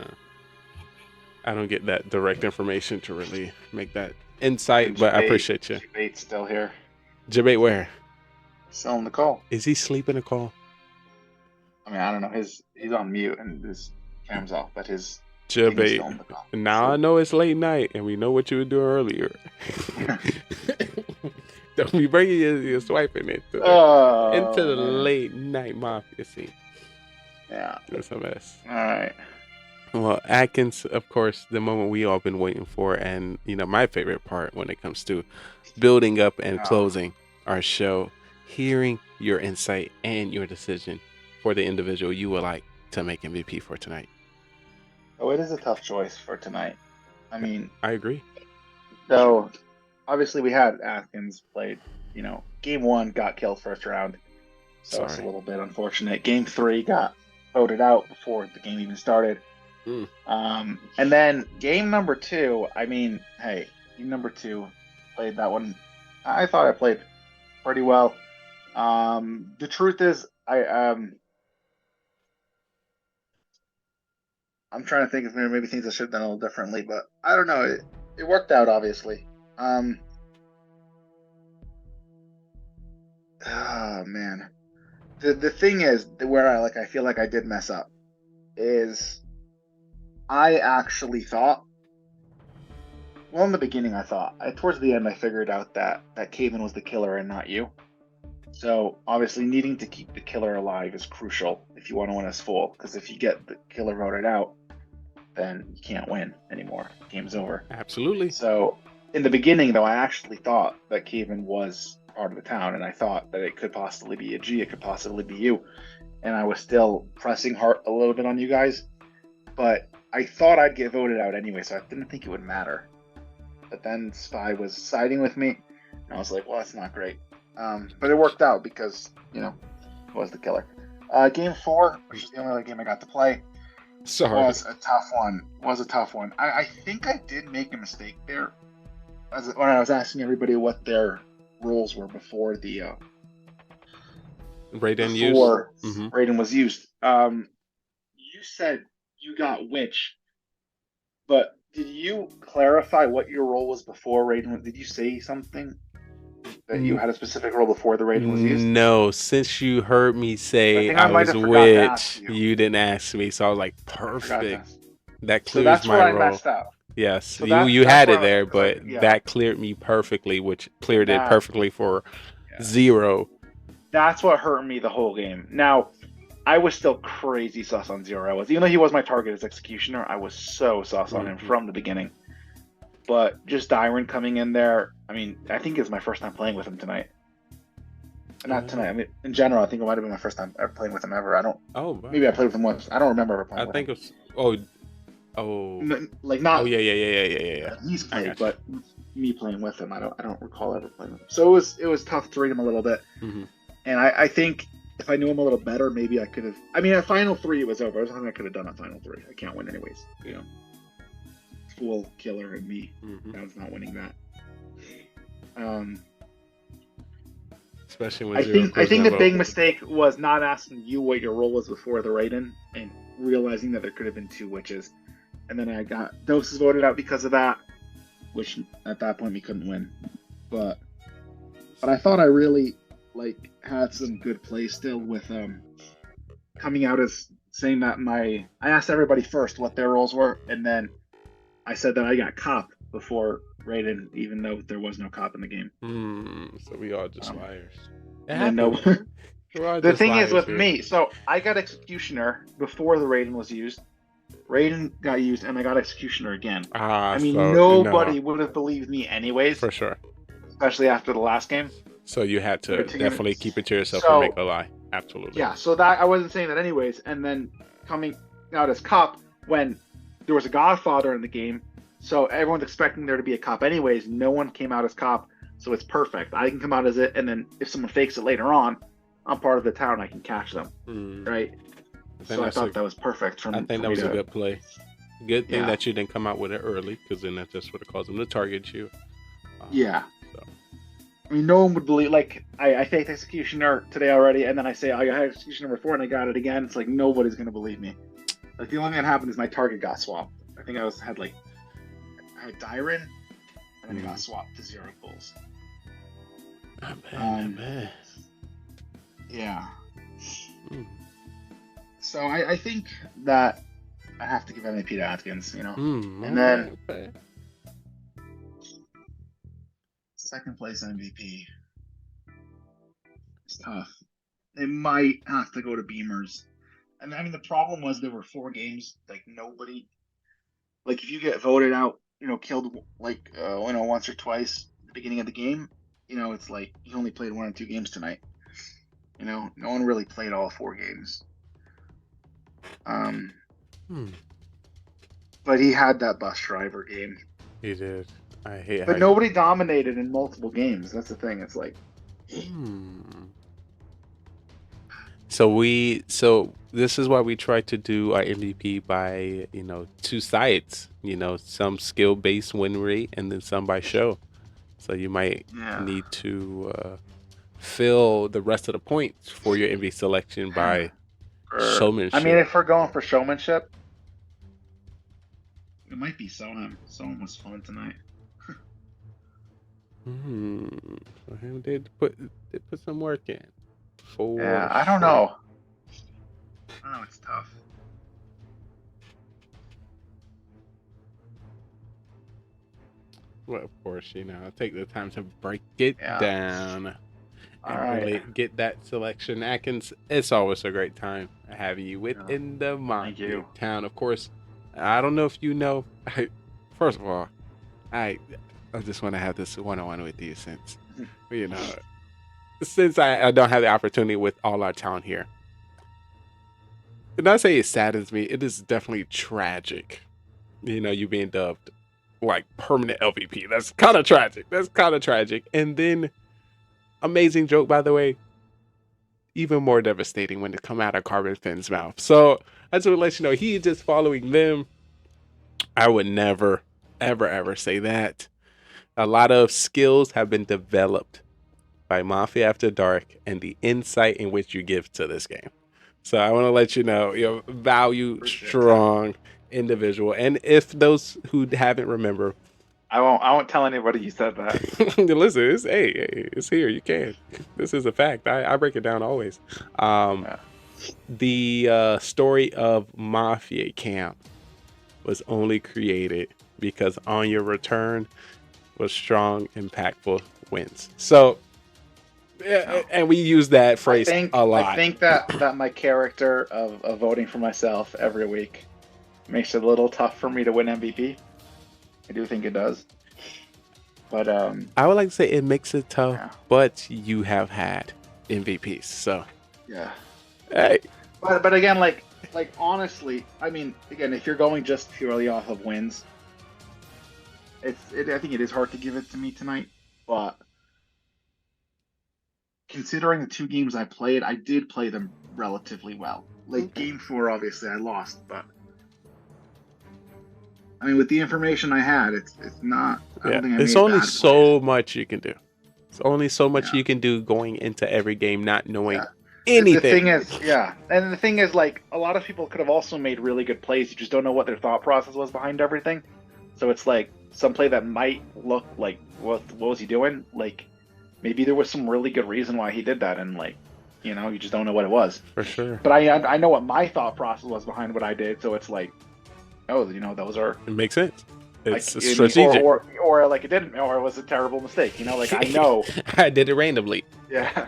I don't get that direct information to really make that insight, but I appreciate you. Jabate's still here. Jabate, where? Still in the call. Is he sleeping a call? I mean, I don't know. He's on mute and his camera's off, but his thing is still in the Jabate. call. Now I know it's late night, and we know what you were doing earlier. Don't be bringing your swiping into the late night mafia scene. Yeah. That's a mess. All right. Well, Atkins, of course, the moment we all been waiting for, and my favorite part when it comes to building up and closing our show, hearing your insight and your decision for the individual you would like to make MVP for tonight. Oh, it is a tough choice for tonight. I mean, I agree. So, obviously, we had Atkins played. Game 1 got killed first round, so it's a little bit unfortunate. Game 3 got voted out before the game even started. And then game number 2. I mean, hey, game number 2 played that one. I thought I played pretty well. The truth is, I'm trying to think if there maybe things I should have done a little differently, but I don't know. It worked out, obviously. Oh man, the thing is where I feel like I did mess up is I actually thought. Well, in the beginning, I thought. Towards the end, I figured out that Caven was the killer and not you. So obviously, needing to keep the killer alive is crucial if you want to win as full. Because if you get the killer voted out, then you can't win anymore. Game's over. Absolutely. So in the beginning, though, I actually thought that Caven was part of the town, and I thought that it could possibly be a G, it could possibly be you, and I was still pressing hard a little bit on you guys, but I thought I'd get voted out anyway, so I didn't think it would matter. But then Spy was siding with me, and I was like, well, that's not great. But it worked out because, it was the killer. Game 4, which is the only other game I got to play, was a tough one. I think I did make a mistake there when I was asking everybody what their rules were before the Raiden was used. You said you got Witch, but did you clarify what your role was before Raiden? Did you say something that you had a specific role before the Raiden was used? No, since you heard me say I was might have forgot to ask Witch, you didn't ask me, so I was like, perfect. That clears that's my where role. I messed up. Yes, So you had it there, but yeah. that cleared me perfectly, which cleared it That- perfectly for Zero. That's what hurt me the whole game. Now, I was still crazy sus on Zero. I was, even though he was my target as executioner, I was so sus on him from the beginning. But just Dyron coming in there, I mean, I think it's my first time playing with him tonight. Not tonight. I mean, in general, I think it might have been my first time ever playing with him ever. I don't. Oh, maybe I played with him once. I don't remember ever playing. I with think him. it was. Oh. Like not. Oh yeah. He's played, but me playing with him. I don't recall ever playing with him. So it was tough to rate him a little bit. And I think if I knew him a little better, maybe I could have. I mean, at Final 3 it was over. There's nothing I could have done at Final 3. I can't win anyways. You know, Fool, Killer, and me. I was not winning that. Especially when I think the big mistake was not asking you what your role was before the write-in and realizing that there could have been 2 witches, and then I got Doses voted out because of that, which at that point we couldn't win. But I thought I really had some good play still with coming out as saying that I asked everybody first what their roles were, and then I said that I got cop before Raiden, even though there was no cop in the game. So we all just liars. The thing is with me, so I got Executioner before the Raiden was used. Raiden got used, and I got Executioner again. I mean, nobody would have believed me anyways. For sure. Especially after the last game. So you had to definitely keep it to yourself and make a lie. Absolutely. Yeah, so that I wasn't saying that anyways. And then coming out as cop when there was a Godfather in the game, so everyone's expecting there to be a cop anyways. No one came out as cop, so it's perfect. I can come out as it, and then if someone fakes it later on, I'm part of the town. I can catch them, right? So I thought that was perfect. I think that was a good play. Good thing that you didn't come out with it early, because then that just would have caused them to target you. Yeah. I mean, no one would believe. I faked Executioner today already, and then I say I got Executioner before, and I got it again. It's like nobody's gonna believe me. Like the only thing that happened is my target got swapped. I think I had Dyron, and then it got swapped to 0 goals. Yeah. So I think that I have to give MVP to Atkins, you know, and then second place MVP. It's tough. It might have to go to Beamers. And I mean, the problem was there were 4 games, nobody, if you get voted out, killed once or twice at the beginning of the game, it's like you only played 1 or 2 games tonight. No one really played all 4 games. But he had that bus driver game. He did. I hate. But nobody dominated in multiple games. That's the thing. It's like. So this is why we try to do our MVP by 2 sides. Some skill based win rate and then some by show. So you might need to fill the rest of the points for your MVP selection by showmanship. I mean, if we're going for showmanship, it might be Soham. Soham was fun tonight. So him did put some work in. I don't know. It's tough. Well, of course, take the time to break it down and really get that selection. Atkins, it's always a great time having you within the Mafia town. Of course, I don't know if you know. First of all, I just want to have this one-on-one with you since I don't have the opportunity with all our town here. And I say it saddens me. It is definitely tragic. You being dubbed permanent LVP. That's kind of tragic. And then, amazing joke, by the way, even more devastating when it come out of Carbon Finn's mouth. So I just want to let you know, he just following them. I would never, ever say that. A lot of skills have been developed by Mafia After Dark and the insight in which you give to this game. So I want to let you know, value strong individual. And if those who haven't remember, I won't tell anybody you said that. Listen, it's here. You can. This is a fact. I break it down always. The story of Mafia Camp was only created because on your return was strong, impactful wins. So, and we use that phrase a lot. I think that my character of voting for myself every week makes it a little tough for me to win MVP. I do think it does. But I would like to say it makes it tough, but you have had MVPs, so yeah. Hey. But again, like honestly, I mean, again, if you're going just purely off of wins, I think it is hard to give it to me tonight, but considering the 2 games I played, I did play them relatively well. Like game 4, obviously I lost, but I mean, with the information I had, it's not. I don't think I it's made only bad so much you can do. It's only so much you can do going into every game, not knowing anything. The thing is, and the thing is, like, a lot of people could have also made really good plays. You just don't know what their thought process was behind everything. So it's like some play that might look like, what was he doing? Like, maybe there was some really good reason why he did that, and like, you just don't know what it was. For sure. But I know what my thought process was behind what I did, so it's like, oh, those are. It makes sense. It's like, strategic. Or like it didn't, or it was a terrible mistake. Like I know. I did it randomly. Yeah.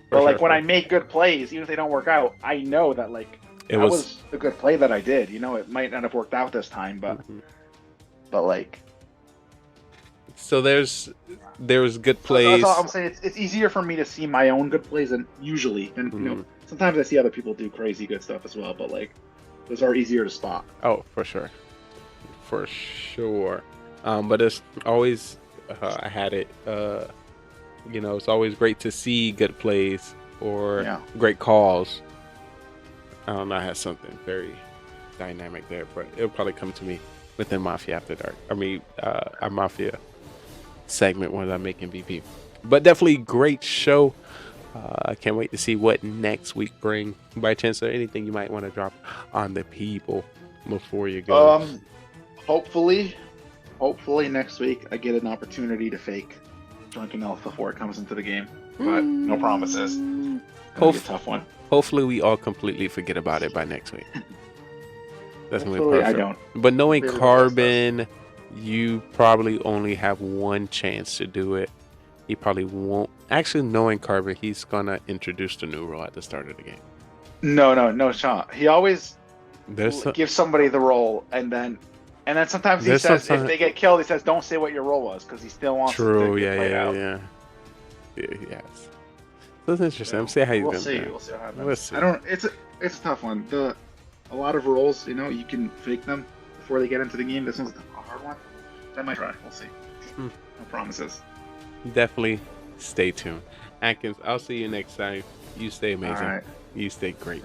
But like when I make good plays, even if they don't work out, I know that like that was a good play that I did. It might not have worked out this time, but like. So there's good plays. That's all I'm saying. It's easier for me to see my own good plays than usually. And sometimes I see other people do crazy good stuff as well, but like those are easier to spot. Oh, for sure. For sure. But it's always I had it it's always great to see good plays or great calls. I don't know, I had something very dynamic there, but it'll probably come to me within Mafia After Dark. I mean, our Mafia segment when I'm making VP. But definitely great show. I can't wait to see what next week bring. By chance, or anything you might want to drop on the people before you go? Hopefully next week I get an opportunity to fake Drunken Elf before it comes into the game, but no promises. It'll be a tough one. Hopefully we all completely forget about it by next week. That's gonna be Hopefully perfect. I don't. But knowing Really Carbon, you probably only have one chance to do it. He probably won't. Actually, knowing Carbon, he's gonna introduce the new role at the start of the game. No shot. He always There's gives somebody the role, and then sometimes he There's says some- if they get killed, he says don't say what your role was because he still wants True. to get played out. Yeah. Yes. So it's interesting. I'm see how he's We'll gonna see. do it. We'll see what happens. Let's see. I don't. It's a tough one. A lot of roles, you can fake them before they get into the game. This one's a hard one. I might try. We'll see. No promises. Definitely stay tuned. Atkins, I'll see you next time. You stay amazing. All right. You stay great.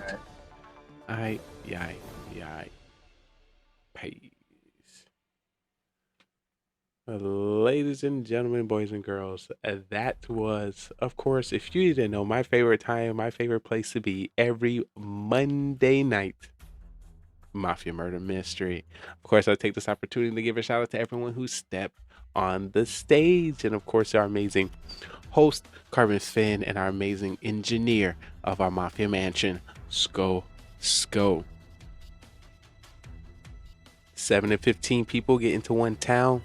Yai. Peace. Ladies and gentlemen, boys and girls, that was, of course, if you didn't know, my favorite time, my favorite place to be every Monday night. Mafia Murder Mystery. Of course, I take this opportunity to give a shout out to everyone who stepped on the stage, and of course our amazing host Carbon Finn and our amazing engineer of our Mafia Mansion, Sko. 7 to 15 people get into one town.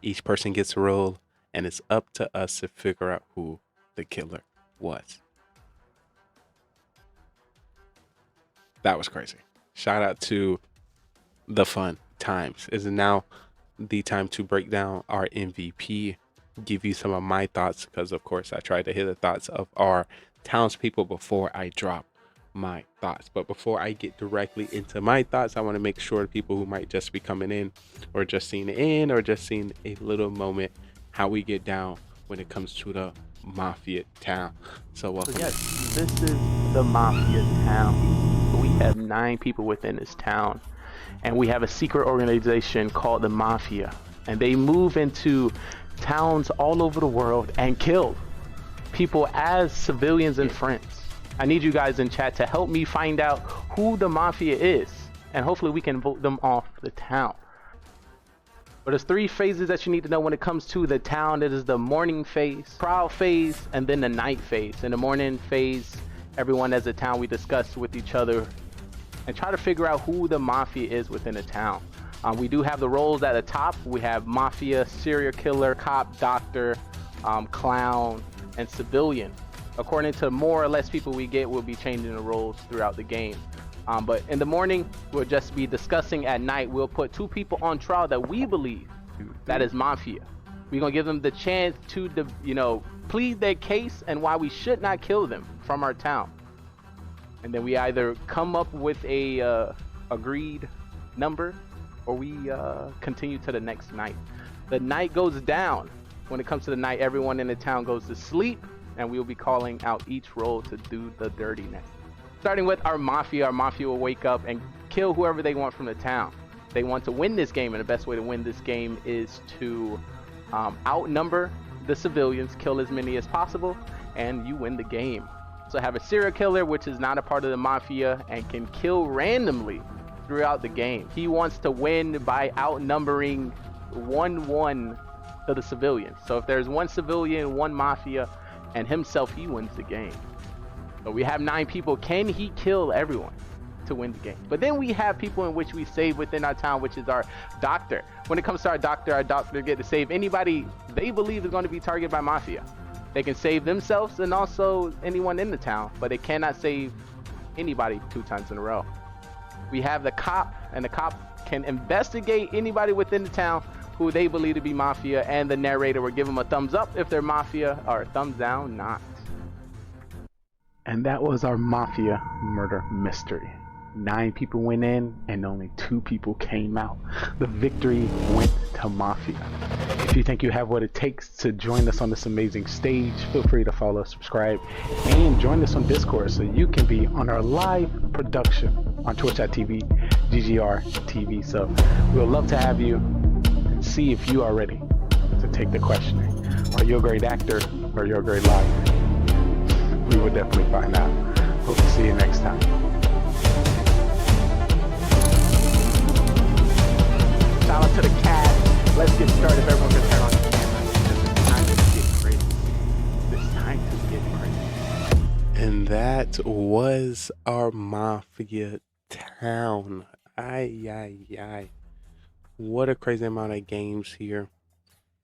Each person gets a role, and it's up to us to figure out who the killer was. That was crazy. Shout out to the fun times. Is now the time to break down our MVP, give you some of my thoughts, because of course I try to hear the thoughts of our townspeople before I drop my thoughts. But before I get directly into my thoughts, I want to make sure the people who might just be coming in or just seeing a little moment how we get down when it comes to the Mafia town. So welcome. So yes, this is the Mafia town. We have 9 people within this town, and we have a secret organization called the Mafia, and they move into towns all over the world and kill people as civilians and friends. I need you guys in chat to help me find out who the Mafia is, and hopefully we can vote them off the town. But there's 3 phases that you need to know when it comes to the town. It is the morning phase, trial phase, and then the night phase. In the morning phase, everyone as a town, we discuss with each other and try to figure out who the Mafia is within the town. We do have the roles at the top. We have Mafia, serial killer, cop, doctor, clown, and civilian. According to more or less people we get, we'll be changing the roles throughout the game. But in the morning, we'll just be discussing. At night, we'll put 2 people on trial that we believe that is Mafia. We're going to give them the chance to, plead their case and why we should not kill them from our town. And then we either come up with a agreed number or we continue to the next night. The night goes down. When it comes to the night, everyone in the town goes to sleep, and we will be calling out each role to do the dirtiness. Starting with our Mafia will wake up and kill whoever they want from the town. They want to win this game, and the best way to win this game is to outnumber the civilians, kill as many as possible, and you win the game. So have a serial killer, which is not a part of the Mafia and can kill randomly throughout the game. He wants to win by outnumbering 1-1 to the civilians. So if there's one civilian, one Mafia, and himself, he wins the game. So we have 9 people. Can he kill everyone to win the game? But then we have people in which we save within our town, which is our doctor. When it comes to our doctor get to save anybody they believe is going to be targeted by Mafia. They can save themselves and also anyone in the town, but they cannot save anybody 2 times in a row. We have the cop, and the cop can investigate anybody within the town who they believe to be Mafia, and the narrator will give them a thumbs up if they're Mafia, or a thumbs down not. And that was our Mafia murder mystery. 9 people went in and only 2 people came out. The victory went to Mafia. If you think you have what it takes to join us on this amazing stage, feel free to follow, subscribe, and join us on Discord so you can be on our live production on twitch.tv, GGR TV. So we'll love to have you and see if you are ready to take the questioning. Are you a great actor or you're a great liar? We will definitely find out. Hope to see you next time. Shout out to the cat. Let's get started. If everyone can turn on the camera, because it's time to get crazy. It's time to get crazy. And that was our Mafia town. Ay. What a crazy amount of games here.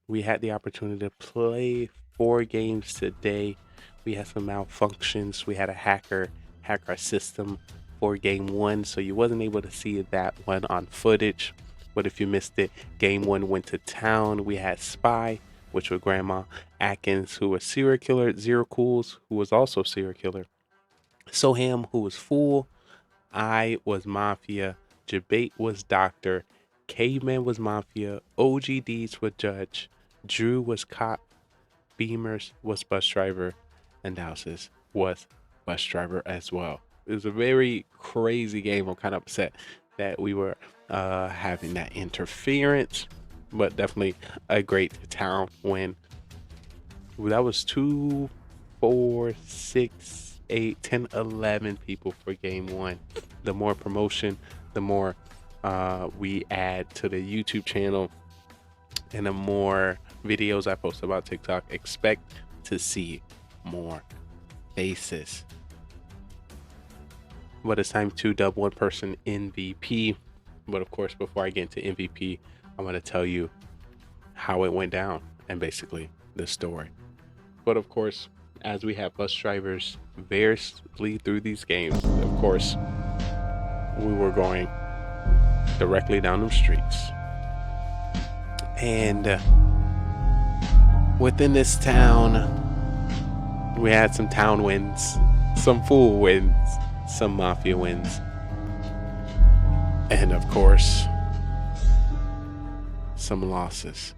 We had the opportunity to play 4 games today. We had some malfunctions. We had a hacker hack our system for game 1, so you wasn't able to see that one on footage. But if you missed it, game 1 went to town. We had Spy, which was Grandma, Atkins, who was serial killer, Zero Cools, who was also serial killer, Soham, who was Fool, I was Mafia, Jabate was Doctor, Caveman was Mafia, OGDs was Judge, Drew was Cop, Beamers was Bus Driver, and Douses was Bus Driver as well. It was a very crazy game. I'm kind of upset that we were having that interference, but definitely a great town win. That was 2, 4, 6, 8, 10, 11 people for game 1. The more promotion, the more we add to the YouTube channel, and the more videos I post about TikTok, expect to see more faces. But it's time to dub one person MVP. But of course, before I get into MVP, I'm going to tell you how it went down and basically the story. But of course, as we have bus drivers variously through these games, of course, we were going directly down them streets. And within this town, we had some town wins, some fool wins, some mafia wins, and of course, some losses.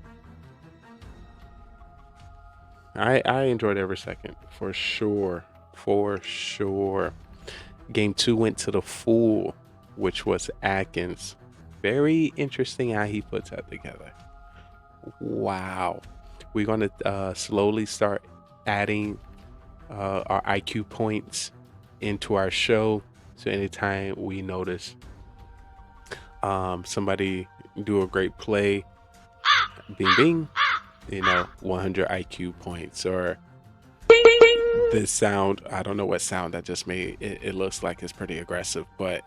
I enjoyed every second, for sure. Game 2 went to the fool, which was Atkins. Very interesting how he puts that together. Wow. We're going to slowly start adding our IQ points into our show. So anytime we notice somebody do a great play, bing bing, 100 IQ points. Or this sound, I don't know what sound I just made. It looks like it's pretty aggressive, but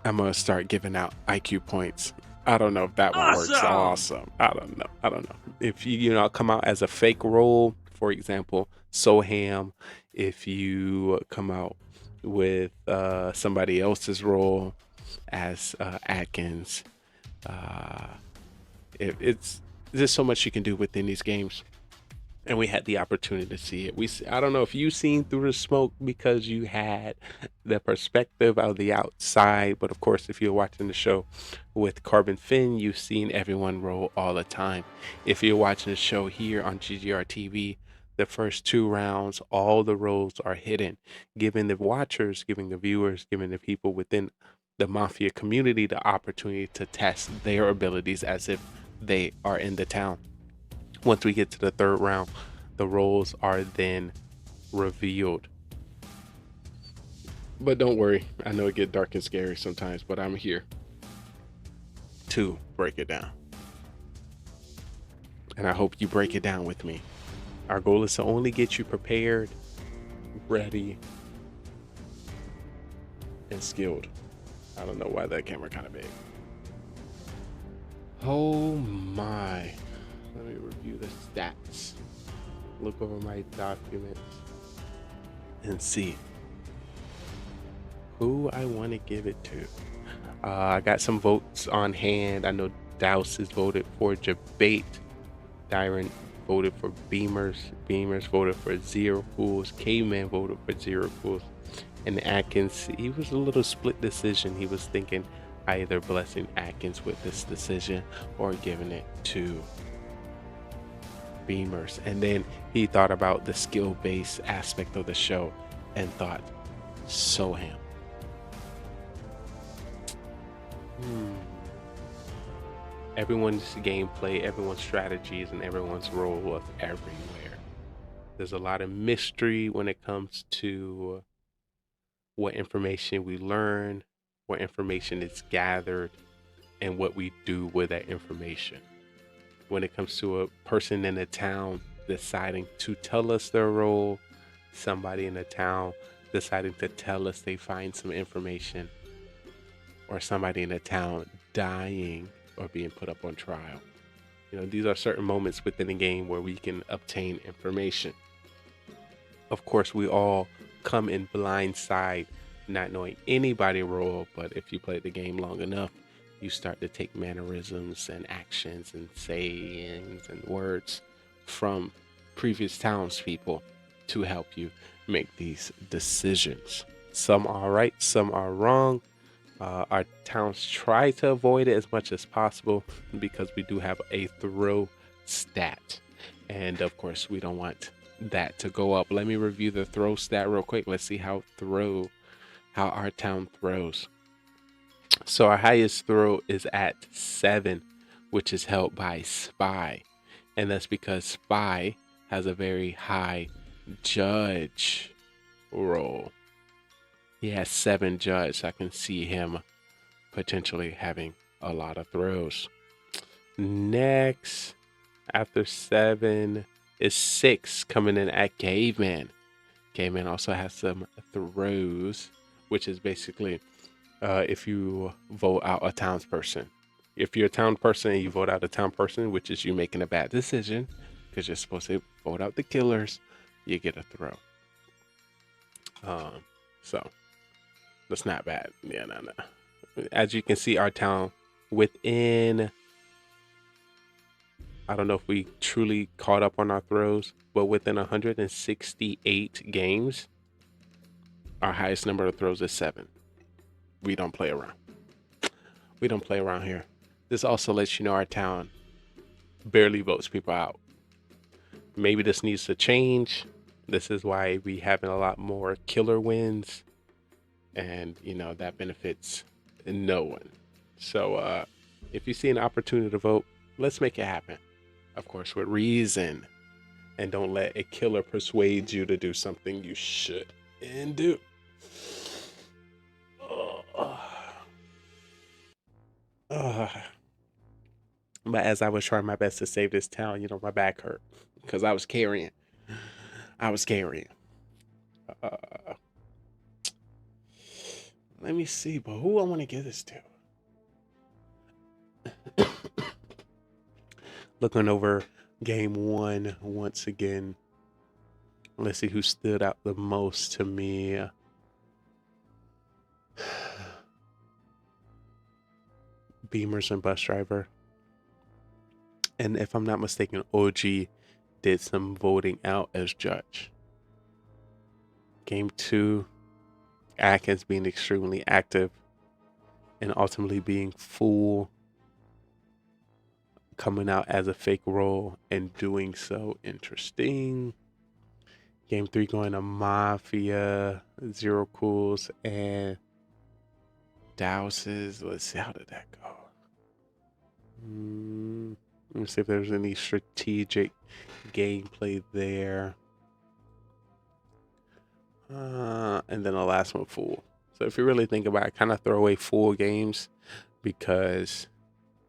I'm gonna start giving out IQ points. I don't know if that one works. Awesome. I don't know. If you come out as a fake role, for example, Soham, if you come out with somebody else's role as Atkins, there's so much you can do within these games. and we had the opportunity to see it. I don't know if you seen through the smoke because you had the perspective of the outside, but of course, if you're watching the show with Carbon Finn, you've seen everyone roll all the time. If you're watching the show here on GGR TV, the first 2 rounds, all the rolls are hidden, giving the watchers, giving the viewers, giving the people within the Mafia community the opportunity to test their abilities as if they are in the town. Once we get to the 3rd round, the roles are then revealed. But don't worry, I know it gets dark and scary sometimes, but I'm here to break it down. And I hope you break it down with me. Our goal is to only get you prepared, ready, and skilled. I don't know why that camera kind of big. Oh my. Let me review the stats. Look over my documents and see who I want to give it to. I got some votes on hand. I know Douse has voted for Debate. Dyron voted for Beamers. Beamers voted for Zero Fools. K-Man voted for Zero Fools. And Atkins, he was a little split decision. He was thinking either blessing Atkins with this decision or giving it to Beamers. And then he thought about the skill-based aspect of the show and thought Soham. Everyone's gameplay, everyone's strategies, and everyone's role was everywhere. There's a lot of mystery when it comes to what information we learn, what information is gathered, and what we do with that information. When it comes to a person in a town deciding to tell us their role, somebody in a town deciding to tell us they find some information, or somebody in a town dying or being put up on trial. You know, these are certain moments within the game where we can obtain information. Of course, we all come in blindside, not knowing anybody's role, but if you play the game long enough, you start to take mannerisms and actions and sayings and words from previous townspeople to help you make these decisions. Some are right, some are wrong. Our towns try to avoid it as much as possible because we do have a throw stat. And of course, we don't want that to go up. Let me review the throw stat real quick. Let's see how our town throws. So our highest throw is at 7, which is held by Spy. And that's because Spy has a very high judge roll. He has 7 judge. So I can see him potentially having a lot of throws. Next, after 7 is 6 coming in at Caveman. Caveman also has some throws, which is basically if you vote out a townsperson. If you're a town person and you vote out a town person, which is you making a bad decision, because you're supposed to vote out the killers, you get a throw. So that's not bad. Yeah, no. As you can see, our town within, I don't know if we truly caught up on our throws, but within 168 games, our highest number of throws is 7. We don't play around. We don't play around here. This also lets you know our town barely votes people out. Maybe this needs to change. This is why we having a lot more killer wins, and you know that benefits no one. So if you see an opportunity to vote, let's make it happen. Of course, with reason, and don't let a killer persuade you to do something you shouldn't do. But as I was trying my best to save this town, you know, my back hurt because I was carrying. Let me see, but who I want to give this to? Looking over game 1 once again. Let's see who stood out the most to me. Beamers and Bus Driver. And if I'm not mistaken, OG did some voting out as judge. Game 2, Atkins being extremely active and ultimately being fool, coming out as a fake role and doing so interesting. Game 3 going to Mafia, Zero Cools, and Douses. Let's see, how did that go? Let me see if there's any strategic gameplay there. And then the last one, Fool. So if you really think about it, kind of throw away Fool games, because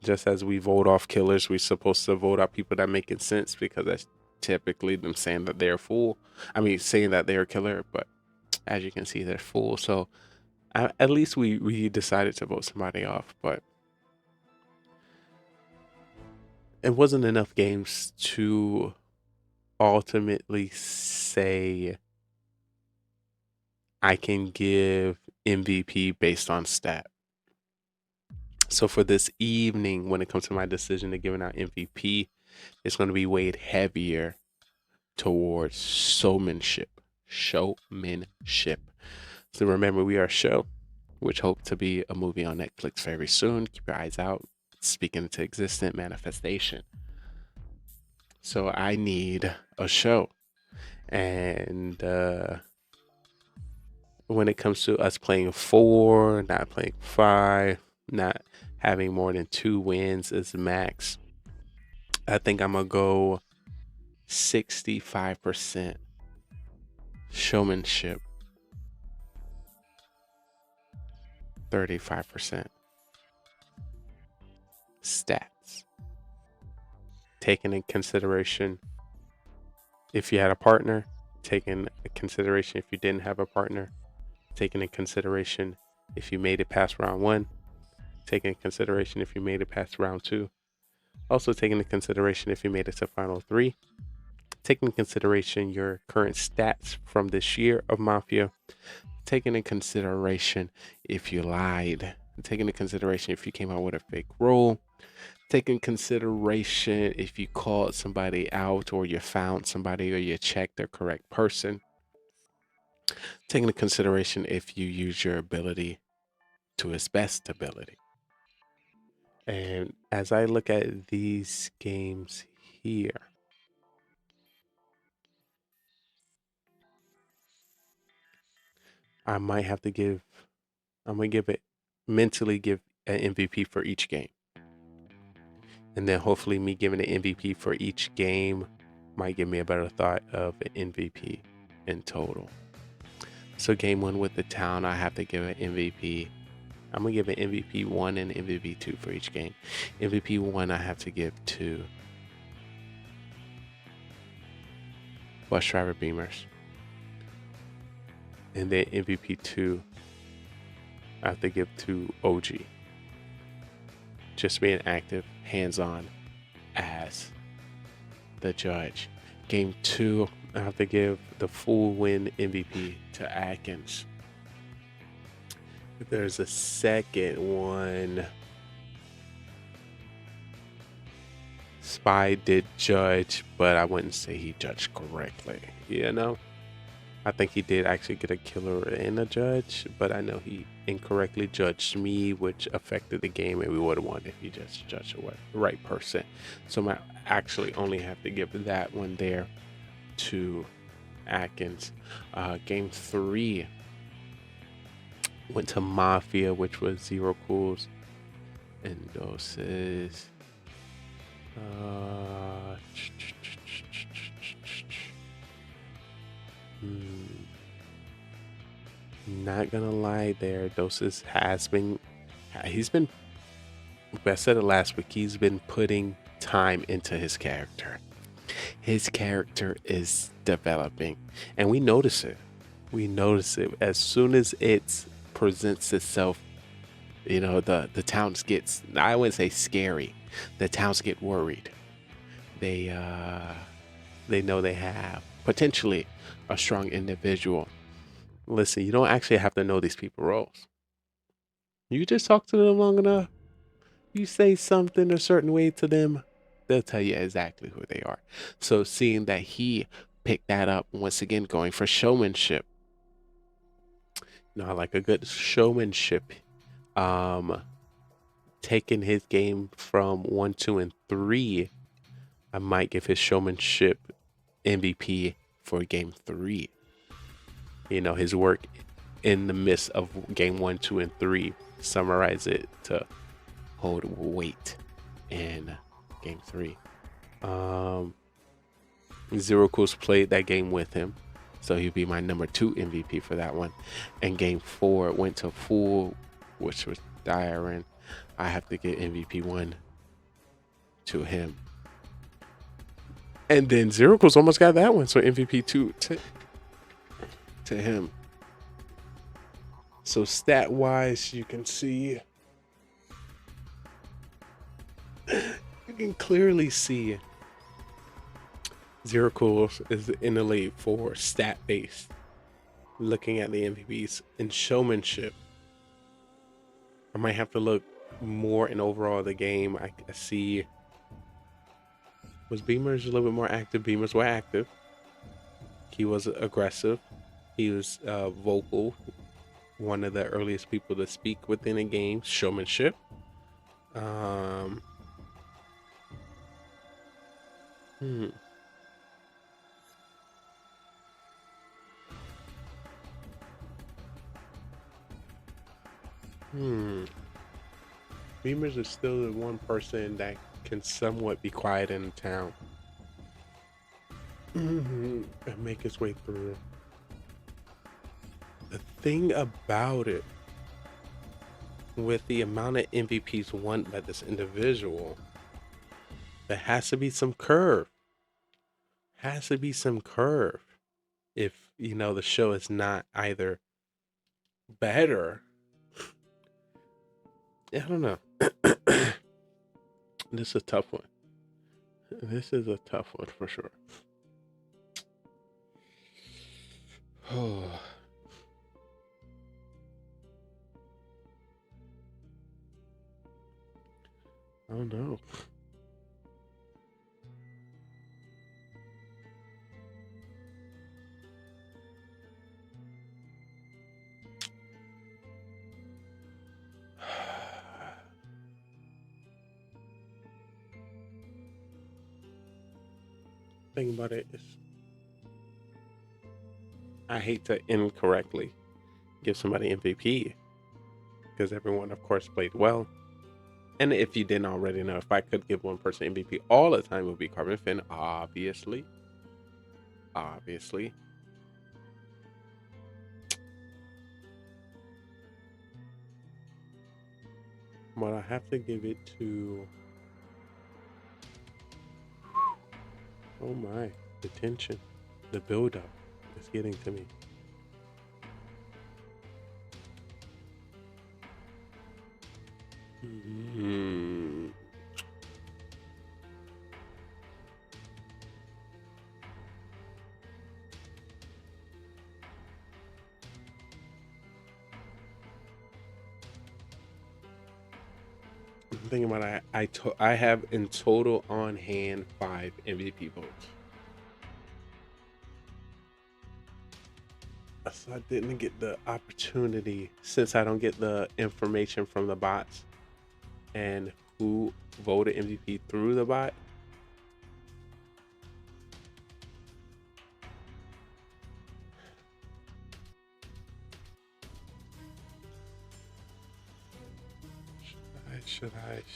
just as we vote off killers, we're supposed to vote out people that make sense, because that's typically them saying that they're fool. I mean, saying that they're a killer, but as you can see, they're fool. So at least we decided to vote somebody off, but it wasn't enough games to ultimately say I can give MVP based on stat. So for this evening, when it comes to my decision to giving out MVP, it's going to be weighed heavier towards showmanship. So remember, we are a show, which hope to be a movie on Netflix very soon. Keep your eyes out. Speaking into existent manifestation. So I need a show. And when it comes to us playing 4, not playing 5, not having more than 2 wins as max, I think I'm gonna go 65% showmanship, 35% stats. Taking in consideration if you had a partner, taking in consideration if you didn't have a partner, taking in consideration if you made it past round 1, taking in consideration if you made it past round 2, also taking into consideration if you made it to final 3, taking into consideration your current stats from this year of Mafia, taking into consideration if you lied, taking into consideration if you came out with a fake role, taking consideration if you called somebody out or you found somebody or you checked the correct person, taking into consideration if you use your ability to its best ability. And as I look at these games here, I might have to give, I'm gonna give it, mentally give an MVP for each game. And then hopefully me giving an MVP for each game might give me a better thought of an MVP in total. So game 1 with the town, I have to give an MVP. I'm gonna give an MVP 1 and MVP 2 for each game. MVP 1 I have to give to Bus Driver Beamers. And then MVP 2 I have to give to OG. Just being active, hands-on as the judge. Game 2, I have to give the full win MVP to Atkins. If there's a second one, Spy did judge, but I wouldn't say he judged correctly, you know? I think he did actually get a killer and a judge, but I know he incorrectly judged me, which affected the game, and we would have won if he just judged the right person. So I actually only have to give that one there to Atkins. Game 3 went to Mafia, which was Zero Cools and Doses. Not gonna lie there, Doses has been, I said it last week, he's been putting time into his character. His character is developing, and we notice it. We notice it as soon as it presents itself. You know, the towns gets, I wouldn't say scary, the towns get worried. They know they have potentially a strong individual. Listen, you don't actually have to know these people's roles. You just talk to them long enough. You say something a certain way to them, they'll tell you exactly who they are. So seeing that he picked that up once again, going for showmanship. I like a good showmanship. Taking his game from 1, 2, and 3, I might give his showmanship MVP for game 3. His work in the midst of game 1, 2, and 3, summarize it to hold weight in game 3. Zero Cool's played that game with him, so he'd be my number 2 MVP for that one. And game 4 went to Fool, which was Diren. I have to get MVP 1 to him. And then Zero Cool's almost got that one, so MVP 2 to him. So stat wise, you can see, you can clearly see Zero Cool is in the lead for stat based. Looking at the MVPs in showmanship, I might have to look more in overall the game. I see, was Beamers a little bit more active? Beamers were active. He was aggressive. He was vocal. One of the earliest people to speak within a game. Showmanship. Beamers is still the one person that can somewhat be quiet in the town. And make his way through. The thing about it, with the amount of MVPs won by this individual, there has to be some curve. Has to be some curve. If, the show is not either better. I don't know. This is a tough one. This is a tough one for sure. I don't know. Thing about it is, I hate to incorrectly give somebody MVP because everyone, of course, played well. And if you didn't already know, if I could give one person MVP all the time, it would be Carbon Finn, obviously. Obviously. But I have to give it to... Oh my, the tension, the build-up is getting to me. Thinking about it, I have in total on hand 5 MVP votes. So I didn't get the opportunity, since I don't get the information from the bots and who voted MVP through the bot.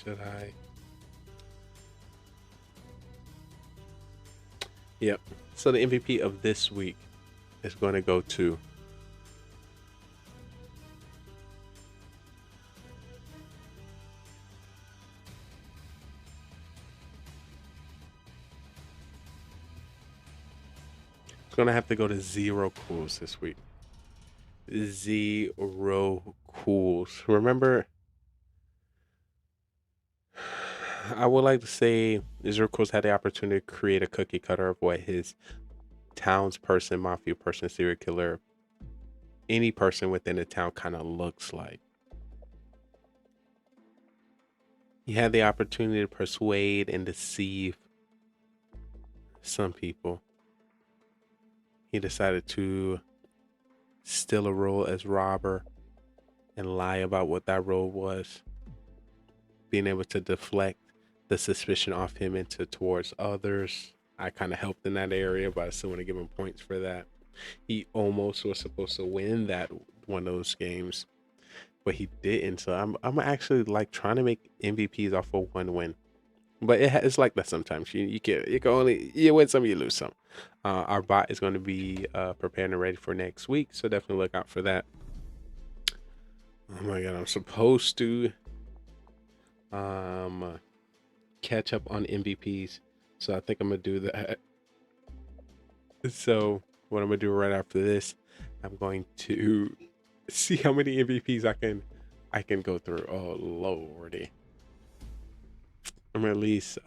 Should I? Yep. So the MVP of this week is going to go to going to have to go to Zero Cools this week. Zero Cools. Remember, I would like to say Zero Cools had the opportunity to create a cookie cutter of what his townsperson, mafia person, serial killer, any person within the town kind of looks like. He had the opportunity to persuade and deceive some people. He decided to steal a role as robber and lie about what that role was, being able to deflect the suspicion off him into towards others. I kind of helped in that area, but I still want to give him points for that. He almost was supposed to win that one of those games, but he didn't. So I'm actually like trying to make MVPs off of one win, but it's like that sometimes. You can only win some, you lose some. Our bot is going to be prepared and ready for next week, so definitely look out for that. Oh my god, I'm supposed to catch up on MVPs, so I think I'm gonna do that. So what I'm gonna do right after this, I'm going to see how many MVPs I can go through. Oh lordy, I'm gonna at least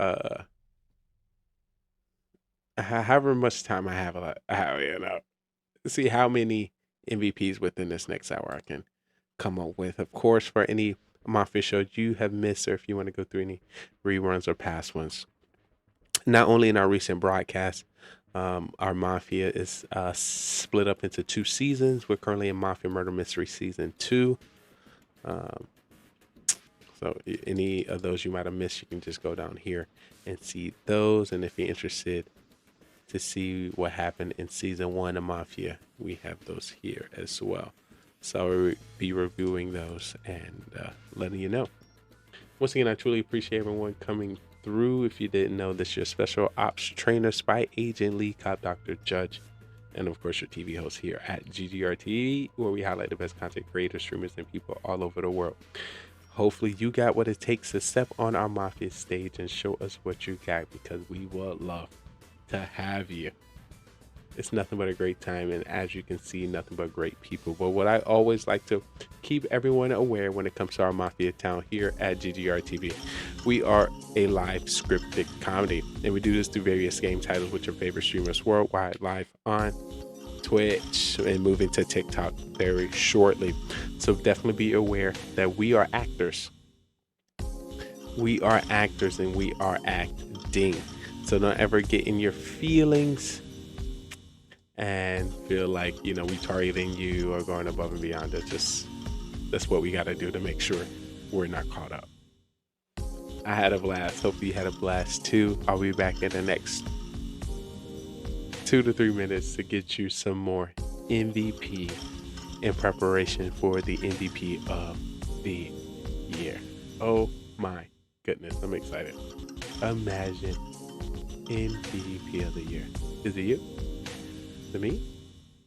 however much time I have, see how many MVPs within this next hour I can come up with. Of course, for any Mafia shows you have missed, or if you want to go through any reruns or past ones, not only in our recent broadcast, our Mafia is split up into 2 seasons. We're currently in Mafia Murder Mystery Season 2. So any of those you might have missed, you can just go down here and see those. And if you're interested to see what happened in Season 1 of Mafia, we have those here as well. So we'll be reviewing those and letting you know. Once again, I truly appreciate everyone coming through. If you didn't know, this is your special ops trainer, spy agent, lead cop, doctor, judge, and of course your TV host here at GGR TV, where we highlight the best content creators, streamers, and people all over the world. Hopefully you got what it takes to step on our Mafia stage and show us what you got, because we would love to have you. It's nothing but a great time, and as you can see, nothing but great people. But what I always like to keep everyone aware when it comes to our Mafia town here at GGR TV, we are a live scripted comedy, and we do this through various game titles with your favorite streamers worldwide, live on Twitch and moving to TikTok very shortly. So definitely be aware that we are actors. We are actors and we are acting. So don't ever get in your feelings and feel like, we targeting you or going above and beyond. That's what we got to do to make sure we're not caught up. I had a blast. Hopefully you had a blast too. I'll be back in the next 2 to 3 minutes to get you some more MVP in preparation for the MVP of the year. Oh my goodness, I'm excited. Imagine MVP of the year. Is it you? Is it me?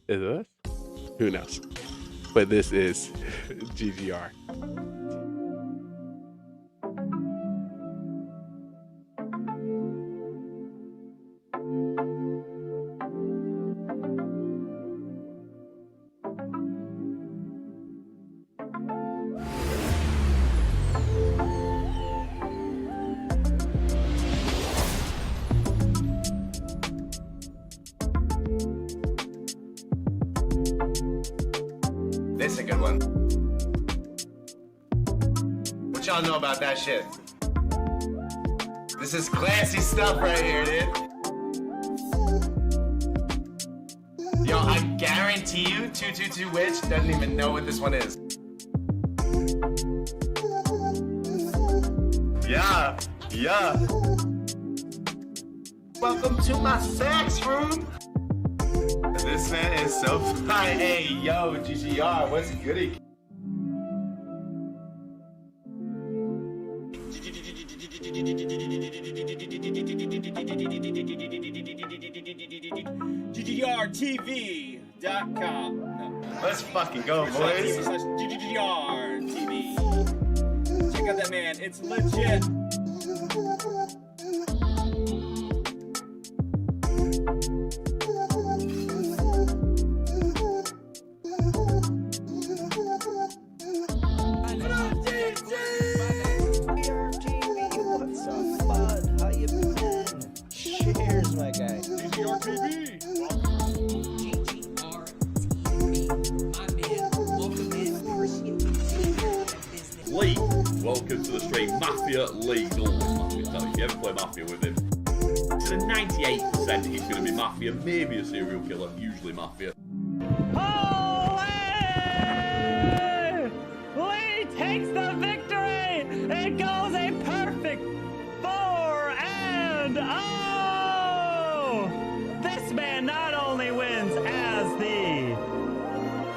Is it us? Who knows? But this is GGR. This is a good one. What y'all know about that shit? This is classy stuff right here, dude. Yo, I guarantee you 222 Witch doesn't even know what this one is. Yeah. Welcome to my sex room. This man is so fine. Hey, yo, GGR, what's goody? GGRTV.com. No. Let's fucking go, boys. GGRTV. Check out that man. It's legit. Welcome to the stream, Mafia. Mafia, Lee. He's always Mafia. Tell you, if you ever play Mafia with him, to the 98% he's going to be Mafia, maybe a serial killer, usually Mafia. Lee takes the victory! It goes a perfect 4-0! This man not only wins as the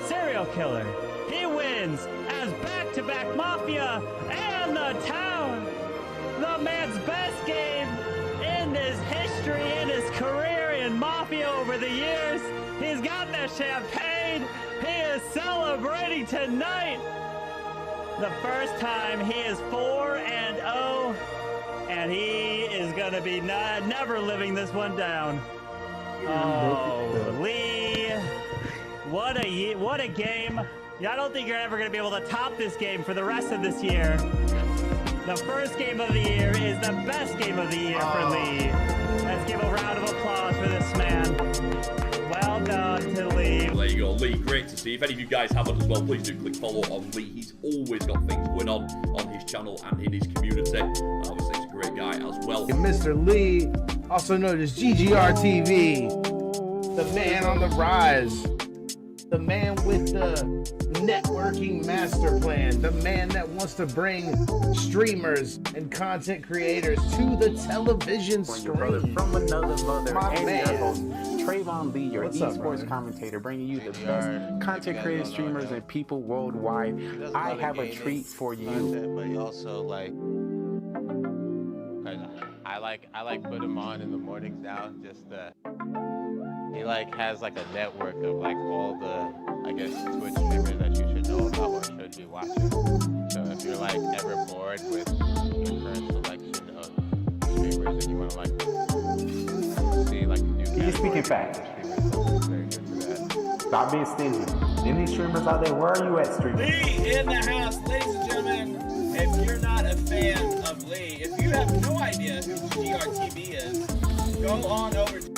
serial killer, he wins as back-to-back Mafia and the town! The man's best game in his history, in his career in Mafia over the years. He's got the champagne. He is celebrating tonight. The first time he is 4-0, and he is going to be never living this one down. Oh, Lee, what a game. I don't think you're ever going to be able to top this game for the rest of this year. The first game of the year is the best game of the year for Lee. Let's give a round of applause for this man. Well done to Lee. There you go, Lee. Great to see. If any of you guys haven't as well, please do click follow on Lee. He's always got things going on his channel and in his community. And obviously, he's a great guy as well. And Mr. Lee, also known as GGR TV, the man on the rise, the man with the networking master plan, the man that wants to bring streamers and content creators to the television screen. From another mother, My and man. your host, Trayvon Lee, your What's up, esports brother? commentator, bringing you the best content creators, streamers, and people worldwide. I have a treat for you. But you also like, I like put him on in the mornings now. Just he like has like a network of like all the, I guess, Twitch streamers that you should know about or should be watching. So if you're like ever bored with the current selection of streamers and you want to like see like new He's speaking facts. Stop being stingy. Any streamers out there, where are you at, streamers? Lee in the house, ladies and gentlemen. If you're not a fan of Lee, if you have no idea who GRTV is, go on over to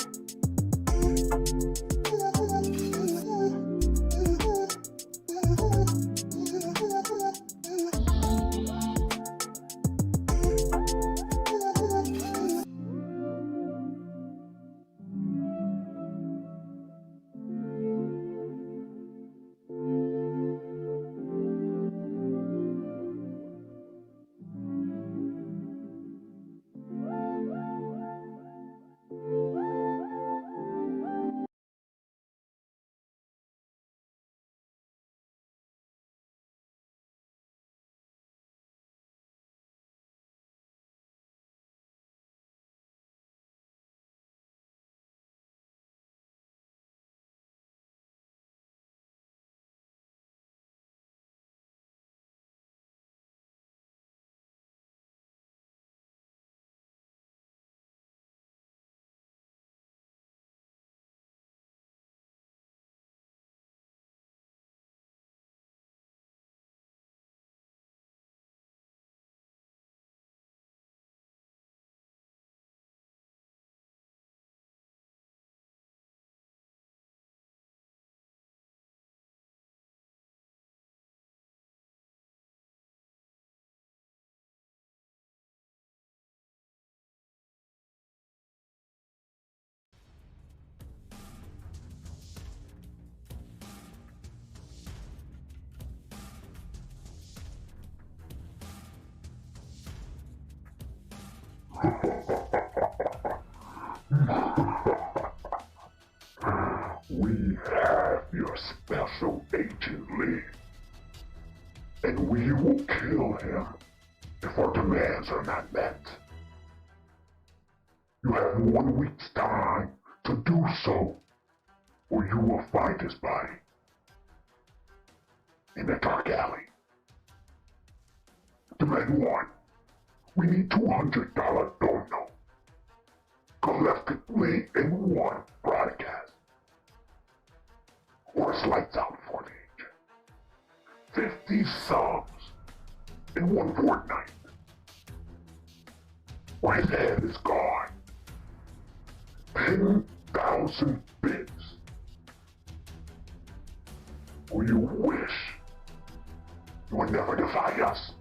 We have your special agent Lee, and we will kill him if our demands are not met. You have 1 week's time to do so, or you will find his body in the dark alley. Demand 1. We need $200 dono collectively in one broadcast, or it's lights out for the agent. 50 subs in one fortnight, or his head is gone. 10,000 bits, or you wish you would never defy us.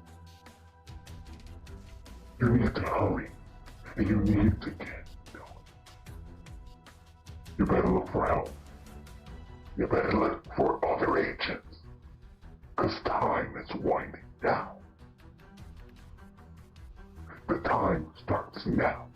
You need to hurry, and you need to get going. You better look for help. You better look for other agents, because time is winding down. The time starts now.